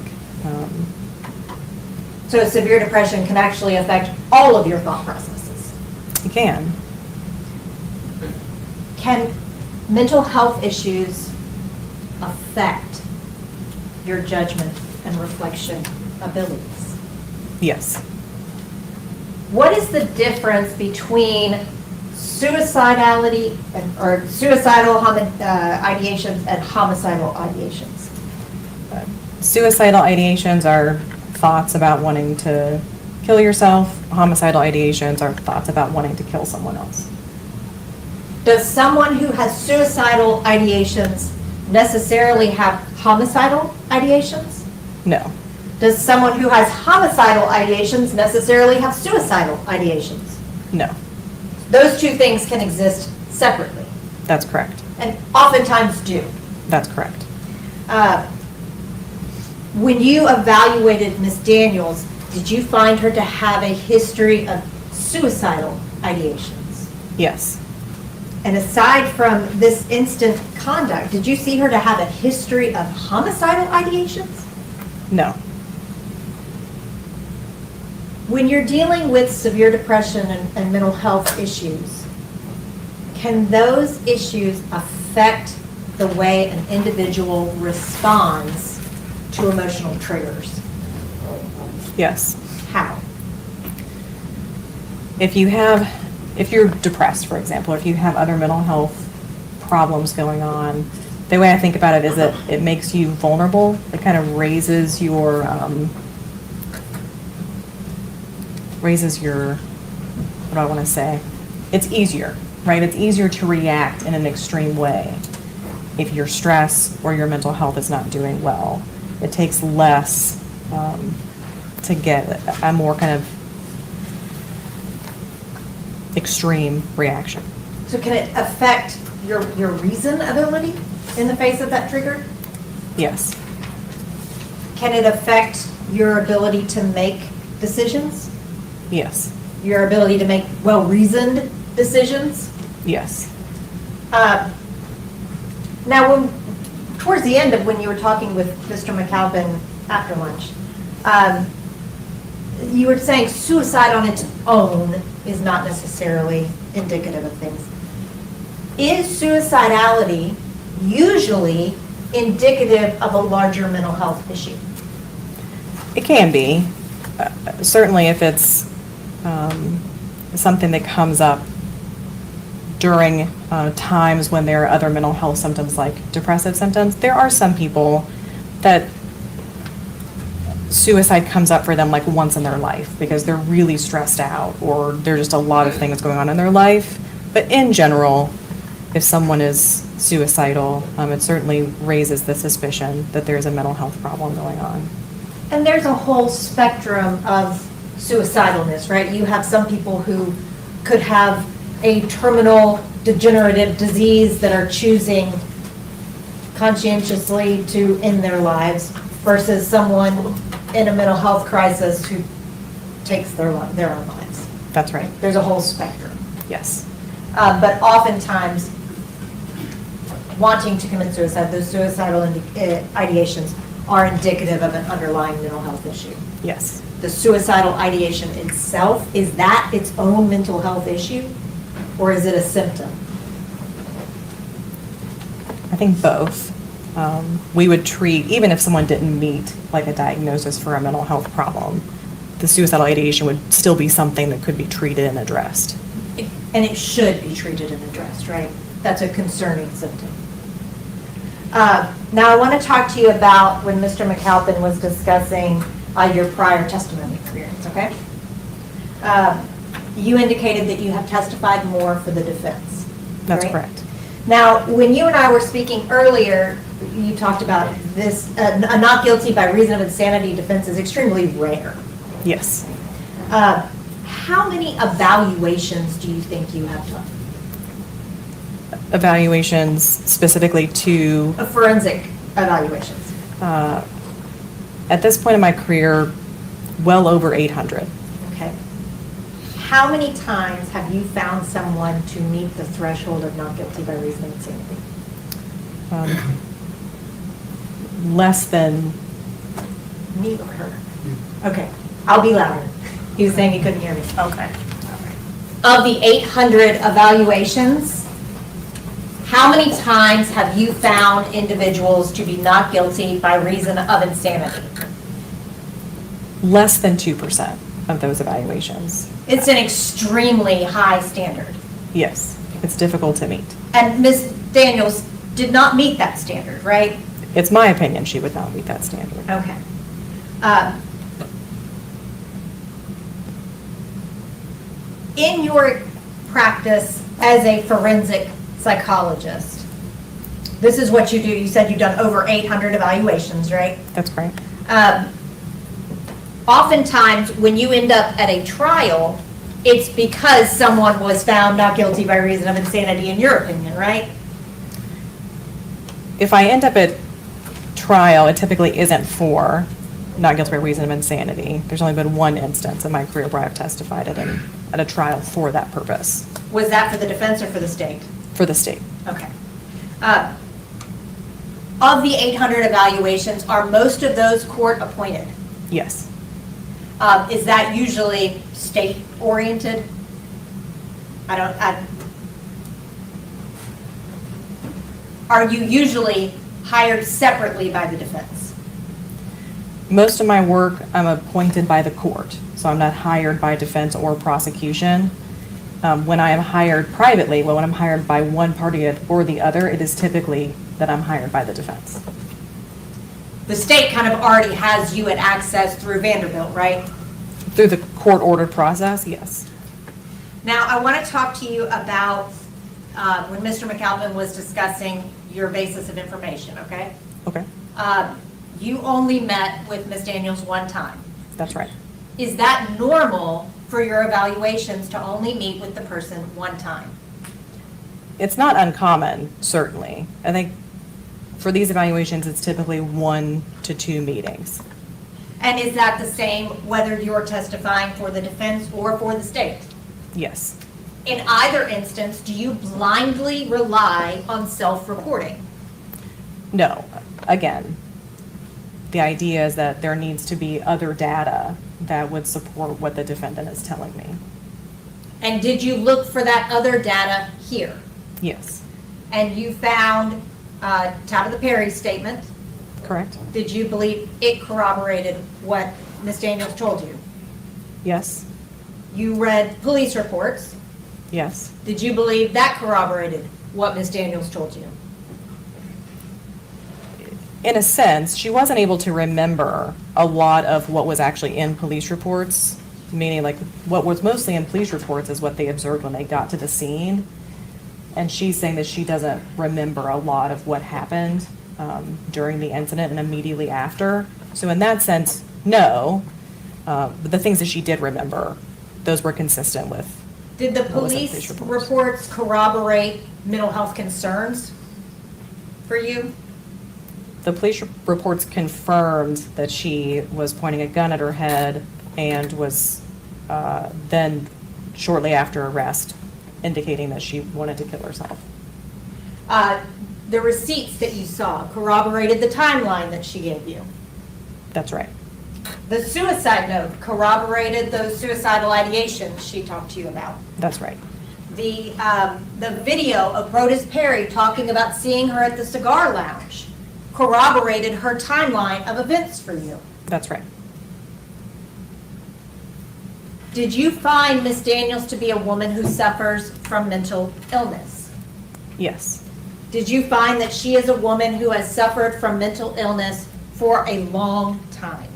So severe depression can actually affect all of your thought processes. It can. Can mental health issues affect your judgment and reflection abilities? Yes. What is the difference between suicidality or suicidal ideations and homicidal ideations? Suicidal ideations are thoughts about wanting to kill yourself. Homicidal ideations are thoughts about wanting to kill someone else. Does someone who has suicidal ideations necessarily have homicidal ideations? No. Does someone who has homicidal ideations necessarily have suicidal ideations? No. Those two things can exist separately, That's correct. and oftentimes do. That's correct. When you evaluated Ms. Daniels, did you find her to have a history of suicidal ideations? Yes. And aside from this instant conduct, did you see her to have a history of homicidal ideations? No. When you're dealing with severe depression and mental health issues, can those issues affect the way an individual responds to emotional triggers? Yes. How? If you're depressed, for example, if you have other mental health problems going on, the way I think about it is that it makes you vulnerable. It kind of raises your, what do I want to say? It's easier, right? It's easier to react in an extreme way if your stress or your mental health is not doing well. It takes less to get a more kind of extreme reaction. So can it affect your reason ability in the face of that trigger? Yes. Can it affect your ability to make decisions? Yes. Your ability to make well-reasoned decisions? Yes. Now, towards the end of when you were talking with Mr. McAlpin after lunch, you were saying suicide on its own is not necessarily indicative of things. Is suicidality usually indicative of a larger mental health issue? It can be. Certainly if it's something that comes up during times when there are other mental health symptoms like depressive symptoms. There are some people that suicide comes up for them like once in their life because they're really stressed out or there's just a lot of things going on in their life. But in general, if someone is suicidal, it certainly raises the suspicion that there's a mental health problem going on. And there's a whole spectrum of suicidalness, right? You have some people who could have a terminal degenerative disease that are choosing conscientiously to end their lives versus someone in a mental health crisis who takes their own lives. That's right. There's a whole spectrum. Yes. But oftentimes, wanting to commit suicide, those suicidal ideations are indicative of an underlying mental health issue. Yes. The suicidal ideation itself, is that its own mental health issue, or is it a symptom? I think both. We would treat, even if someone didn't meet like a diagnosis for a mental health problem, the suicidal ideation would still be something that could be treated and addressed. And it should be treated and addressed, right? That's a concerning symptom. Now I want to talk to you about when Mr. McAlpin was discussing your prior testimony experience, okay? you indicated that you have testified more for the defense. That's right? correct. Now, when you and I were speaking earlier, you talked about this, a not guilty by reason of insanity defense is extremely rare. Yes. How many evaluations do you think you have done? Evaluations specifically to, Forensic evaluations. at this point in my career, well over 800. Okay. How many times have you found someone to meet the threshold of not guilty by reason of insanity? Less than, Me or her? Okay, I'll be louder. He was saying he couldn't hear me. Okay. Of the 800 evaluations, how many times have you found individuals to be not guilty by reason of insanity? less than 2% of those evaluations. It's an extremely high standard. Yes, it's difficult to meet. And Ms. Daniels did not meet that standard, right? It's my opinion she would not meet that standard. Okay. In your practice as a forensic psychologist, this is what you do. You said you've done over 800 evaluations, right? That's correct. Oftentimes, when you end up at a trial, it's because someone was found not guilty by reason of insanity, in your opinion, right? If I end up at trial, it typically isn't for not guilty by reason of insanity. There's only been one instance in my career where I've testified at a trial for that purpose. Was that for the defense or for the state? For the state. Okay. Of the 800 evaluations, are most of those court appointed? Yes. Is that usually state oriented? Are you usually hired separately by the defense? Most of my work, I'm appointed by the court, so I'm not hired by defense or prosecution. When I am hired privately, when I'm hired by one party or the other, it is typically that I'm hired by the defense. The state kind of already has you at access through Vanderbilt, right? Through the court-ordered process, yes. Now, I want to talk to you about when Mr. McAlpin was discussing your basis of information, okay? Okay, You only met with Ms. Daniels one time. that's right. Is that normal for your evaluations to only meet with the person one time? It's not uncommon, certainly. I think for these evaluations, it's typically 1 to 2 meetings. And is that the same whether you're testifying for the defense or for the state? Yes. In either instance, do you blindly rely on self-reporting? No. Again, the idea is that there needs to be other data that would support what the defendant is telling me. And did you look for that other data here? Yes. And you found Tabitha Perry's statement. Correct? Did you believe it corroborated what Ms. Daniels told you? Yes. You read police reports. Yes. Did you believe that corroborated what Ms. Daniels told you? In a sense, she wasn't able to remember a lot of what was actually in police reports, meaning like what was mostly in police reports is what they observed when they got to the scene. And she's saying that she doesn't remember a lot of what happened during the incident and immediately after. So in that sense, no. But the things that she did remember, those were consistent with. Did the what was in police reports. reports corroborate mental health concerns for you? The police reports confirmed that she was pointing a gun at her head and was then shortly after arrest indicating that she wanted to kill herself. The receipts that you saw corroborated the timeline that she gave you. That's right. The suicide note corroborated those suicidal ideations she talked to you about. That's right. The video of Brodus Perry talking about seeing her at the cigar lounge corroborated her timeline of events for you. That's right. Did you find Ms. Daniels to be a woman who suffers from mental illness? Yes. Did you find that she is a woman who has suffered from mental illness for a long time?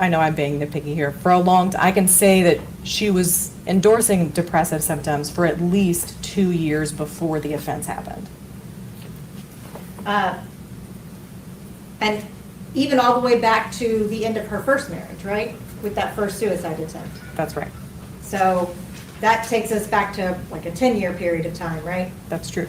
I know I'm being nitpicky here, for a long time, I can say that she was endorsing depressive symptoms for at least 2 years before the offense happened. And even all the way back to the end of her first marriage, right? With that first suicide attempt. That's right. So that takes us back to like a 10-year period of time, right? That's true.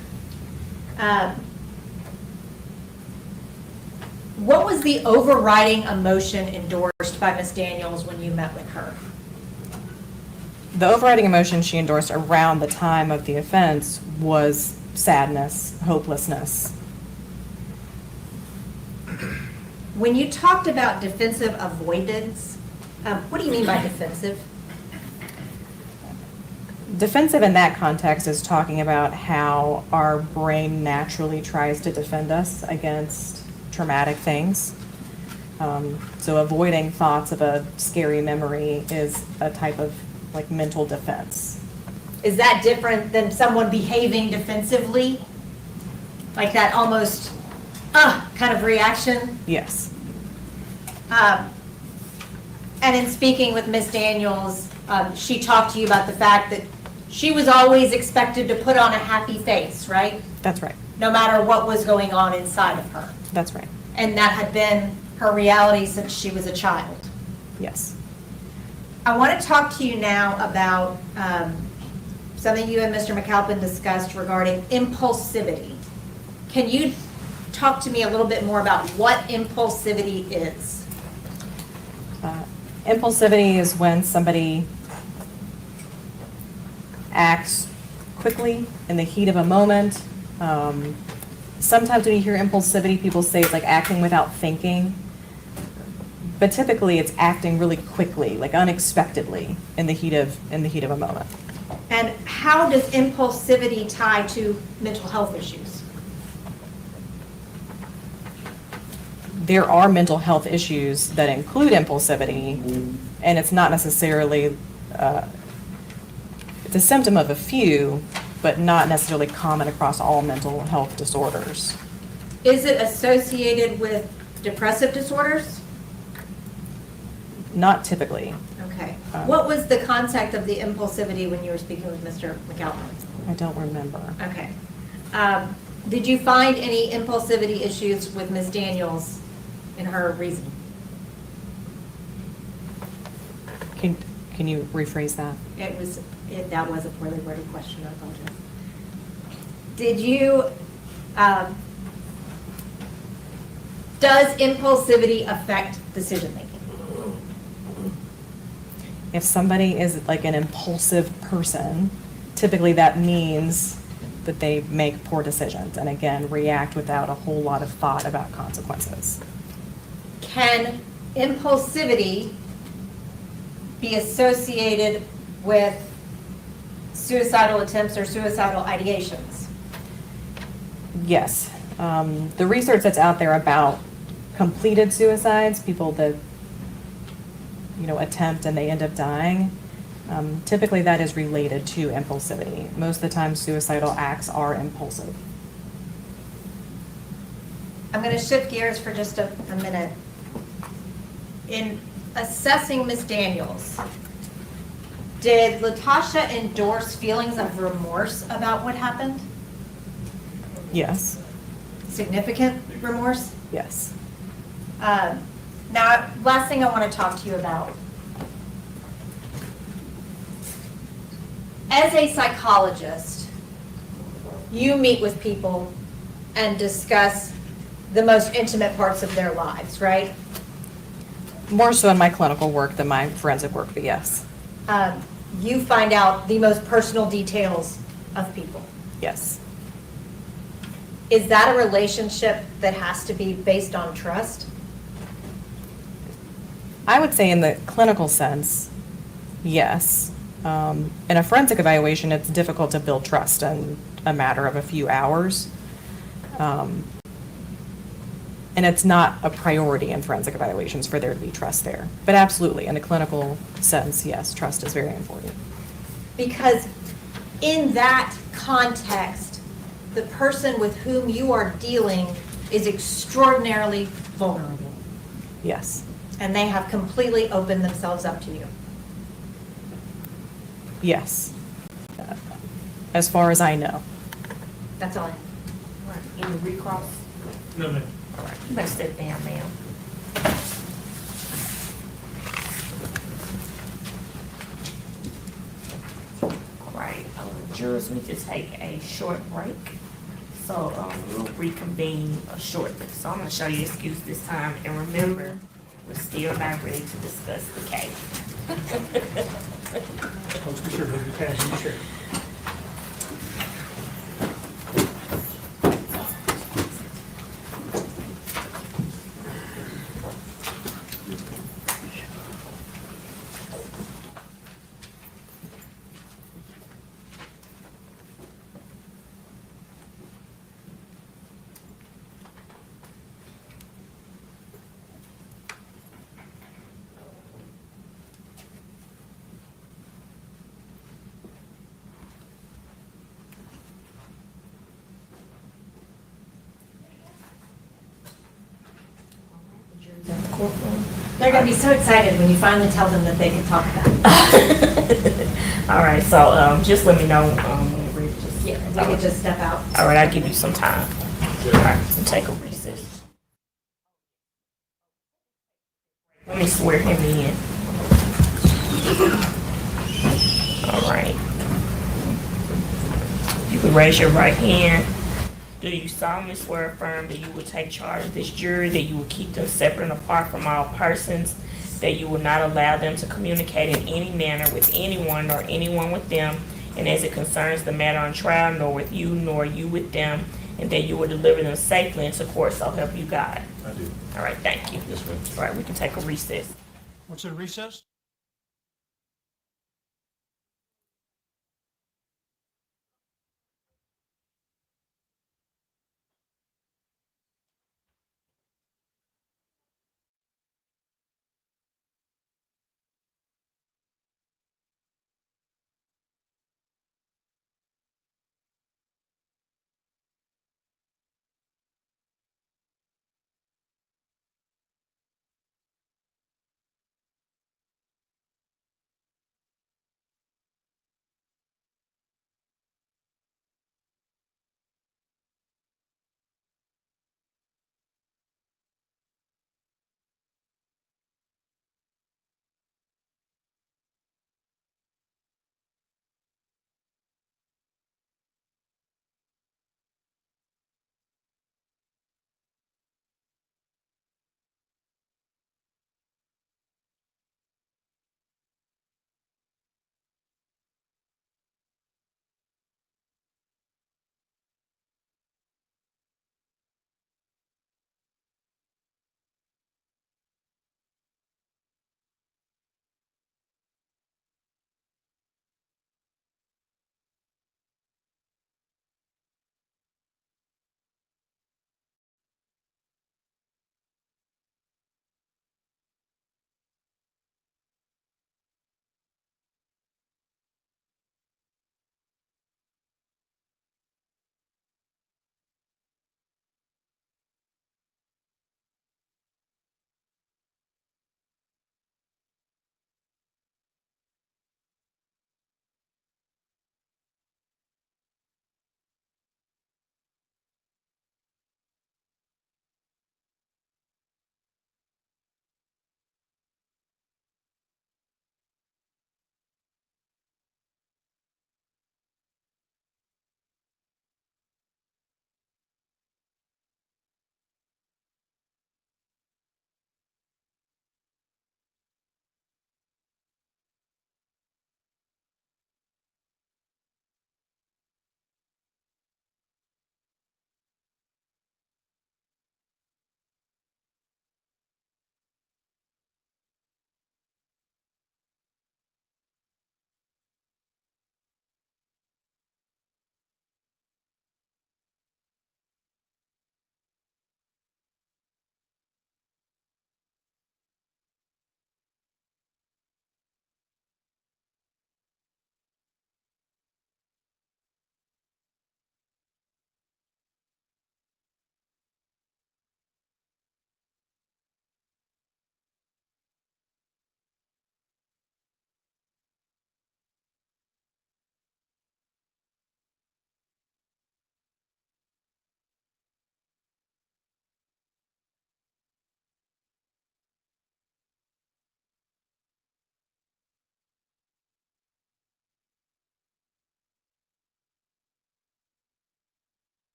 What was the overriding emotion endorsed by Ms. Daniels when you met with her? The overriding emotion she endorsed around the time of the offense was sadness, hopelessness. When you talked about defensive avoidance, what do you mean by defensive? Defensive in that context is talking about how our brain naturally tries to defend us against traumatic things. So avoiding thoughts of a scary memory is a type of like mental defense. Is that different than someone behaving defensively? Like that almost, kind of reaction? Yes. And in speaking with Ms. Daniels, she talked to you about the fact that she was always expected to put on a happy face, right? That's right. No matter what was going on inside of her. That's right. And that had been her reality since she was a child. Yes. I want to talk to you now about something you and Mr. McAlpin discussed regarding impulsivity. Can you talk to me a little bit more about what impulsivity is? Impulsivity is when somebody acts quickly in the heat of a moment. Sometimes when you hear impulsivity, people say it's like acting without thinking. But typically it's acting really quickly, like unexpectedly in the heat of a moment. And how does impulsivity tie to mental health issues? There are mental health issues that include impulsivity, and it's not necessarily, it's a symptom of a few, but not necessarily common across all mental health disorders. Is it associated with depressive disorders? Not typically. Okay. What was the context of the impulsivity when you were speaking with Mr. McAlpin? I don't remember. Okay. Did you find any impulsivity issues with Ms. Daniels in her reasoning? Can you rephrase that? That was a poorly worded question, I apologize. Did you, does impulsivity affect decision making? If somebody is like an impulsive person, typically that means that they make poor decisions and again, react without a whole lot of thought about consequences. Can impulsivity be associated with suicidal attempts or suicidal ideations? Yes. The research that's out there about completed suicides, people that attempt and they end up dying, typically that is related to impulsivity. Most of the time suicidal acts are impulsive. I'm going to shift gears for just a minute. In assessing Ms. Daniels, did Latoshia endorse feelings of remorse about what happened? Yes. Significant remorse? Yes. Now, last thing I want to talk to you about. As a psychologist, you meet with people and discuss the most intimate parts of their lives, right? More so in my clinical work than my forensic work, but yes. You find out the most personal details of people. Yes. Is that a relationship that has to be based on trust? I would say in the clinical sense, yes. In a forensic evaluation, it's difficult to build trust in a matter of a few hours. And it's not a priority in forensic evaluations for there to be trust there. But absolutely, in a clinical sense, yes, trust is very important. Because in that context, the person with whom you are dealing is extraordinarily vulnerable. Yes. And they have completely opened themselves up to you. Yes. As far as I know. That's all I have. In the recross? No, ma'am. All right, you better step down, ma'am. All right, jurors need to take a short break. So we'll reconvene shortly. So I'm gonna show you excuse this time, and remember, we're still not ready to discuss the case. Post the shirt, hold your cash in the shirt. They're gonna be so excited when you finally tell them that they can talk about it. All right, so just let me know when you're ready. Yeah, we could just step out. All right, I'll give you some time. All right, we'll take a recess. Let me swear him in. All right. You can raise your right hand. Do you solemnly swear or affirm that you will take charge of this jury, that you will keep them separate and apart from all persons, that you will not allow them to communicate in any manner with anyone nor anyone with them, and as it concerns the matter on trial, nor with you nor you with them, and that you will deliver them safely into court, so help you God? I do. All right, thank you. Yes, ma'am. All right, we can take a recess. What's the recess?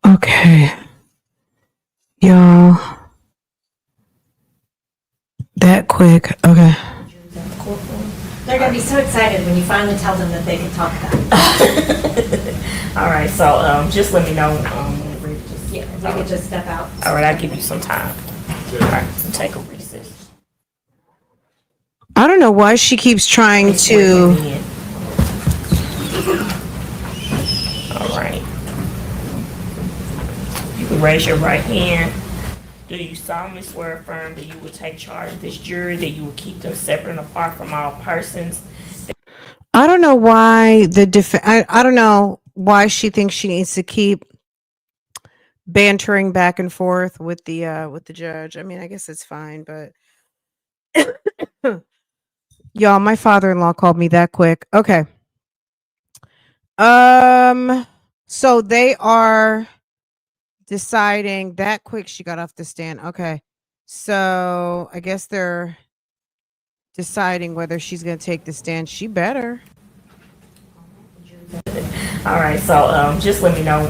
Okay. Y'all. That quick. Okay. They're gonna be so excited when you finally tell them that they can talk about it. All right, so just let me know. Yeah, if you could just step out. All right, I'll give you some time. All right, take a recess. I don't know why she keeps trying to. All right. You can raise your right hand. Do you solemnly swear or affirm that you will take charge of this jury, that you will keep them separate and apart from all persons? I don't know why I don't know why she thinks she needs to keep bantering back and forth with the judge. I mean, I guess it's fine, but y'all, my father-in-law called me that quick. Okay. So they are deciding that quick. She got off the stand. Okay. So I guess they're deciding whether she's going to take the stand. She better. All right, so just let me know.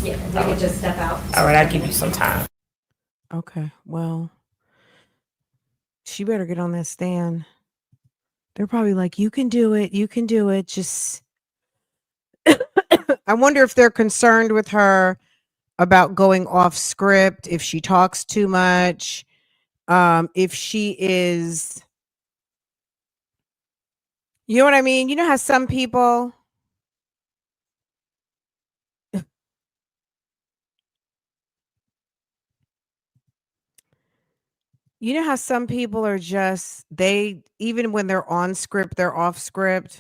Yeah, if you could just step out. All right, I'll give you some time. Okay. Well, she better get on that stand. They're probably like, you can do it. You can do it. Just, I wonder if they're concerned with her about going off script, if she talks too much, if she is, you know what I mean? You know how some people, you know how some people are just, even when they're on script, they're off script.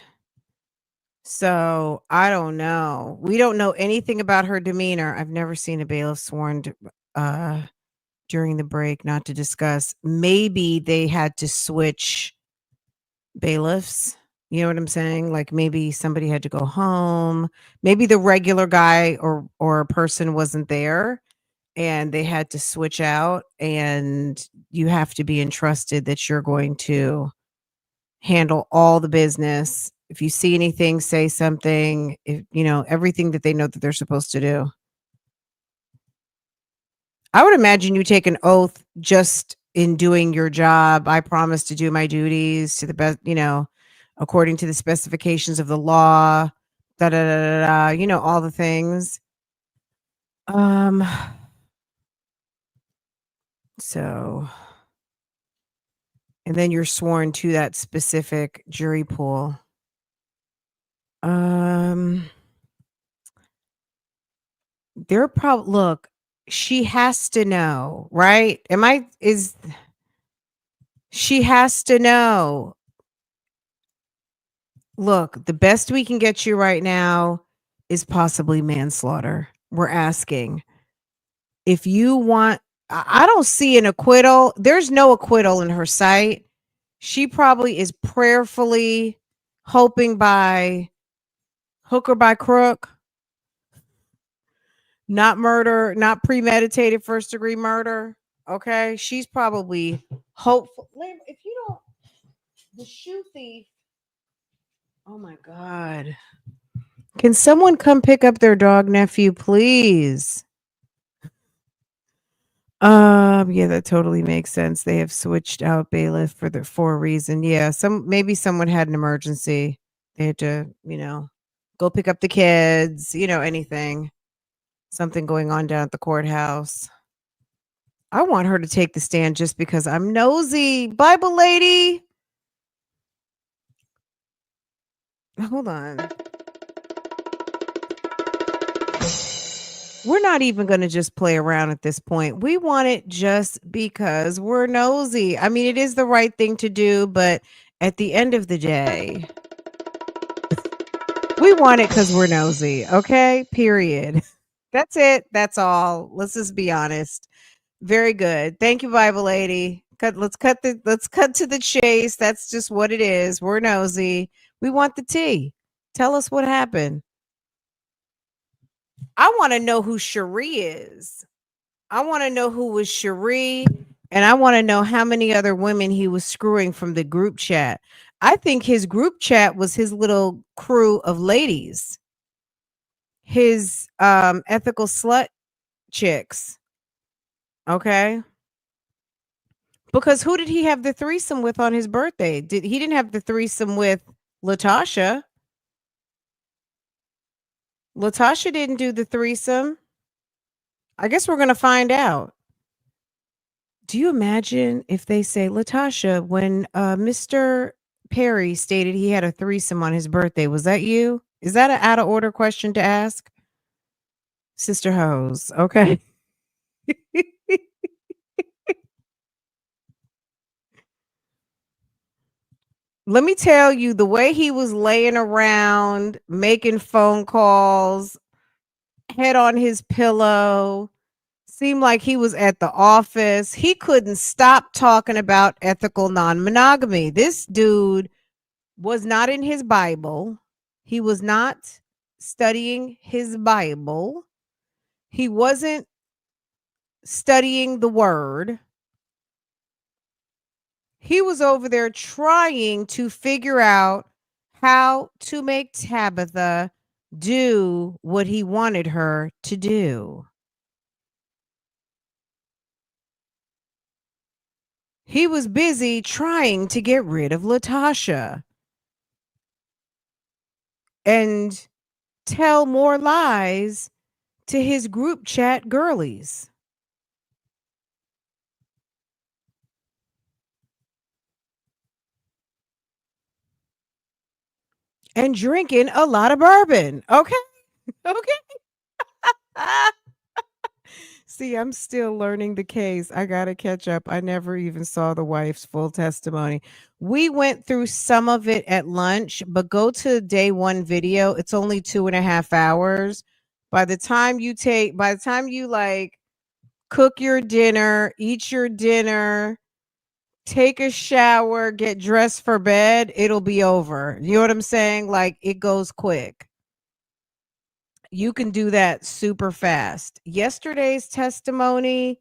So I don't know. We don't know anything about her demeanor. I've never seen a bailiff sworn during the break, not to discuss. Maybe they had to switch bailiffs. You know what I'm saying? Like maybe somebody had to go home. Maybe the regular guy or person wasn't there and they had to switch out, and you have to be entrusted that you're going to handle all the business. If you see anything, say something. If you know everything that they know that they're supposed to do. I would imagine you take an oath just in doing your job. I promise to do my duties to the best, according to the specifications of the law. Da da da da da. All the things. So, and then you're sworn to that specific jury pool. They're probably look. She has to know, right? She has to know. Look, the best we can get you right now is possibly manslaughter. We're asking. If you want, I don't see an acquittal. There's no acquittal in her sight. She probably is prayerfully hoping by hook or by crook, not murder, not premeditated first degree murder. Okay. She's probably hopeful. If you don't, the shoe thief. Oh my God. Can someone come pick up their dog nephew, please? Yeah, that totally makes sense. They have switched out bailiff for a reason. Yeah, maybe someone had an emergency. They had to, go pick up the kids, anything. Something going on down at the courthouse. I want her to take the stand just because I'm nosy. Bible lady. Hold on. We're not even going to just play around at this point. We want it just because we're nosy. I mean, it is the right thing to do, but at the end of the day, we want it because we're nosy. Okay, period. That's it. That's all. Let's just be honest. Very good. Thank you, Bible lady. Let's cut to the chase. That's just what it is. We're nosy. We want the tea. Tell us what happened. I want to know who Cherie is. I want to know who was Cherie, and I want to know how many other women he was screwing from the group chat. I think his group chat was his little crew of ladies. his ethical slut chicks. Okay? Because who did he have the threesome with on his birthday? He didn't have the threesome with Latasha. Latasha didn't do the threesome. I guess we're going to find out. Do you imagine if they say, Latasha, when Mr. Perry stated he had a threesome on his birthday, was that you? Is that an out of order question to ask? Sister Hose, okay. Let me tell you, the way he was laying around, making phone calls, head on his pillow, seemed like he was at the office. He couldn't stop talking about ethical non-monogamy. This dude was not in his Bible. He was not studying his Bible. He wasn't studying the word. He was over there trying to figure out how to make Tabitha do what he wanted her to do. He was busy trying to get rid of Latasha and tell more lies to his group chat girlies. And drinking a lot of bourbon. Okay. Okay. See, I'm still learning the case. I got to catch up. I never even saw the wife's full testimony. We went through some of it at lunch, but go to day one video. It's only 2.5 hours. By the time you like cook your dinner, eat your dinner, take a shower, get dressed for bed, it'll be over. You know what I'm saying? Like it goes quick. You can do that super fast. Yesterday's testimony,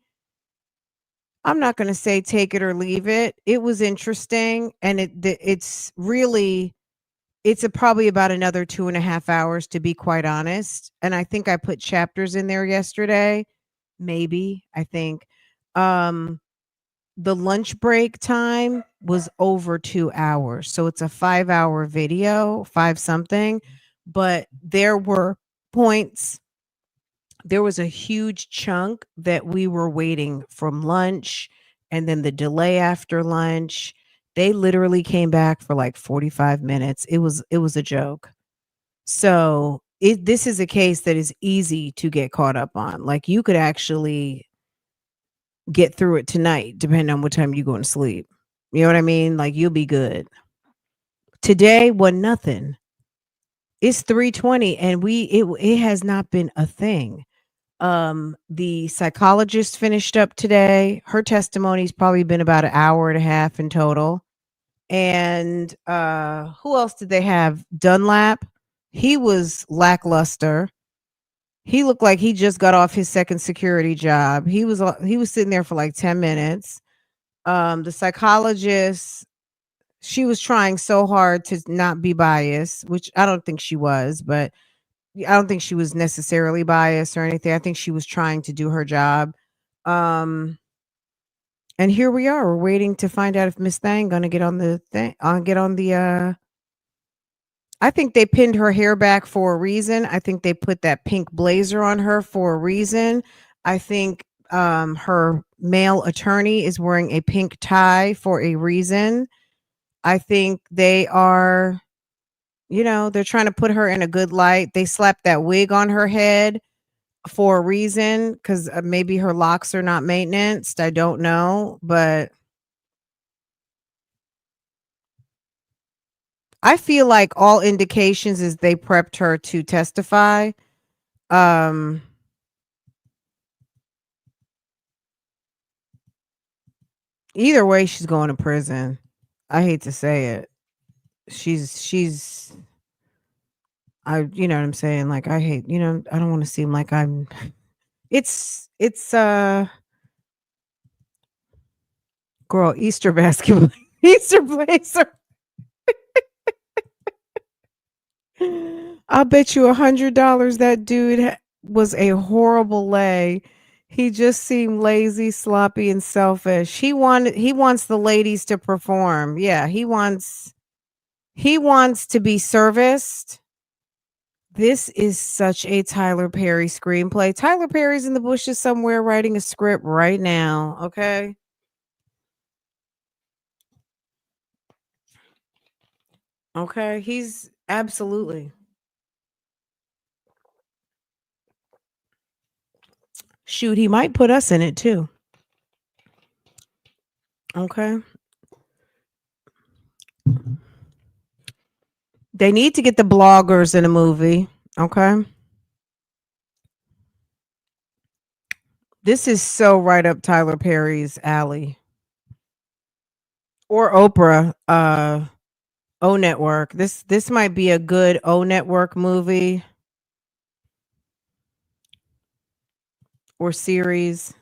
I'm not going to say take it or leave it. It was interesting, and it's probably about another 2.5 hours, to be quite honest. And I think I put chapters in there yesterday. Maybe, I think. The lunch break time was over 2 hours. So it's a 5-hour video, 5 something. But there were points. There was a huge chunk that we were waiting from lunch, and then the delay after lunch. They literally came back for like 45 minutes. It was a joke. So this is a case that is easy to get caught up on. Like you could actually get through it tonight, depending on what time you go to sleep. You know what I mean? Like you'll be good. Today was nothing. It's 3:20 and it has not been a thing. The psychologist finished up today. Her testimony's probably been about an hour and a half in total. And who else did they have? Dunlap. He was lackluster. He looked like he just got off his second security job. He was sitting there for like 10 minutes. The psychologist, she was trying so hard to not be biased, which I don't think she was, but I don't think she was necessarily biased or anything. I think she was trying to do her job. And here we are. We're waiting to find out if Miss Thang gonna get on the thing. Get on the. I think they pinned her hair back for a reason. I think they put that pink blazer on her for a reason. I think her male attorney is wearing a pink tie for a reason. I think they are, they're trying to put her in a good light. They slapped that wig on her head for a reason, because maybe her locks are not maintained. I don't know, but I feel like all indications is they prepped her to testify. Either way, she's going to prison. I hate to say it. You know what I'm saying? Like, I hate, I don't want to seem like I'm, it's girl, Easter basketball, Easter blazer. I'll bet you $100 that dude was a horrible lay. He just seemed lazy, sloppy, and selfish. He wants the ladies to perform. Yeah, he wants to be serviced. This is such a Tyler Perry screenplay. Tyler Perry's in the bushes somewhere writing a script right now, okay? Okay, he's absolutely. Shoot, he might put us in it too. Okay. They need to get the bloggers in a movie, okay? This is so right up Tyler Perry's alley. Or Oprah, O Network. This might be a good O Network movie or series.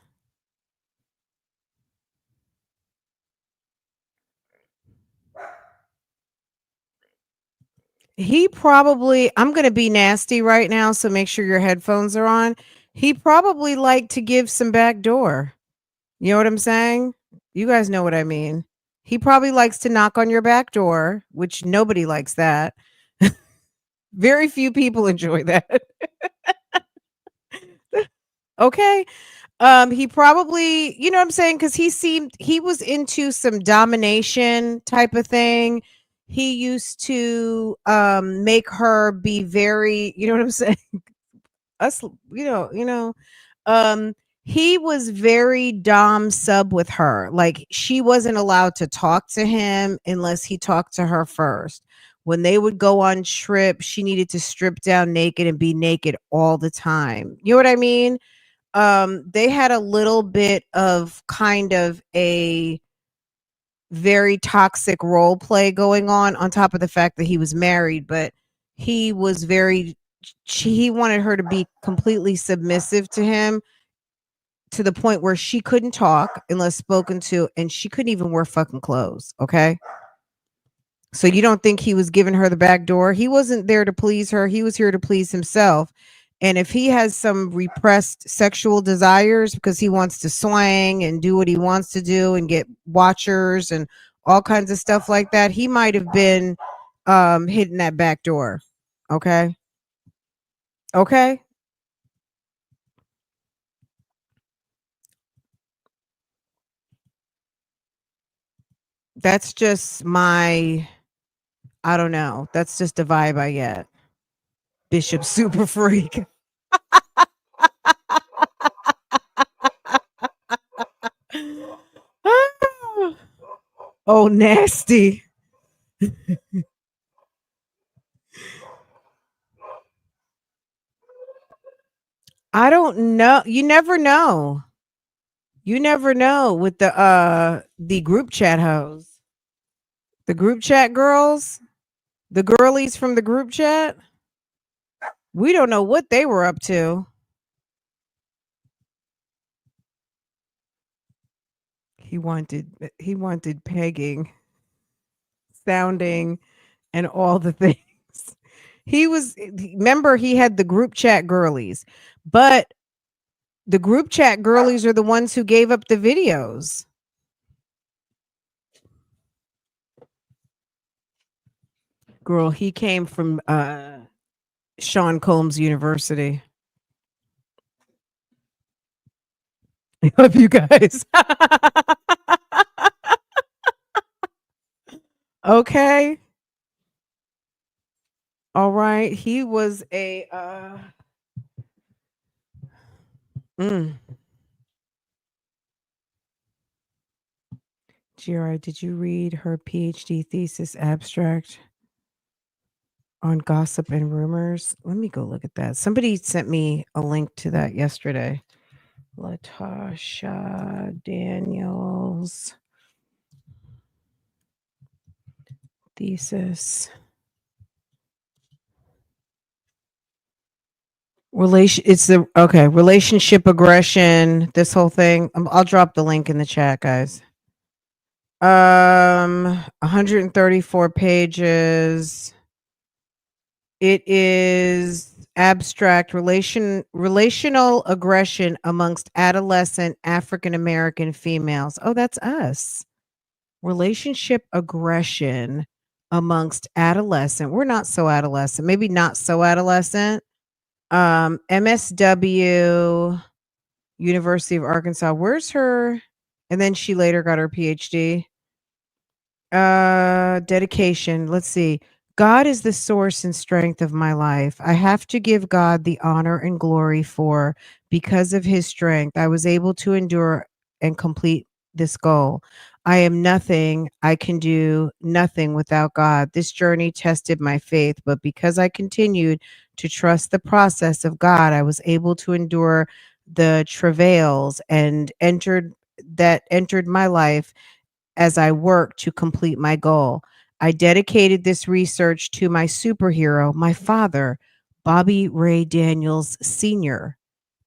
He probably, I'm going to be nasty right now, so make sure your headphones are on. He probably liked to give some back door. You know what I'm saying? You guys know what I mean. He probably likes to knock on your back door, which nobody likes that. Very few people enjoy that. Okay. He probably, you know what I'm saying? Because he was into some domination type of thing. He used to make her be very, you know what I'm saying? Us, um, he was very dom sub with her. Like she wasn't allowed to talk to him unless he talked to her first. When they would go on trip, she needed to strip down naked and be naked all the time. You know what I mean? They had a little bit of kind of a very toxic role play going on top of the fact that he was married, but he was very he wanted her to be completely submissive to him to the point where she couldn't talk unless spoken to, and she couldn't even wear fucking clothes, okay? So you don't think he was giving her the back door? He wasn't there to please her. He was here to please himself. And if he has some repressed sexual desires because he wants to swing and do what he wants to do and get watchers and all kinds of stuff like that, he might have been hitting that back door. Okay? Okay? That's just my I don't know. That's just a vibe I get. Bishop super freak. Oh, nasty. I don't know. You never know. You never know with the group chat hoes. The group chat girls, the girlies from the group chat. We don't know what they were up to. He wanted pegging, sounding, and all the things. Remember he had the group chat girlies, but the group chat girlies are the ones who gave up the videos. Girl, he came from Sean Combs University. I love you guys. Okay. All right. He was a GRI, did you read her PhD thesis abstract on gossip and rumors? Let me go look at that. Somebody sent me a link to that yesterday. Latosha Daniels thesis. Relationship aggression, this whole thing. I'll drop the link in the chat, guys. 134 pages. It is abstract relational aggression amongst adolescent African American females. Oh, that's us. Relationship aggression amongst adolescent. We're not so adolescent. Maybe not so adolescent. MSW, University of Arkansas. Where's her? And then she later got her PhD. Dedication. Let's see. God is the source and strength of my life. I have to give God the honor and glory for because of his strength I was able to endure and complete this goal. I am nothing. I can do nothing without God. This journey tested my faith, but because I continued to trust the process of God, I was able to endure the travails and entered my life as I worked to complete my goal. I dedicated this research to my superhero, my father, Bobby Ray Daniels Sr.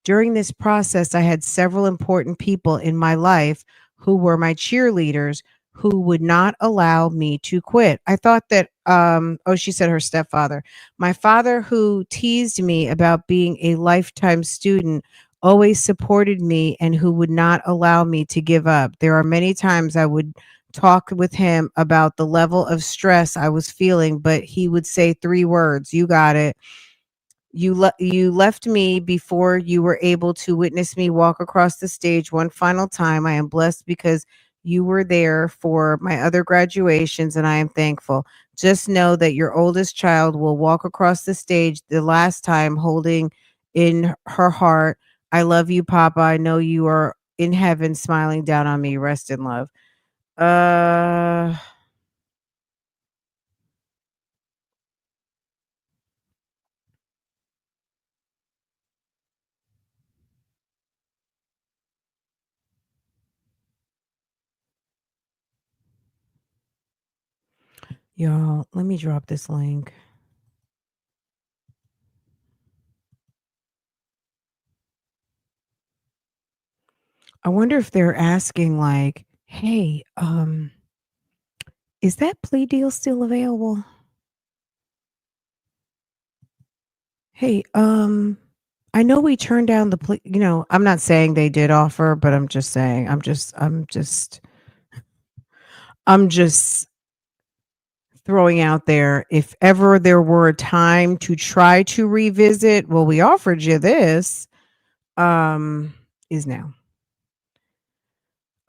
During this process, I had several important people in my life who were my cheerleaders who would not allow me to quit. I thought that, she said her stepfather. My father, who teased me about being a lifetime student, always supported me and who would not allow me to give up. There are many times I would talk with him about the level of stress I was feeling, but he would say three words: "You got it." You left me before you were able to witness me walk across the stage one final time. I am blessed because you were there for my other graduations, and I am thankful. Just know that your oldest child will walk across the stage the last time holding in her heart, I love you, Papa. I know you are in heaven smiling down on me. Rest in love. Uh Y'all, let me drop this link. I wonder if they're asking like, "Hey, is that plea deal still available? Hey, I know we turned down the plea." I'm not saying they did offer, but I'm just saying, I'm just throwing out there, if ever there were a time to try to revisit, well, we offered you this, is now.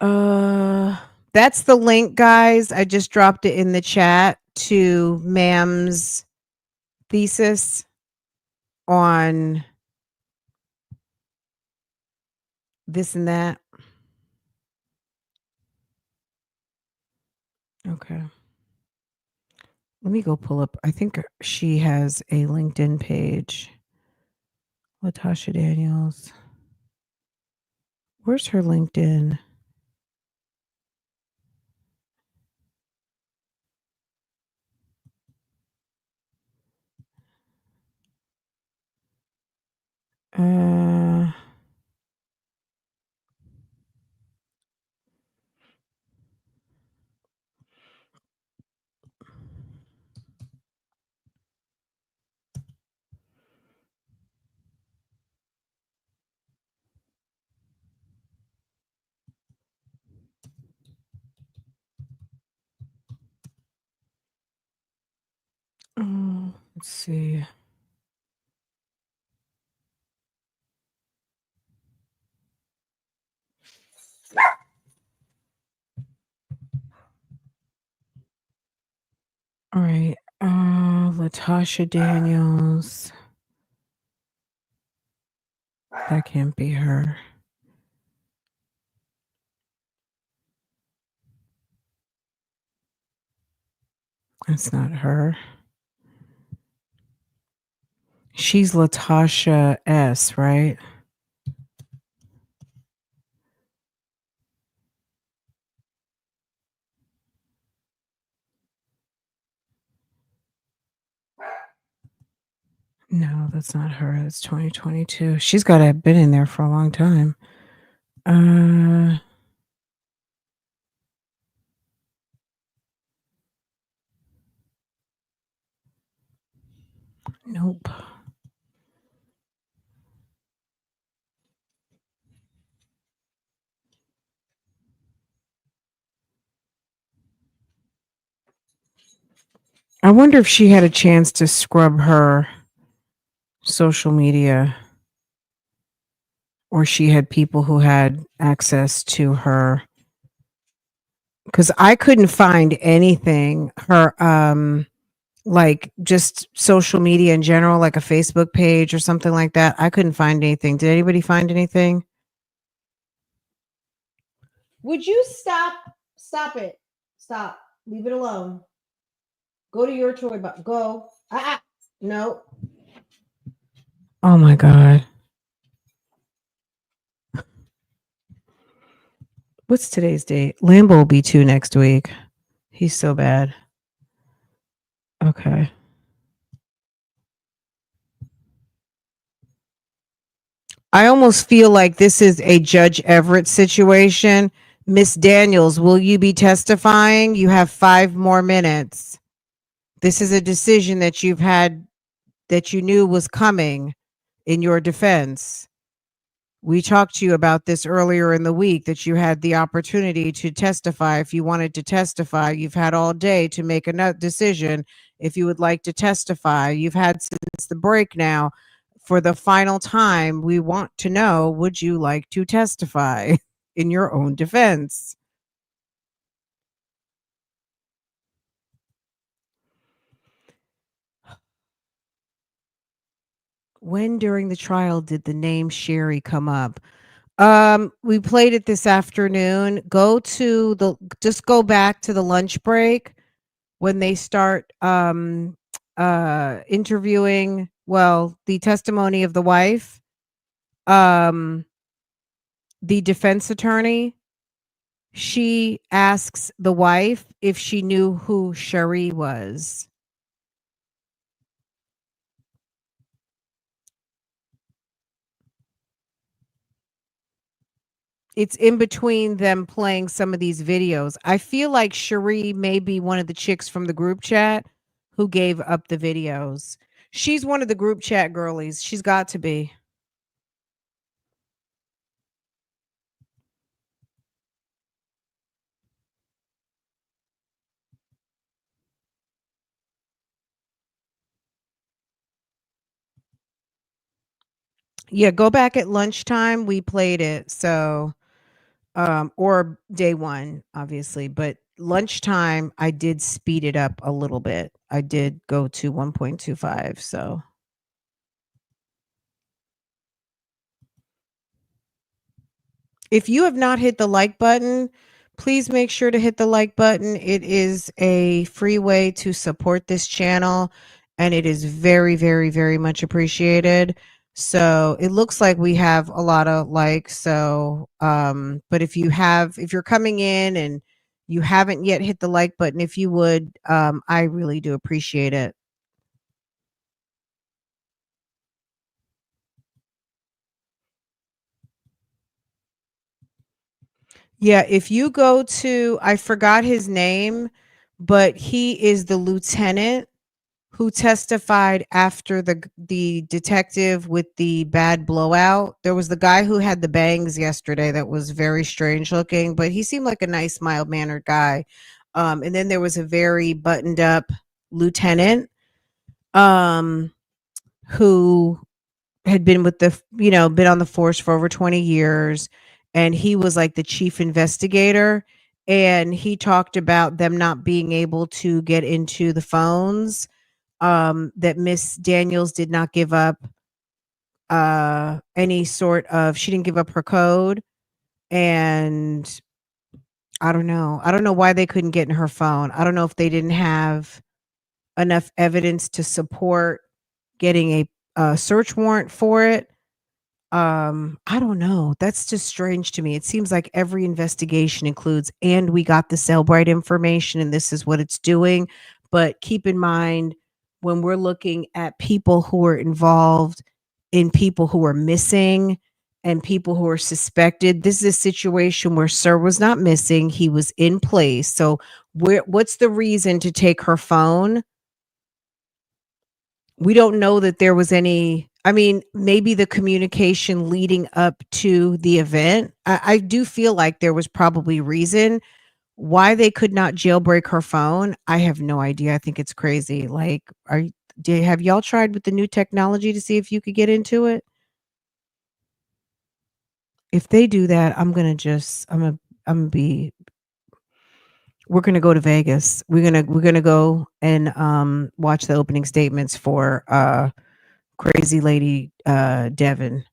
Uh, that's the link, guys. I just dropped it in the chat to ma'am's thesis on this and that. Okay. Let me go pull up. I think she has a LinkedIn page. Latoshia Daniels. Where's her LinkedIn? Uh let's see. All right. Latasha Daniels. That can't be her. That's not her. She's Latasha S, right? No, that's not her. That's 2022. She's got to have been in there for a long time. Nope. I wonder if she had a chance to scrub her social media, or she had people who had access to her, because I couldn't find anything. Her like just social media in general, like a Facebook page or something like that. I couldn't find anything. Did anybody find anything? Would you stop? Stop it. Stop. Leave it alone. Go to your toy box. Go. No. Oh my God. What's today's date? Lambo will be 2 next week. He's so bad. Okay. I almost feel like this is a Judge Everett situation. Miss Daniels, will you be testifying? You have 5 more minutes. This is a decision that you've had, that you knew was coming in your defense. We talked to you about this earlier in the week, that you had the opportunity to testify if you wanted to testify. You've had all day to make a decision if you would like to testify. You've had since the break now. For the final time, we want to know, would you like to testify in your own defense? When during the trial did the name Sherry come up? We played it this afternoon. Just go back to the lunch break when they start interviewing, well, the testimony of the wife, the defense attorney. She asks the wife if she knew who Sherry was. It's in between them playing some of these videos. I feel like Cherie may be one of the chicks from the group chat who gave up the videos. She's one of the group chat girlies. She's got to be. Yeah, go back at lunchtime. We played it. So, or day one, obviously, but lunchtime, I did speed it up a little bit. I did go to 1.25. So, if you have not hit the like button, please make sure to hit the like button. It is a free way to support this channel, and it is very, very, very much appreciated. So it looks like we have a lot of likes. So, but if you're coming in and you haven't yet hit the like button, if you would, I really do appreciate it. Yeah, if you go to, I forgot his name, but he is the lieutenant who testified after the detective with the bad blowout. There was the guy who had the bangs yesterday that was very strange looking, but he seemed like a nice, mild-mannered guy. And then there was a very buttoned up lieutenant who had been with been on the force for over 20 years, and he was like the chief investigator, and he talked about them not being able to get into the phones, that Miss Daniels did not give up any sort of, she didn't give up her code, and I don't know. I don't know why they couldn't get in her phone. I don't know if they didn't have enough evidence to support getting a search warrant for it. I don't know. That's just strange to me. It seems like every investigation includes, and we got the Cellbrite information and this is what it's doing. But keep in mind, when we're looking at people who are involved in people who are missing and people who are suspected, this is a situation where Sir was not missing. He was in place. So what's the reason to take her phone? We don't know that there was any. I mean, maybe the communication leading up to the event. I do feel like there was probably reason why they could not jailbreak her phone. I have no idea. I think it's crazy. Like, have y'all tried with the new technology to see if you could get into it? If they do that, I'm gonna be we're gonna go to Vegas. We're gonna go and watch the opening statements for crazy lady Devin.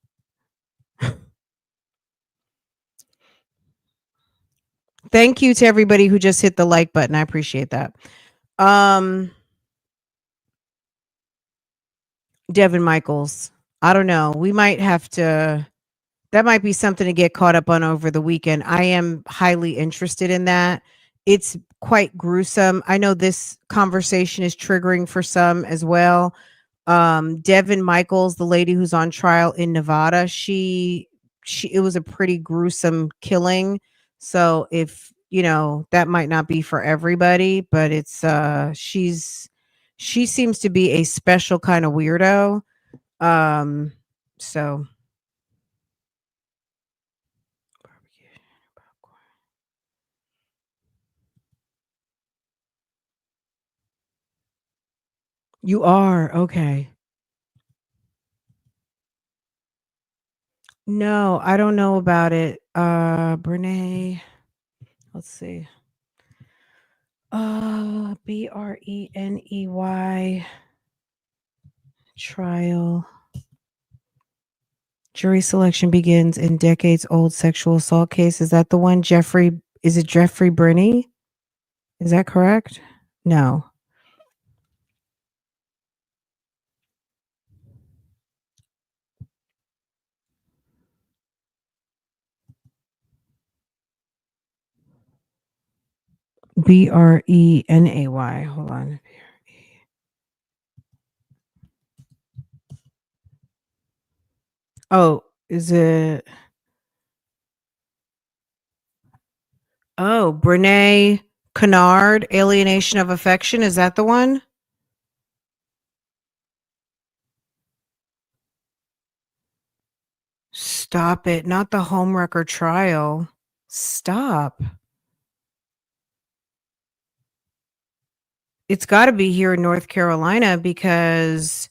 Thank you to everybody who just hit the like button. I appreciate that. Um Devin Michaels. I don't know. We might have to that might be something to get caught up on over the weekend. I am highly interested in that. It's quite gruesome. I know this conversation is triggering for some as well. Devin Michaels, the lady who's on trial in Nevada, she it was a pretty gruesome killing. So if, that might not be for everybody, but it's she seems to be a special kind of weirdo. Um so you are okay. No, I don't know about it. Brene, let's see. Breney trial. Jury selection begins in decades old sexual assault case. Is that the one? Is it Jeffrey Brenney? Is that correct? No. Brenay. Hold on. Oh, is it? Oh, Brene Kennard, Alienation of Affection. Is that the one? Stop it. Not the homewrecker trial. Stop. It's got to be here in North Carolina because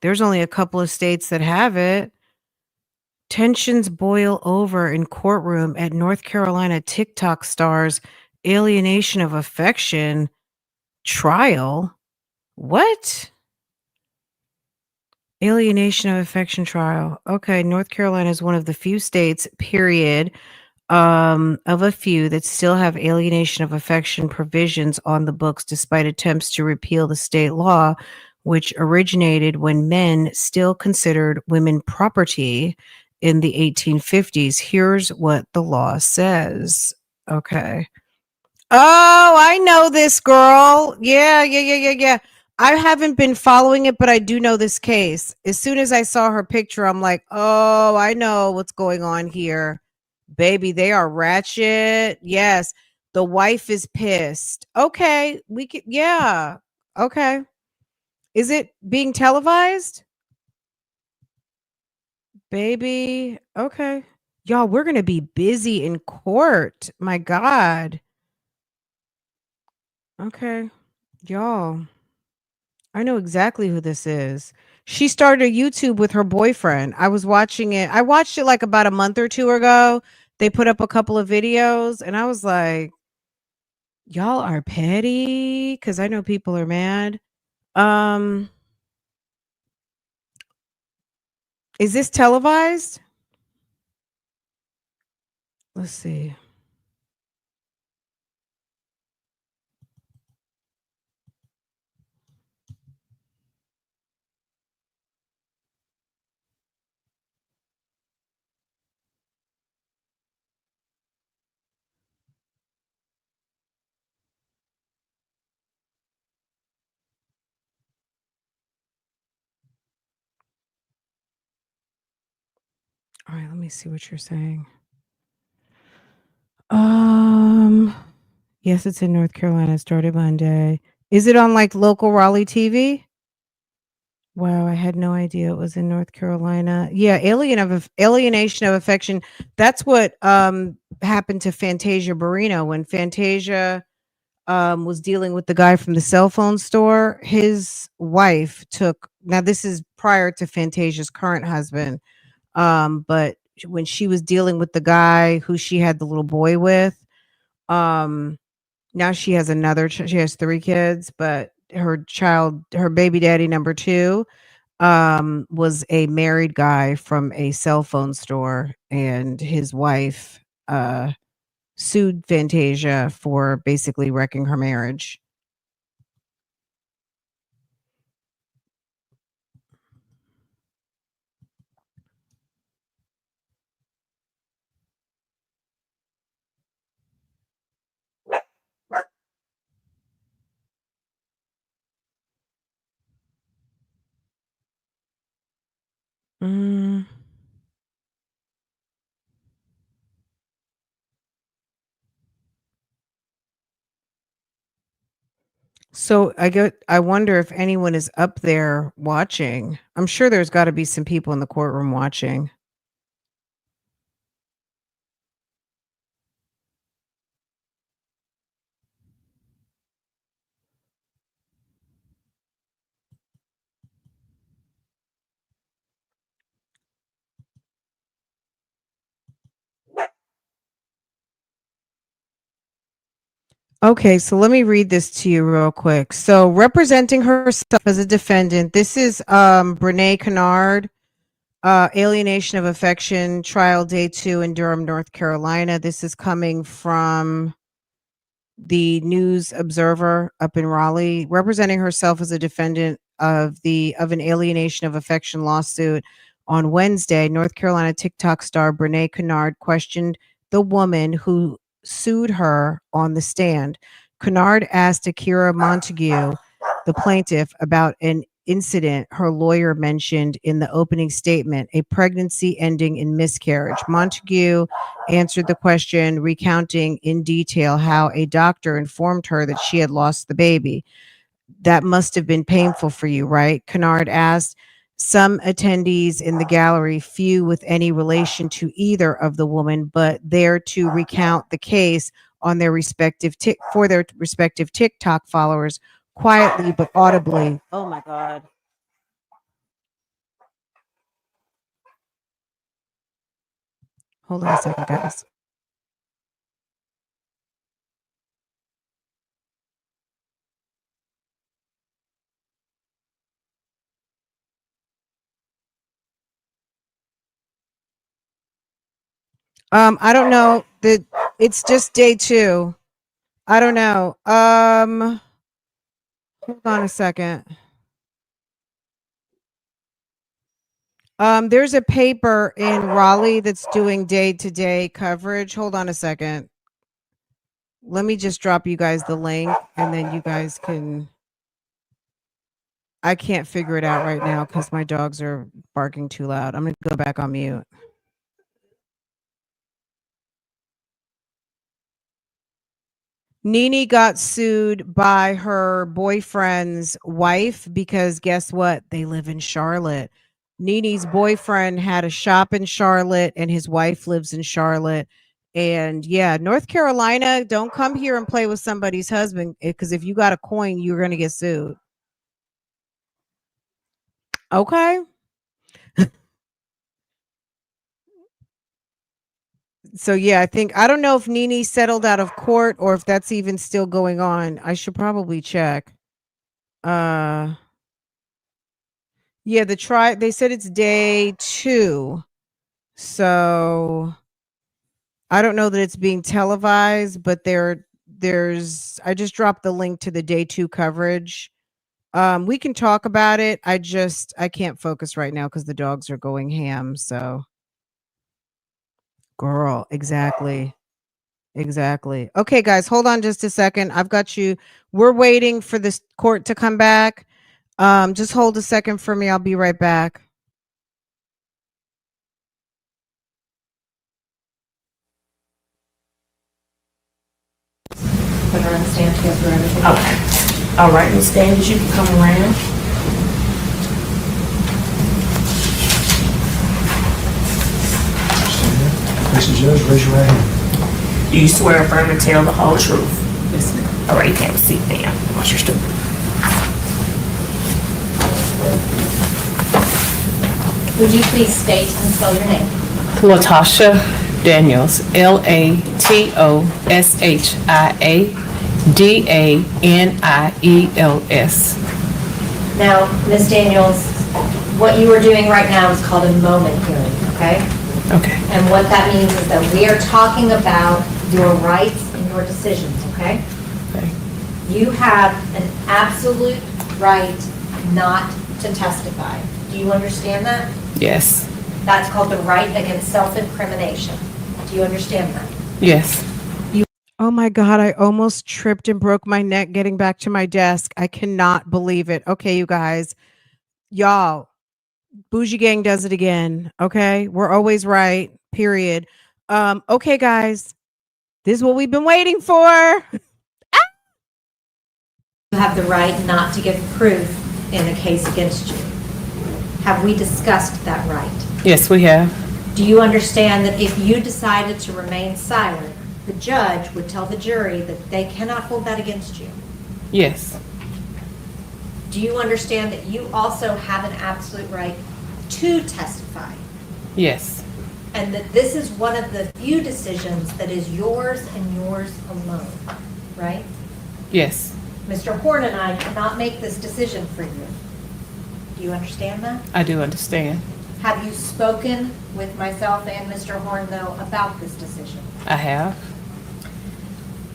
there's only a couple of states that have it. Tensions boil over in courtroom at North Carolina TikTok stars alienation of affection trial. What? Alienation of affection trial. Okay, North Carolina is one of the few states, period, of a few that still have alienation of affection provisions on the books despite attempts to repeal the state law, which originated when men still considered women property in the 1850s. Here's what the law says. Okay. Oh, I know this girl. Yeah. I haven't been following it, but I do know this case. As soon as I saw her picture, I'm like, oh, I know what's going on here. Baby, they are ratchet. Yes. The wife is pissed. Okay. Yeah. Okay. Is it being televised? Baby. Okay. Y'all, we're going to be busy in court. My God. Okay. Y'all, I know exactly who this is. She started a YouTube with her boyfriend. I was watching it. I watched it like about a month or two ago. They put up a couple of videos and I was like, y'all are petty because I know people are mad. Um, is this televised? Let's see. All right, let me see what you're saying. Um, yes, it's in North Carolina. It started Monday. Is it on like local Raleigh TV? Wow, I had no idea it was in North Carolina. Yeah, alienation of affection. That's what happened to Fantasia Barrino when Fantasia was dealing with the guy from the cell phone store. His wife took, now this is prior to Fantasia's current husband, but when she was dealing with the guy who she had the little boy with, um now she has she has 3 kids, but her baby daddy number 2 was a married guy from a cell phone store, and his wife sued Fantasia for basically wrecking her marriage. Mm. So I wonder if anyone is up there watching. I'm sure there's got to be some people in the courtroom watching. Okay, so let me read this to you real quick. So, representing herself as a defendant, this is Brene Kennard, alienation of affection, trial day 2 in Durham, North Carolina. This is coming from the News Observer up in Raleigh, representing herself as a defendant of an alienation of affection lawsuit. On Wednesday, North Carolina TikTok star Brene Kennard questioned the woman who sued her on the stand. Kennard asked Akira Montague, the plaintiff, about an incident her lawyer mentioned in the opening statement, a pregnancy ending in miscarriage. Montague answered the question, recounting in detail how a doctor informed her that she had lost the baby. That must have been painful for you, right? Kennard asked. Some attendees in the gallery, few with any relation to either of the women, but there to recount the case on their for their respective TikTok followers, quietly but audibly. Oh my God. Hold on a second, guys. I don't know. It's just day 2. I don't know. Hold on a second. There's a paper in Raleigh that's doing day-to-day coverage. Hold on a second. Let me just drop you guys the link, and then you guys can. I can't figure it out right now because my dogs are barking too loud. I'm gonna go back on mute. Nene got sued by her boyfriend's wife because guess what? They live in Charlotte. Nene's boyfriend had a shop in Charlotte and his wife lives in Charlotte. And yeah, North Carolina, don't come here and play with somebody's husband because if you got a coin, you're going to get sued. Okay. So yeah, I don't know if Nene settled out of court or if that's even still going on. I should probably check. Yeah, they said it's day 2. So I don't know that it's being televised, but I just dropped the link to the day 2 coverage. We can talk about it. I can't focus right now because the dogs are going ham. So girl, exactly. Exactly. Okay, guys, hold on just a second. I've got you. We're waiting for this court to come back. Just hold a second for me. I'll be right back. Put her on the stand, she has to everything. Okay. All right, Ms. Davis, you can come around. Face the judge, raise your right hand. Do you swear affirm and tell the whole truth? Yes, ma'am. All right, you can have a seat now. Watch your stool. Would you please state and spell your name? Latoshia Daniels, LATOSHIA DANIELS. Now, Ms. Daniels, what you are doing right now is called a moment hearing, okay? Okay. And what that means is that we are talking about your rights and your decisions, okay? Okay. You have an absolute right not to testify. Do you understand that? Yes. That's called the right against self-incrimination. Do you understand that? Yes. Oh my God, I almost tripped and broke my neck getting back to my desk. I cannot believe it. Okay, you guys. Y'all, Bougie Gang does it again. Okay. We're always right. Period. Okay, guys. This is what we've been waiting for. You have the right not to give proof in a case against you. Have we discussed that right? Yes, we have. Do you understand that if you decided to remain silent, the judge would tell the jury that they cannot hold that against you? Yes. Do you understand that you also have an absolute right to testify? Yes. And that this is one of the few decisions that is yours and yours alone, right? Yes. Mr. Horn and I cannot make this decision for you. Do you understand that? I do understand. Have you spoken with myself and Mr. Horn, though, about this decision? I have.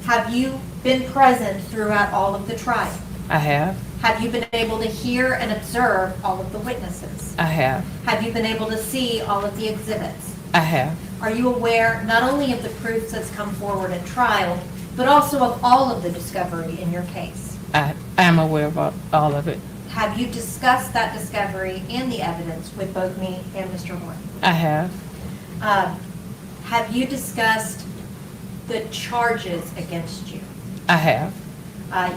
Have you been present throughout all of the trial? I have. Have you been able to hear and observe all of the witnesses? I have. Have you been able to see all of the exhibits? I have. Are you aware not only of the proofs that's come forward at trial, but also of all of the discovery in your case? I am aware of all of it. Have you discussed that discovery and the evidence with both me and Mr. Horn? I have. Have you discussed the charges against you? I have.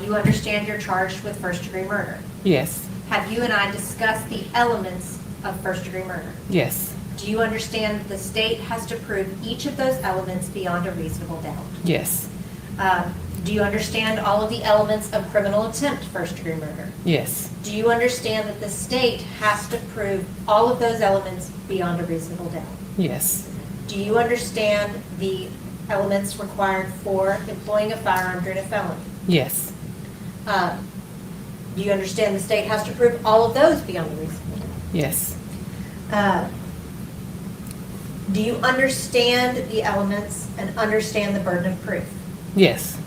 You understand you're charged with first-degree murder. Yes. Have you and I discussed the elements of first-degree murder? Yes. Do you understand that the state has to prove each of those elements beyond a reasonable doubt? Yes. Do you understand all of the elements of criminal attempt first-degree murder? Yes. Do you understand that the state has to prove all of those elements beyond a reasonable doubt? Yes. Do you understand the elements required for employing a firearm during a felony? Yes. Do you understand the state has to prove all of those beyond a reasonable doubt? Yes. Do you understand the elements and understand the burden of proof? Yes.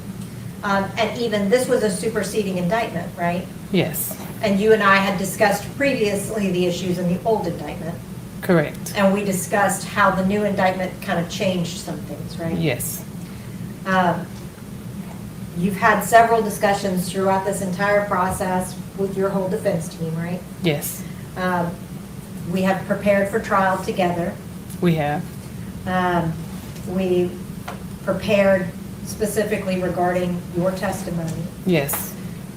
And even this was a superseding indictment, right? Yes. And you and I had discussed previously the issues in the old indictment. Correct. And we discussed how the new indictment kind of changed some things, right? Yes. You've had several discussions throughout this entire process with your whole defense team, right? Yes. We have prepared for trial together. We have. We prepared specifically regarding your testimony. Yes.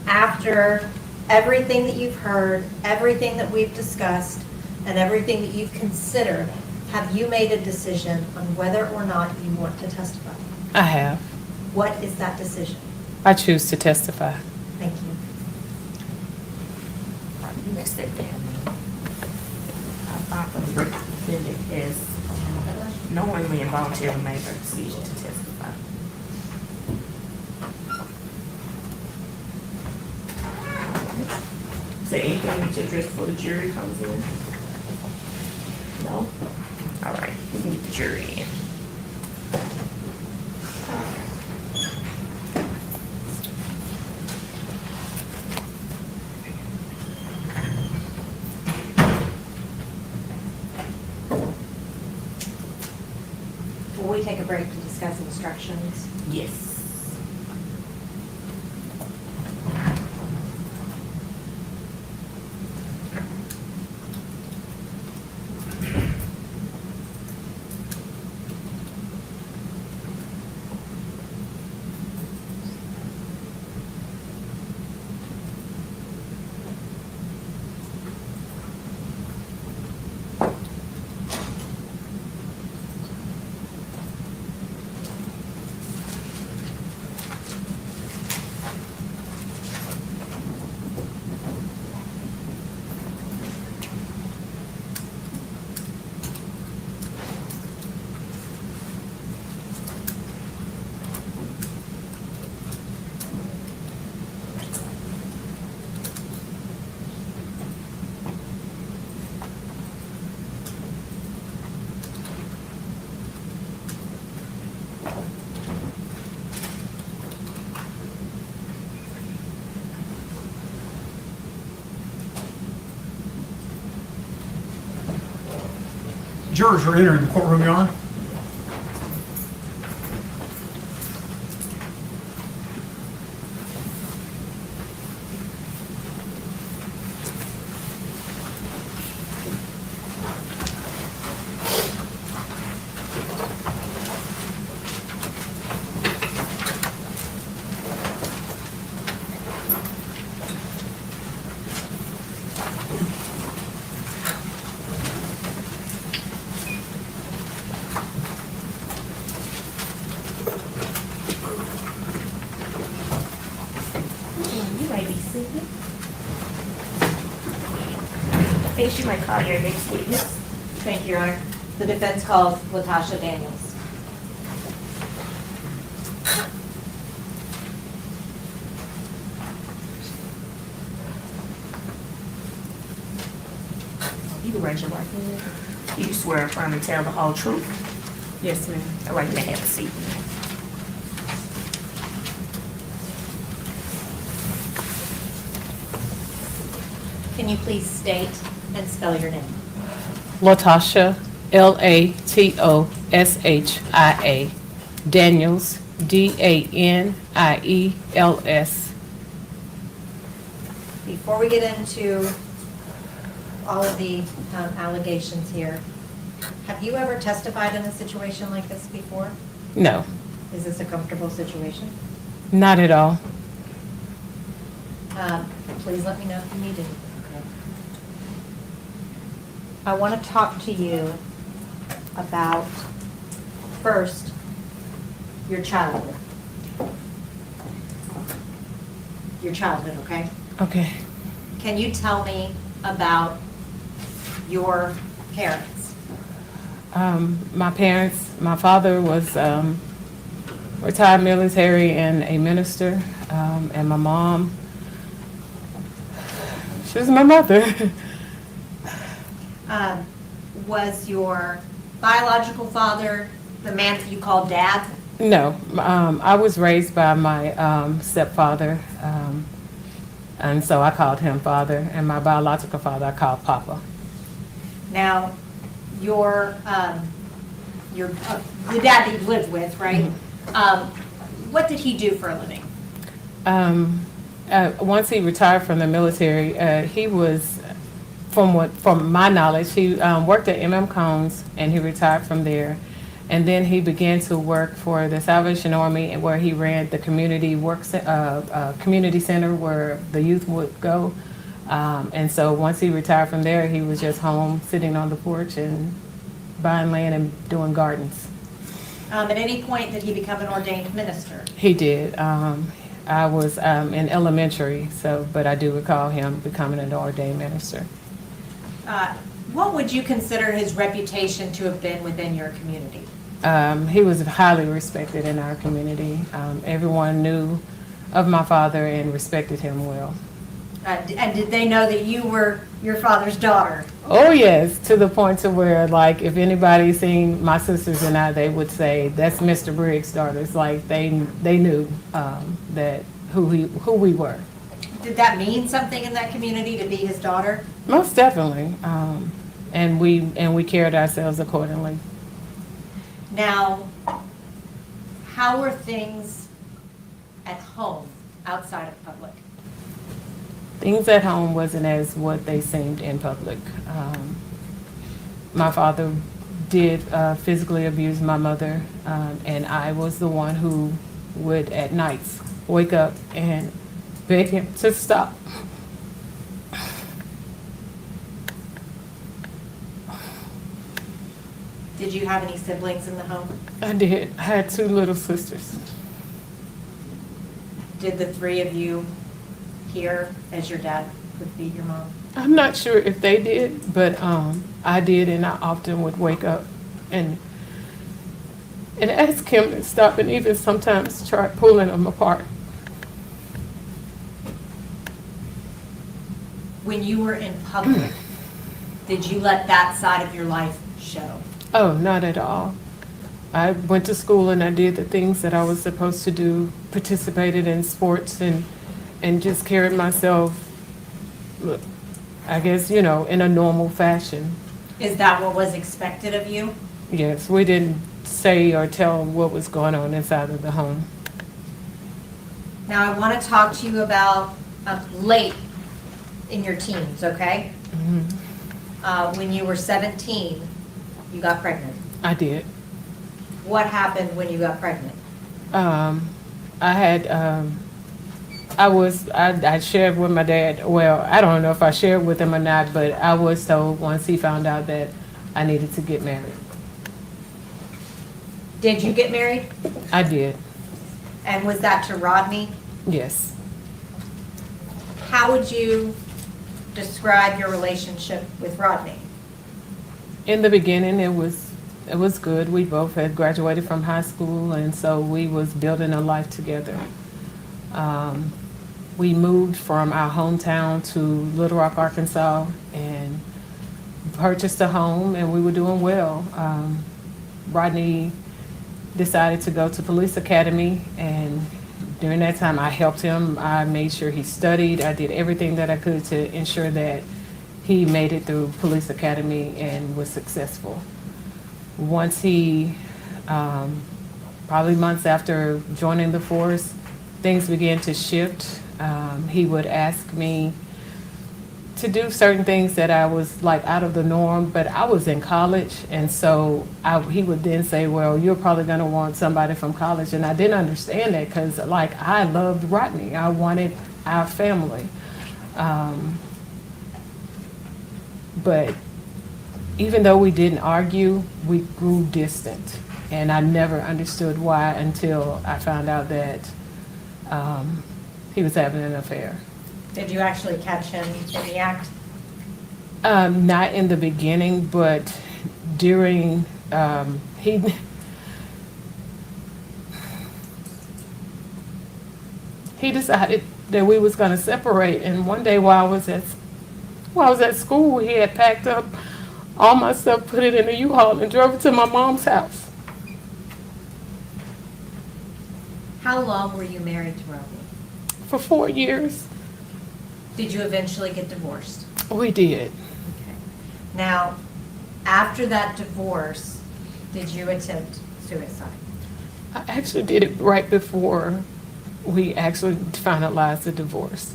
After everything that you've heard, everything that we've discussed, and everything that you've considered, have you made a decision on whether or not you want to testify? I have. What is that decision? I choose to testify. Thank you. You may step down. I thought the defendant is knowingly and voluntarily made her decision to testify. Is there anything you need to address before the jury comes in? No? All right, we can get the jury in. Will we take a break to discuss instructions? Yes. Jurors are entering the courtroom, Your Honor. You may be seated. Yes, you may call your next witness. Thank you, Your Honor. The defense calls Latoshia Daniels. You can raise your right hand. You swear affirm and tell the whole truth. Yes, ma'am. All right, you may have a seat. Can you please state and spell your name? Latoshia, Latoshia. Daniels, Daniels. Before we get into all of the allegations here, have you ever testified in a situation like this before? No, Is this a comfortable situation? not at all. Please let me know if you need anything. Okay. I want to talk to you about, first, your childhood. Your childhood, okay? Okay. Can you tell me about your parents? My parents, my father was retired military and a minister, and my mom, she was my mother. Was your biological father the man that you call dad? No, I was raised by my stepfather, and so I called him father, and my biological father I called Papa. Now, the dad that you lived with, right? What did he do for a living? Once he retired from the military, he was, from my knowledge, he worked at Combs, and he retired from there. And then he began to work for the Salvation Army, where he ran the community community center where the youth would go. And so once he retired from there, he was just home, sitting on the porch and buying land and doing gardens. At any point, did he become an ordained minister? He did. I was in elementary, but I do recall him becoming an ordained minister. What would you consider his reputation to have been within your community? He was highly respected in our community. Everyone knew of my father and respected him well. And did they know that you were your father's daughter? Oh yes, to the point to where, like, if anybody seen my sisters and I, they would say, "That's Mr. Briggs' daughter." It's like they knew that who we were. Did that mean something in that community to be his daughter? Most definitely, and we carried ourselves accordingly. Now, how were things at home outside of public? Things at home wasn't as what they seemed in public. My father did physically abuse my mother, and I was the one who would at nights wake up and beg him to stop. Did you have any siblings in the home? I did. I had 2 little sisters. Did the 3 of you hear as your dad would beat your mom? I'm not sure if they did, but I did, and I often would wake up and ask him to stop, and even sometimes try pulling them apart. When you were in public, did you let that side of your life show? Oh, not at all. I went to school and I did the things that I was supposed to do, participated in sports, and just carried myself, I guess, in a normal fashion. Is that what was expected of you? Yes, we didn't say or tell what was going on inside of the home. Now, I want to talk to you about late in your teens, okay? When you were 17, you got pregnant. I did. What happened when you got pregnant? I shared with my dad, well, I don't know if I shared with him or not, but I was told once he found out that I needed to get married. Did you get married? I did, And was that to Rodney? yes. How would you describe your relationship with Rodney? In the beginning, it was good. We both had graduated from high school, and so we was building a life together. We moved from our hometown to Little Rock, Arkansas, and purchased a home, and we were doing well. Rodney decided to go to police academy, and during that time I helped him. I made sure he studied. I did everything that I could to ensure that he made it through police academy and was successful. Once he, probably months after joining the force, things began to shift. He would ask me to do certain things that I was like out of the norm, but I was in college, and so he would then say, well, you're probably going to want somebody from college, and I didn't understand that because like I loved Rodney. I wanted our family. But even though we didn't argue, we grew distant, and I never understood why until I found out that he was having an affair. Did you actually catch him in the act? Not in the beginning, but during he decided that we was going to separate. And one day while I was at school, he had packed up all my stuff, put it in a U-Haul, and drove it to my mom's house. How long were you married to Rodney? For 4 years. Did you eventually get divorced? We did. Okay. Now, after that divorce, did you attempt suicide? I actually did it right before we actually finalized the divorce.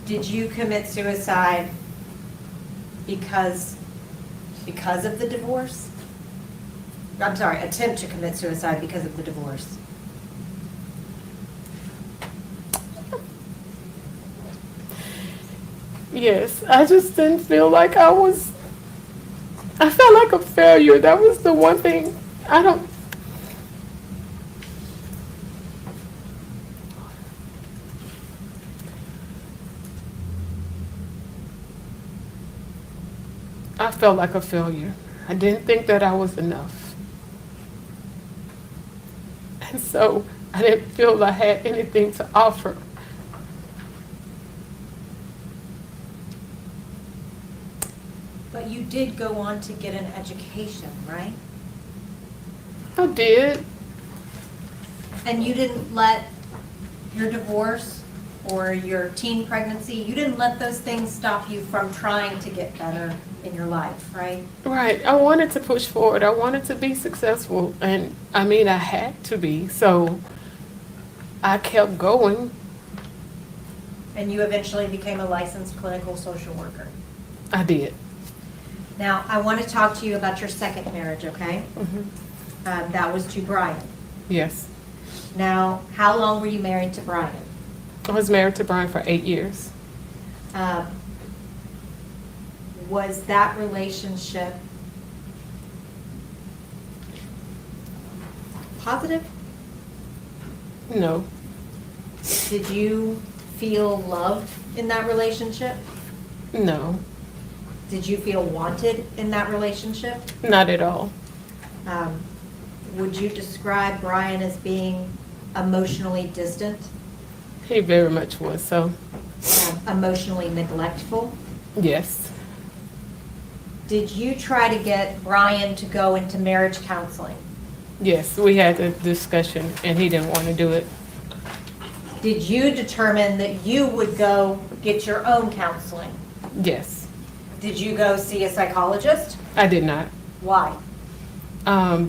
Did you commit suicide because of the divorce? I'm sorry, attempt to commit suicide because of the divorce. Yes, I just didn't feel like I felt like a failure. That was the one thing. I felt like a failure. I didn't think that I was enough. And so I didn't feel I had anything to offer. But you did go on to get an education, right? I did. And you didn't let your divorce or your teen pregnancy, you didn't let those things stop you from trying to get better in your life, right? Right. I wanted to push forward. I wanted to be successful. And I mean, I had to be. So I kept going. And you eventually became a licensed clinical social worker. I did. Now, I want to talk to you about your second marriage, okay? That was to Brian. Yes. Now, how long were you married to Brian? I was married to Brian for 8 years. Was that relationship positive? No. Did you feel loved in that relationship? No. Did you feel wanted in that relationship? Not at all. Would you describe Brian as being emotionally distant? He very much was so. Emotionally neglectful? Yes. Did you try to get Brian to go into marriage counseling? Yes, we had a discussion and he didn't want to do it. Did you determine that you would go get your own counseling? Yes. Did you go see a psychologist? I did not. Why?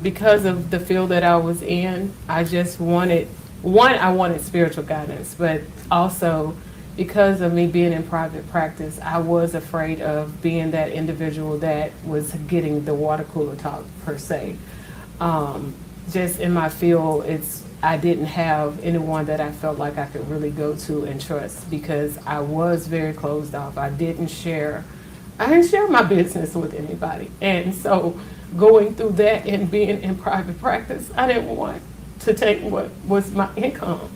Because of the field that I was in, I just wanted, I wanted spiritual guidance, but also because of me being in private practice, I was afraid of being that individual that was getting the water cooler talk per se. Just in my field, I didn't have anyone that I felt like I could really go to and trust because I was very closed off. I didn't share my business with anybody. And so going through that and being in private practice, I didn't want to take what was my income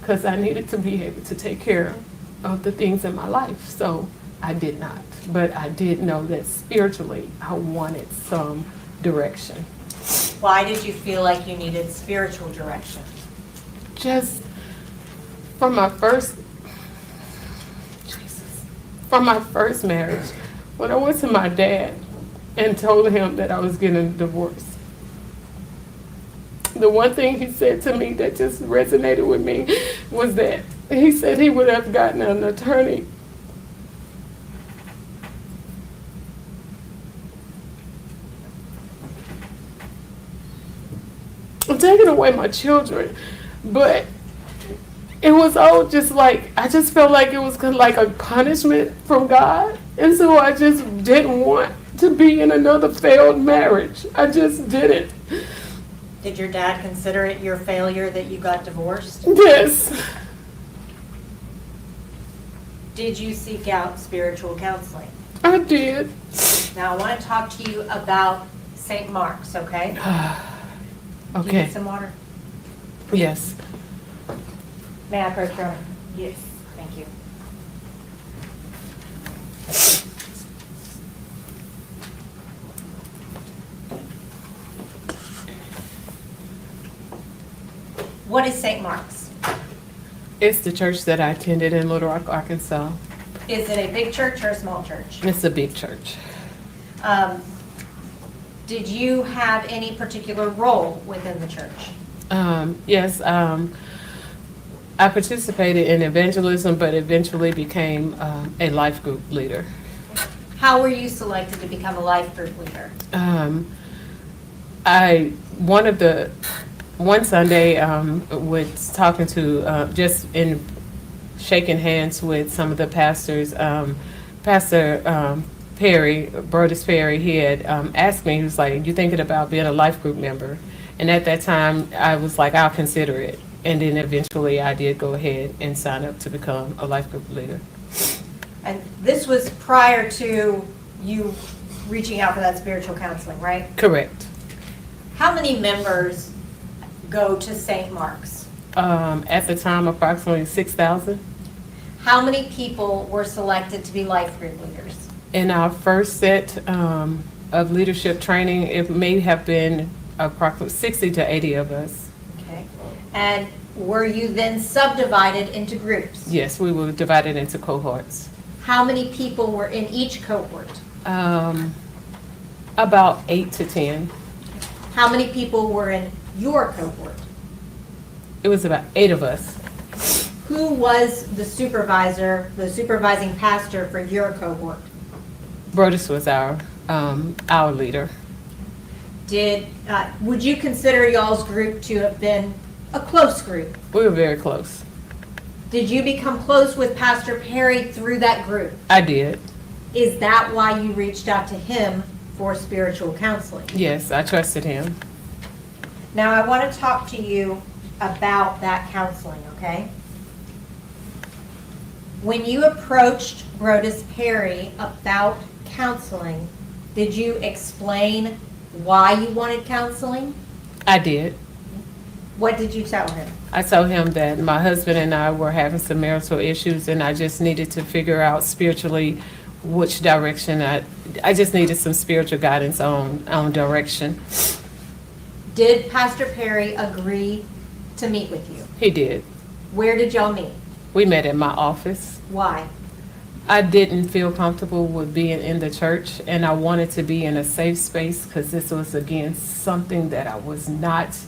because I needed to be able to take care of the things in my life. So I did not. But I did know that spiritually I wanted some direction. Why did you feel like you needed spiritual direction? Just from my first marriage, when I went to my dad and told him that I was getting a divorce, the one thing he said to me that just resonated with me was that he said he would have gotten an attorney taking away my children, but it was all just like, I just felt like it was kind of like a punishment from God, and so I just didn't want to be in another failed marriage. I just didn't. Did your dad consider it your failure that you got divorced? Yes. Did you seek out spiritual counseling? I did. Now I want to talk to you about St. Mark's, okay? Do you Okay. need some water? Yes. May I approach your honor? Yes. Thank you. What is St. Mark's? It's the church that I attended in Little Rock, Arkansas. Is it a big church or a small church? It's a big church. Did you have any particular role within the church? Yes, I participated in evangelism, but eventually became a life group leader. How were you selected to become a life group leader? One Sunday, was talking to, just in shaking hands with some of the pastors, Pastor Perry, Brodus Perry, he had asked me, he was like, you thinking about being a life group member? And at that time, I was like, I'll consider it. And then eventually I did go ahead and sign up to become a life group leader. And this was prior to you reaching out for that spiritual counseling, right? Correct. How many members go to St. Mark's? At the time, approximately 6,000. How many people were selected to be life group leaders? In our first set of leadership training, it may have been approximately 60 to 80 of us. Okay. And were you then subdivided into groups? Yes, we were divided into cohorts. How many people were in each cohort? About 8 to 10. How many people were in your cohort? It was about 8 of us. Who was the supervisor, the supervising pastor for your cohort? Brodus was our leader. Would you consider y'all's group to have been a close group? We were very close. Did you become close with Pastor Perry through that group? I did. Is that why you reached out to him for spiritual counseling? Yes, I trusted him. Now I want to talk to you about that counseling, okay? When you approached Brodus Perry about counseling, did you explain why you wanted counseling? I did. What did you tell him? I told him that my husband and I were having some marital issues and I just needed to figure out spiritually which direction I just needed some spiritual guidance on direction. Did Pastor Perry agree to meet with you? He did. Where did y'all meet? We met at my office. Why? I didn't feel comfortable with being in the church and I wanted to be in a safe space because this was, again, something that I was not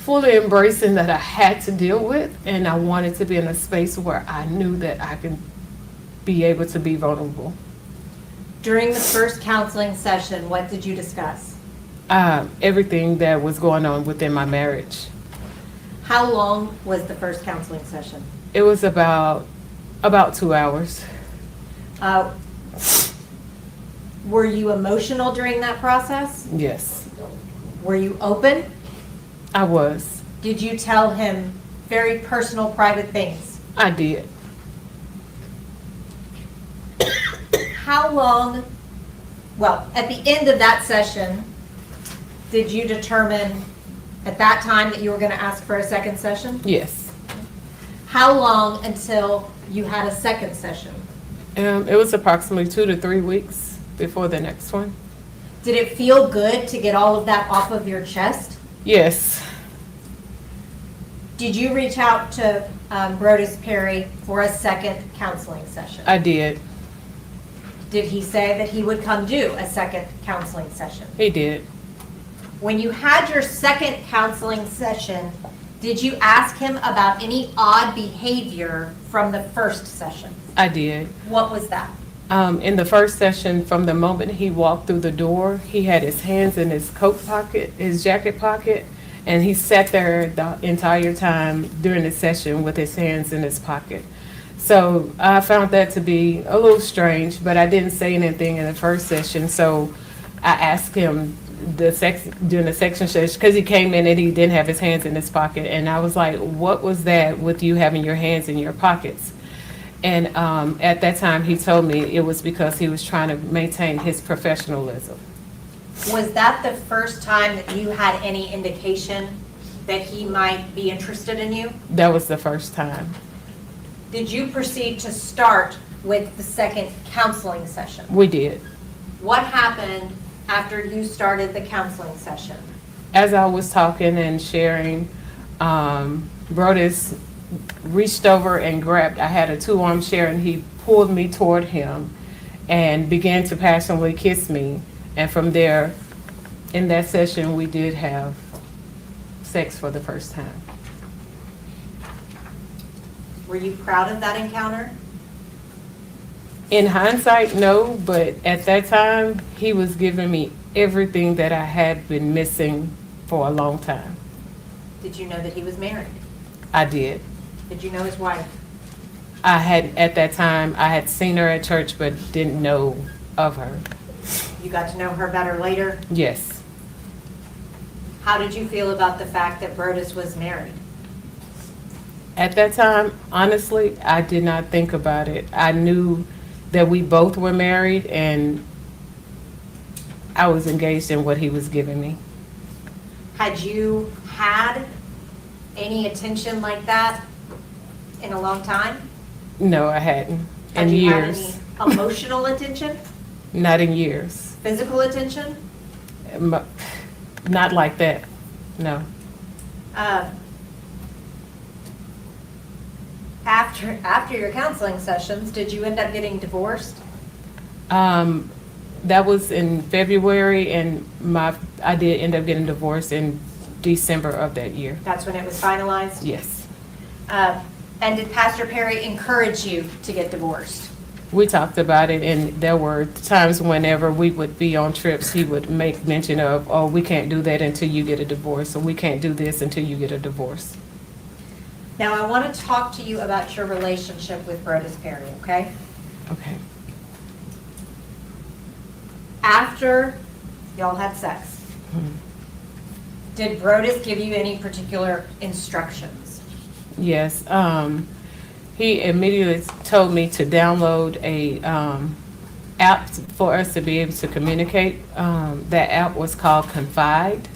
fully embracing, that I had to deal with, and I wanted to be in a space where I knew that I could be able to be vulnerable. During the first counseling session, what did you discuss? Everything that was going on within my marriage. How long was the first counseling session? It was about 2 hours. Were you emotional during that process? Yes, Were you open? I was. Did you tell him very personal, private things? I did. How long, well, at the end of that session, did you determine at that time that you were going to ask for a second session? Yes. How long until you had a second session? It was approximately 2 to 3 weeks before the next one. Did it feel good to get all of that off of your chest? Yes. Did you reach out to Brodus Perry for a second counseling session? I did. Did he say that he would come do a second counseling session? He did. When you had your second counseling session, did you ask him about any odd behavior from the first session? I did. What was that? In the first session, from the moment he walked through the door, he had his hands in his coat pocket, his jacket pocket, and he sat there the entire time during the session with his hands in his pocket. So I found that to be a little strange, but I didn't say anything in the first session. So I asked him during the section session, because he came in and he didn't have his hands in his pocket, and I was like, "What was that with you having your hands in your pockets?" And at that time, he told me it was because he was trying to maintain his professionalism. Was that the first time that you had any indication that he might be interested in you? That was the first time. Did you proceed to start with the second counseling session? We did. What happened after you started the counseling session? As I was talking and sharing, Brodus reached over and grabbed, I had a 2-arm chair, and he pulled me toward him and began to passionately kiss me. And from there, in that session, we did have sex for the first time. Were you proud of that encounter? In hindsight, no, but at that time, he was giving me everything that I had been missing for a long time. Did you know that he was married? I did. Did you know his wife? I had, at that time, I had seen her at church, but didn't know of her. You got to know her better later? Yes. How did you feel about the fact that Brodus was married? At that time, honestly, I did not think about it. I knew that we both were married, and I was engaged in what he was giving me. Had you had any attention like that in a long time? No, I hadn't. Had In you years. had any emotional attention? Not in years. Physical attention? Not like that, no. After your counseling sessions, did you end up getting divorced? That was in February, and I did end up getting divorced in December of that year. That's when it was finalized? Yes. And did Pastor Perry encourage you to get divorced? We talked about it, and there were times whenever we would be on trips, he would make mention of, "Oh, we can't do that until you get a divorce," or "We can't do this until you get a divorce." Now, I want to talk to you about your relationship with Brodus Perry, okay? Okay. After y'all had sex, did Brodus give you any particular instructions? Yes. He immediately told me to download a app for us to be able to communicate. That app was called Confide.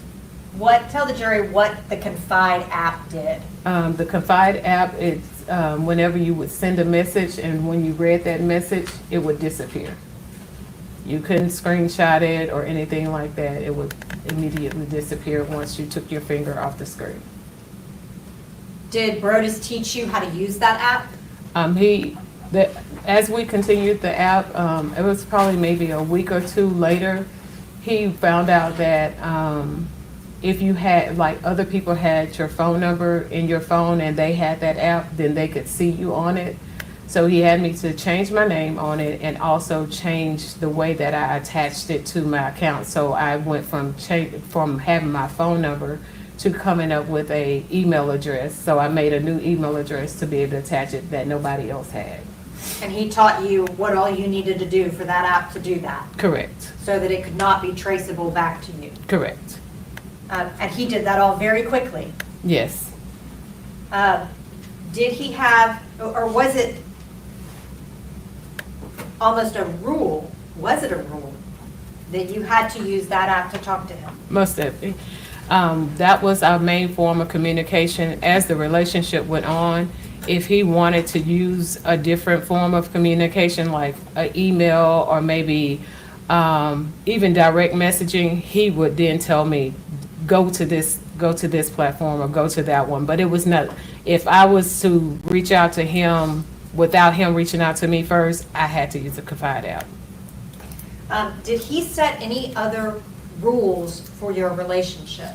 Tell the jury what the Confide app did. The Confide app, it's whenever you would send a message, and when you read that message, it would disappear. You couldn't screenshot it or anything like that. It would immediately disappear once you took your finger off the screen. Did Brodus teach you how to use that app? As we continued the app, it was probably maybe a week or two later, he found out that if you had, like, other people had your phone number in your phone and they had that app, then they could see you on it. So he had me to change my name on it and also change the way that I attached it to my account. So I went from having my phone number to coming up with a email address. So I made a new email address to be able to attach it that nobody else had. And he taught you what all you needed to do for that app to do that, Correct. so that it could not be traceable back to you. Correct. And he did that all very quickly. Yes. Did he have, or was it almost a rule? Was it a rule that you had to use that app to talk to him? Most definitely. That was our main form of communication. As the relationship went on, if he wanted to use a different form of communication, like an email or maybe even direct messaging, he would then tell me, go to this platform or go to that one. But it was not, if I was to reach out to him without him reaching out to me first, I had to use the Confide app. Did he set any other rules for your relationship?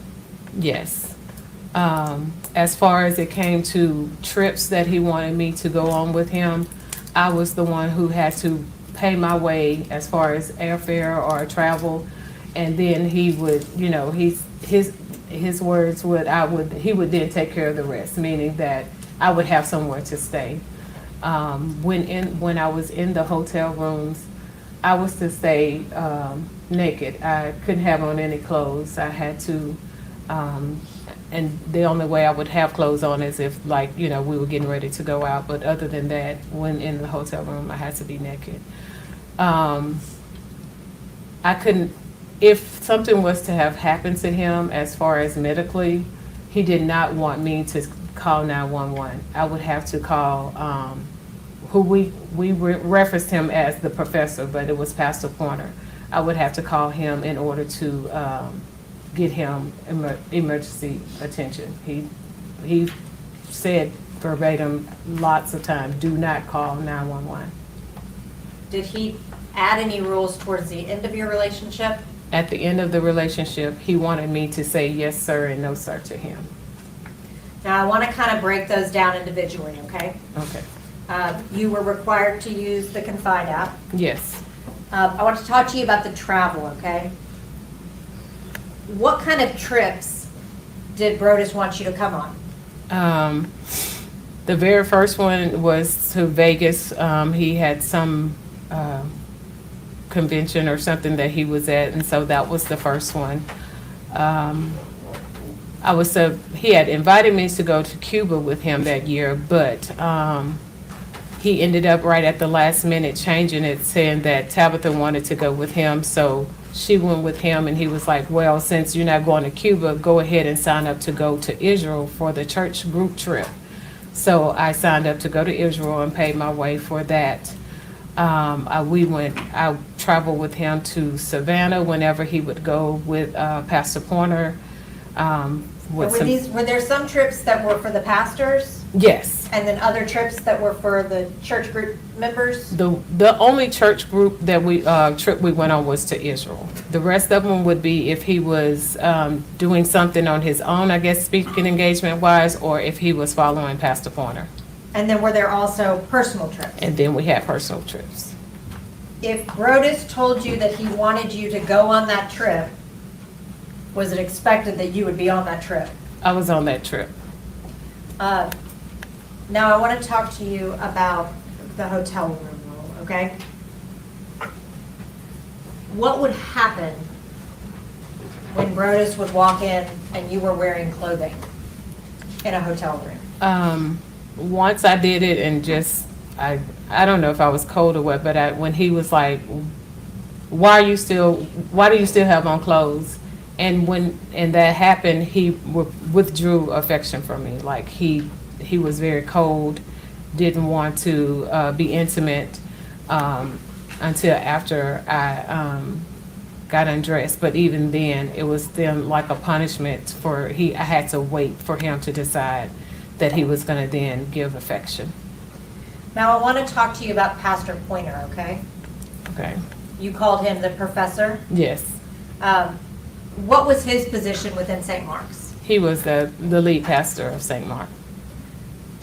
Yes. As far as it came to trips that he wanted me to go on with him, I was the one who had to pay my way as far as airfare or travel. And then he would, you know, his words would, he would then take care of the rest, meaning that I would have somewhere to stay. When I was in the hotel rooms, I was to stay naked. I couldn't have on any clothes. I had to, and the only way I would have clothes on is if, like, you know, we were getting ready to go out. But other than that, when in the hotel room, I had to be naked. I couldn't, if something was to have happened to him as far as medically, he did not want me to call 911. I would have to call, who we referenced him as the professor, but it was Pastor Pointer. I would have to call him in order to get him emergency attention. He said verbatim lots of times, do not call 911. Did he add any rules towards the end of your relationship? At the end of the relationship, he wanted me to say yes, sir, and no, sir to him. Now, I want to kind of break those down individually, okay? Okay. You were required to use the Confide app. Yes. I want to talk to you about the travel, okay? What kind of trips did Brodus want you to come on? The very first one was to Vegas. He had some convention or something that he was at, and so that was the first one. He had invited me to go to Cuba with him that year, but he ended up right at the last minute changing it, saying that Tabitha wanted to go with him, so she went with him, and he was like, well, since you're not going to Cuba, go ahead and sign up to go to Israel for the church group trip. So I signed up to go to Israel and paid my way for that. I traveled with him to Savannah whenever he would go with Pastor Pointer. Were there some trips that were for the pastors? Yes. And then other trips that were for the church group members? The only church group that trip we went on was to Israel. The rest of them would be if he was doing something on his own, I guess, speaking engagement wise, or if he was following Pastor Pointer. And then were there also personal trips? And then we had personal trips. If Brodus told you that he wanted you to go on that trip, was it expected that you would be on that trip? I was on that trip. Now I want to talk to you about the hotel room rule, okay? What would happen when Brodus would walk in and you were wearing clothing in a hotel room? Once I did it and just, I don't know if I was cold or what, but when he was like, why do you still have on clothes? And that happened, he withdrew affection from me. Like he was very cold, didn't want to be intimate until after I got undressed. But even then, it was then like a punishment I had to wait for him to decide that he was going to then give affection. Now I want to talk to you about Pastor Pointer, okay? Okay. You called him the professor? Yes. What was his position within St. Mark's? He was the lead pastor of St. Mark.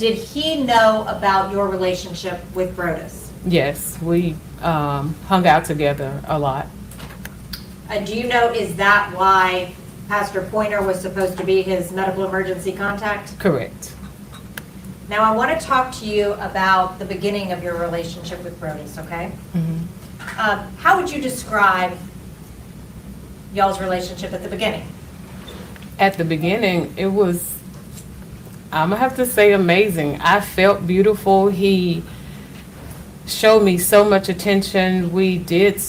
Did he know about your relationship with Brodus? Yes, we hung out together a lot. Do you know, is that why Pastor Pointer was supposed to be his medical emergency contact? Correct. Now, I want to talk to you about the beginning of your relationship with Brodus, okay? How would you describe y'all's relationship at the beginning? At the beginning, it was, I'm gonna have to say, amazing. I felt beautiful. He showed me so much attention. We did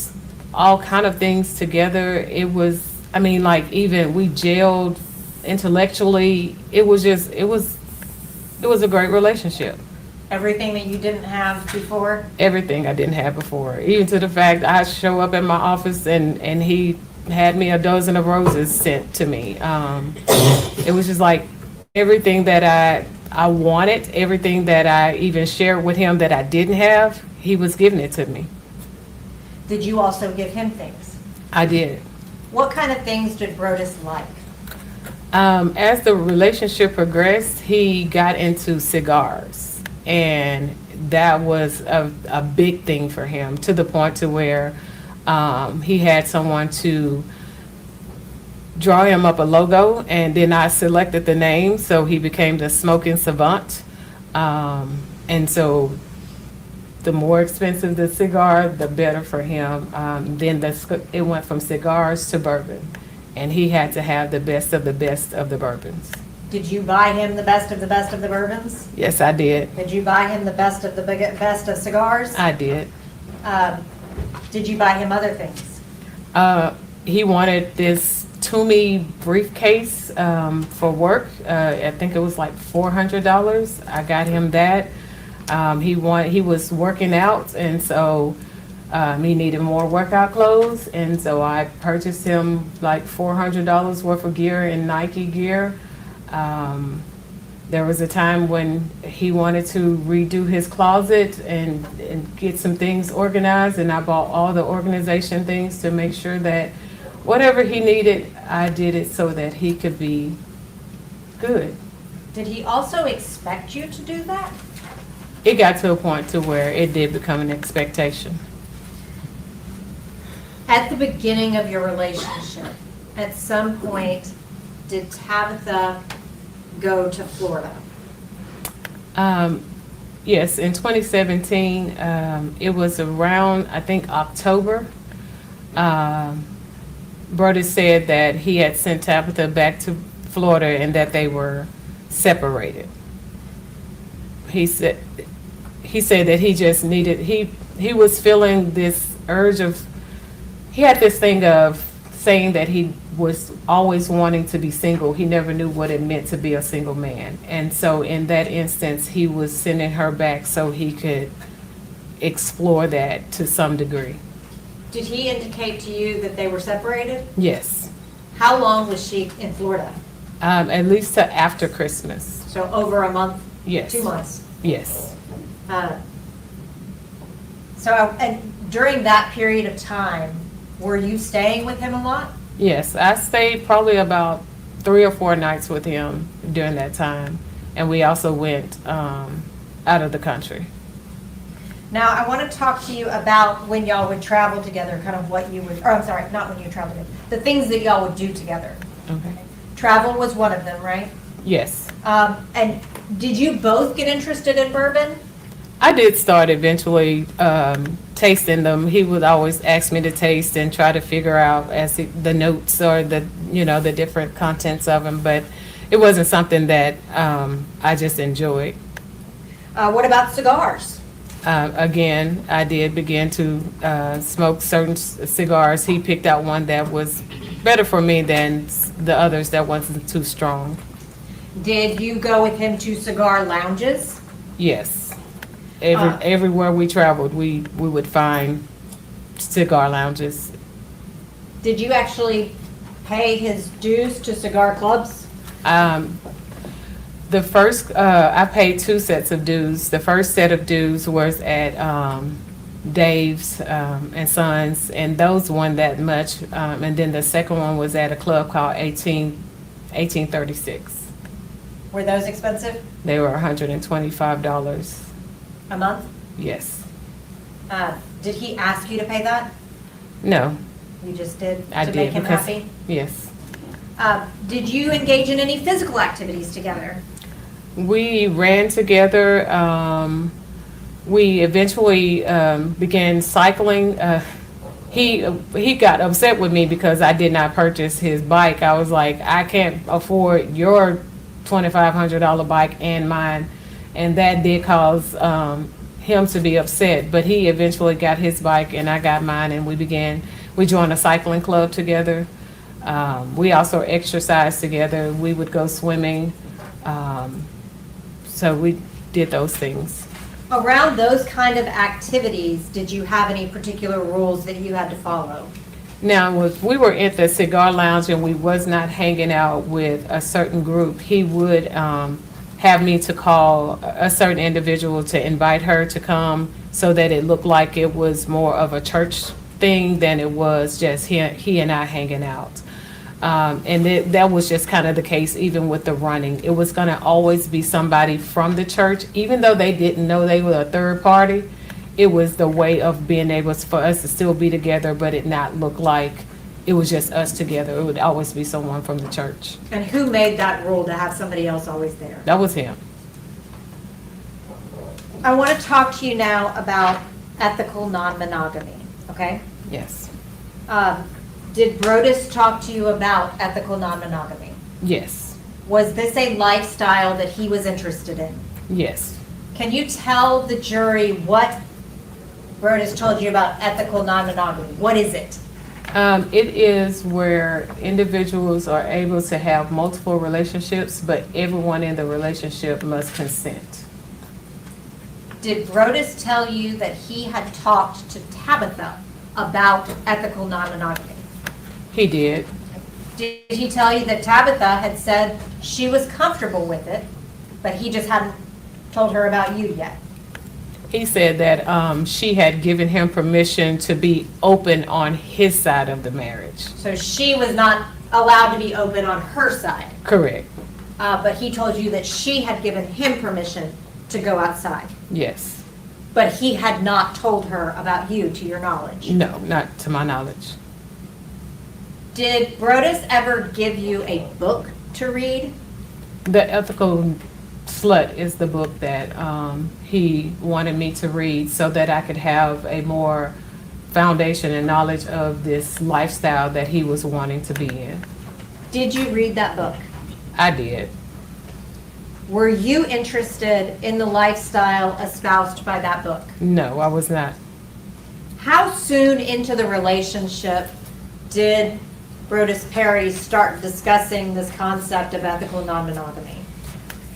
all kind of things together. It was, I mean, like, even we gelled intellectually. It was a great relationship. Everything that you didn't have before? Everything I didn't have before. Even to the fact I show up at my office and he had me a dozen of roses sent to me. It was just like everything that I wanted, everything that I even shared with him that I didn't have, he was giving it to me. Did you also give him things? I did. What kind of things did Brodus like? As the relationship progressed, he got into cigars, and that was a big thing for him, to the point to where he had someone to draw him up a logo, and then I selected the name, so he became the Smoking Savant. And so the more expensive the cigar, the better for him. Then it went from cigars to bourbon, and he had to have the best of the bourbons. Did you buy him the best of the bourbons? Yes, I did. Did you buy him the best of cigars? I did. Did you buy him other things? He wanted this Toomey briefcase for work. I think it was like $400. I got him that. He was working out, and so he needed more workout clothes, and so I purchased him like $400 worth of gear in Nike gear. There was a time when he wanted to redo his closet and get some things organized, and I bought all the organization things to make sure that whatever he needed, I did it so that he could be good. Did he also expect you to do that? It got to a point to where it did become an expectation. At the beginning of your relationship, at some point, did Tabitha go to Florida? Yes, in 2017, it was around, I think, October. Brodus said that he had sent Tabitha back to Florida and that they were separated. He said that he just needed, he was feeling this urge of, he had this thing of saying that he was always wanting to be single. He never knew what it meant to be a single man. And so in that instance, he was sending her back so he could explore that to some degree. Did he indicate to you that they were separated? Yes. How long was she in Florida? At least to after Christmas. So over a month? Yes. 2 months? Yes. And during that period of time, were you staying with him a lot? Yes, I stayed probably about 3 or 4 nights with him during that time. And we also went out of the country. Now, I want to talk to you about when y'all would travel together, kind of what you would, or I'm sorry, not when you traveled together, the things that y'all would do together. Okay. Travel was one of them, right? Yes. And did you both get interested in bourbon? I did start eventually tasting them. He would always ask me to taste and try to figure out the notes or the different contents of them, but it wasn't something that I just enjoyed. What about cigars? Again, I did begin to smoke certain cigars. He picked out one that was better for me than the others that wasn't too strong. Did you go with him to cigar lounges? Yes. Everywhere we traveled, we would find cigar lounges. Did you actually pay his dues to cigar clubs? The first, I paid 2 sets of dues. The first set of dues was at Dave's and Sons, and those weren't that much. And then the second one was at a club called 1836. Were those expensive? They were $125. A month? Yes. Did he ask you to pay that? No, You just did I to did make him because, happy? yes. Did you engage in any physical activities together? We ran together. We eventually began cycling. He got upset with me because I did not purchase his bike. I was like, I can't afford your $2,500 bike and mine, and that did cause him to be upset. But he eventually got his bike and I got mine, and we joined a cycling club together. We also exercised together. We would go swimming. So we did those things. Around those kind of activities, did you have any particular rules that you had to follow? Now, if we were at the cigar lounge and we was not hanging out with a certain group, he would have me to call a certain individual to invite her to come, so that it looked like it was more of a church thing than it was just he and I hanging out. And that was just kind of the case even with the running. It was going to always be somebody from the church, even though they didn't know they were a third party. It was the way of being able for us to still be together, but it not look like it was just us together. It would always be someone from the church. And who made that rule to have somebody else always there? That was him. I want to talk to you now about ethical non-monogamy, okay? Yes. Did Brodus talk to you about ethical non-monogamy? Yes. Was this a lifestyle that he was interested in? Yes. Can you tell the jury what Brodus told you about ethical non-monogamy? What is it? It is where individuals are able to have multiple relationships, but everyone in the relationship must consent. Did Brodus tell you that he had talked to Tabitha about ethical non-monogamy? He did. Did he tell you that Tabitha had said she was comfortable with it, but he just hadn't told her about you yet? He said that she had given him permission to be open on his side of the marriage. So she was not allowed to be open on her side. Correct. But he told you that she had given him permission to go outside. Yes. But he had not told her about you, to your knowledge. No, not to my knowledge. Did Brodus ever give you a book to read? The Ethical Slut is the book that he wanted me to read so that I could have a more foundation and knowledge of this lifestyle that he was wanting to be in. Did you read that book? I did. Were you interested in the lifestyle espoused by that book? No, I was not. How soon into the relationship did Brodus Perry start discussing this concept of ethical non-monogamy?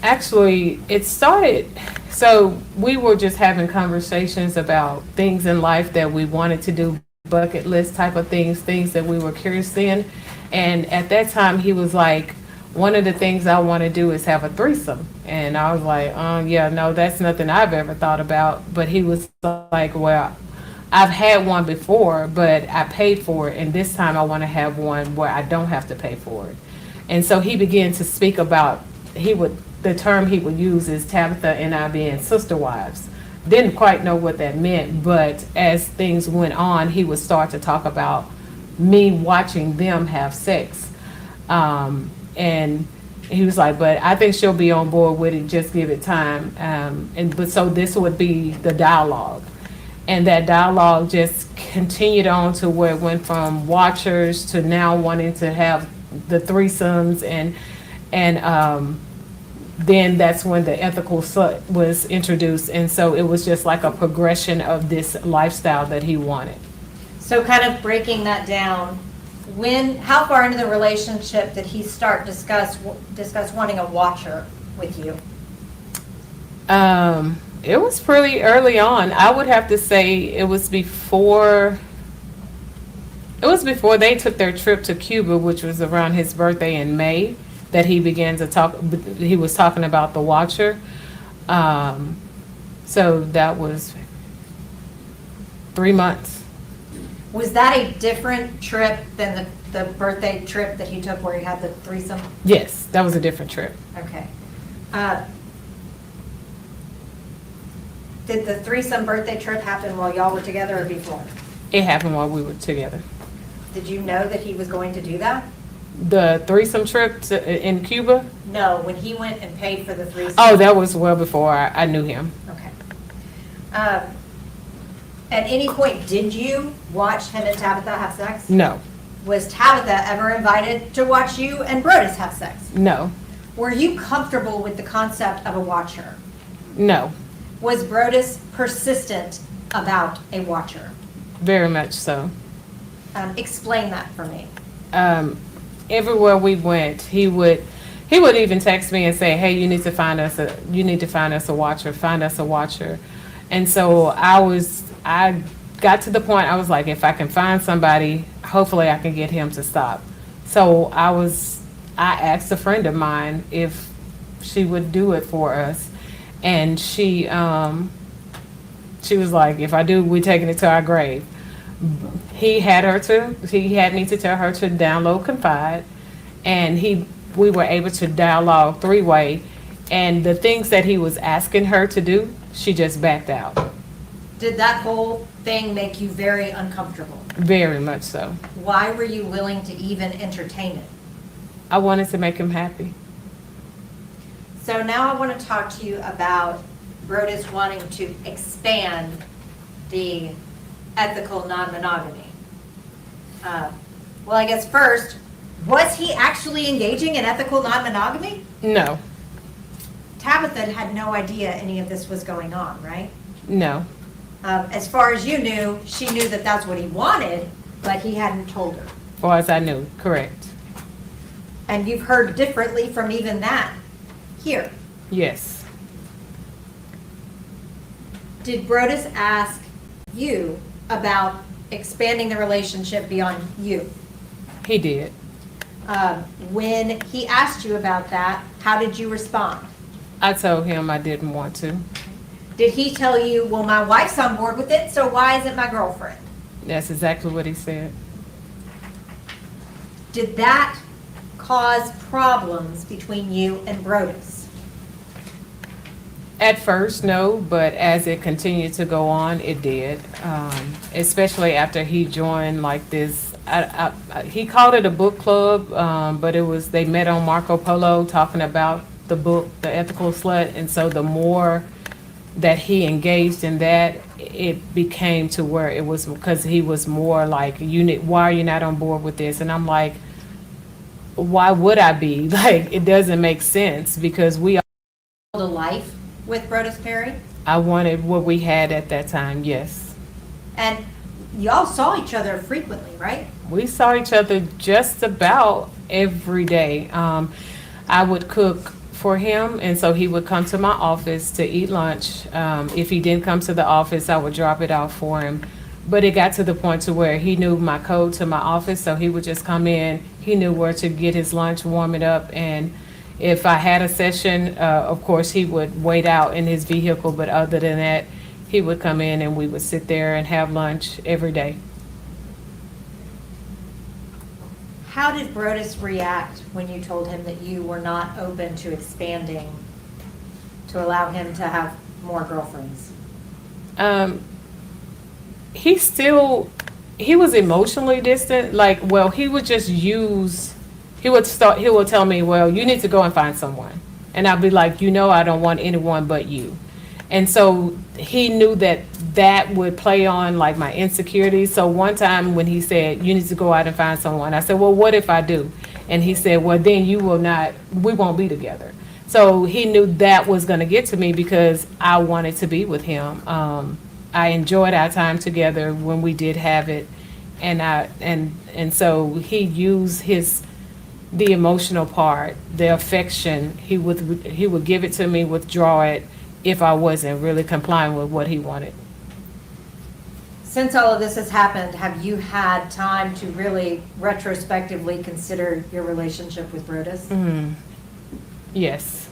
Actually, it started, so we were just having conversations about things in life that we wanted to do, bucket list type of things that we were curious in. And at that time, he was like, one of the things I want to do is have a threesome. And I was like, yeah, no, that's nothing I've ever thought about. But he was like, well, I've had one before, but I paid for it. And this time I want to have one where I don't have to pay for it. And so he began to speak about, the term he would use is Tabitha and I being sister wives. Didn't quite know what that meant, but as things went on, he would start to talk about me watching them have sex. And he was like, but I think she'll be on board with it, just give it time. But so this would be the dialogue. And that dialogue just continued on to where it went from watchers to now wanting to have the threesomes, and then that's when the ethical slut was introduced. And so it was just like a progression of this lifestyle that he wanted. So kind of breaking that down, how far into the relationship did he start discuss wanting a watcher with you? It was pretty early on. I would have to say it was before they took their trip to Cuba, which was around his birthday in May, that he began to talk. He was talking about the watcher. So that was 3 months. Was that a different trip than the birthday trip that he took where he had the threesome? Yes, that was a different trip. Okay. Did the threesome birthday trip happen while y'all were together or before? It happened while we were together. Did you know that he was going to do that? The threesome trip in Cuba? No, when he went and paid for the threesome. Oh, that was well before I knew him. Okay. At any point, did you watch him and Tabitha have sex? No, Was Tabitha ever invited to watch you and Brodus have sex? no, Were you comfortable with the concept of a watcher? no, Was Brodus persistent about a watcher? very much so. Explain that for me. Everywhere we went, he would even text me and say, "Hey, you need to find us a watcher. Find us a watcher." And so I got to the point I was like, if I can find somebody, hopefully I can get him to stop. So I asked a friend of mine if she would do it for us, and she was like, "If I do, we're taking it to our grave." He had me to tell her to download Confide, and we were able to dialogue three-way, and the things that he was asking her to do, she just backed out. Did that whole thing make you very uncomfortable? Very much so. Why were you willing to even entertain it? I wanted to make him happy. So now I want to talk to you about Brodus wanting to expand the ethical non-monogamy. Well, I guess first, was he actually engaging in ethical non-monogamy? No, Tabitha had no idea any of this was going on, right? no, As far as you knew, she knew that that's what he wanted, but he hadn't told her. as far as I knew, correct. And you've heard differently from even that here. Yes, Did Brodus ask you about expanding the relationship beyond you? he did. When he asked you about that, how did you respond? I told him I didn't want to. Did he tell you, well, my wife's on board with it, so why isn't my girlfriend? That's exactly what he said. Did that cause problems between you and Brodus? At first, no, but as it continued to go on, it did. Especially after he joined like this, he called it a book club, but they met on Marco Polo talking about the book, The Ethical Slut. And so the more that he engaged in that, it became to where it was, because he was more like, why are you not on board with this? And I'm like, why would I be? Like, it doesn't make sense, because we A life with Brodus Perry? I wanted what we had at that time, yes. And y'all saw each other frequently, right? We saw each other just about every day. I would cook for him, and so he would come to my office to eat lunch. If he didn't come to the office, I would drop it off for him. But it got to the point to where he knew my code to my office, so he would just come in. He knew where to get his lunch, warm it up, and if I had a session, of course, he would wait out in his vehicle, but other than that, he would come in and we would sit there and have lunch every day. How did Brodus react when you told him that you were not open to expanding to allow him to have more girlfriends? He was emotionally distant. Like, well, he would just he would tell me, well, you need to go and find someone. And I'd be like, I don't want anyone but you. And so he knew that would play on like my insecurities. So one time when he said, you need to go out and find someone, I said, well, what if I do? And he said, well, then we won't be together. So he knew that was going to get to me because I wanted to be with him. I enjoyed our time together when we did have it. And so he used the emotional part, the affection. He would give it to me, withdraw it if I wasn't really complying with what he wanted. Since all of this has happened, have you had time to really retrospectively consider your relationship with Brodus? Yes.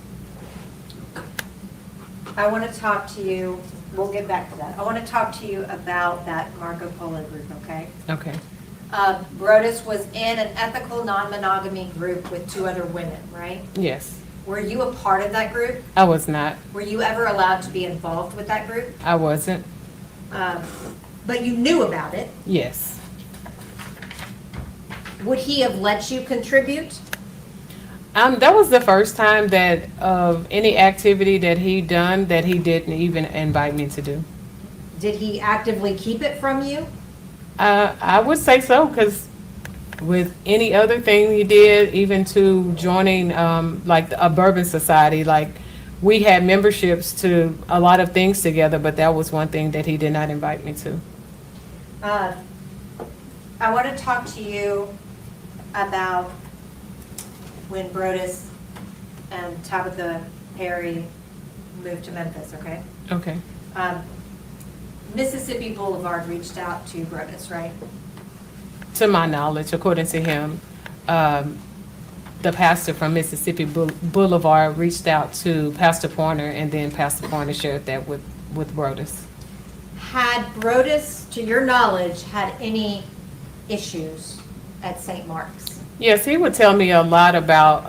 I want to talk to you, we'll get back to that. I want to talk to you about that Marco Polo group, okay? Okay. Brodus was in an ethical non-monogamy group with 2 other women, right? Yes. Were you a part of that group? I was not. Were you ever allowed to be involved with that group? I wasn't. But you knew about it. Yes. Would he have let you contribute? That was the first time that of any activity that he done that he didn't even invite me to do. Did he actively keep it from you? I would say so, because with any other thing he did, even to joining like a bourbon society, like we had memberships to a lot of things together, but that was one thing that he did not invite me to. I want to talk to you about when Brodus and Tabitha Perry moved to Memphis, okay? Okay. Mississippi Boulevard reached out to Brodus, right? To my knowledge, according to him, the pastor from Mississippi Boulevard reached out to Pastor Pointer, and then Pastor Pointer shared that with Brodus. Had Brodus, to your knowledge, had any issues at St. Mark's? Yes, he would tell me a lot about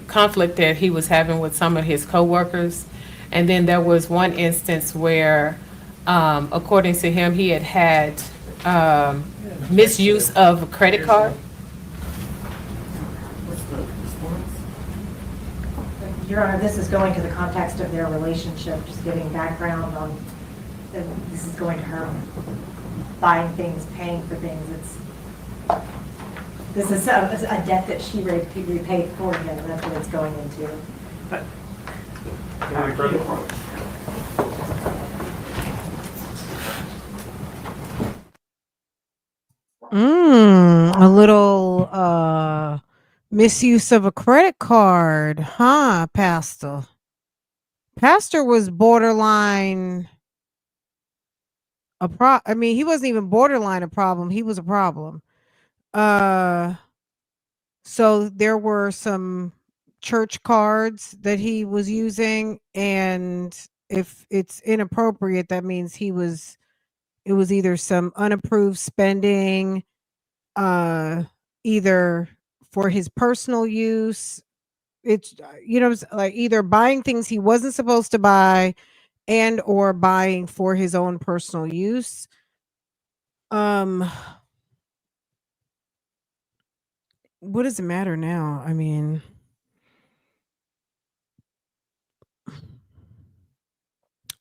conflict that he was having with some of his coworkers. And then there was one instance where, according to him, he had misuse of a credit card. Your Honor, this is going to the context of their relationship, just giving background on, this is going to her buying things, paying for things. This is a debt that she repaid for him, and that's what it's going into. A little misuse of a credit card, huh, Pastor? Pastor was borderline I mean, he wasn't even borderline a problem. He was a problem. So there were some church cards that he was using, and if it's inappropriate, that means it was either some unapproved spending, either for his personal use. It's, it's like either buying things he wasn't supposed to buy and or buying for his own personal use. What does it matter now? I mean,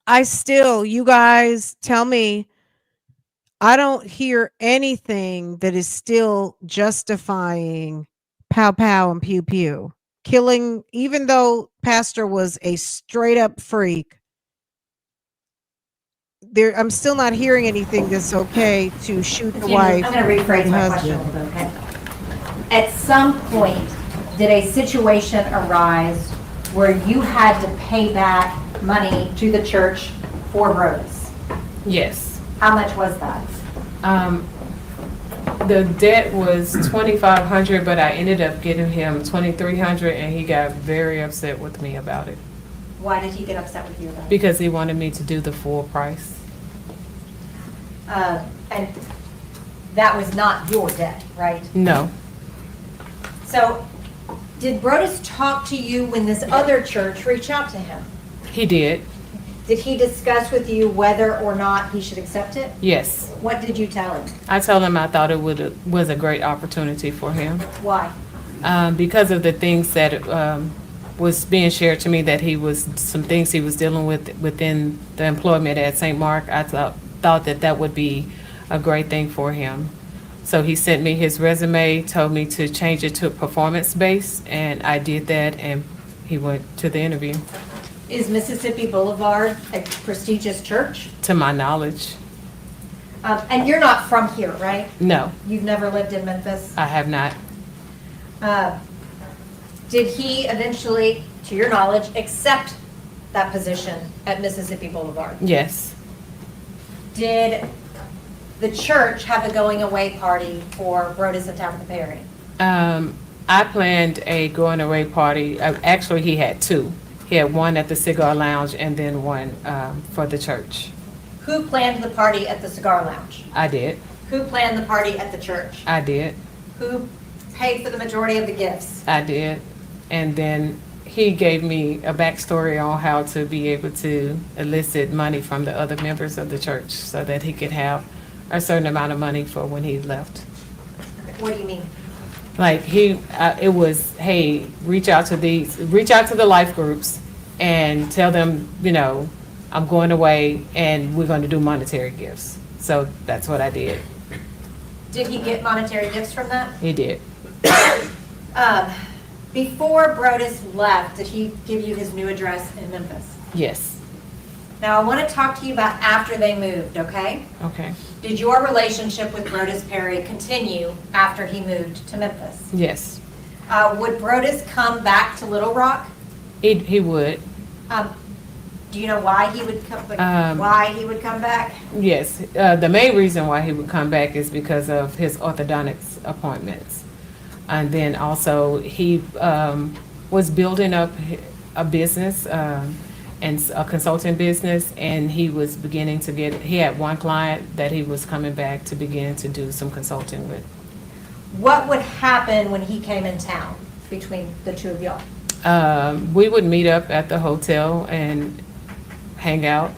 you guys tell me, I don't hear anything that is still justifying pow pow and pew pew. Killing, even though Pastor was a straight up freak, I'm still not hearing anything that's okay to shoot the wife. I'm going to rephrase my question a little bit, okay? At some point, did a situation arise where you had to pay back money to the church for Brodus? Yes. How much was that? The debt was $2,500, but I ended up getting him $2,300, and he got very upset with me about it. Why did he get upset with you about it? Because he wanted me to do the full price. And that was not your debt, right? No. So, did Brodus talk to you when this other church reached out to him? He did. Did he discuss with you whether or not he should accept it? Yes. What did you tell him? I told him I thought it was a great opportunity for him. Why? Because of the things that was being shared to me, that some things he was dealing with within the employment at St. Mark. I thought that would be a great thing for him. So he sent me his resume, told me to change it to performance-based, and I did that, and he went to the interview. Is Mississippi Boulevard a prestigious church? To my knowledge. And you're not from here, right? No. You've never lived in Memphis? I have not. Did he eventually, to your knowledge, accept that position at Mississippi Boulevard? Yes. Did the church have a going away party for Brodus and Tabitha Perry? I planned a going away party. Actually, he had two. He had one at the Cigar Lounge and then one for the church. Who planned the party at the Cigar Lounge? I did. Who planned the party at the church? I did. Who paid for the majority of the gifts? I did. And then he gave me a backstory on how to be able to elicit money from the other members of the church so that he could have a certain amount of money for when he left. What do you mean? Like it was, hey, reach out to the life groups and tell them, I'm going away and we're going to do monetary gifts. So that's what I did. Did he get monetary gifts from that? He did. Before Brodus left, did he give you his new address in Memphis? Yes. Now I want to talk to you about after they moved, okay? Okay. Did your relationship with Brodus Perry continue after he moved to Memphis? Yes. Would Brodus come back to Little Rock? He would. Do you know why he would come? Why he would come back? Yes. The main reason why he would come back is because of his orthodontics appointments. And then also he was building up a business and a consulting business, and he was beginning to he had one client that he was coming back to begin to do some consulting with. What would happen when he came in town between the two of y'all? We would meet up at the hotel and hang out.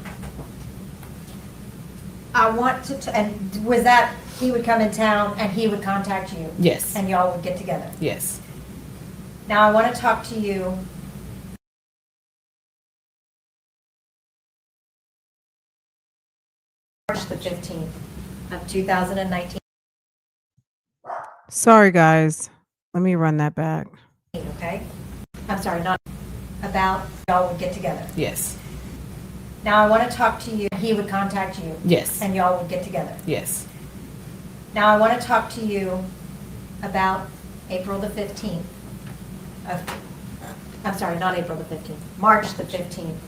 I want to, and was that he would come in town and he would contact you? Yes. And y'all would get together? Yes. Now I want to talk to you. March the 15th of 2019. Sorry, guys. Let me run that back. Okay? I'm sorry, not about y'all would get together. Yes. Now I want to talk to you. He would contact you. Yes. And y'all would get together. Yes. Now I want to talk to you about April the 15th. I'm sorry, not April the 15th. March the 15th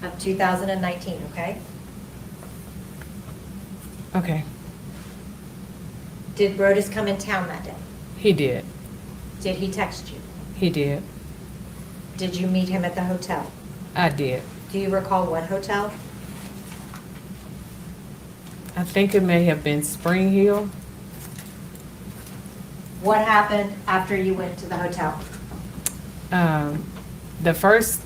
of 2019, okay? Okay. Did Brodus come in town that day? He did. Did he text you? He did. Did you meet him at the hotel? I did. Do you recall what hotel? I think it may have been Spring Hill. What happened after you went to the hotel? The first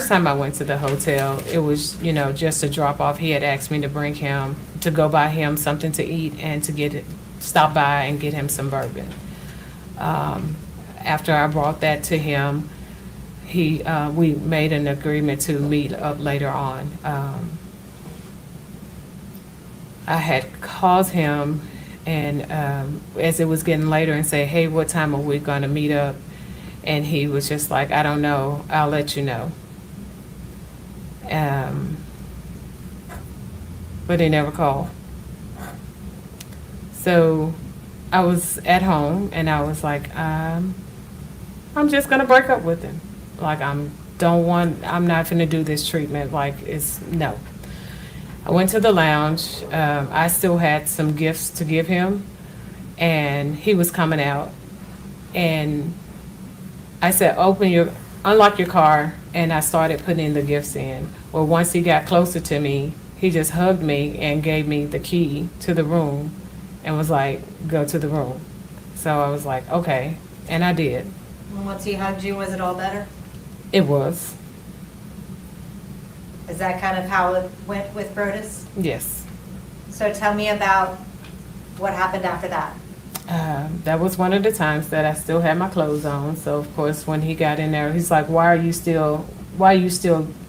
time I went to the hotel, it was, just a drop off. He had asked me to bring him, to go buy him something to eat and to stop by and get him some bourbon. After I brought that to him, we made an agreement to meet up later on. I had called him and as it was getting later and say, hey, what time are we going to meet up? And he was just like, I don't know, I'll let you know. But he never called. So I was at home and I was like, I'm just gonna break up with him. Like I'm not gonna do this treatment. Like no. I went to the lounge. I still had some gifts to give him and he was coming out and I said, unlock your car, and I started putting the gifts in. Well, once he got closer to me, he just hugged me and gave me the key to the room and was like, go to the room. So I was like, okay, and I did. Once he hugged you, was it all better? It was. Is that kind of how it went with Brodus? Yes. So tell me about what happened after that. That was one of the times that I still had my clothes on. So of course, when he got in there, he's like, why you still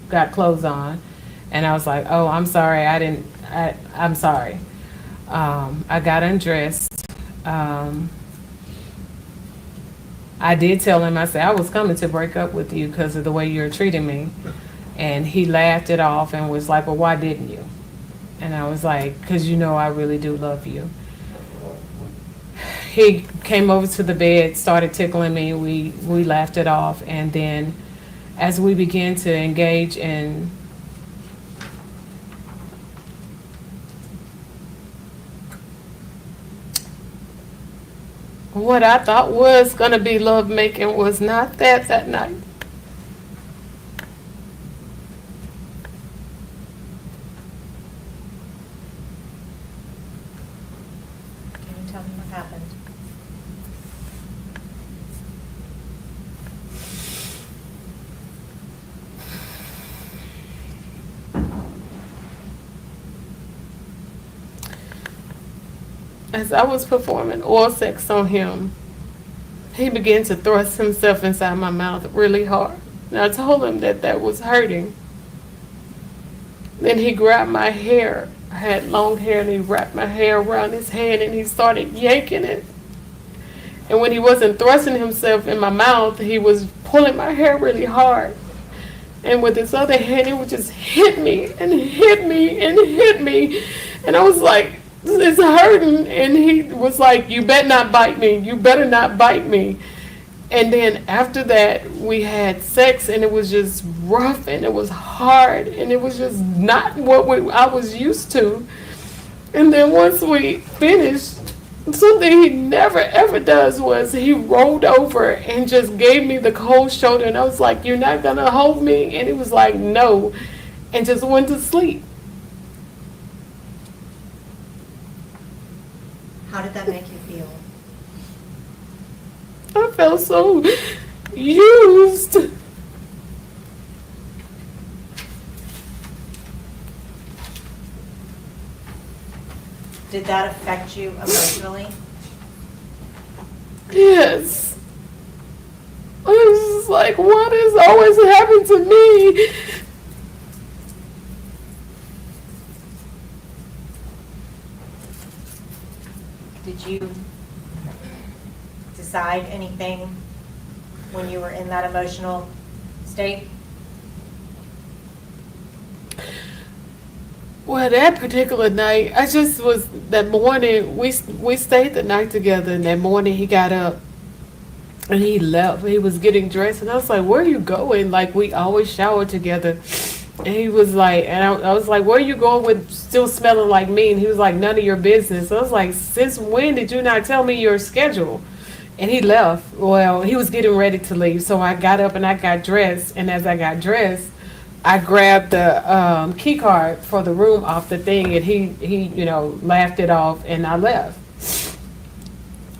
got clothes on? And I was like, oh, I'm sorry. I'm sorry. I got undressed. I did tell him, I said, I was coming to break up with you because of the way you're treating me. And he laughed it off and was like, well, why didn't you? And I was like, because I really do love you. He came over to the bed, started tickling me. We laughed it off. And then as we began to engage in what I thought was going to be love making was not that night. Can you tell me what happened? as I was performing oral sex on him, he began to thrust himself inside my mouth really hard. And I told him that that was hurting. Then he grabbed my hair. I had long hair, and he wrapped my hair around his hand and he started yanking it. And when he wasn't thrusting himself in my mouth, he was pulling my hair really hard. And with his other hand, he would just hit me and hit me and hit me. And I was like, it's hurting. And he was like, you better not bite me. You better not bite me. And then after that, we had sex, and it was just rough, and it was hard, and it was just not what I was used to. And then once we finished, something he never ever does was he rolled over and just gave me the cold shoulder, and I was like, you're not gonna hold me? And he was like, no, and just went to sleep. How did that make you feel? I felt so used. Did that affect you emotionally? Yes. I was just like, what has always happened to me? Did you decide anything when you were in that emotional state? Well, that particular night, I just was, that morning, we stayed the night together, and that morning he got up and he left. He was getting dressed, and I was like, where are you going? Like, we always shower together. And he was like, and I was like, where are you going with still smelling like me? And he was like, none of your business. I was like, since when did you not tell me your schedule? And he left. Well, he was getting ready to leave. So I got up and I got dressed. And as I got dressed, I grabbed the key card for the room off the thing. And he laughed it off, and I left.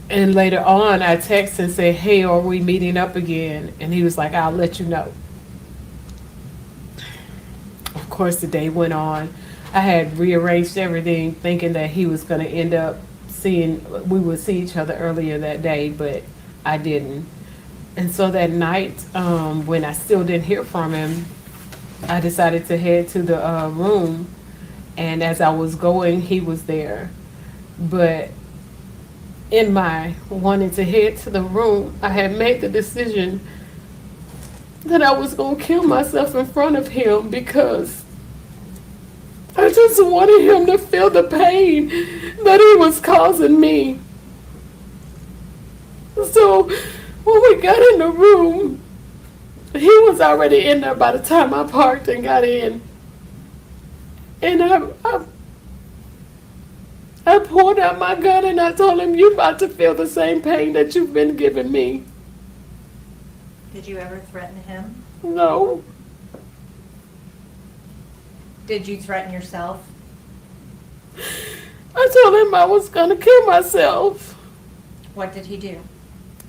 And later on, I texted and said, hey, are we meeting up again? And he was like, I'll let you know. Of course, the day went on. I had rearranged everything, thinking that he was going to end up we would see each other earlier that day, but I didn't. And so that night, when I still didn't hear from him, I decided to head to the room. And as I was going, he was there. But in my wanting to head to the room, I had made the decision that I was going to kill myself in front of him, because I just wanted him to feel the pain that he was causing me. So when we got in the room, he was already in there by the time I parked and got in. And I pulled out my gun and I told him, you're about to feel the same pain that you've been giving me. Did you ever threaten him? No. Did you threaten yourself? I told him I was going to kill myself. What did he do?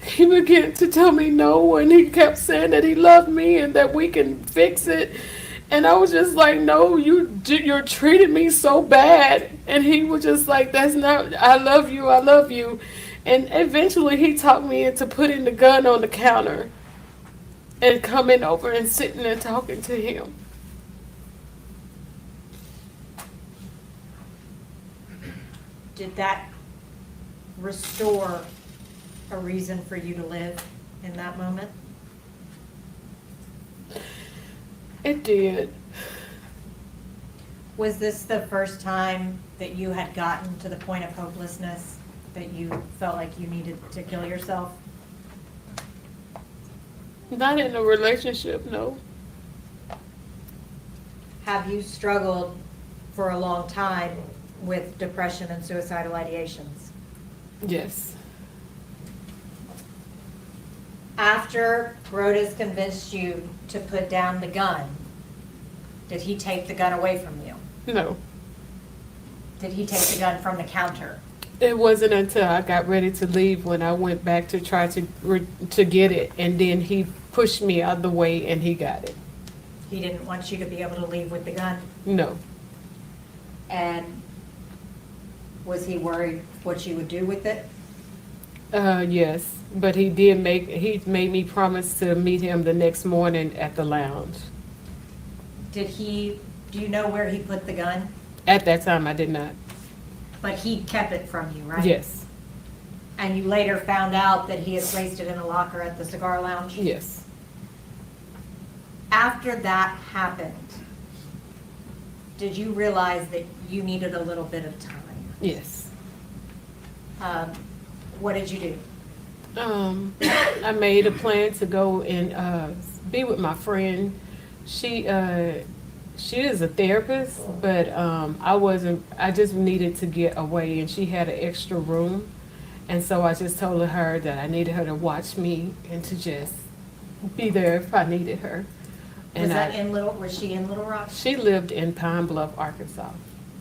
He began to tell me no, and he kept saying that he loved me and that we can fix it. And I was just like, no, you're treating me so bad. And he was just like, that's not, I love you, I love you. And eventually he talked me into putting the gun on the counter and coming over and sitting and talking to him. Did that restore a reason for you to live in that moment? It did. Was this the first time that you had gotten to the point of hopelessness, that you felt like you needed to kill yourself? Not in a relationship, no. Have you struggled for a long time with depression and suicidal ideations? Yes. After Brodus convinced you to put down the gun, did he take the gun away from you? No. Did he take the gun from the counter? It wasn't until I got ready to leave when I went back to try to get it, and then he pushed me out of the way and he got it. He didn't want you to be able to leave with the gun? No. And Was he worried what you would do with it? Yes, but he made me promise to meet him the next morning at the lounge. Do you know where he put the gun? At that time, I did not. But he kept it from you, right? Yes, And you later found out that he had placed it in a locker at the cigar lounge? yes. After that happened, did you realize that you needed a little bit of time? Yes. What did you do? I made a plan to go and be with my friend. She is a therapist, but I just needed to get away, and she had an extra room. And so I just told her that I needed her to watch me and to just be there if I needed her. And Was she in Little Rock? she lived in Pine Bluff, Arkansas.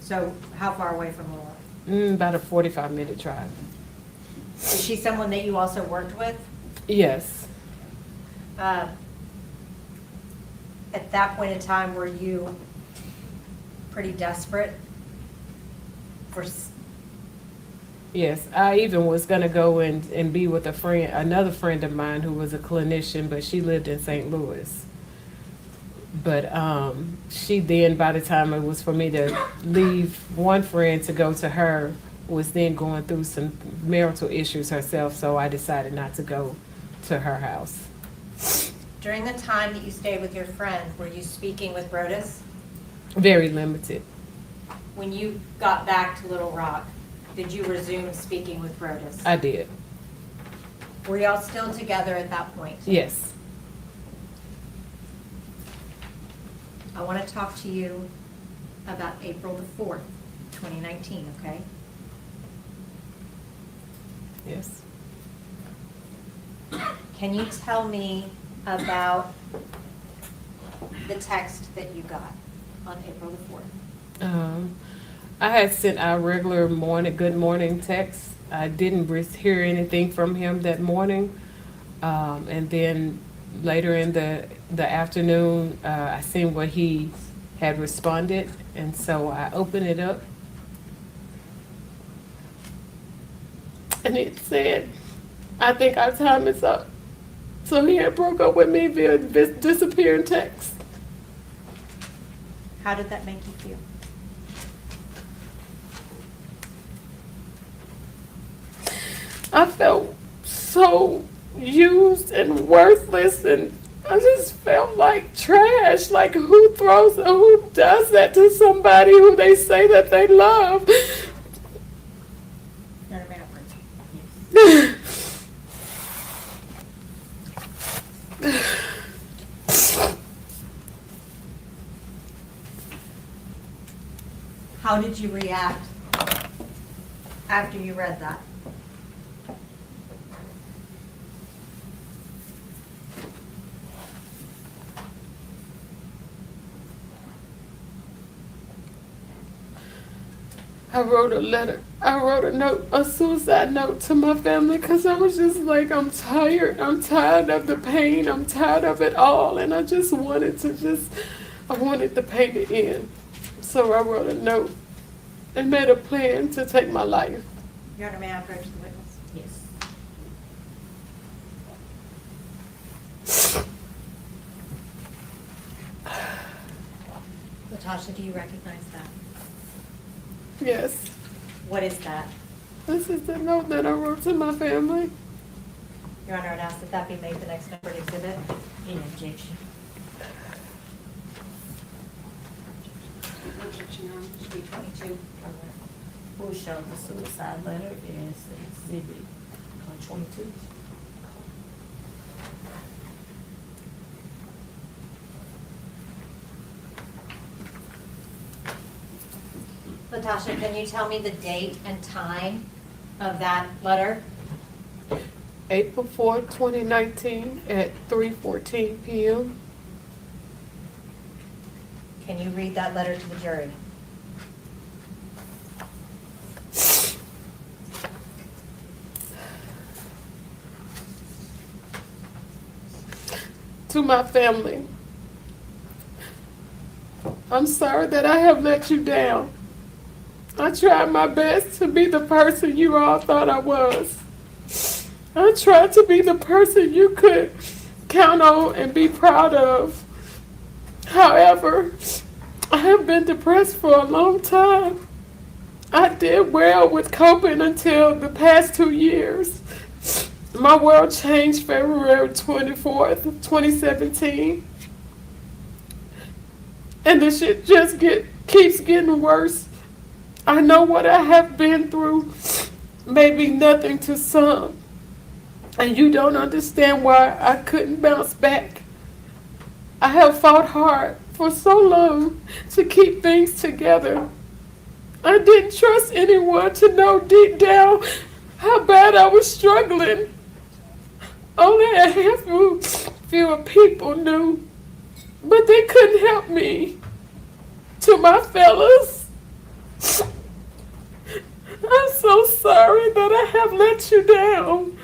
So how far away from Little Rock? About a 45-minute drive. Is she someone that you also worked with? Yes. At that point in time, were you pretty desperate for? Yes, I even was gonna go and be with another friend of mine who was a clinician, but she lived in St. Louis. But she then, by the time it was for me to leave one friend to go to her, was then going through some marital issues herself, so I decided not to go to her house. During the time that you stayed with your friend, were you speaking with Brodus? Very limited. When you got back to Little Rock, did you resume speaking with Brodus? I did. Were y'all still together at that point? Yes. I want to talk to you about April the 4th, 2019, okay? Yes. Can you tell me about the text that you got on April the 4th? I had sent our regular good morning text. I didn't hear anything from him that morning. And then later in the afternoon, I seen what he had responded. And so I opened it up. And it said, I think our time is up. So he had broke up with me via disappearing text. How did that make you feel? I felt so used and worthless, and I just felt like trash. Like, who does that to somebody who they say that they love? You're a man of How did you react after you read that? I wrote a suicide note to my family, because I was just like, I'm tired of the pain, I'm tired of it all, and I just wanted the pain to end. So I wrote a note and made a plan to take my life. Your Honor, may I approach the witness? Yes. Latasha, do you recognize that? Yes. What is that? This is the note that I wrote to my family. Your Honor, I'd ask that that be made the next numbered exhibit. In objection. Objection, Your Honor, should be 22. Who showed the suicide letter is exhibit 22. Latasha, can you tell me the date and time of that letter? April 4th, 2019 at 3:14 p.m. Can you read that letter to the jury? To my family, I'm sorry that I have let you down. I tried my best to be the person you all thought I was. I tried to be the person you could count on and be proud of. However, I have been depressed for a long time. I did well with coping until the past 2 years. My world changed February 24th, 2017. And the shit just keeps getting worse. I know what I have been through may be nothing to some. And you don't understand why I couldn't bounce back. I have fought hard for so long to keep things together. I didn't trust anyone to know deep down how bad I was struggling. Only a few of people knew, but they couldn't help me. To my fellas, I'm so sorry that I have let you down.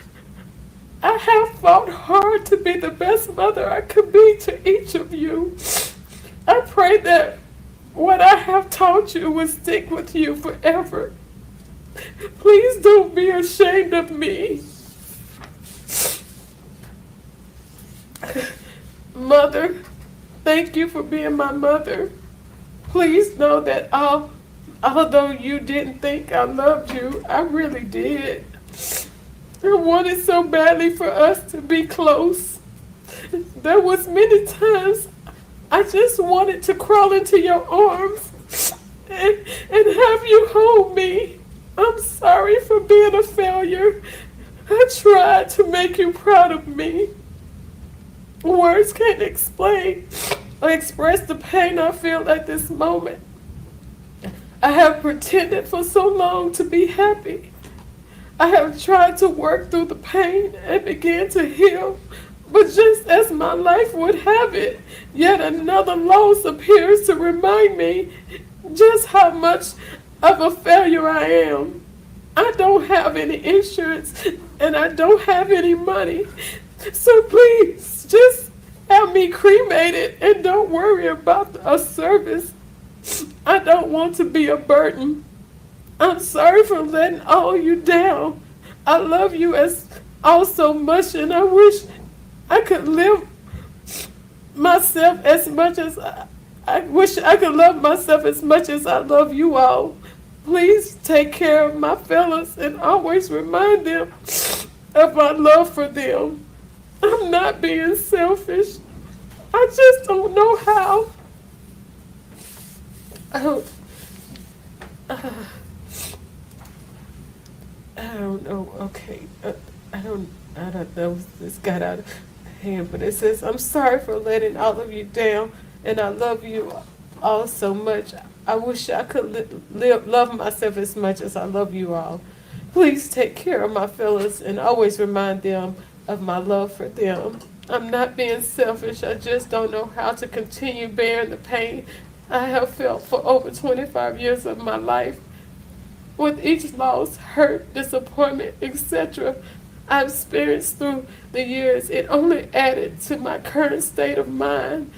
I have fought hard to be the best mother I could be to each of you. I pray that what I have taught you will stick with you forever. Please don't be ashamed of me. Mother, thank you for being my mother. Please know that although you didn't think I loved you, I really did. I wanted so badly for us to be close. There was many times I just wanted to crawl into your arms and have you hold me. I'm sorry for being a failure. I tried to make you proud of me. Words can't explain or express the pain I feel at this moment. I have pretended for so long to be happy. I have tried to work through the pain and begin to heal, but just as my life would have it, yet another loss appears to remind me just how much of a failure I am. I don't have any insurance and I don't have any money, so please just have me cremated and don't worry about a service. I don't want to be a burden. I'm sorry for letting all you down. I love you all so much, and I wish I could live myself as much as I wish I could love myself as much as I love you all. Please take care of my fellas and always remind them of my love for them. I'm not being selfish. I just don't know how. I don't know. Okay, I don't know. This got out of hand, but it says, "I'm sorry for letting all of you down, and I love you all so much. I wish I could love myself as much as I love you all. Please take care of my fellas and always remind them of my love for them. I'm not being selfish. I just don't know how to continue bearing the pain I have felt for over 25 years of my life. With each loss, hurt, disappointment, etc. I've experienced through the years, it only added to my current state of mind.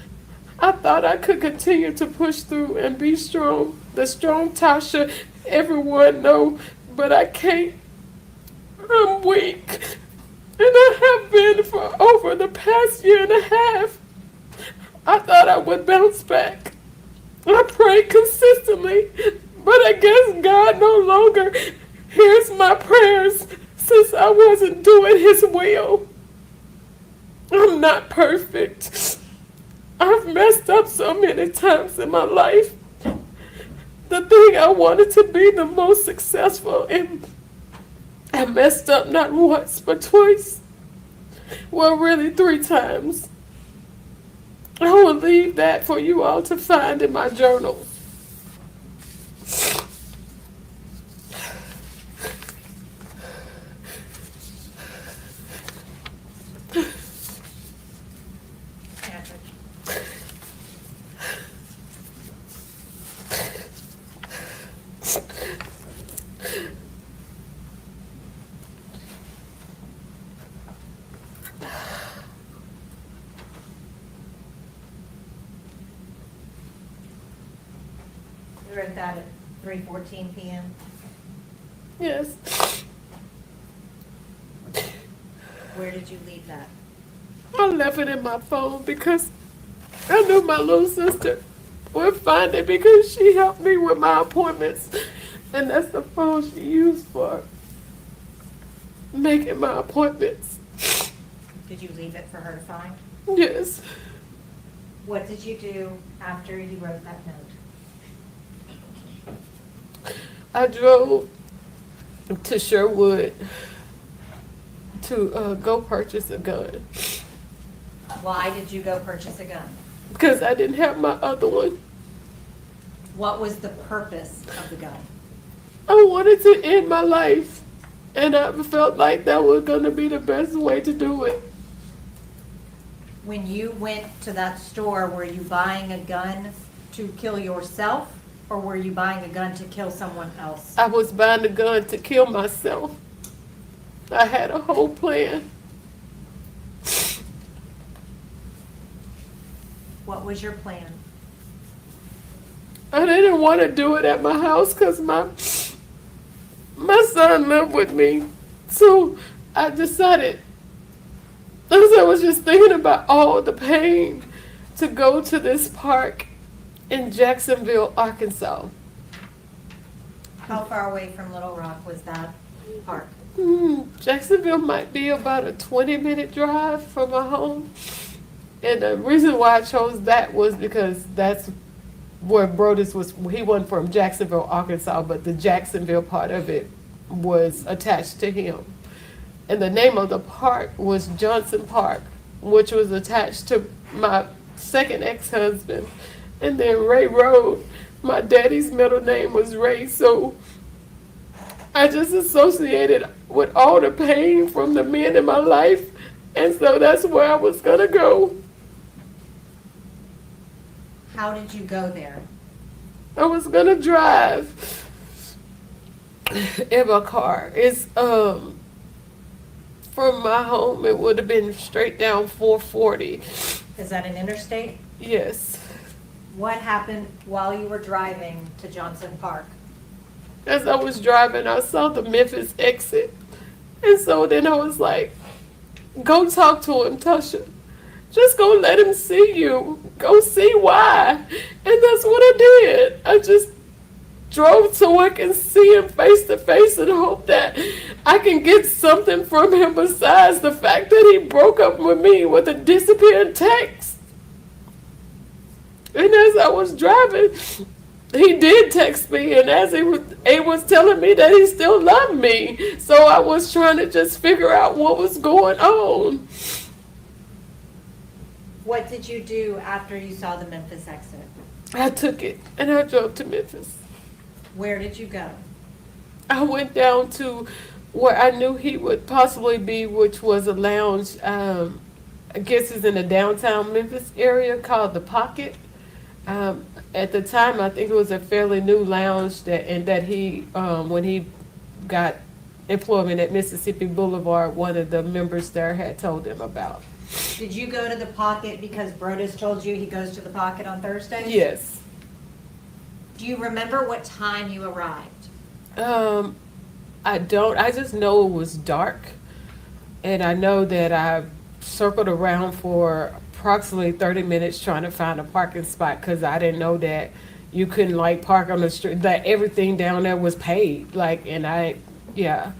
I thought I could continue to push through and be strong, the strong Tasha everyone know, but I can't. I'm weak, and I have been for over the past year and a half. I thought I would bounce back. I prayed consistently, but I guess God no longer hears my prayers since I wasn't doing His will. I'm not perfect. I've messed up so many times in my life. The thing I wanted to be the most successful in, I messed up not once but twice. Well, really 3 times. I will leave that for you all to find in my journal. You read that 3:14 PM? Yes. Where did you leave that? I left it in my phone because I knew my little sister would find it because she helped me with my appointments. And that's the phone she used for making my appointments. Did you leave it for her to find? Yes. What did you do after you wrote that note? I drove to Sherwood to go purchase a gun Why did you go purchase a gun? because I didn't have my other one. What was the purpose of the gun? I wanted to end my life, and I felt like that was going to be the best way to do it. When you went to that store, were you buying a gun to kill yourself, or were you buying a gun to kill someone else? I was buying a gun to kill myself. I had a whole plan. What was your plan? I didn't want to do it at my house because my son lived with me. So I decided, as I was just thinking about all the pain, to go to this park in Jacksonville, Arkansas. How far away from Little Rock was that park? Jacksonville might be about a 20-minute drive from my home. And the reason why I chose that was because that's where Brodus was. He wasn't from Jacksonville, Arkansas, but the Jacksonville part of it was attached to him. And the name of the park was Johnson Park, which was attached to my second ex-husband. And then Ray Road, my daddy's middle name was Ray, so I just associated with all the pain from the men in my life, and so that's where I was gonna go. How did you go there? I was gonna drive in my car. It's from my home. It would have been straight down 440. Is that an interstate? Yes. What happened while you were driving to Johnson Park? As I was driving, I saw the Memphis exit, and so then I was like, "Go talk to him, Tasha. Just go let him see you. Go see why." And that's what I did. I just drove so I can see him face to face and hope that I can get something from him besides the fact that he broke up with me with a disappearing text. And as I was driving, he did text me, and as he was telling me that he still loved me. So I was trying to just figure out what was going on. What did you do after you saw the Memphis exit? I took it and I drove to Memphis. Where did you go? I went down to where I knew he would possibly be, which was a lounge. I guess it's in the downtown Memphis area called The Pocket. At the time, I think it was a fairly new lounge that he, when he got employment at Mississippi Boulevard, one of the members there had told him about. Did you go to the Pocket because Brodus told you he goes to the Pocket on Thursdays? Yes. Do you remember what time you arrived? I don't. I just know it was dark, and I know that I circled around for approximately 30 minutes trying to find a parking spot because I didn't know that you couldn't like park on the street. That everything down there was paid. Yeah.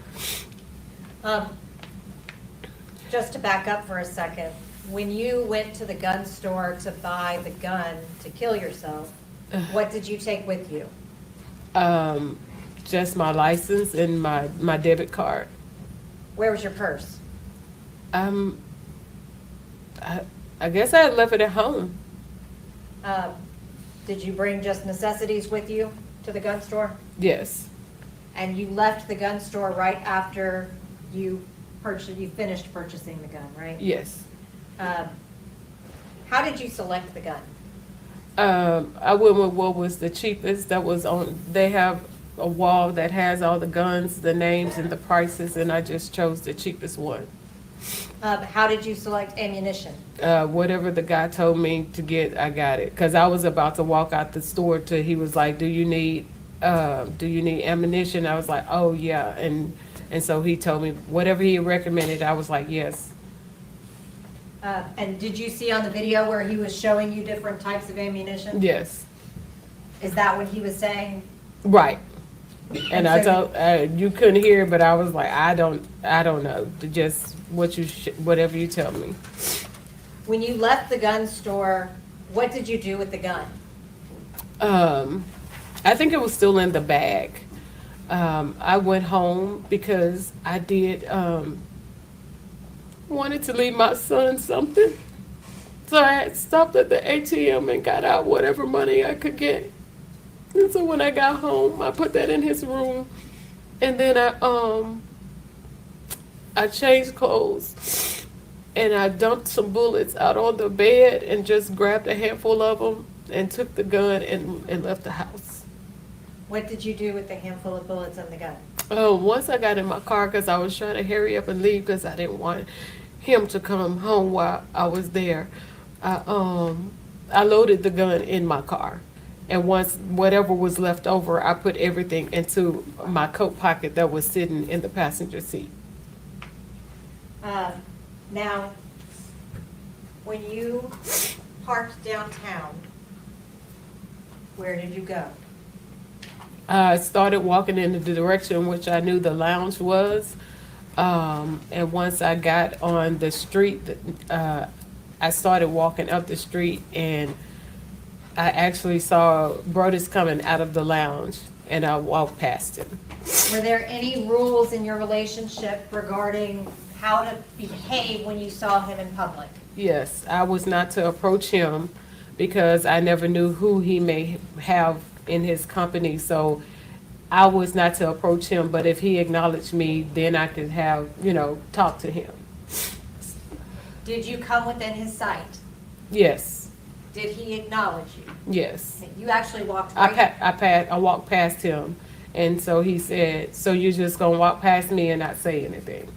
Just to back up for a second, when you went to the gun store to buy the gun to kill yourself, what did you take with you? Just my license and my debit card. Where was your purse? I guess I had left it at home. Did you bring just necessities with you to the gun store? Yes. And you left the gun store right after you finished purchasing the gun, right? Yes. How did you select the gun? I went with what was the cheapest that was on. They have a wall that has all the guns, the names, and the prices, and I just chose the cheapest one. How did you select ammunition? Whatever the guy told me to get, I got it. Because I was about to walk out the store till he was like, "Do you need do you need ammunition? I was like, oh, yeah. And so he told me whatever he recommended, I was like, yes. And did you see on the video where he was showing you different types of ammunition? Yes. Is that what he was saying? Right. And I so told, you couldn't hear, but I was like, I don't know. Just whatever you tell me. When you left the gun store, what did you do with the gun? I think it was still in the bag. I went home because I did wanted to leave my son something. So I had stopped at the ATM and got out whatever money I could get. And so when I got home, I put that in his room. And then I changed clothes and I dumped some bullets out on the bed and just grabbed a handful of them and took the gun and left the house. What did you do with the handful of bullets in the gun? Once I got in my car, because I was trying to hurry up and leave because I didn't want him to come home while I was there, I loaded the gun in my car. And once whatever was left over, I put everything into my coat pocket that was sitting in the passenger seat. Now, when you parked downtown, where did you go? I started walking in the direction which I knew the lounge was. And once I got on the street, I started walking up the street and I actually saw Brodus coming out of the lounge and I walked past him. Were there any rules in your relationship regarding how to behave when you saw him in public? Yes, I was not to approach him because I never knew who he may have in his company. So I was not to approach him, but if he acknowledged me, then I could have, talk to him. Did you come within his sight? Yes. Did he acknowledge you? Yes. You actually walked right. I walked past him, and so he said, "So you're just gonna walk past me and not say anything?"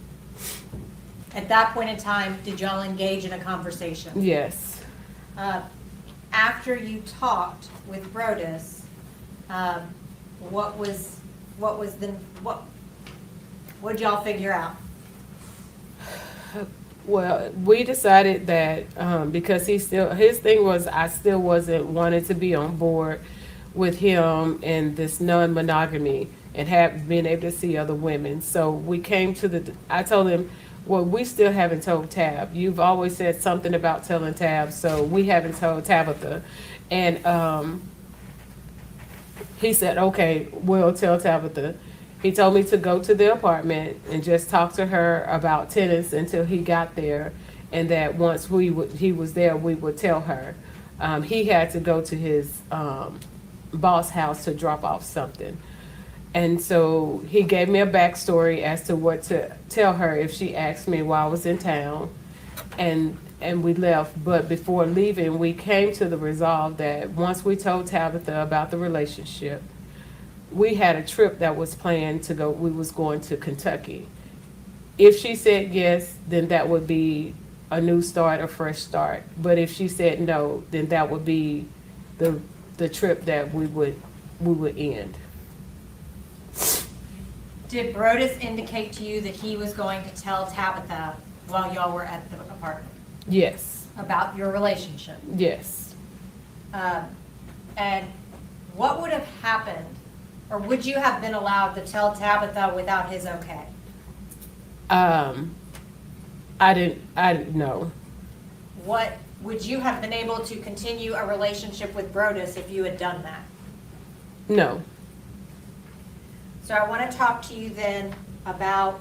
At that point in time, did y'all engage in a conversation? Yes. After you talked with Brodus, what did y'all figure out? Well, we decided that because his thing was I still wasn't wanted to be on board with him and this non-monogamy and have been able to see other women. So we came to I told him, well, we still haven't told Tab. You've always said something about telling Tab, so we haven't told Tabitha. And he said, okay, we'll tell Tabitha. He told me to go to the apartment and just talk to her about tennis until he got there, and that once he was there, we would tell her. He had to go to his boss house to drop off something. And so he gave me a backstory as to what to tell her if she asked me while I was in town, and we left. But before leaving, we came to the resolve that once we told Tabitha about the relationship, we had a trip that was planned to go. We was going to Kentucky. If she said yes, then that would be a new start, a fresh start. But if she said no, then that would be the trip that we would end. Did Brodus indicate to you that he was going to tell Tabitha while y'all were at the apartment? Yes. About your relationship? Yes. And what would have happened, or would you have been allowed to tell Tabitha without his okay? I didn't know. What, would you have been able to continue a relationship with Brodus if you had done that? No. So I want to talk to you then about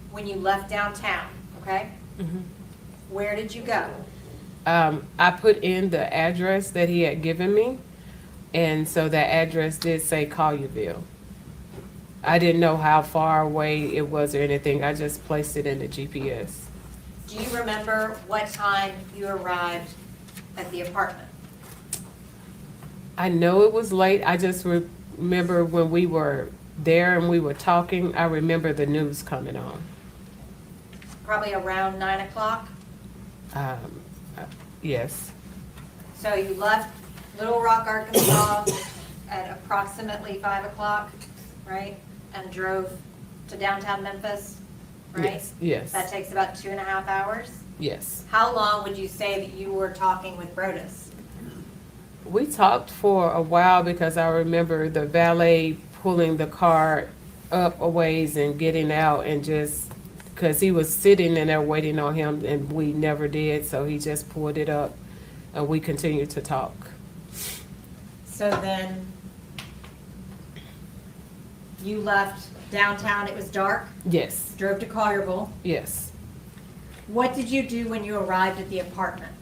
when you left downtown, okay? Mm-hmm. Where did you go? I put in the address that he had given me, and so that address did say Collierville. I didn't know how far away it was or anything. I just placed it in the GPS. Do you remember what time you arrived at the apartment? I know it was late. I just remember when we were there and we were talking, I remember the news coming on. Probably around 9 o'clock? Yes. So you left Little Rock, Arkansas at approximately 5 o'clock, right? And drove to downtown Memphis, right? Yes, yes. That takes about 2.5 hours. Yes. How long would you say that you were talking with Brodus? We talked for a while because I remember the valet pulling the car up a ways and getting out, and just because he was sitting in there waiting on him and we never did, so he just pulled it up and we continued to talk. So then you left downtown, it was dark, Yes, drove to Collierville. yes. What did you do when you arrived at the apartment?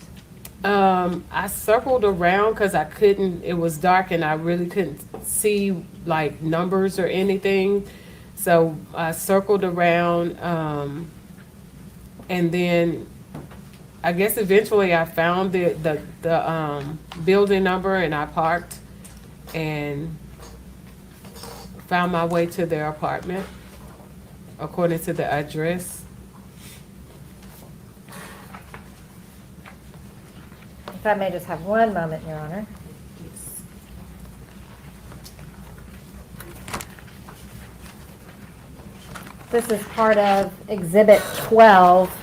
I circled around because I couldn't, it was dark and I really couldn't see like numbers or anything. So I circled around, and then I guess eventually I found the building number, and I parked and found my way to their apartment according to the address. If I may just have one moment, Your Honor. This is part of Exhibit 12.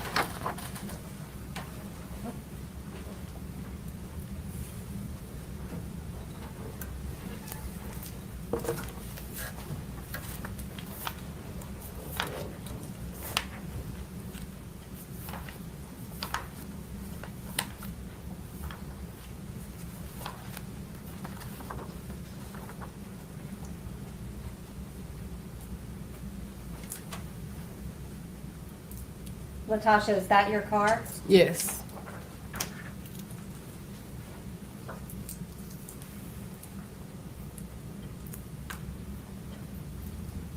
Latasha, is that your car? Yes.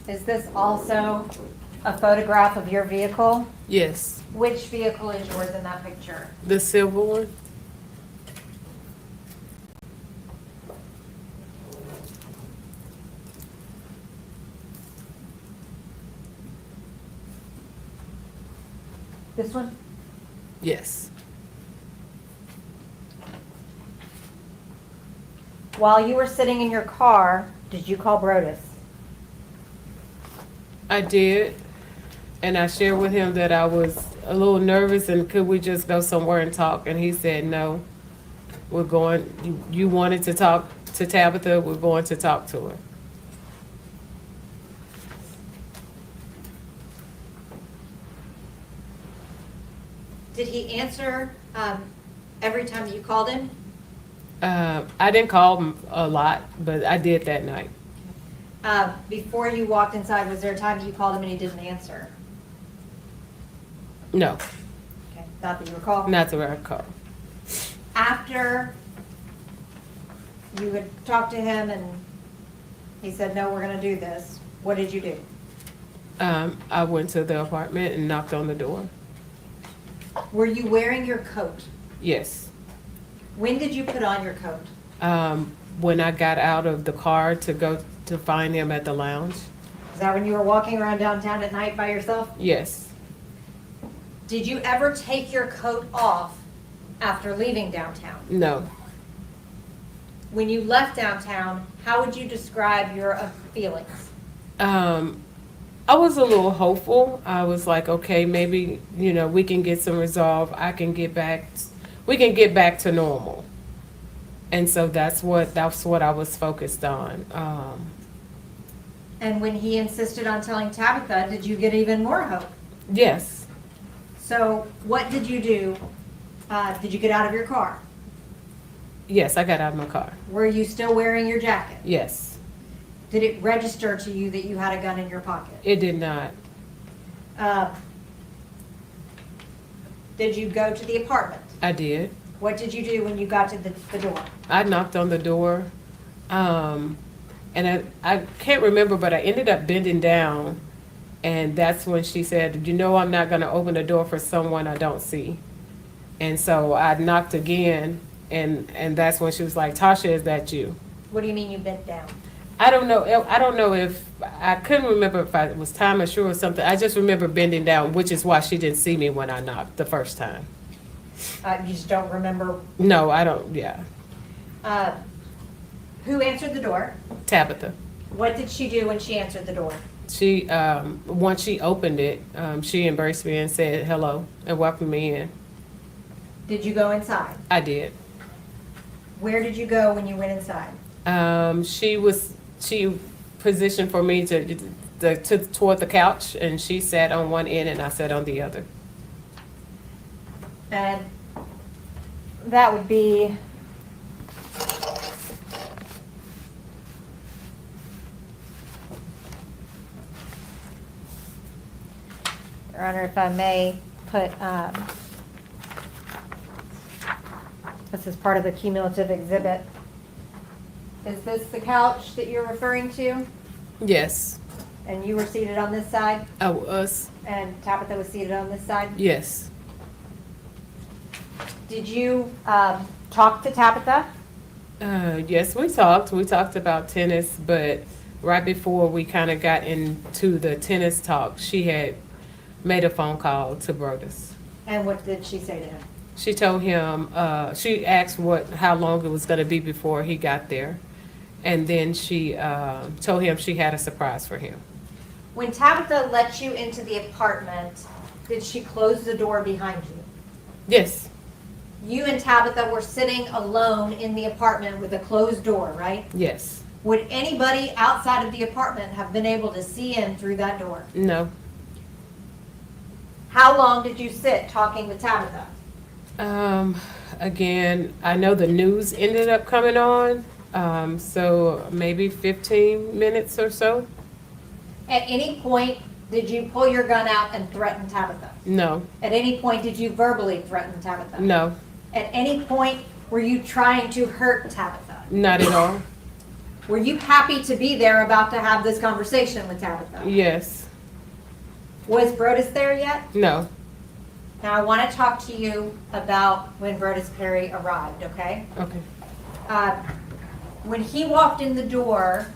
Is this also a photograph of your vehicle? Yes. Which vehicle is yours in that picture? The silver one? This one? Yes. While you were sitting in your car, did you call Brodus? I did, and I shared with him that I was a little nervous and could we just go somewhere and talk, and he said no. We're going, you wanted to talk to Tabitha, we're going to talk to her. Did he answer every time that you called him? I didn't call him a lot, but I did that night. Before you walked inside, was there a time that you called him and he didn't answer? No, Okay, not that you recall? not the right call. After you had talked to him and he said, no, we're gonna do this, what did you do? I went to the apartment and knocked on the door. Were you wearing your coat? Yes. When did you put on your coat? When I got out of the car to go to find him at the lounge. Is that when you were walking around downtown at night by yourself? Yes. Did you ever take your coat off after leaving downtown? No. When you left downtown, how would you describe your feelings? I was a little hopeful. I was like, okay, maybe, we can get some resolve. We can get back to normal. And so that's what I was focused on. And when he insisted on telling Tabitha, did you get even more hope? Yes. So what did you do? Did you get out of your car? Yes, I got out of my car. Were you still wearing your jacket? Yes. Did it register to you that you had a gun in your pocket? It did not. Did you go to the apartment? I did. What did you do when you got to the door? I knocked on the door. And I can't remember, but I ended up bending down. And that's when she said, I'm not going to open the door for someone I don't see. And so I knocked again. And that's when she was like, Tasha, is that you? What do you mean you bent down? I don't know if, I couldn't remember if it was time or sure or something. I just remember bending down, which is why she didn't see me when I knocked the first time. You just don't remember? No, I don't, yeah. Who answered the door? Tabitha. What did she do when she answered the door? She, once she opened it, she embraced me and said hello and welcomed me in. Did you go inside? I did. Where did you go when you went inside? She positioned for me toward the couch, and she sat on one end and I sat on the other. And that would be Your Honor, if I may put, this is part of the cumulative exhibit. Is this the couch that you're referring to? Yes. And you were seated on this side? I was. And Tabitha was seated on this side? Yes. Did you talk to Tabitha? Yes, we talked. We talked about tennis, but right before we kind of got into the tennis talk, she had made a phone call to Brodus. And what did she say to him? She told him, she asked how long it was going to be before he got there. And then she told him she had a surprise for him. When Tabitha let you into the apartment, did she close the door behind you? Yes. You and Tabitha were sitting alone in the apartment with a closed door, right? Yes. Would anybody outside of the apartment have been able to see in through that door? No. How long did you sit talking with Tabitha? Again, I know the news ended up coming on, so maybe 15 minutes or so. At any point, did you pull your gun out and threaten Tabitha? No. At any point, did you verbally threaten Tabitha? No. At any point, were you trying to hurt Tabitha? Not at all. Were you happy to be there about to have this conversation with Tabitha? Yes. Was Brodus there yet? No. Now, I want to talk to you about when Brodus Perry arrived, okay? Okay. When he walked in the door,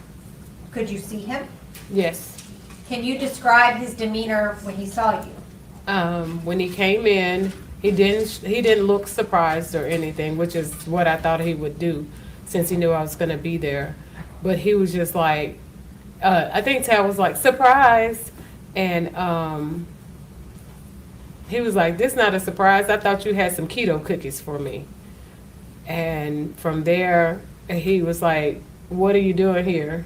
could you see him? Yes. Can you describe his demeanor when he saw you? When he came in, he didn't look surprised or anything, which is what I thought he would do since he knew I was going to be there. But he was just like, I think Tab was like, surprise. And he was like, this is not a surprise. I thought you had some keto cookies for me. And from there, he was like, what are you doing here?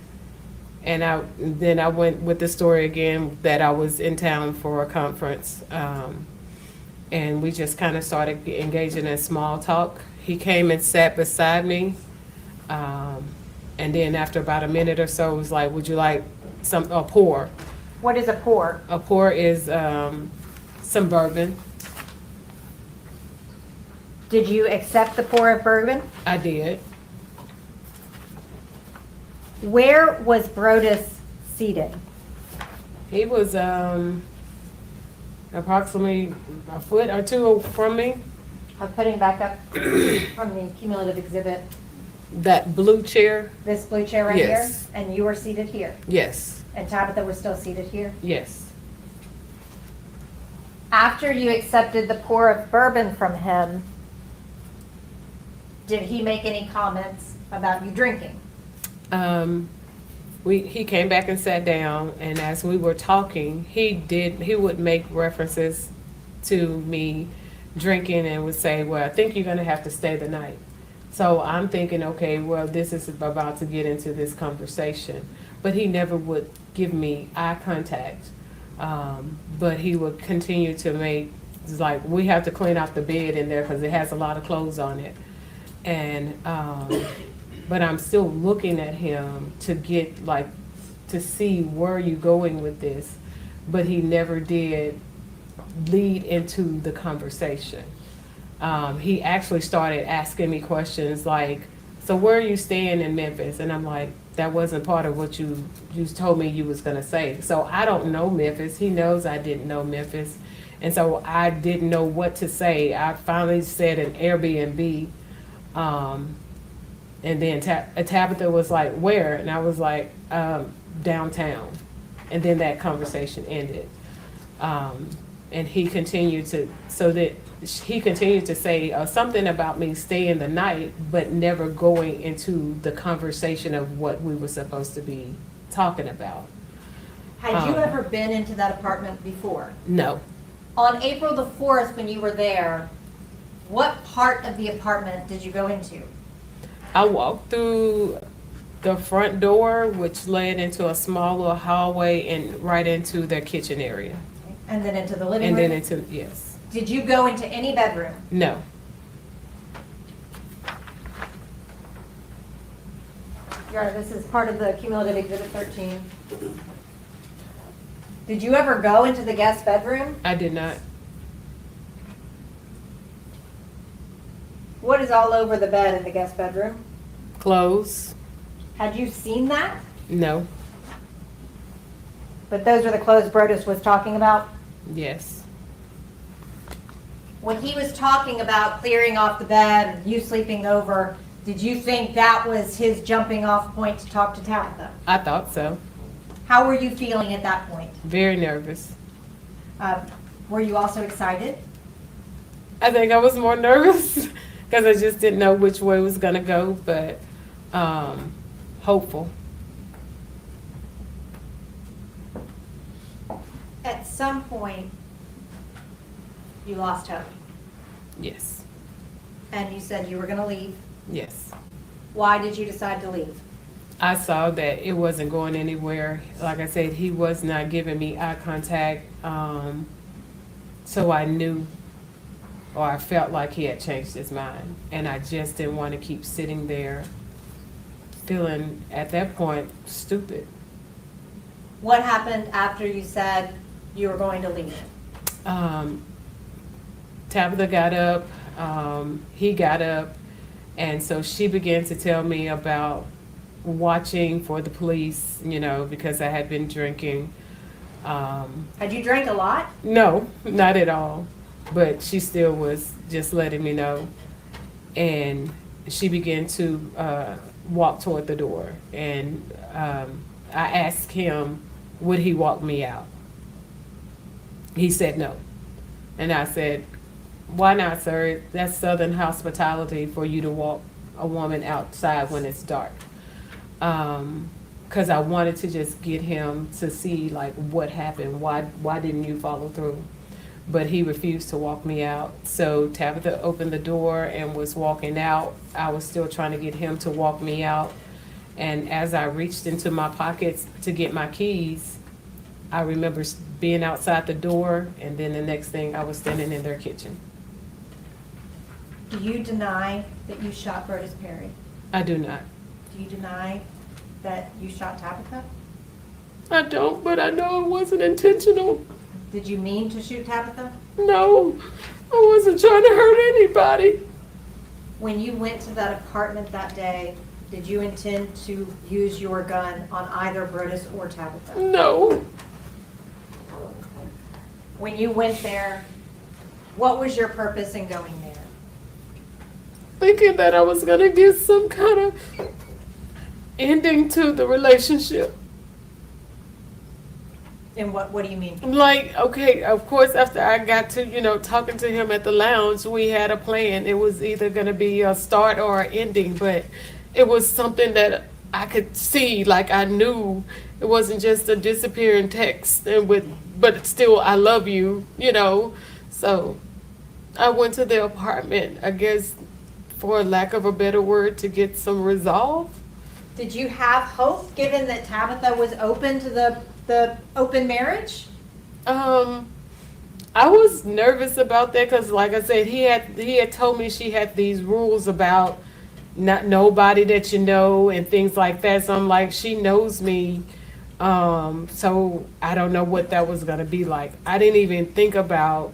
And then I went with the story again that I was in town for a conference. And we just kind of started engaging in small talk. He came and sat beside me. And then after about a minute or so, was like, would you like a pour? What is a pour? A pour is some bourbon. Did you accept the pour of bourbon? I did. Where was Brodus seated? He was approximately a foot or two from me. I'm putting back up from the cumulative exhibit. That blue chair? This blue chair right Yes. here? And you were seated here? Yes. And Tabitha was still seated here? Yes. After you accepted the pour of bourbon from him, did he make any comments about you drinking? He came back and sat down, and as we were talking, he would make references to me drinking and would say, well, I think you're going to have to stay the night. So I'm thinking, okay, well, this is about to get into this conversation. But he never would give me eye contact. But he would continue to make, it's like, we have to clean out the bed in there because it has a lot of clothes on it. And, but I'm still looking at him to see where you going with this. But he never did lead into the conversation. He actually started asking me questions like, so where are you staying in Memphis? And I'm like, that wasn't part of what you told me you was gonna say. So I don't know Memphis. He knows I didn't know Memphis. And so I didn't know what to say. I finally said an Airbnb. And then Tabitha was like, where? And I was like, downtown. And then that conversation ended. And And he continued to say something about me staying the night, but never going into the conversation of what we were supposed to be talking about. Had you ever been into that apartment before? No. On April the 4th, when you were there, what part of the apartment did you go into? I walked through the front door, which led into a small little hallway and right into their kitchen area. And then into the living And room? then into, yes. Did you go into any bedroom? No. Your Honor, this is part of the cumulative exhibit 13. Did you ever go into the guest bedroom? I did not. What is all over the bed in the guest bedroom? Clothes? Had you seen that? No. But those are the clothes Brodus was talking about? Yes. When he was talking about clearing off the bed and you sleeping over, did you think that was his jumping off point to talk to Tabitha? I thought so. How were you feeling at that point? Very nervous. Were you also excited? I think I was more nervous because I just didn't know which way it was going to go, but hopeful. At some point, you lost hope. Yes. And you said you were going to leave. Yes. Why did you decide to leave? I saw that it wasn't going anywhere. Like I said, he was not giving me eye contact. So I knew, or I felt like he had changed his mind. And I just didn't want to keep sitting there feeling, at that point, stupid. What happened after you said you were going to leave? Tabitha got up, he got up, and so she began to tell me about watching for the police, you know, because I had been drinking. Had you drank a lot? No, not at all. But she still was just letting me know. And she began to walk toward the door. And I asked him, would he walk me out? He said no. And I said, why not, sir? That's Southern hospitality for you to walk a woman outside when it's dark. Because I wanted to just get him to see, like, what happened. Why didn't you follow through? But he refused to walk me out. So Tabitha opened the door and was walking out. I was still trying to get him to walk me out. And as I reached into my pockets to get my keys, I remember being outside the door, and then the next thing I was standing in their kitchen. Do you deny that you shot Brodus Perry? I do not. Do you deny that you shot Tabitha? I don't, but I know it wasn't intentional. Did you mean to shoot Tabitha? No, I wasn't trying to hurt anybody. When you went to that apartment that day, did you intend to use your gun on either Brodus or Tabitha? No. When you went there, what was your purpose in going there? Thinking that I was going to get some kind of ending to the relationship. And what do you mean? Like, okay, of course, after I got to, you know, talking to him at the lounge, we had a plan. It was either going to be a start or an ending, but it was something that I could see, like I knew it wasn't just a disappearing text, but it's still, I love you, you know. So I went to the apartment, I guess, for lack of a better word, to get some resolve. Did you have hope, given that Tabitha was open to the open marriage? I was nervous about that because, like I said, he had told me she had these rules about not nobody that you know and things like that. So I'm like, she knows me. So I don't know what that was gonna be like. I didn't even think about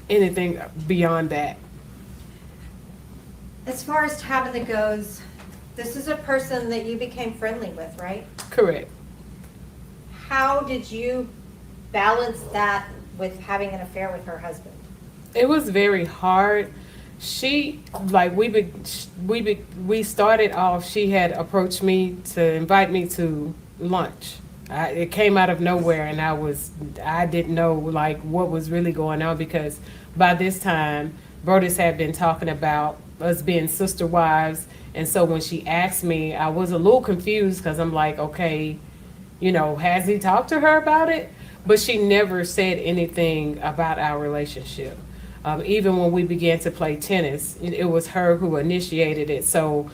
anything beyond that. As far as Tabitha goes, this is a person that you became friendly with, right? Correct. How did you balance that with having an affair with her husband? It was very hard. She, like, we started off, she had approached me to invite me to lunch. It came out of nowhere, and I didn't know like what was really going on, because by this time, Brodus had been talking about us being sister wives, and so when she asked me, I was a little confused because I'm like, okay, has he talked to her about it? But she never said anything about our relationship. Even when we began to play tennis, it was her who initiated it, so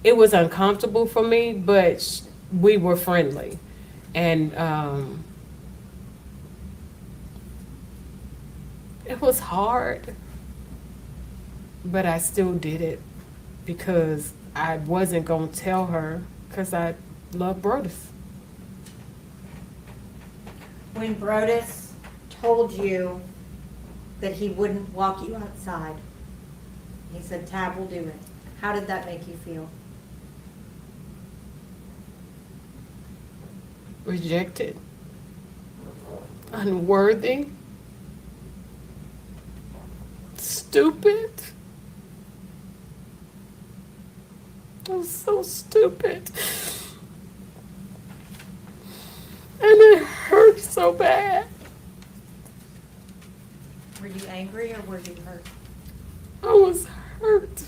it was uncomfortable for me, but we were friendly. And it was hard, but I still did it because I wasn't going to tell her because I love Brodus. When Brodus told you that he wouldn't walk you outside, he said, Tab will do it. How did that make you feel? Rejected, unworthy, stupid. I was so stupid. And it hurt so bad. Were you angry or were you hurt? I was hurt.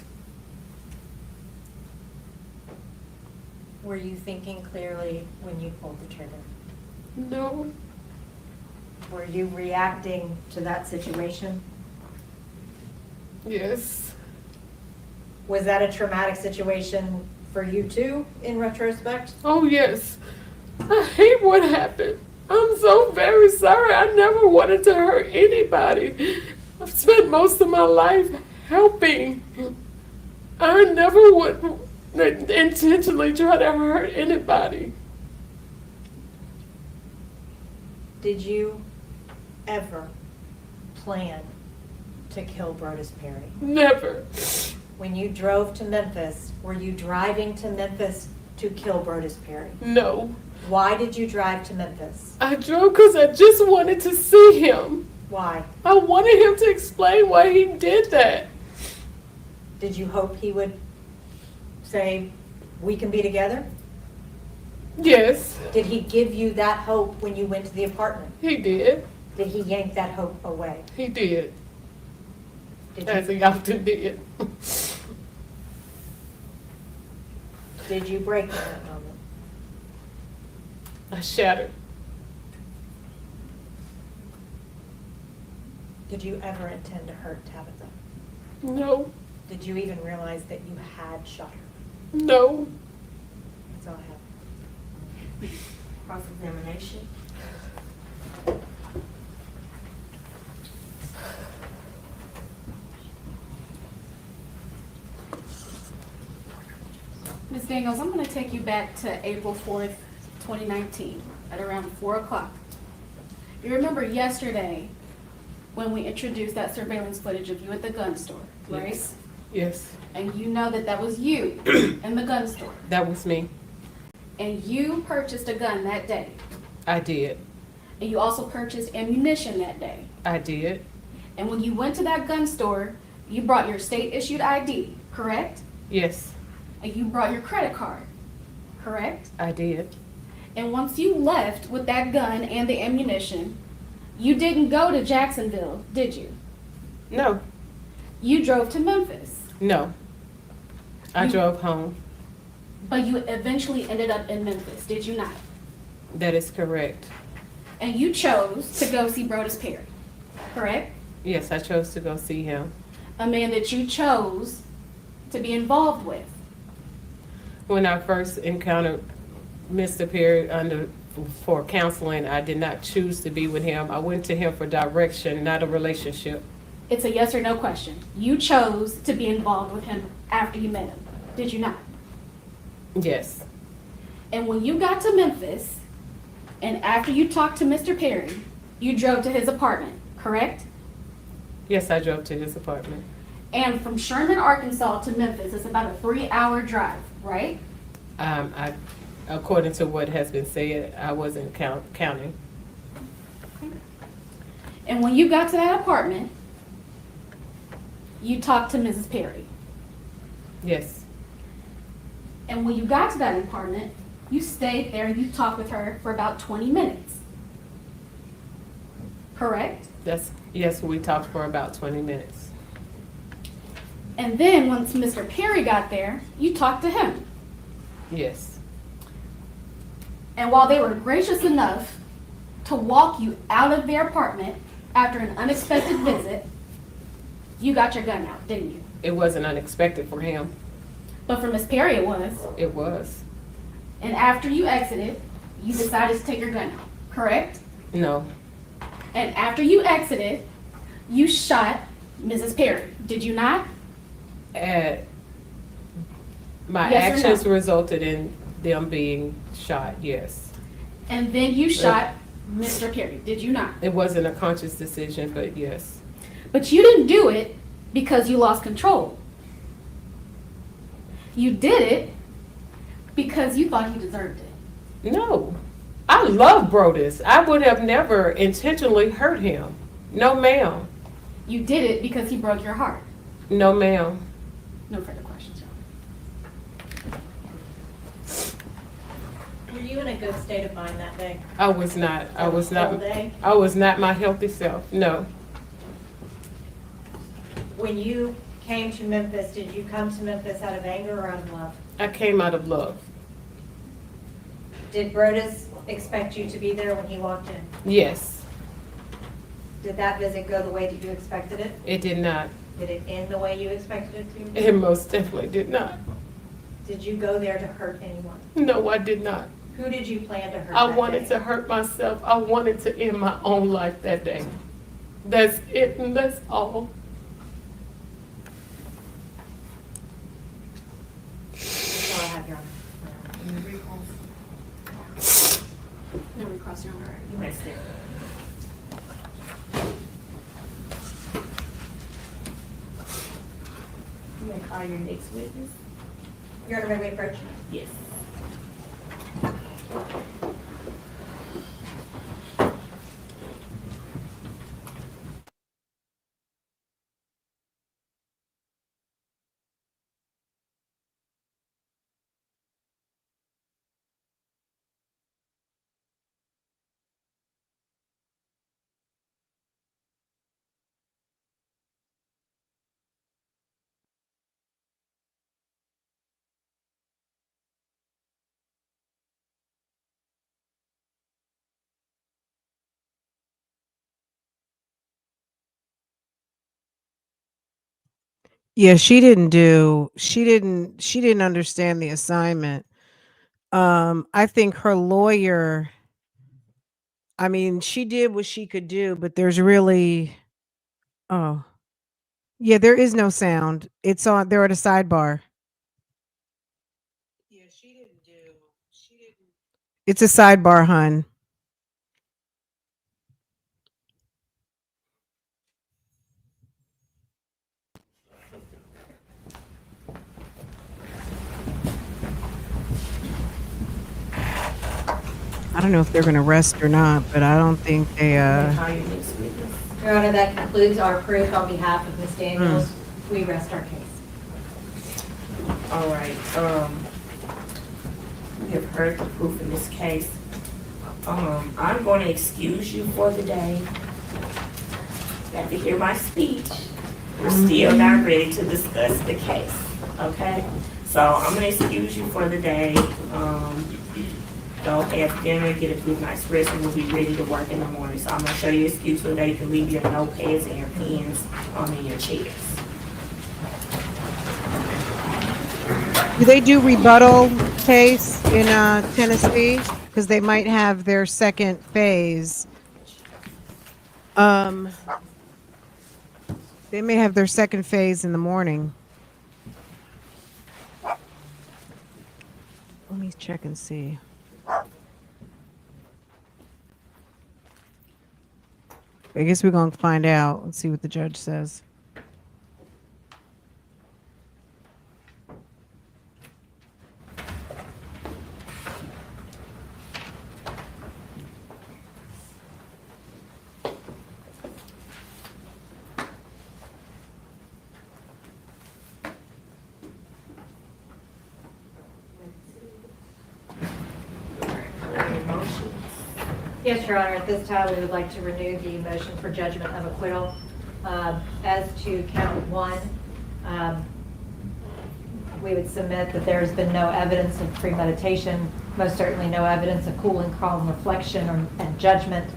Were you thinking clearly when you pulled the trigger? No. Were you reacting to that situation? Yes. Was that a traumatic situation for you too, in retrospect? Oh, yes. I hate what happened. I'm so very sorry. I never wanted to hurt anybody. I've spent most of my life helping. I never would intentionally try to hurt anybody. Did you ever plan to kill Brodus Perry? Never. When you drove to Memphis, were you driving to Memphis to kill Brodus Perry? No. Why did you drive to Memphis? I drove because I just wanted to see him. Why? I wanted him to explain why he did that. Did you hope he would say, we can be together? Yes. Did he give you that hope when you went to the apartment? He did. Did he yank that hope away? He did. Did He often did. Did you break in that moment? I shattered. Did you ever intend to hurt Tabitha? No. Did you even realize that you had shot her? No. That's all I have. Cross-examination. Ms. Daniels, I'm going to take you back to April 4th, 2019 at around 4 o'clock. You remember yesterday when we introduced that surveillance footage of you at the gun store, right? Yes. Yes. And you know that that was you in the gun store. That was me. And you purchased a gun that day. I did. And you also purchased ammunition that day. I did. And when you went to that gun store, you brought your state-issued ID, correct? Yes. And you brought your credit card, correct? I did. And once you left with that gun and the ammunition, you didn't go to Jacksonville, did you? No. You drove to Memphis. No. I drove home. But you eventually ended up in Memphis, did you not? That is correct. And you chose to go see Brodus Perry, correct? Yes, I chose to go see him. A man that you chose to be involved with. When I first encountered Mr. Perry for counseling, I did not choose to be with him. I went to him for direction, not a relationship. It's a yes or no question. You chose to be involved with him after you met him, did you not? Yes. And when you got to Memphis, and after you talked to Mr. Perry, you drove to his apartment, correct? Yes, I drove to his apartment. And from Sherman, Arkansas to Memphis, it's about a 3-hour drive, right? According to what has been said, I wasn't counting. And when you got to that apartment, you talked to Mrs. Perry. Yes. And when you got to that apartment, You stayed there, you talked with her for about 20 minutes. Correct? Yes, we talked for about 20 minutes. And then once Mr. Perry got there, you talked to him. Yes. And while they were gracious enough to walk you out of their apartment after an unexpected visit, you got your gun out, didn't you? It wasn't unexpected for him. But for Miss Perry it was. It was. And after you exited, you decided to take your gun out, correct? No. And after you exited, you shot Mrs. Perry, did you not? My Yes or no? actions resulted in them being shot, yes. And then you shot Mr. Perry, did you not? It wasn't a conscious decision, but yes. But you didn't do it because you lost control. You did it because you thought he deserved it. No. I love Brodus. I would have never intentionally hurt him. No, ma'am. You did it because he broke your heart. No, ma'am. No further questions, John. Were you in a good state of mind that day? I was not. I was All not. day? I was not my healthy self. No. When you came to Memphis, did you come to Memphis out of anger or out of love? I came out of love. Did Brodus expect you to be there when he walked in? Yes. Did that visit go the way that you expected it? It did not. Did it end the way you expected it to? It most definitely did not. Did you go there to hurt anyone? No, I did not. Who did you plan to hurt I that wanted day? to hurt myself. I wanted to end my own life that day. That's it, and that's all. That's all I have, Your Honor. No recross, Your Honor. You may stay. You may call your next witness. Your Honor, may we approach? Yes. Yeah, she didn't understand the assignment. I think her lawyer, I mean, she did what she could do, but there's really, oh, yeah, there is no sound. They're at a sidebar. Yeah, she didn't. It's a sidebar, hun. I don't know if they're going to rest or not, but I don't think they, You may call your next witness. Your Honor, that concludes our proof on behalf of Ms. Daniels. We rest our case. All right, we have heard the proof in this case. I'm going to excuse you for the day. You have to hear my speech. We're still not ready to discuss the case, okay? So I'm gonna excuse you for the day. Go have dinner, get a good night's rest, and we'll be ready to work in the morning. So I'm gonna show you an excuse so that you can leave your notepads and your pens in your chairs. do they do rebuttal case in Tennessee? Because they might have their second phase. They may have their second phase in the morning. Let me check and see. I guess we're going to find out. Let's see what the judge says. Yes, Your Honor, at this time, we would like to renew the motion for judgment of acquittal. As to count one, we would submit that there has been no evidence of premeditation, most certainly no evidence of cool and calm reflection and judgment,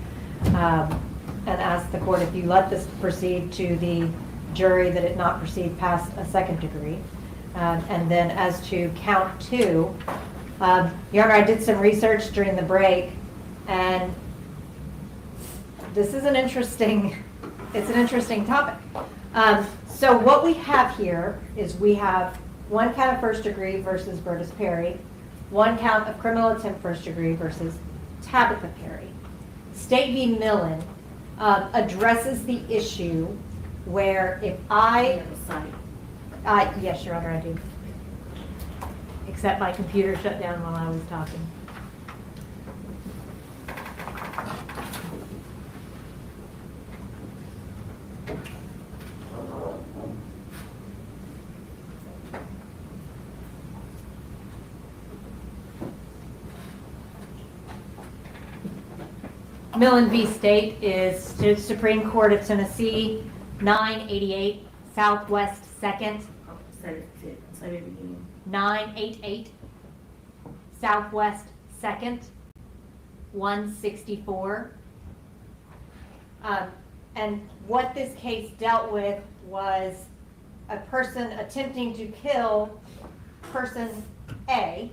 and ask the court if you let this proceed to the jury that it not proceed past a second degree. And then as to count two, Your Honor, I did some research during the break, and this is an interesting topic. So what we have here is we have one count of first degree versus Brodus Perry, one count of criminal attempt first degree versus Tabitha Perry. State v. Millen addresses the issue where if yes, Your Honor, I do. Except my computer shut down while I was talking. Millen v. State is to Supreme Court of Tennessee, 988 Southwest 2nd. Say it again. 988 Southwest 2nd, 164. And what this case dealt with was a person attempting to kill person A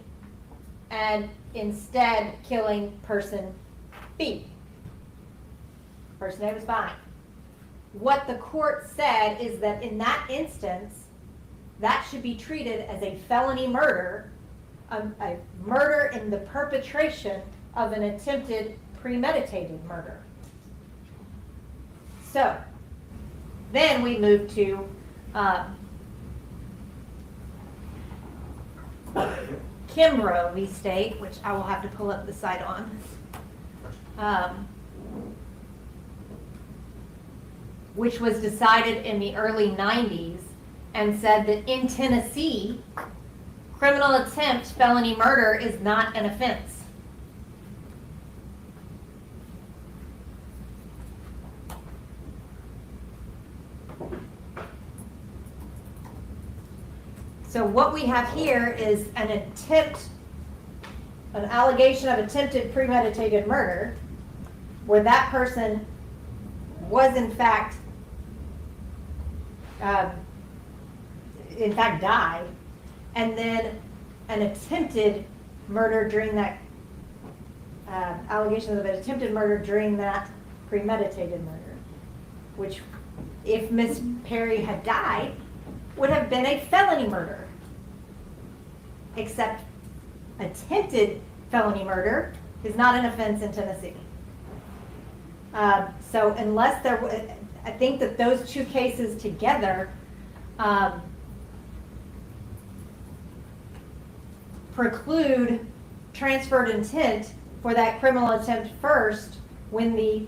and instead killing person B. Person A was fine. What the court said is that in that instance, that should be treated as a felony murder, a murder in the perpetration of an attempted premeditated murder. So, then we move to Kimbrough v. State, which I will have to pull up the site on, which was decided in the early 90s and said that in Tennessee, criminal attempt felony murder is not an offense. So what we have here is an allegation of attempted premeditated murder, where that person was in fact died, and then an attempted murder during that allegation of an attempted murder during that premeditated murder, which, if Miss Perry had died, would have been a felony murder. Except attempted felony murder is not an offense in Tennessee. So unless there was, I think that those two cases together preclude transferred intent for that criminal attempt first when the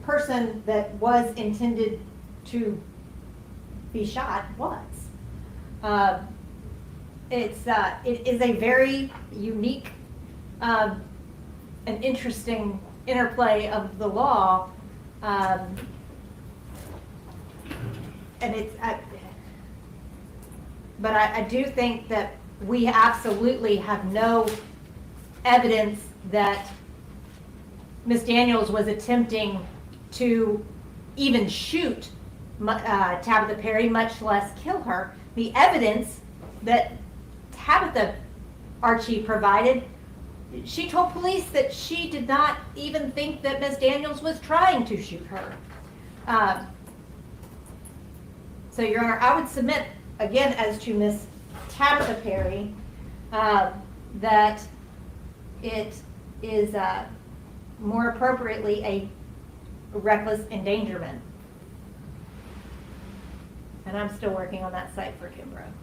person that was intended to be shot was. It is a very unique and interesting interplay of the law, and it's. But I do think that we absolutely have no evidence that Ms. Daniels was attempting to even shoot Tabitha Perry, much less kill her. The evidence that Tabitha Archie provided, she told police that she did not even think that Ms. Daniels was trying to shoot her. So, Your Honor, I would submit, again, as to Ms. Tabitha Perry, that it is more appropriately a reckless endangerment. And I'm still working on that site for Kimbrough.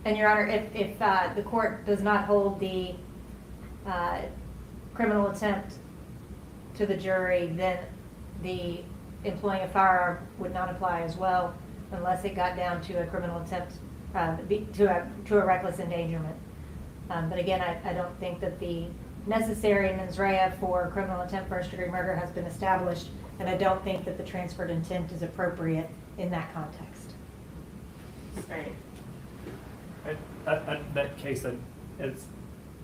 And Your Honor, if the court does not hold the criminal attempt to the jury, then the employing a firearm would not apply as well unless it got down to a criminal attempt, to a reckless endangerment. But again, I don't think that the necessary mens rea for criminal attempt first-degree murder has been established, and I don't think that the transferred intent is appropriate in that context. That case,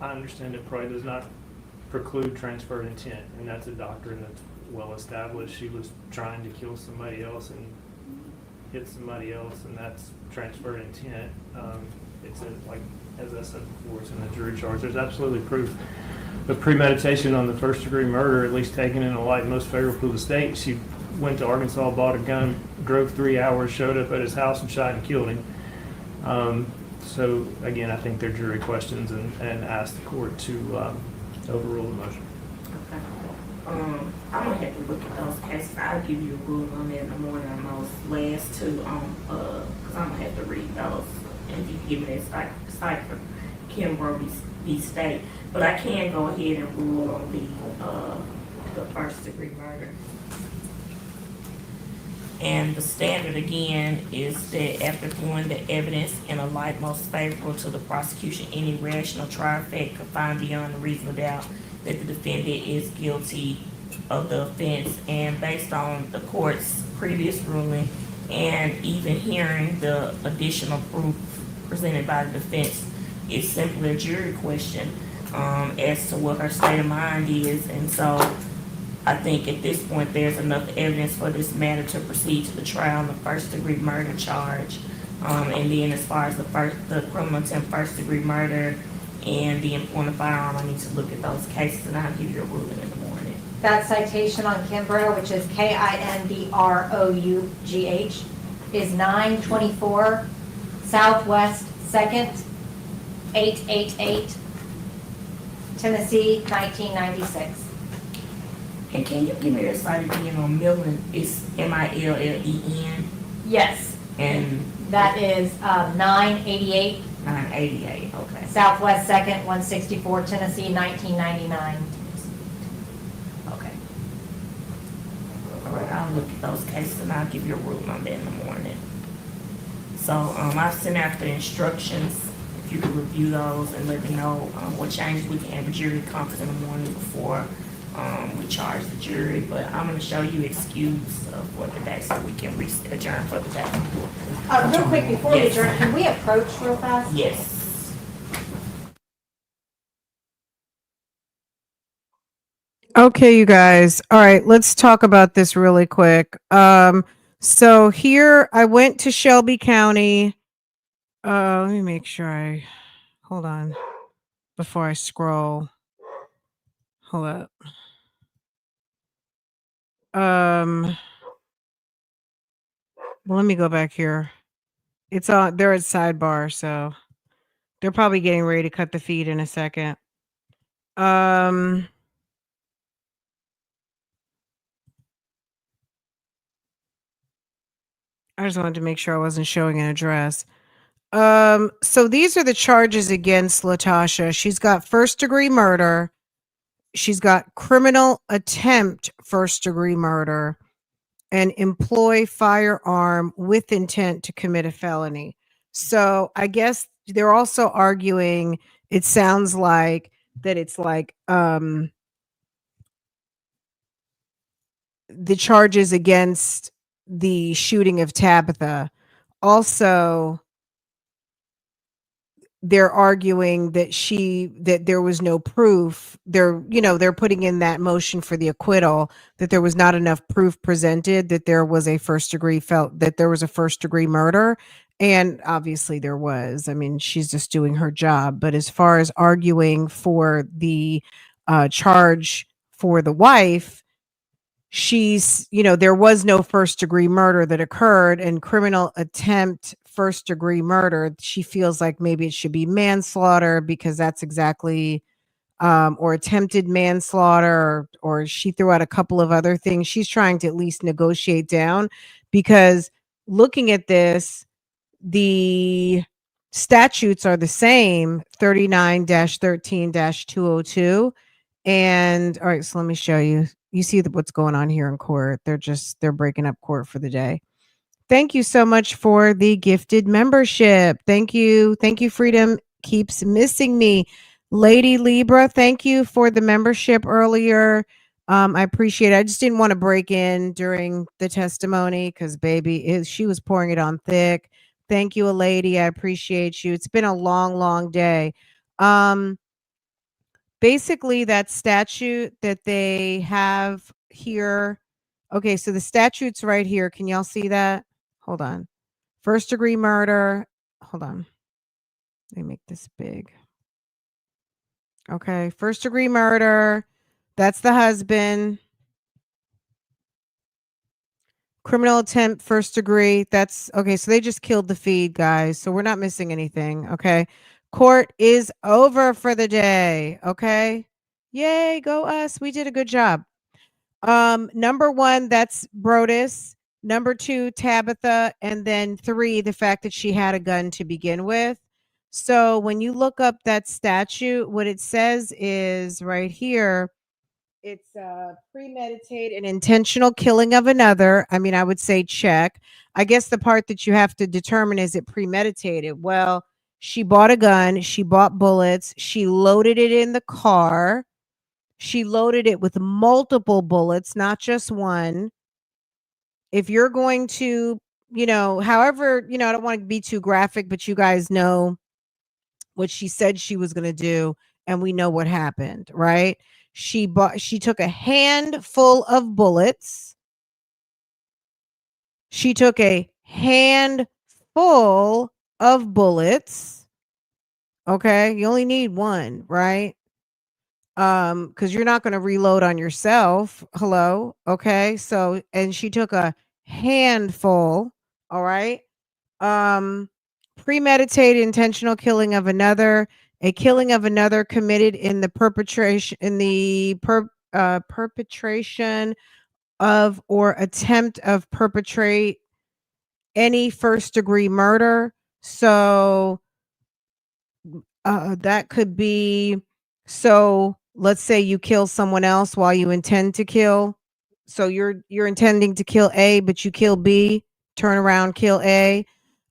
I understand it probably does not preclude transferred intent, and that's a doctrine that's well established. She was trying to kill somebody else and hit somebody else, and that's transferred intent. It's like, as I said before, it's in the jury charge. There's absolutely proof of premeditation on the first degree murder, at least taken in a light most favorable to the state. She went to Arkansas, bought a gun, drove 3 hours, showed up at his house and shot and killed him. So again, I think they're jury questions, and ask the court to overrule the motion. Okay. I'm gonna have to look at those cases. I'll give you a ruling on that in the morning on those last two, cause I'm gonna have to read those and you give me that cite for Kimbrough v. State. But I can go ahead and rule on the first degree murder. And the standard again is that after viewing the evidence in a light most favorable to the prosecution, any rational trier fact could find beyond a reasonable doubt that the defendant is guilty of the offense. And based on the court's previous ruling and even hearing the additional proof presented by the defense, it's simply a jury question as to what her state of mind is. And so I think at this point there's enough evidence for this matter to proceed to the trial on the first degree murder charge. And then as far as the criminal attempt first degree murder and the employing a firearm, I need to look at those cases and I'll give you a ruling in the morning. That citation on Kimbrough, which is Kinbrough, is 924 Southwest 2nd, 888, Tennessee, 1996. And can you give me the site again on Millen? It's Millen? Yes. And that is 988. 988, okay. Southwest 2nd, 164, Tennessee, 1999. Okay. All right, I'll look at those cases and I'll give you a ruling on that in the morning. So I've sent out the instructions. If you could review those and let me know what changes we can have a jury conference in the morning before we charge the jury. But I'm going to show you excuse for the day so we can adjourn for the day. Real quick, before we adjourn, can we approach real fast? Yes. Okay, you guys. All right, let's talk about this really quick. So here I went to Shelby County. Let me make sure hold on before I scroll. Hold up. Well, let me go back here. It's on, they're at sidebar, so they're probably getting ready to cut the feed in a second. I just wanted to make sure I wasn't showing an address. So these are the charges against Latoshia. She's got first degree murder. She's got criminal attempt first degree murder and employ firearm with intent to commit a felony. So I guess they're also arguing, it sounds like that it's like the charges against the shooting of Tabitha. Also, they're arguing that there was no proof. They're putting in that motion for the acquittal, that there was not enough proof presented that there was a first degree murder. And obviously there was. I mean, she's just doing her job. But as far as arguing for the charge for the wife, there was no first degree murder that occurred, and criminal attempt first degree murder, she feels like maybe it should be manslaughter because that's exactly or attempted manslaughter, or she threw out a couple of other things. She's trying to at least negotiate down, because looking at this, the statutes are the same, 39-13-202. And all right, so let me show you. You see what's going on here in court. They're breaking up court for the day. Thank you so much for the gifted membership. Thank you. Thank you, Freedom Keeps Missing Me. Lady Libra, thank you for the membership earlier. I appreciate it. I just didn't want to break in during the testimony because she was pouring it on thick. Thank you, a lady. I appreciate you. It's been a long, long day. Basically, that statute that they have here. Okay, so the statute's right here. Can y'all see that? Hold on. First degree murder. Hold on. Let me make this big. Okay, first degree murder. That's the husband. Criminal attempt, first degree. That's okay. So they just killed the feed, guys. So we're not missing anything. Okay. Court is over for the day. Okay. Yay, go us. We did a good job. Number 1, that's Brodus. Number 2, Tabitha. And then 3, the fact that she had a gun to begin with. So when you look up that statute, what it says is right here, it's premeditated and intentional killing of another. I mean, I would say check. I guess the part that you have to determine, is it premeditated? Well, she bought a gun, she bought bullets, she loaded it in the car. She loaded it with multiple bullets, not just one. If you're going to, however, I don't want to be too graphic, but you guys know what she said she was going to do, and we know what happened, right? She took a handful of bullets. She took a handful of bullets. Okay, you only need one, right? Because you're not going to reload on yourself. Hello. Okay. So, and she took a handful. All right. Premeditated intentional killing of another, a killing of another committed in the perpetration of or attempt of perpetrate any first degree murder. So that could be, so let's say you kill someone else while you intend to kill. So you're intending to kill A, but you kill B, turn around, kill A.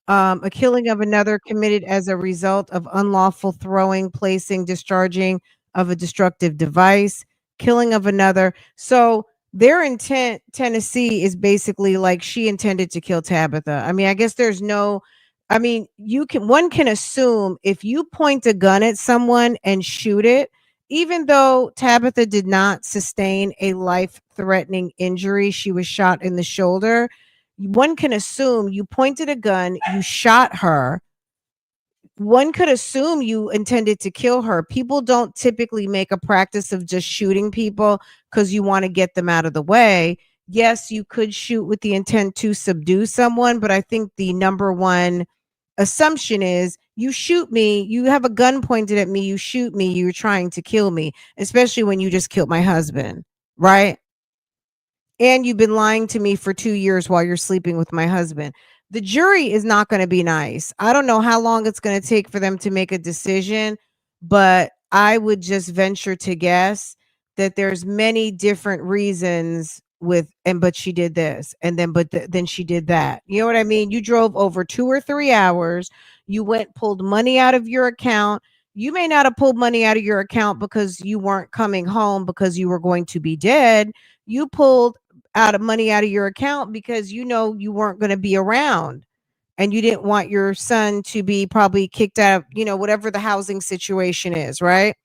A killing of another committed as a result of unlawful throwing, placing, discharging of a destructive device, killing of another. So their intent, Tennessee, is basically like she intended to kill Tabitha. I mean, I guess one can assume if you point a gun at someone and shoot it, even though Tabitha did not sustain a life-threatening injury, she was shot in the shoulder. One can assume you pointed a gun, you shot her. One could assume you intended to kill her. People don't typically make a practice of just shooting people because you want to get them out of the way. Yes, you could shoot with the intent to subdue someone, but I think the number one assumption is you shoot me, you have a gun pointed at me, you shoot me, you're trying to kill me, especially when you just killed my husband, right? And you've been lying to me for 2 years while you're sleeping with my husband. The jury is not going to be nice. I don't know how long it's going to take for them to make a decision, but I would just venture to guess that there's many different reasons but she did this, and then she did that. You know what I mean? You drove over 2 or 3 hours. You pulled money out of your account. You may not have pulled money out of your account because you weren't coming home because you were going to be dead. You pulled money out of your account because you weren't going to be around, and you didn't want your son to be probably kicked out, whatever the housing situation is, right?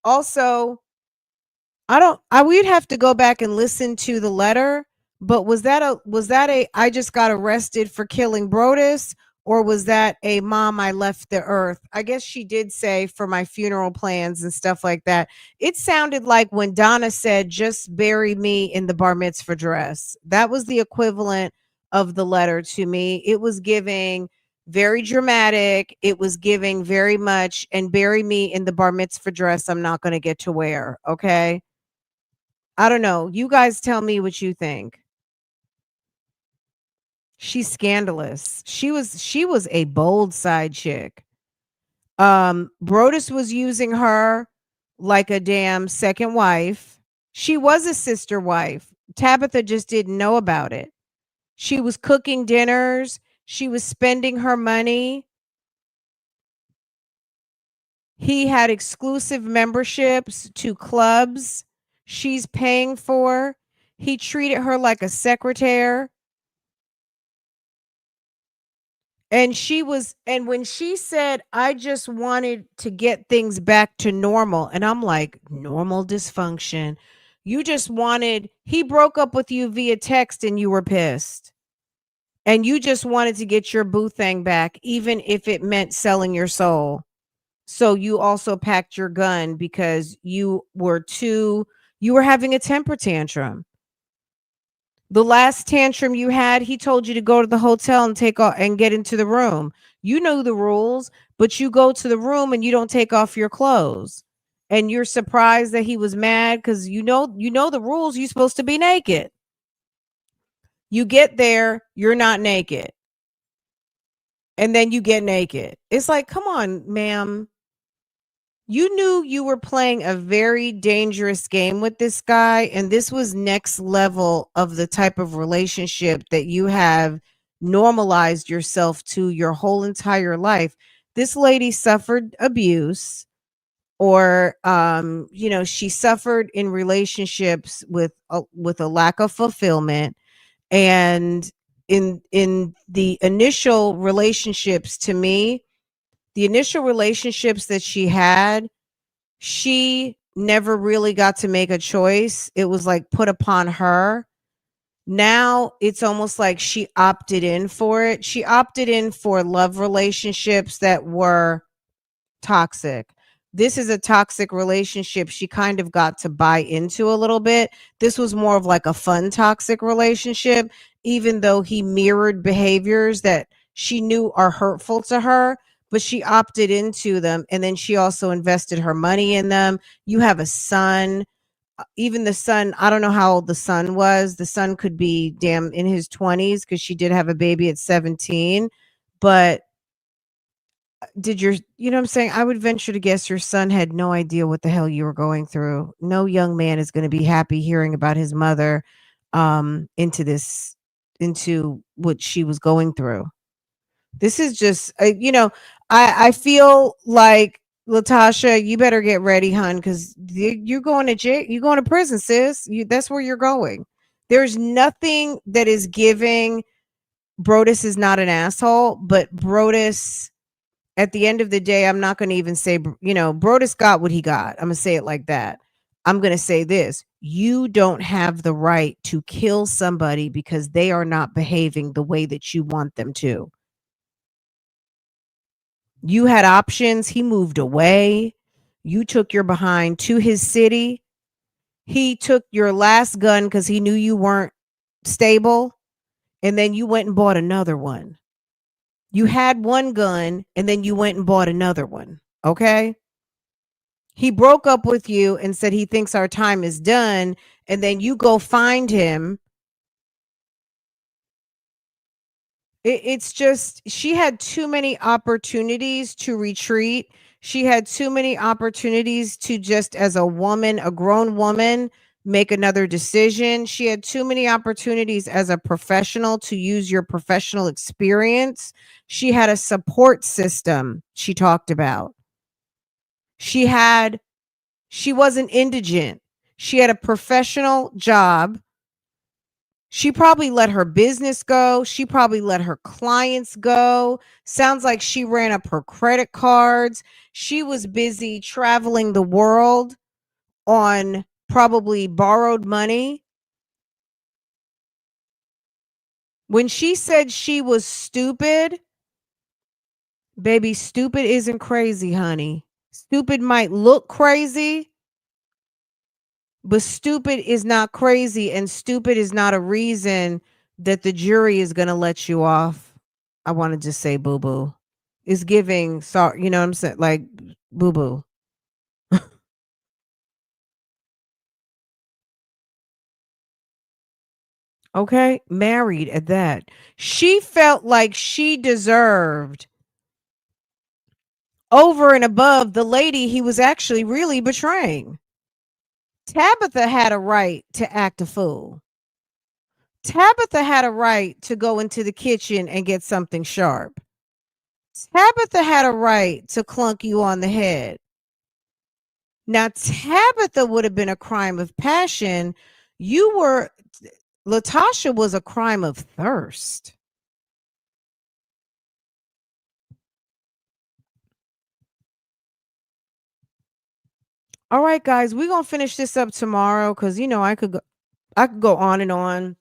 Also, we'd have to go back and listen to the letter, but was that a I just got arrested for killing Brodus, or was that a mom, I left the earth? I guess she did say for my funeral plans and stuff like that. It sounded like when Donna said, just bury me in the bar mitzvah dress. That was the equivalent of the letter to me. It was giving very dramatic. It was giving very much, and bury me in the bar mitzvah dress I'm not going to get to wear. Okay. I don't know. You guys tell me what you think. She's scandalous. She was a bold side chick. Brodus was using her like a damn second wife. She was a sister wife. Tabitha just didn't know about it. She was cooking dinners. She was spending her money. He had exclusive memberships to clubs she's paying for. He treated her like a secretary. And when she said, I just wanted to get things back to normal, and I'm like, normal dysfunction. He broke up with you via text and you were pissed. And you just wanted to get your boo thing back, even if it meant selling your soul. So you also packed your gun because you were having a temper tantrum. The last tantrum you had, he told you to go to the hotel and take off and get into the room. You know the rules, but you go to the room and you don't take off your clothes. And you're surprised that he was mad because you know the rules. You're supposed to be naked. You get there, you're not naked. And then you get naked. It's like, come on, ma'am. You knew you were playing a very dangerous game with this guy, and this was next level of the type of relationship that you have normalized yourself to your whole entire life. This lady suffered abuse, or she suffered in relationships with a lack of fulfillment. And in the initial relationships, to me, the initial relationships that she had, she never really got to make a choice. It was like put upon her. Now it's almost like she opted in for it. She opted in for love relationships that were toxic. This is a toxic relationship she kind of got to buy into a little bit. This was more of like a fun toxic relationship, even though he mirrored behaviors that she knew are hurtful to her, but she opted into them. And then she also invested her money in them. You have a son. Even the son, I don't know how old the son was. The son could be damn in his 20s because she did have a baby at 17. But you know what I'm saying? I would venture to guess your son had no idea what the hell you were going through. No young man is going to be happy hearing about his mother into what she was going through. This is just I feel like, Latasha, you better get ready, hun, because you're going to jail. You're going to prison, sis. That's where you're going. There's nothing that is giving Brodus is not an asshole, but Brodus, at the end of the day, I'm not going to even say, Brodus got what he got. I'm going to say it like that. I'm going to say this. You don't have the right to kill somebody because they are not behaving the way that you want them to. You had options. He moved away. You took your behind to his city. He took your last gun because he knew you weren't stable. And then you went and bought another one. You had one gun and then you went and bought another one. Okay. He broke up with you and said he thinks our time is done. And then you go find him. It's just, she had too many opportunities to retreat. She had too many opportunities to just, as a woman, a grown woman, make another decision. She had too many opportunities as a professional to use your professional experience. She had a support system she talked about. She wasn't indigent. She had a professional job. She probably let her business go. She probably let her clients go. Sounds like she ran up her credit cards. She was busy traveling the world on probably borrowed money. When she said she was stupid, baby, stupid isn't crazy, honey. Stupid might look crazy, but stupid is not crazy, and stupid is not a reason that the jury is going to let you off. I want to just say boo boo. It's giving, sorry, you know what I'm saying? Like, boo boo. Okay, married at that. She felt like she deserved over and above the lady he was actually really betraying. Tabitha had a right to act a fool. Tabitha had a right to go into the kitchen and get something sharp. Tabitha had a right to clunk you on the head. Now, Tabitha would have been a crime of passion. Latasha was a crime of thirst. All right, guys, we're gonna finish this up tomorrow because I could go on and on.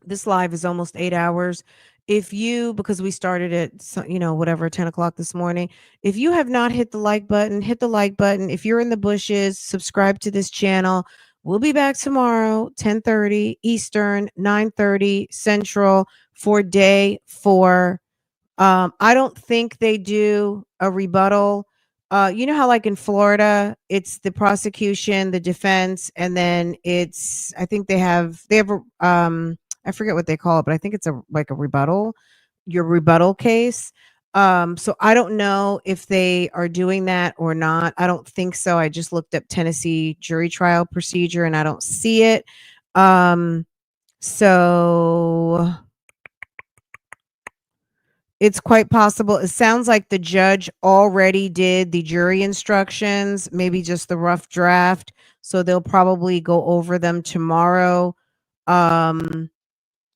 This live is almost 8 hours. Because we started at whatever 10 o'clock this morning. If you have not hit the like button, hit the like button. If you're in the bushes, subscribe to this channel. We'll be back tomorrow, 10:30 Eastern, 9:30 Central for day 4. I don't think they do a rebuttal. You know how like in Florida, it's the prosecution, the defense, and then I think they have I forget what they call it, but I think it's like a rebuttal, your rebuttal case. So I don't know if they are doing that or not. I don't think so. I just looked up Tennessee jury trial procedure and I don't see it. So it's quite possible. It sounds like the judge already did the jury instructions, maybe just the rough draft. So they'll probably go over them tomorrow.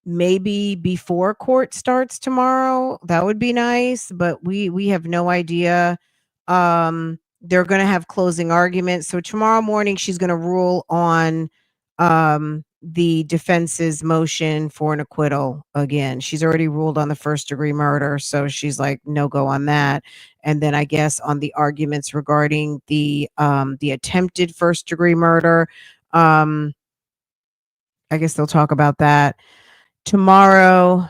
Maybe before court starts tomorrow. That would be nice, but we have no idea. They're going to have closing arguments. So tomorrow morning she's going to rule on the defense's motion for an acquittal again. She's already ruled on the first-degree murder, so she's like no go on that. And then I guess on the arguments regarding the attempted first-degree murder, I guess they'll talk about that tomorrow.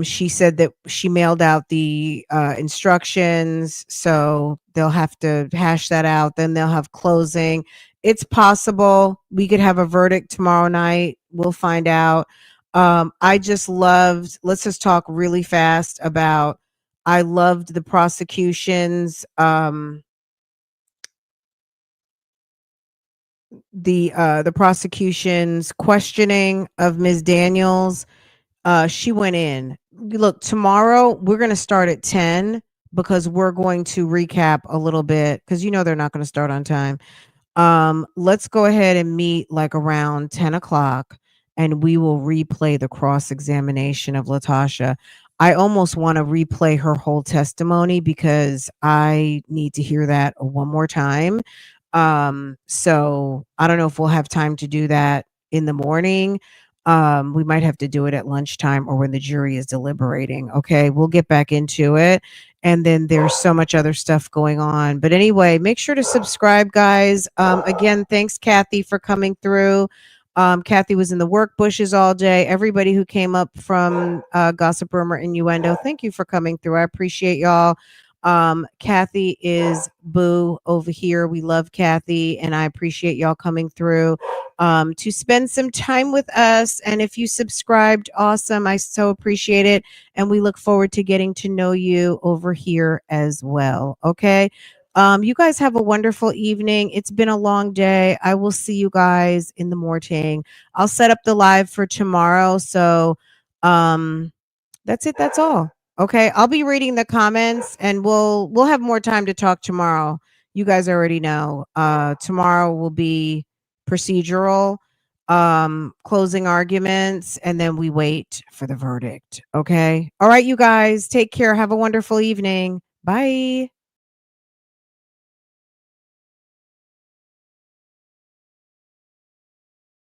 She said that she mailed out the instructions, so they'll have to hash that out. Then they'll have closing. It's possible we could have a verdict tomorrow night. We'll find out. I just loved, let's just talk really fast about, I loved the prosecution's the prosecution's questioning of Ms. Daniels. She went in. Look, tomorrow we're going to start at 10 because we're going to recap a little bit because they're not going to start on time. Let's go ahead and meet like around 10 o'clock and we will replay the cross-examination of Latasha. I almost want to replay her whole testimony because I need to hear that one more time. So I don't know if we'll have time to do that in the morning. We might have to do it at lunchtime or when the jury is deliberating. Okay, we'll get back into it. And then there's so much other stuff going on. But anyway, make sure to subscribe, guys. Again, thanks, Kathy, for coming through. Kathy was in the work bushes all day. Everybody who came up from Gossip Rumor Innuendo, thank you for coming through. I appreciate y'all. Kathy is boo over here. We love Kathy, and I appreciate y'all coming through to spend some time with us. And if you subscribed, awesome. I so appreciate it. And we look forward to getting to know you over here as well. Okay. You guys have a wonderful evening. It's been a long day. I will see you guys in the morning. I'll set up the live for tomorrow. So that's it. That's all. Okay. I'll be reading the comments and we'll have more time to talk tomorrow. You guys already know. Tomorrow will be procedural, closing arguments, and then we wait for the verdict. Okay. All right, you guys, take care. Have a wonderful evening. Bye.